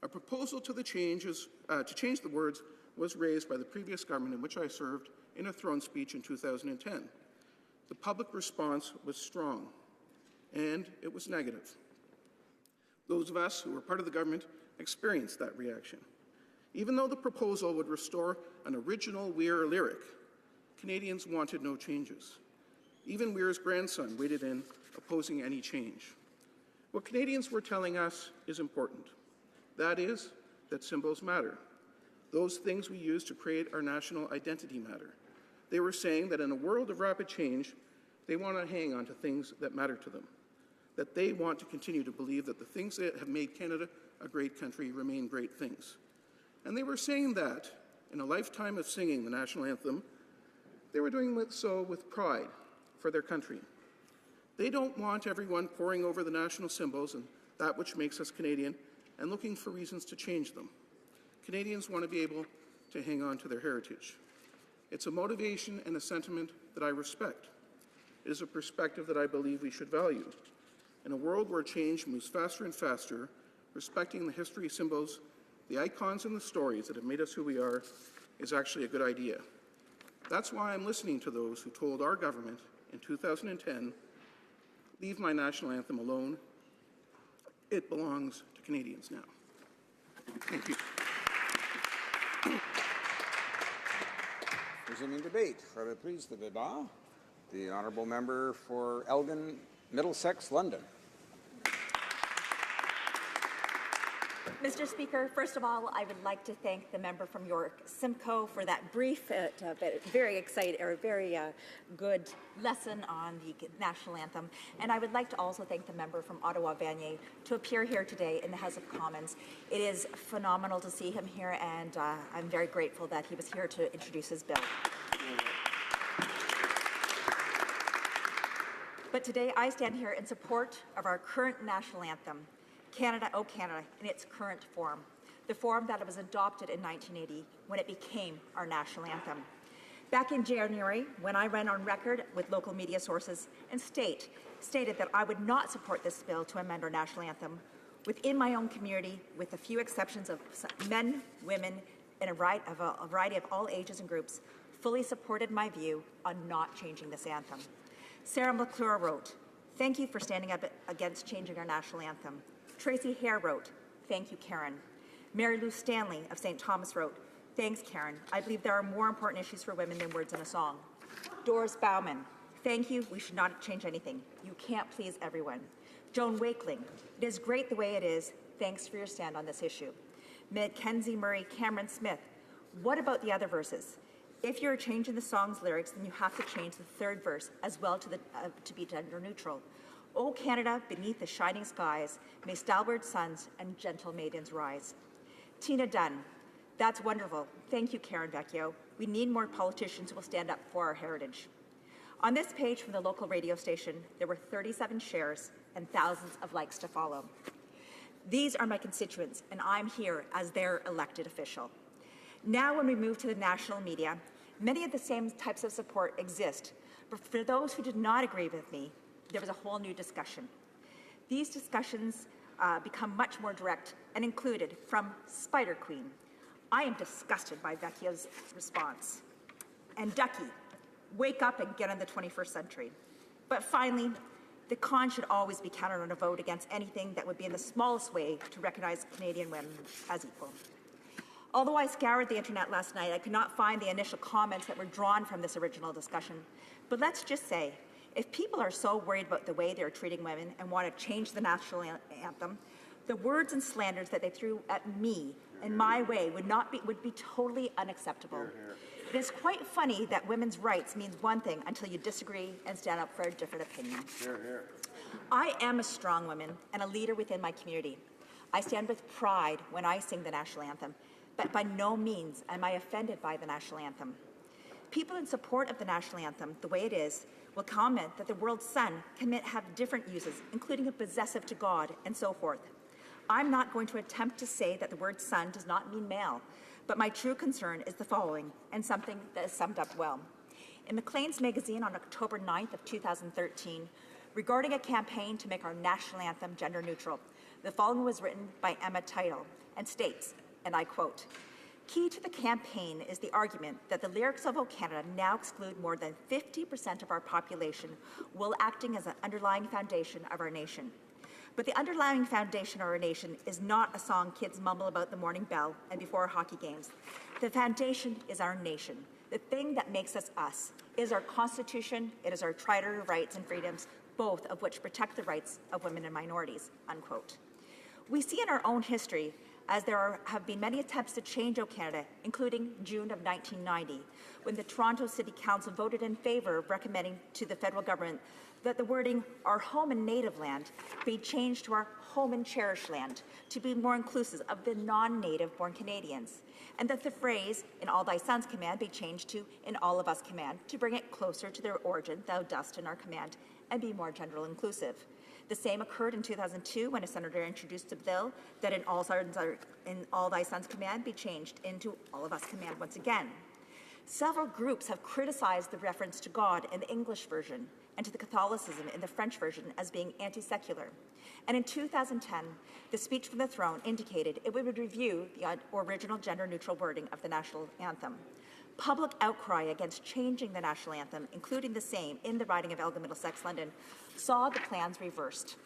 A proposal to change the words was raised by the previous government in which I served in a throne speech in 2010. The public response was strong, and it was negative. Those of us who were part of the government experienced that reaction. Even though the proposal would restore an original Weir lyric, Canadians wanted no changes. Even Weir's grandson waded in, opposing any change. What Canadians were telling us is important. That is, that symbols matter. Those things we use to create our national identity matter. They were saying that in a world of rapid change, they want to hang on to things that matter to them, that they want to continue to believe that the things that have made Canada a great country remain great things. And they were saying that, in a lifetime of singing the national anthem, they were doing so with pride for their country. They don't want everyone poring over the national symbols and that which makes us Canadian and looking for reasons to change them. Canadians want to be able to hang on to their heritage. It's a motivation and a sentiment that I respect. It is a perspective that I believe we should value. In a world where change moves faster and faster, respecting the history, symbols, the icons, and the stories that have made us who we are is actually a good idea. That's why I'm listening to those who told our government in 2010, leave my national anthem alone. It belongs to Canadians now. Thank you. Resuming debate. Reprise the débat. The honourable member for Elgin, Middlesex, London. Mr. Speaker, first of all, I would like to thank the member from York Simcoe for that brief, but very good lesson on the national anthem. And I would like to also thank the member from Ottawa-Vanier to appear here today in the House of Commons. It is phenomenal to see him here, and I'm very grateful that he was here to introduce his bill. But today I stand here in support of our current national anthem, Canada, O Canada, in its current form, the form that was adopted in 1980 when it became our national anthem. Back in January, when I ran on record with local media sources and stated that I would not support this bill to amend our national anthem, within my own community, with a few exceptions of men, women, and a variety of all ages and groups, fully supported my view on not changing this anthem. Sarah McClure wrote, Thank you for standing up against changing our national anthem. Tracy Hare wrote, thank you, Karen. Mary Lou Stanley of St. Thomas wrote, thanks, Karen. I believe there are more important issues for women than words in a song. Doris Bauman, thank you. We should not change anything. You can't please everyone. Joan Wakeling, it is great the way it is. Thanks for your stand on this issue. Mackenzie Murray Cameron Smith, what about the other verses? If you're changing the song's lyrics, then you have to change the third verse as well to be gender neutral. O Canada, beneath the shining skies, may stalwart sons and gentle maidens rise. Tina Dunn, that's wonderful. Thank you, Karen Vecchio. We need more politicians who will stand up for our heritage. On this page from the local radio station, there were 37 shares and thousands of likes to follow. These are my constituents, and I'm here as their elected official. Now, when we move to the national media, many of the same types of support exist, but for those who did not agree with me, there was a whole new discussion. These discussions become much more direct and included from Spider Queen. I am disgusted by Vecchio's response. And Ducky, wake up and get in the 21st century. But finally, the con should always be counted on a vote against anything that would be in the smallest way to recognize Canadian women as equal. Although I scoured the internet last night, I could not find the initial comments that were drawn from this original discussion. But let's just say, if people are so worried about the way they're treating women and want to change the national anthem, the words and slanders that they threw at me and my way would be totally unacceptable. It is quite funny that women's rights means one thing until you disagree and stand up for a different opinion. I am a strong woman and a leader within my community. I stand with pride when I sing the national anthem, but by no means am I offended by the national anthem. People in support of the national anthem, the way it is, will comment that the word son can have different uses, including a possessive to God and so forth. I'm not going to attempt to say that the word son does not mean male, but my true concern is the following, and something that is summed up well. In Maclean's magazine on October 9th of 2013, regarding a campaign to make our national anthem gender neutral, the following was written by Emma Teitel and states, and I quote, "Key to the campaign is the argument that the lyrics of O Canada now exclude more than 50% of our population while acting as an underlying foundation of our nation. But the underlying foundation of our nation is not a song kids mumble about the morning bell and before hockey games. The foundation is our nation. The thing that makes us us is our Constitution, it is our Charter of Rights and Freedoms, both of which protect the rights of women and minorities," unquote. We see in our own history as there have been many attempts to change O Canada, including June of 1990, when the Toronto City Council voted in favour of recommending to the federal government that the wording "our home and native land" be changed to "our home and cherished land" to be more inclusive of the non-native born Canadians, and that the phrase "in all thy sons command" be changed to "in all of us command" to bring it closer to their origin, "thou dost in our command," and be more gender inclusive. The same occurred in 2002 when a senator introduced a bill that "in all thy sons command" be changed into "all of us command" once again. Several groups have criticized the reference to God in the English version and to the Catholicism in the French version as being anti-secular. And in 2010, the speech from the throne indicated it would review the original gender-neutral wording of the national anthem. Public outcry against changing the national anthem, including the same in the riding of Elgin Middlesex London, saw the plans reversed.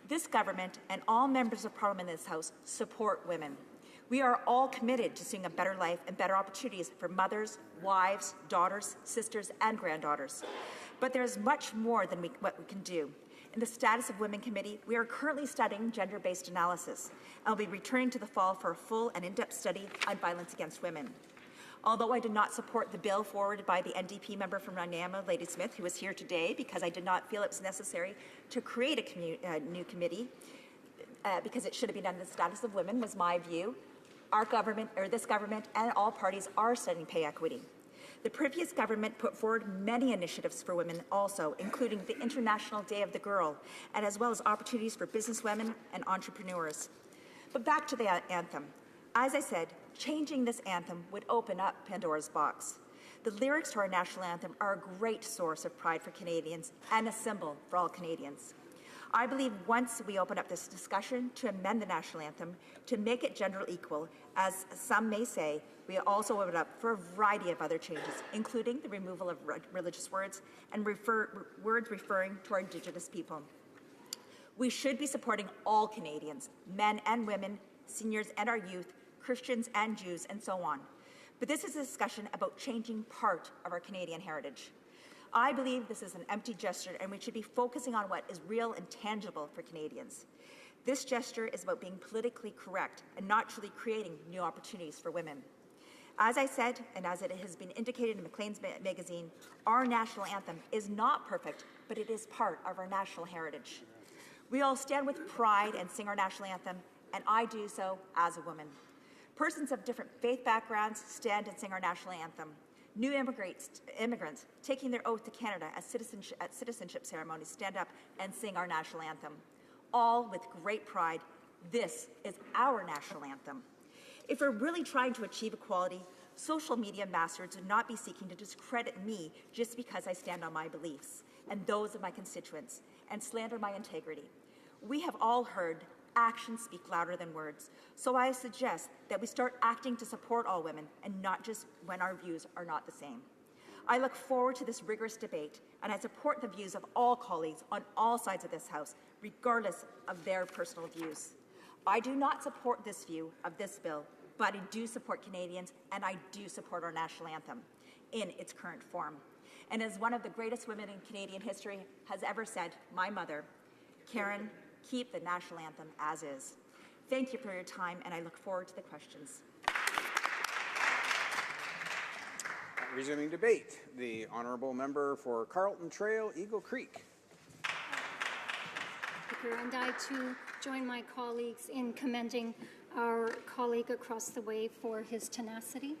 This government and all members of Parliament in this House support women. We are all committed to seeing a better life and better opportunities for mothers, wives, daughters, sisters, and granddaughters. But there is much more than what we can do. In the Status of Women Committee, we are currently studying gender-based analysis, and will be returning to the fall for a full and in-depth study on violence against women. Although I did not support the bill forwarded by the NDP member from Raniama, Lady Smith, who is here today, because I did not feel it was necessary to create a new committee, because it should have been under the Status of Women, was my view. Our government, or this government, and all parties are studying pay equity. The previous government put forward many initiatives for women also, including the International Day of the Girl, and as well as opportunities for businesswomen and entrepreneurs. But back to the anthem. As I said, changing this anthem would open up Pandora's box. The lyrics to our national anthem are a great source of pride for Canadians and a symbol for all Canadians. I believe once we open up this discussion to amend the national anthem to make it gender equal, as some may say, we also open up for a variety of other changes, including the removal of religious words and words referring to our Indigenous people. We should be supporting all Canadians, men and women, seniors and our youth, Christians and Jews, and so on. But this is a discussion about changing part of our Canadian heritage. I believe this is an empty gesture, and we should be focusing on what is real and tangible for Canadians. This gesture is about being politically correct and not truly creating new opportunities for women. As I said, and as it has been indicated in Maclean's magazine, our national anthem is not perfect, but it is part of our national heritage. We all stand with pride and sing our national anthem, and I do so as a woman. Persons of different faith backgrounds stand and sing our national anthem. New immigrants taking their oath to Canada at citizenship ceremonies stand up and sing our national anthem. All with great pride. This is our national anthem. If we're really trying to achieve equality, social media masters would not be seeking to discredit me just because I stand on my beliefs and those of my constituents and slander my integrity. We have all heard actions speak louder than words, so I suggest that we start acting to support all women and not just when our views are not the same. I look forward to this rigorous debate, and I support the views of all colleagues on all sides of this House, regardless of their personal views. I do not support this view of this bill, but I do support Canadians, and I do support our national anthem in its current form. And as one of the greatest women in Canadian history has ever said, my mother, Karen, keep the national anthem as is. Thank you for your time, and I look forward to the questions. Resuming debate, the honourable member for Carlton Trail, Eagle Creek. And I too join my colleagues in commending our colleague across the way for his tenacity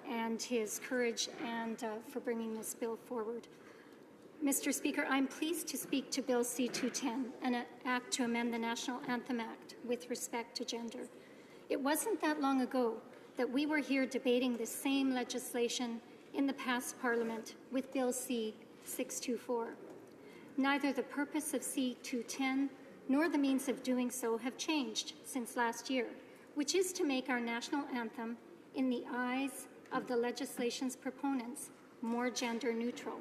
and his courage and for bringing this bill forward. Mr. Speaker, I'm pleased to speak to Bill C-210, an act to amend the National Anthem Act with respect to gender. It wasn't that long ago that we were here debating the same legislation in the past Parliament with Bill C-624. Neither the purpose of C-210 nor the means of doing so have changed since last year, which is to make our national anthem, in the eyes of the legislation's proponents, more gender neutral.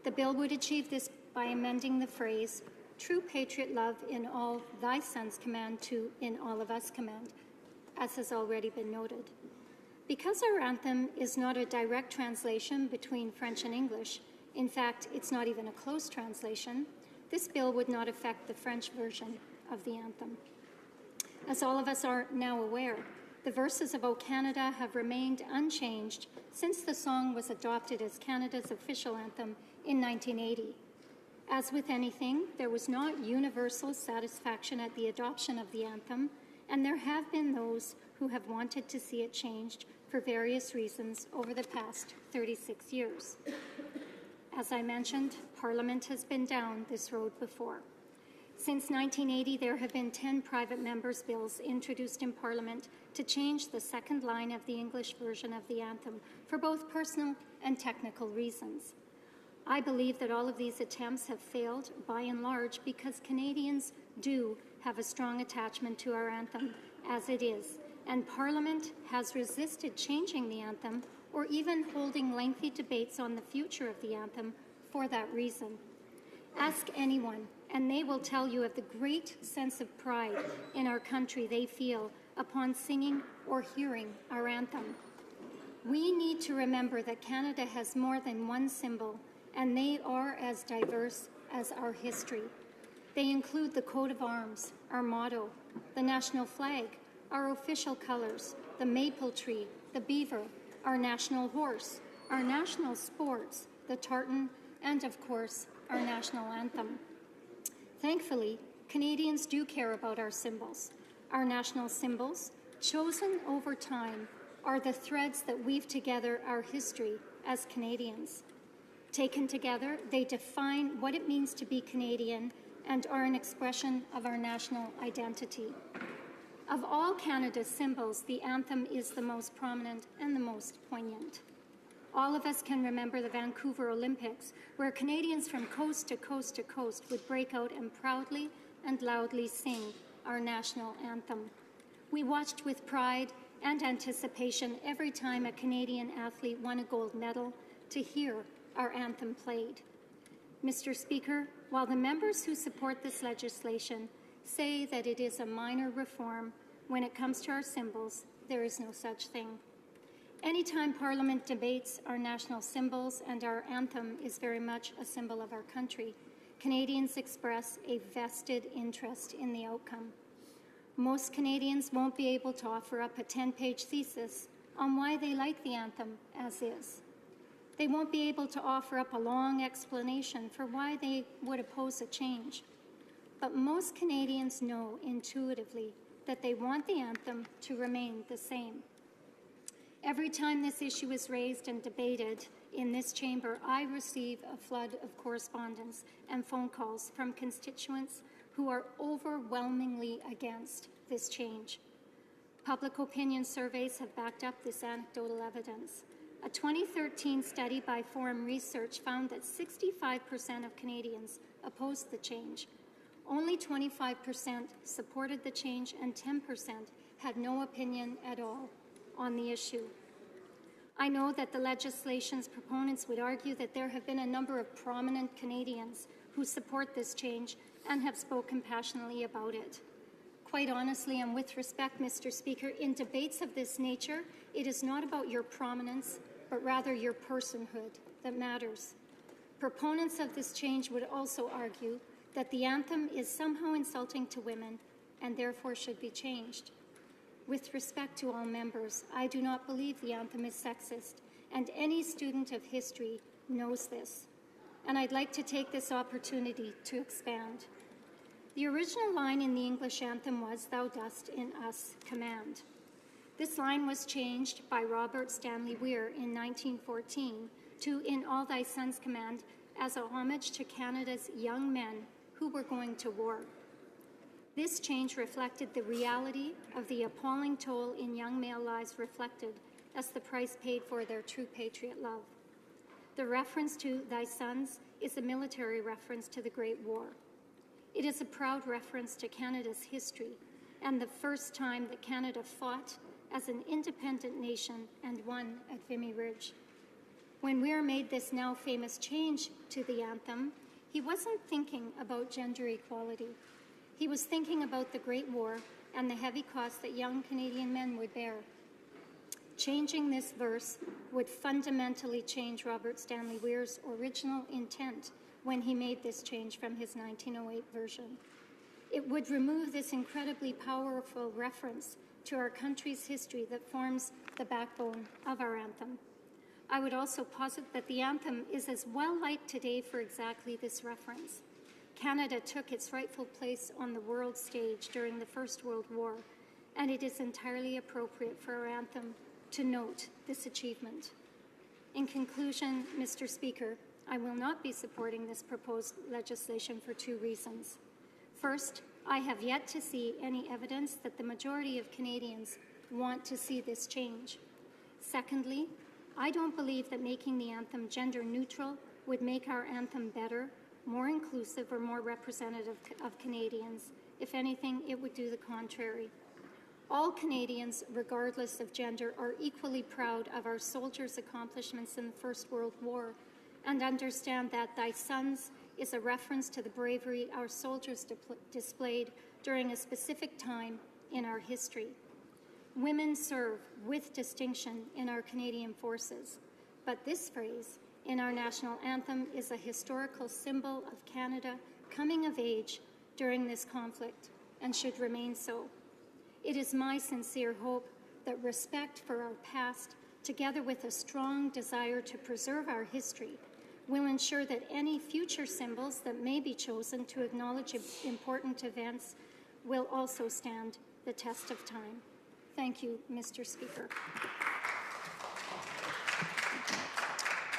The bill would achieve this by amending the phrase, true patriot love in all thy sons command to in all of us command, as has already been noted. Because our anthem is not a direct translation between French and English, in fact, it's not even a close translation, this bill would not affect the French version of the anthem. As all of us are now aware, the verses of O Canada have remained unchanged since the song was adopted as Canada's official anthem in 1980. As with anything, there was not universal satisfaction at the adoption of the anthem, and there have been those who have wanted to see it changed for various reasons over the past 36 years. As I mentioned, Parliament has been down this road before. Since 1980, there have been 10 private members' bills introduced in Parliament to change the second line of the English version of the anthem for both personal and technical reasons. I believe that all of these attempts have failed by and large because Canadians do have a strong attachment to our anthem as it is, and Parliament has resisted changing the anthem or even holding lengthy debates on the future of the anthem for that reason. Ask anyone, and they will tell you of the great sense of pride in our country they feel upon singing or hearing our anthem. We need to remember that Canada has more than one symbol, and they are as diverse as our history. They include the coat of arms, our motto, the national flag, our official colors, the maple tree, the beaver, our national horse, our national sports, the tartan, and of course, our national anthem. Thankfully, Canadians do care about our symbols. Our national symbols, chosen over time, are the threads that weave together our history as Canadians. Taken together, they define what it means to be Canadian and are an expression of our national identity. Of all Canada's symbols, the anthem is the most prominent and the most poignant. All of us can remember the Vancouver Olympics, where Canadians from coast to coast to coast would break out and proudly and loudly sing our national anthem. We watched with pride and anticipation every time a Canadian athlete won a gold medal to hear our anthem played. Mr. Speaker, while the members who support this legislation say that it is a minor reform when it comes to our symbols, there is no such thing. Anytime Parliament debates our national symbols, and our anthem is very much a symbol of our country, Canadians express a vested interest in the outcome. Most Canadians won't be able to offer up a 10-page thesis on why they like the anthem as is. They won't be able to offer up a long explanation for why they would oppose a change. But most Canadians know intuitively that they want the anthem to remain the same. Every time this issue is raised and debated in this chamber, I receive a flood of correspondence and phone calls from constituents who are overwhelmingly against this change. Public opinion surveys have backed up this anecdotal evidence. A 2013 study by Forum Research found that 65% of Canadians opposed the change. Only 25% supported the change, and 10% had no opinion at all on the issue. I know that the legislation's proponents would argue that there have been a number of prominent Canadians who support this change and have spoken passionately about it. Quite honestly, and with respect, Mr. Speaker, in debates of this nature, it is not about your prominence, but rather your personhood that matters. Proponents of this change would also argue that the anthem is somehow insulting to women and therefore should be changed. With respect to all members, I do not believe the anthem is sexist, and any student of history knows this. And I'd like to take this opportunity to expand. The original line in the English anthem was, "Thou dost in us command." This line was changed by Robert Stanley Weir in 1914 to "In all thy sons command," as a homage to Canada's young men who were going to war. This change reflected the reality of the appalling toll in young male lives reflected as the price paid for their true patriot love. The reference to "thy sons" is a military reference to the Great War. It is a proud reference to Canada's history and the first time that Canada fought as an independent nation and won at Vimy Ridge. When Weir made this now famous change to the anthem, he wasn't thinking about gender equality. He was thinking about the Great War and the heavy cost that young Canadian men would bear. Changing this verse would fundamentally change Robert Stanley Weir's original intent when he made this change from his 1908 version. It would remove this incredibly powerful reference to our country's history that forms the backbone of our anthem. I would also posit that the anthem is as well liked today for exactly this reference. Canada took its rightful place on the world stage during the First World War, and it is entirely appropriate for our anthem to note this achievement. In conclusion, Mr. Speaker, I will not be supporting this proposed legislation for two reasons. First, I have yet to see any evidence that the majority of Canadians want to see this change. Secondly, I don't believe that making the anthem gender neutral would make our anthem better, more inclusive, or more representative of Canadians. If anything, it would do the contrary. All Canadians, regardless of gender, are equally proud of our soldiers' accomplishments in the First World War and understand that "thy sons" is a reference to the bravery our soldiers displayed during a specific time in our history. Women serve with distinction in our Canadian forces, but this phrase in our national anthem is a historical symbol of Canada coming of age during this conflict and should remain so. It is my sincere hope that respect for our past, together with a strong desire to preserve our history, will ensure that any future symbols that may be chosen to acknowledge important events will also stand the test of time. Thank you, Mr. Speaker.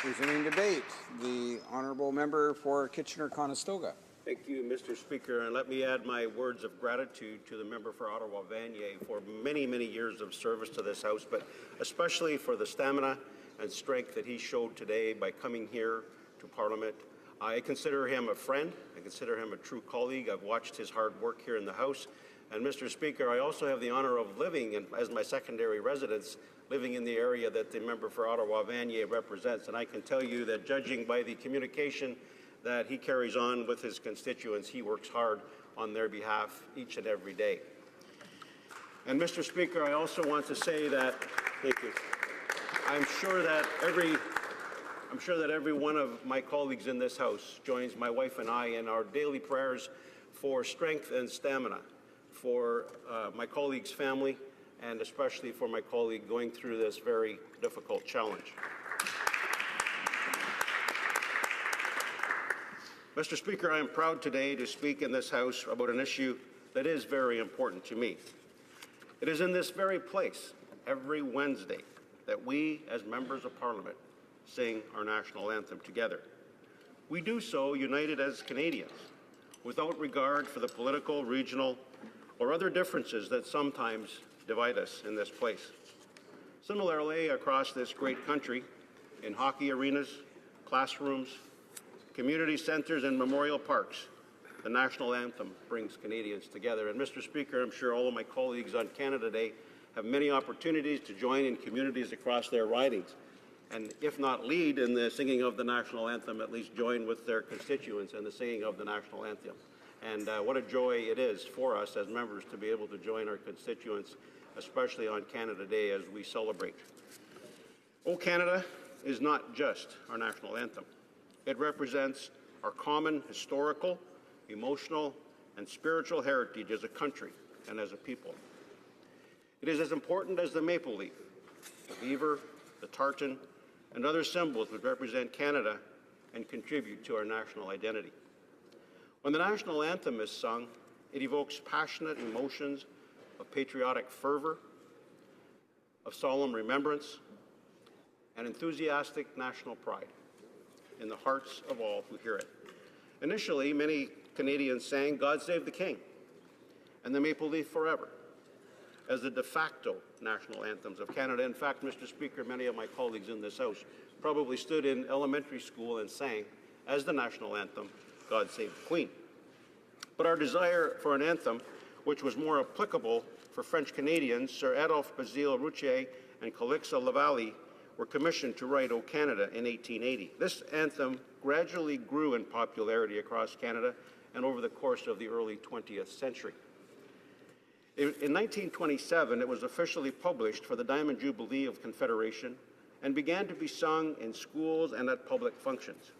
Resuming debate, the honourable member for Kitchener-Conestoga. Thank you, Mr. Speaker, and let me add my words of gratitude to the member for Ottawa-Vanier for many, many years of service to this House, but especially for the stamina and strength that he showed today by coming here to Parliament. I consider him a friend. I consider him a true colleague. I've watched his hard work here in the House. And Mr. Speaker, I also have the honour of living as my secondary residence, living in the area that the member for Ottawa-Vanier represents. And I can tell you that judging by the communication that he carries on with his constituents, he works hard on their behalf each and every day. And Mr. Speaker, I also want to say that, thank you, I'm sure that every one of my colleagues in this House joins my wife and I in our daily prayers for strength and stamina for my colleague's family, and especially for my colleague going through this very difficult challenge. Mr. Speaker, I am proud today to speak in this House about an issue that is very important to me. It is in this very place, every Wednesday, that we, as members of Parliament, sing our national anthem together. We do so united as Canadians, without regard for the political, regional, or other differences that sometimes divide us in this place. Similarly, across this great country, in hockey arenas, classrooms, community centres, and memorial parks, the national anthem brings Canadians together. And Mr. Speaker, I'm sure all of my colleagues on Canada Day have many opportunities to join in communities across their ridings, and if not lead in the singing of the national anthem, at least join with their constituents in the singing of the national anthem. And what a joy it is for us as members to be able to join our constituents, especially on Canada Day as we celebrate. O Canada is not just our national anthem. It represents our common historical, emotional, and spiritual heritage as a country and as a people. It is as important as the maple leaf, the beaver, the tartan, and other symbols which represent Canada and contribute to our national identity. When the national anthem is sung, it evokes passionate emotions of patriotic fervor, of solemn remembrance, and enthusiastic national pride in the hearts of all who hear it. Initially, many Canadians sang "God Save the King" and "The Maple Leaf Forever" as the de facto national anthems of Canada. In fact, Mr. Speaker, many of my colleagues in this House probably stood in elementary school and sang as the national anthem, "God Save the Queen." But our desire for an anthem which was more applicable for French Canadians, Sir Adolphe Basile Routier and Calixa Lavallee were commissioned to write "O Canada" in 1880. This anthem gradually grew in popularity across Canada and over the course of the early 20th century. In 1927, it was officially published for the Diamond Jubilee of Confederation and began to be sung in schools and at public functions.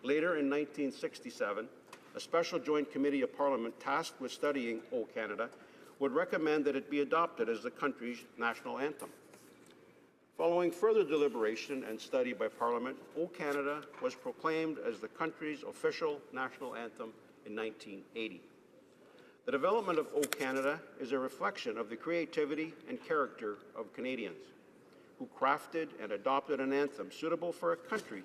Later, in 1967, a special joint committee of Parliament tasked with studying "O Canada" would recommend that it be adopted as the country's national anthem. Following further deliberation and study by Parliament, "O Canada" was proclaimed as the country's official national anthem in 1980. The development of "O Canada" is a reflection of the creativity and character of Canadians, who crafted and adopted an anthem suitable for a country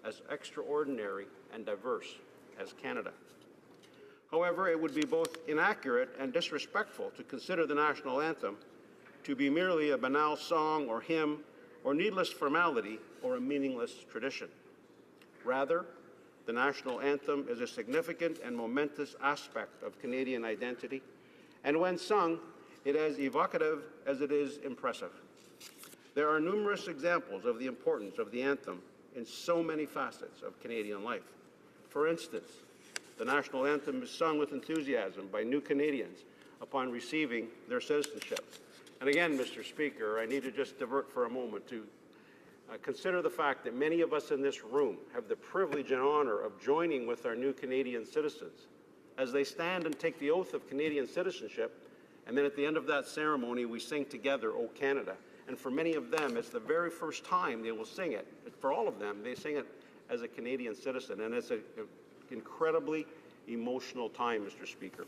as extraordinary and diverse as Canada. However, it would be both inaccurate and disrespectful to consider the national anthem to be merely a banal song or hymn or needless formality or a meaningless tradition. Rather, the national anthem is a significant and momentous aspect of Canadian identity, and when sung, it is evocative as it is impressive. There are numerous examples of the importance of the anthem in so many facets of Canadian life. For instance, the national anthem is sung with enthusiasm by new Canadians upon receiving their citizenship. And again, Mr. Speaker, I need to just divert for a moment to consider the fact that many of us in this room have the privilege and honour of joining with our new Canadian citizens as they stand and take the oath of Canadian citizenship, and then at the end of that ceremony we sing together "O Canada." And for many of them, it's the very first time they will sing it. For all of them, they sing it as a Canadian citizen, and it's an incredibly emotional time, Mr. Speaker.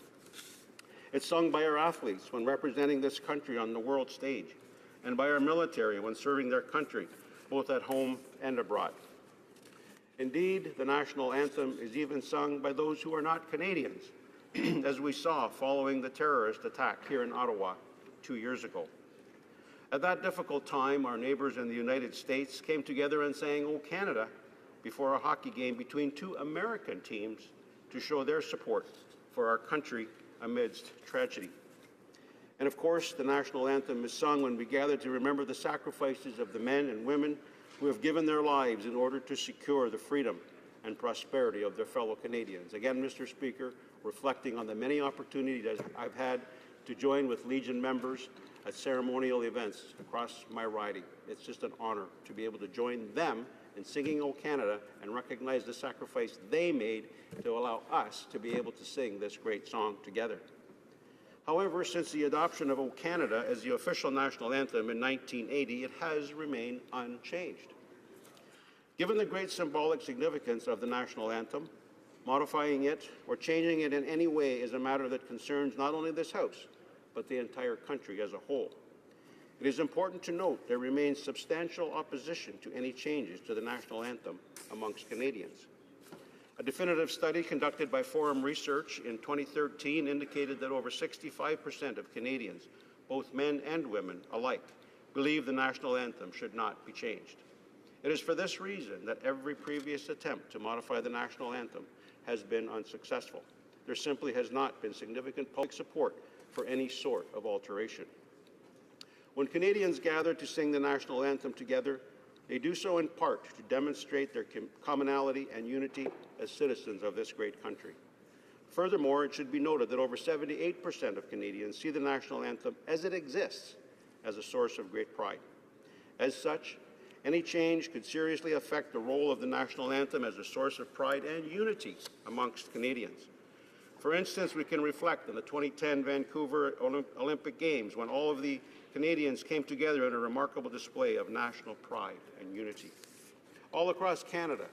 It's sung by our athletes when representing this country on the world stage, and by our military when serving their country, both at home and abroad. Indeed, the national anthem is even sung by those who are not Canadians, as we saw following the terrorist attack here in Ottawa 2 years ago. At that difficult time, our neighbors in the United States came together and sang "O Canada" before a hockey game between two American teams to show their support for our country amidst tragedy. And of course, the national anthem is sung when we gather to remember the sacrifices of the men and women who have given their lives in order to secure the freedom and prosperity of their fellow Canadians. Again, Mr. Speaker, reflecting on the many opportunities I've had to join with Legion members at ceremonial events across my riding. It's just an honor to be able to join them in singing "O Canada" and recognize the sacrifice they made to allow us to be able to sing this great song together. However, since the adoption of "O Canada" as the official national anthem in 1980, it has remained unchanged. Given the great symbolic significance of the national anthem, modifying it or changing it in any way is a matter that concerns not only this House, but the entire country as a whole. It is important to note there remains substantial opposition to any changes to the national anthem amongst Canadians. A definitive study conducted by Forum Research in 2013 indicated that over 65% of Canadians, both men and women alike, believe the national anthem should not be changed. It is for this reason that every previous attempt to modify the national anthem has been unsuccessful. There simply has not been significant public support for any sort of alteration. When Canadians gather to sing the national anthem together, they do so in part to demonstrate their commonality and unity as citizens of this great country. Furthermore, it should be noted that over 78% of Canadians see the national anthem as it exists as a source of great pride. As such, any change could seriously affect the role of the national anthem as a source of pride and unity amongst Canadians. For instance, we can reflect on the 2010 Vancouver Olympic Games when all of the Canadians came together in a remarkable display of national pride and unity. All across Canada,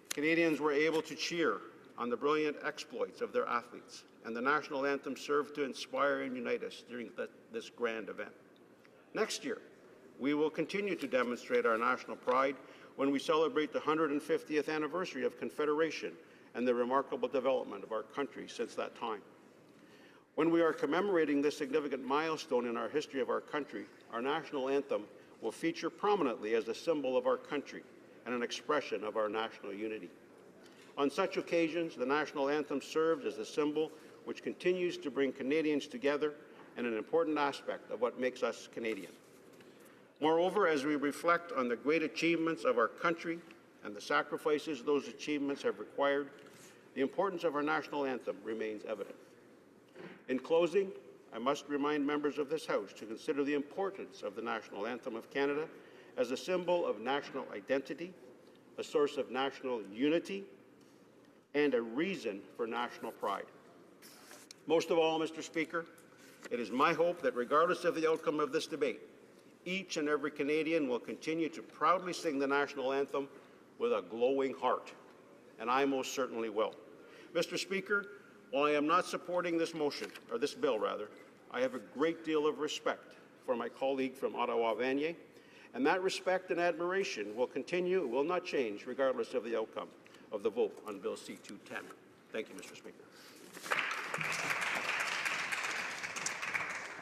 Canadians were able to cheer on the brilliant exploits of their athletes, and the national anthem served to inspire and unite us during this grand event. Next year, we will continue to demonstrate our national pride when we celebrate the 150th anniversary of Confederation and the remarkable development of our country since that time. When we are commemorating this significant milestone in our history of our country, our national anthem will feature prominently as a symbol of our country and an expression of our national unity. On such occasions, the national anthem serves as a symbol which continues to bring Canadians together and an important aspect of what makes us Canadian. Moreover, as we reflect on the great achievements of our country and the sacrifices those achievements have required, the importance of our national anthem remains evident. In closing, I must remind members of this House to consider the importance of the national anthem of Canada as a symbol of national identity, a source of national unity, and a reason for national pride. Most of all, Mr. Speaker, it is my hope that regardless of the outcome of this debate, each and every Canadian will continue to proudly sing the national anthem with a glowing heart, and I most certainly will. Mr. Speaker, while I am not supporting this motion, or this bill rather, I have a great deal of respect for my colleague from Ottawa-Vanier, and that respect and admiration will continue, will not change, regardless of the outcome of the vote on Bill C-210. Thank you, Mr. Speaker.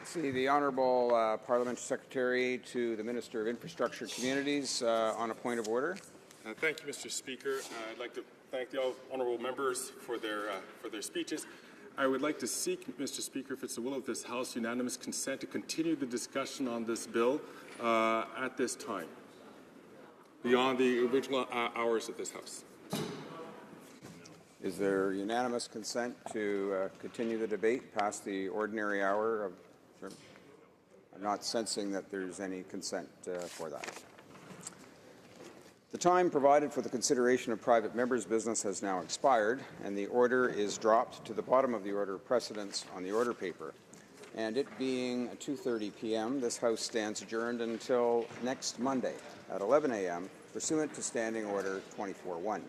See the Honourable Parliamentary Secretary to the Minister of Infrastructure Communities on a point of order. Thank you, Mr. Speaker. I'd like to thank the honourable members for their speeches. I would like to seek, Mr. Speaker, if it's the will of this House, unanimous consent to continue the discussion on this bill at this time, beyond the original hours of this House. Is there unanimous consent to continue the debate past the ordinary hour of? I'm not sensing that there's any consent for that. The time provided for the consideration of private members' business has now expired, and the order is dropped to the bottom of the order of precedence on the order paper. And it being 2:30 p.m., this House stands adjourned until next Monday at 11 a.m., pursuant to Standing Order 24-1.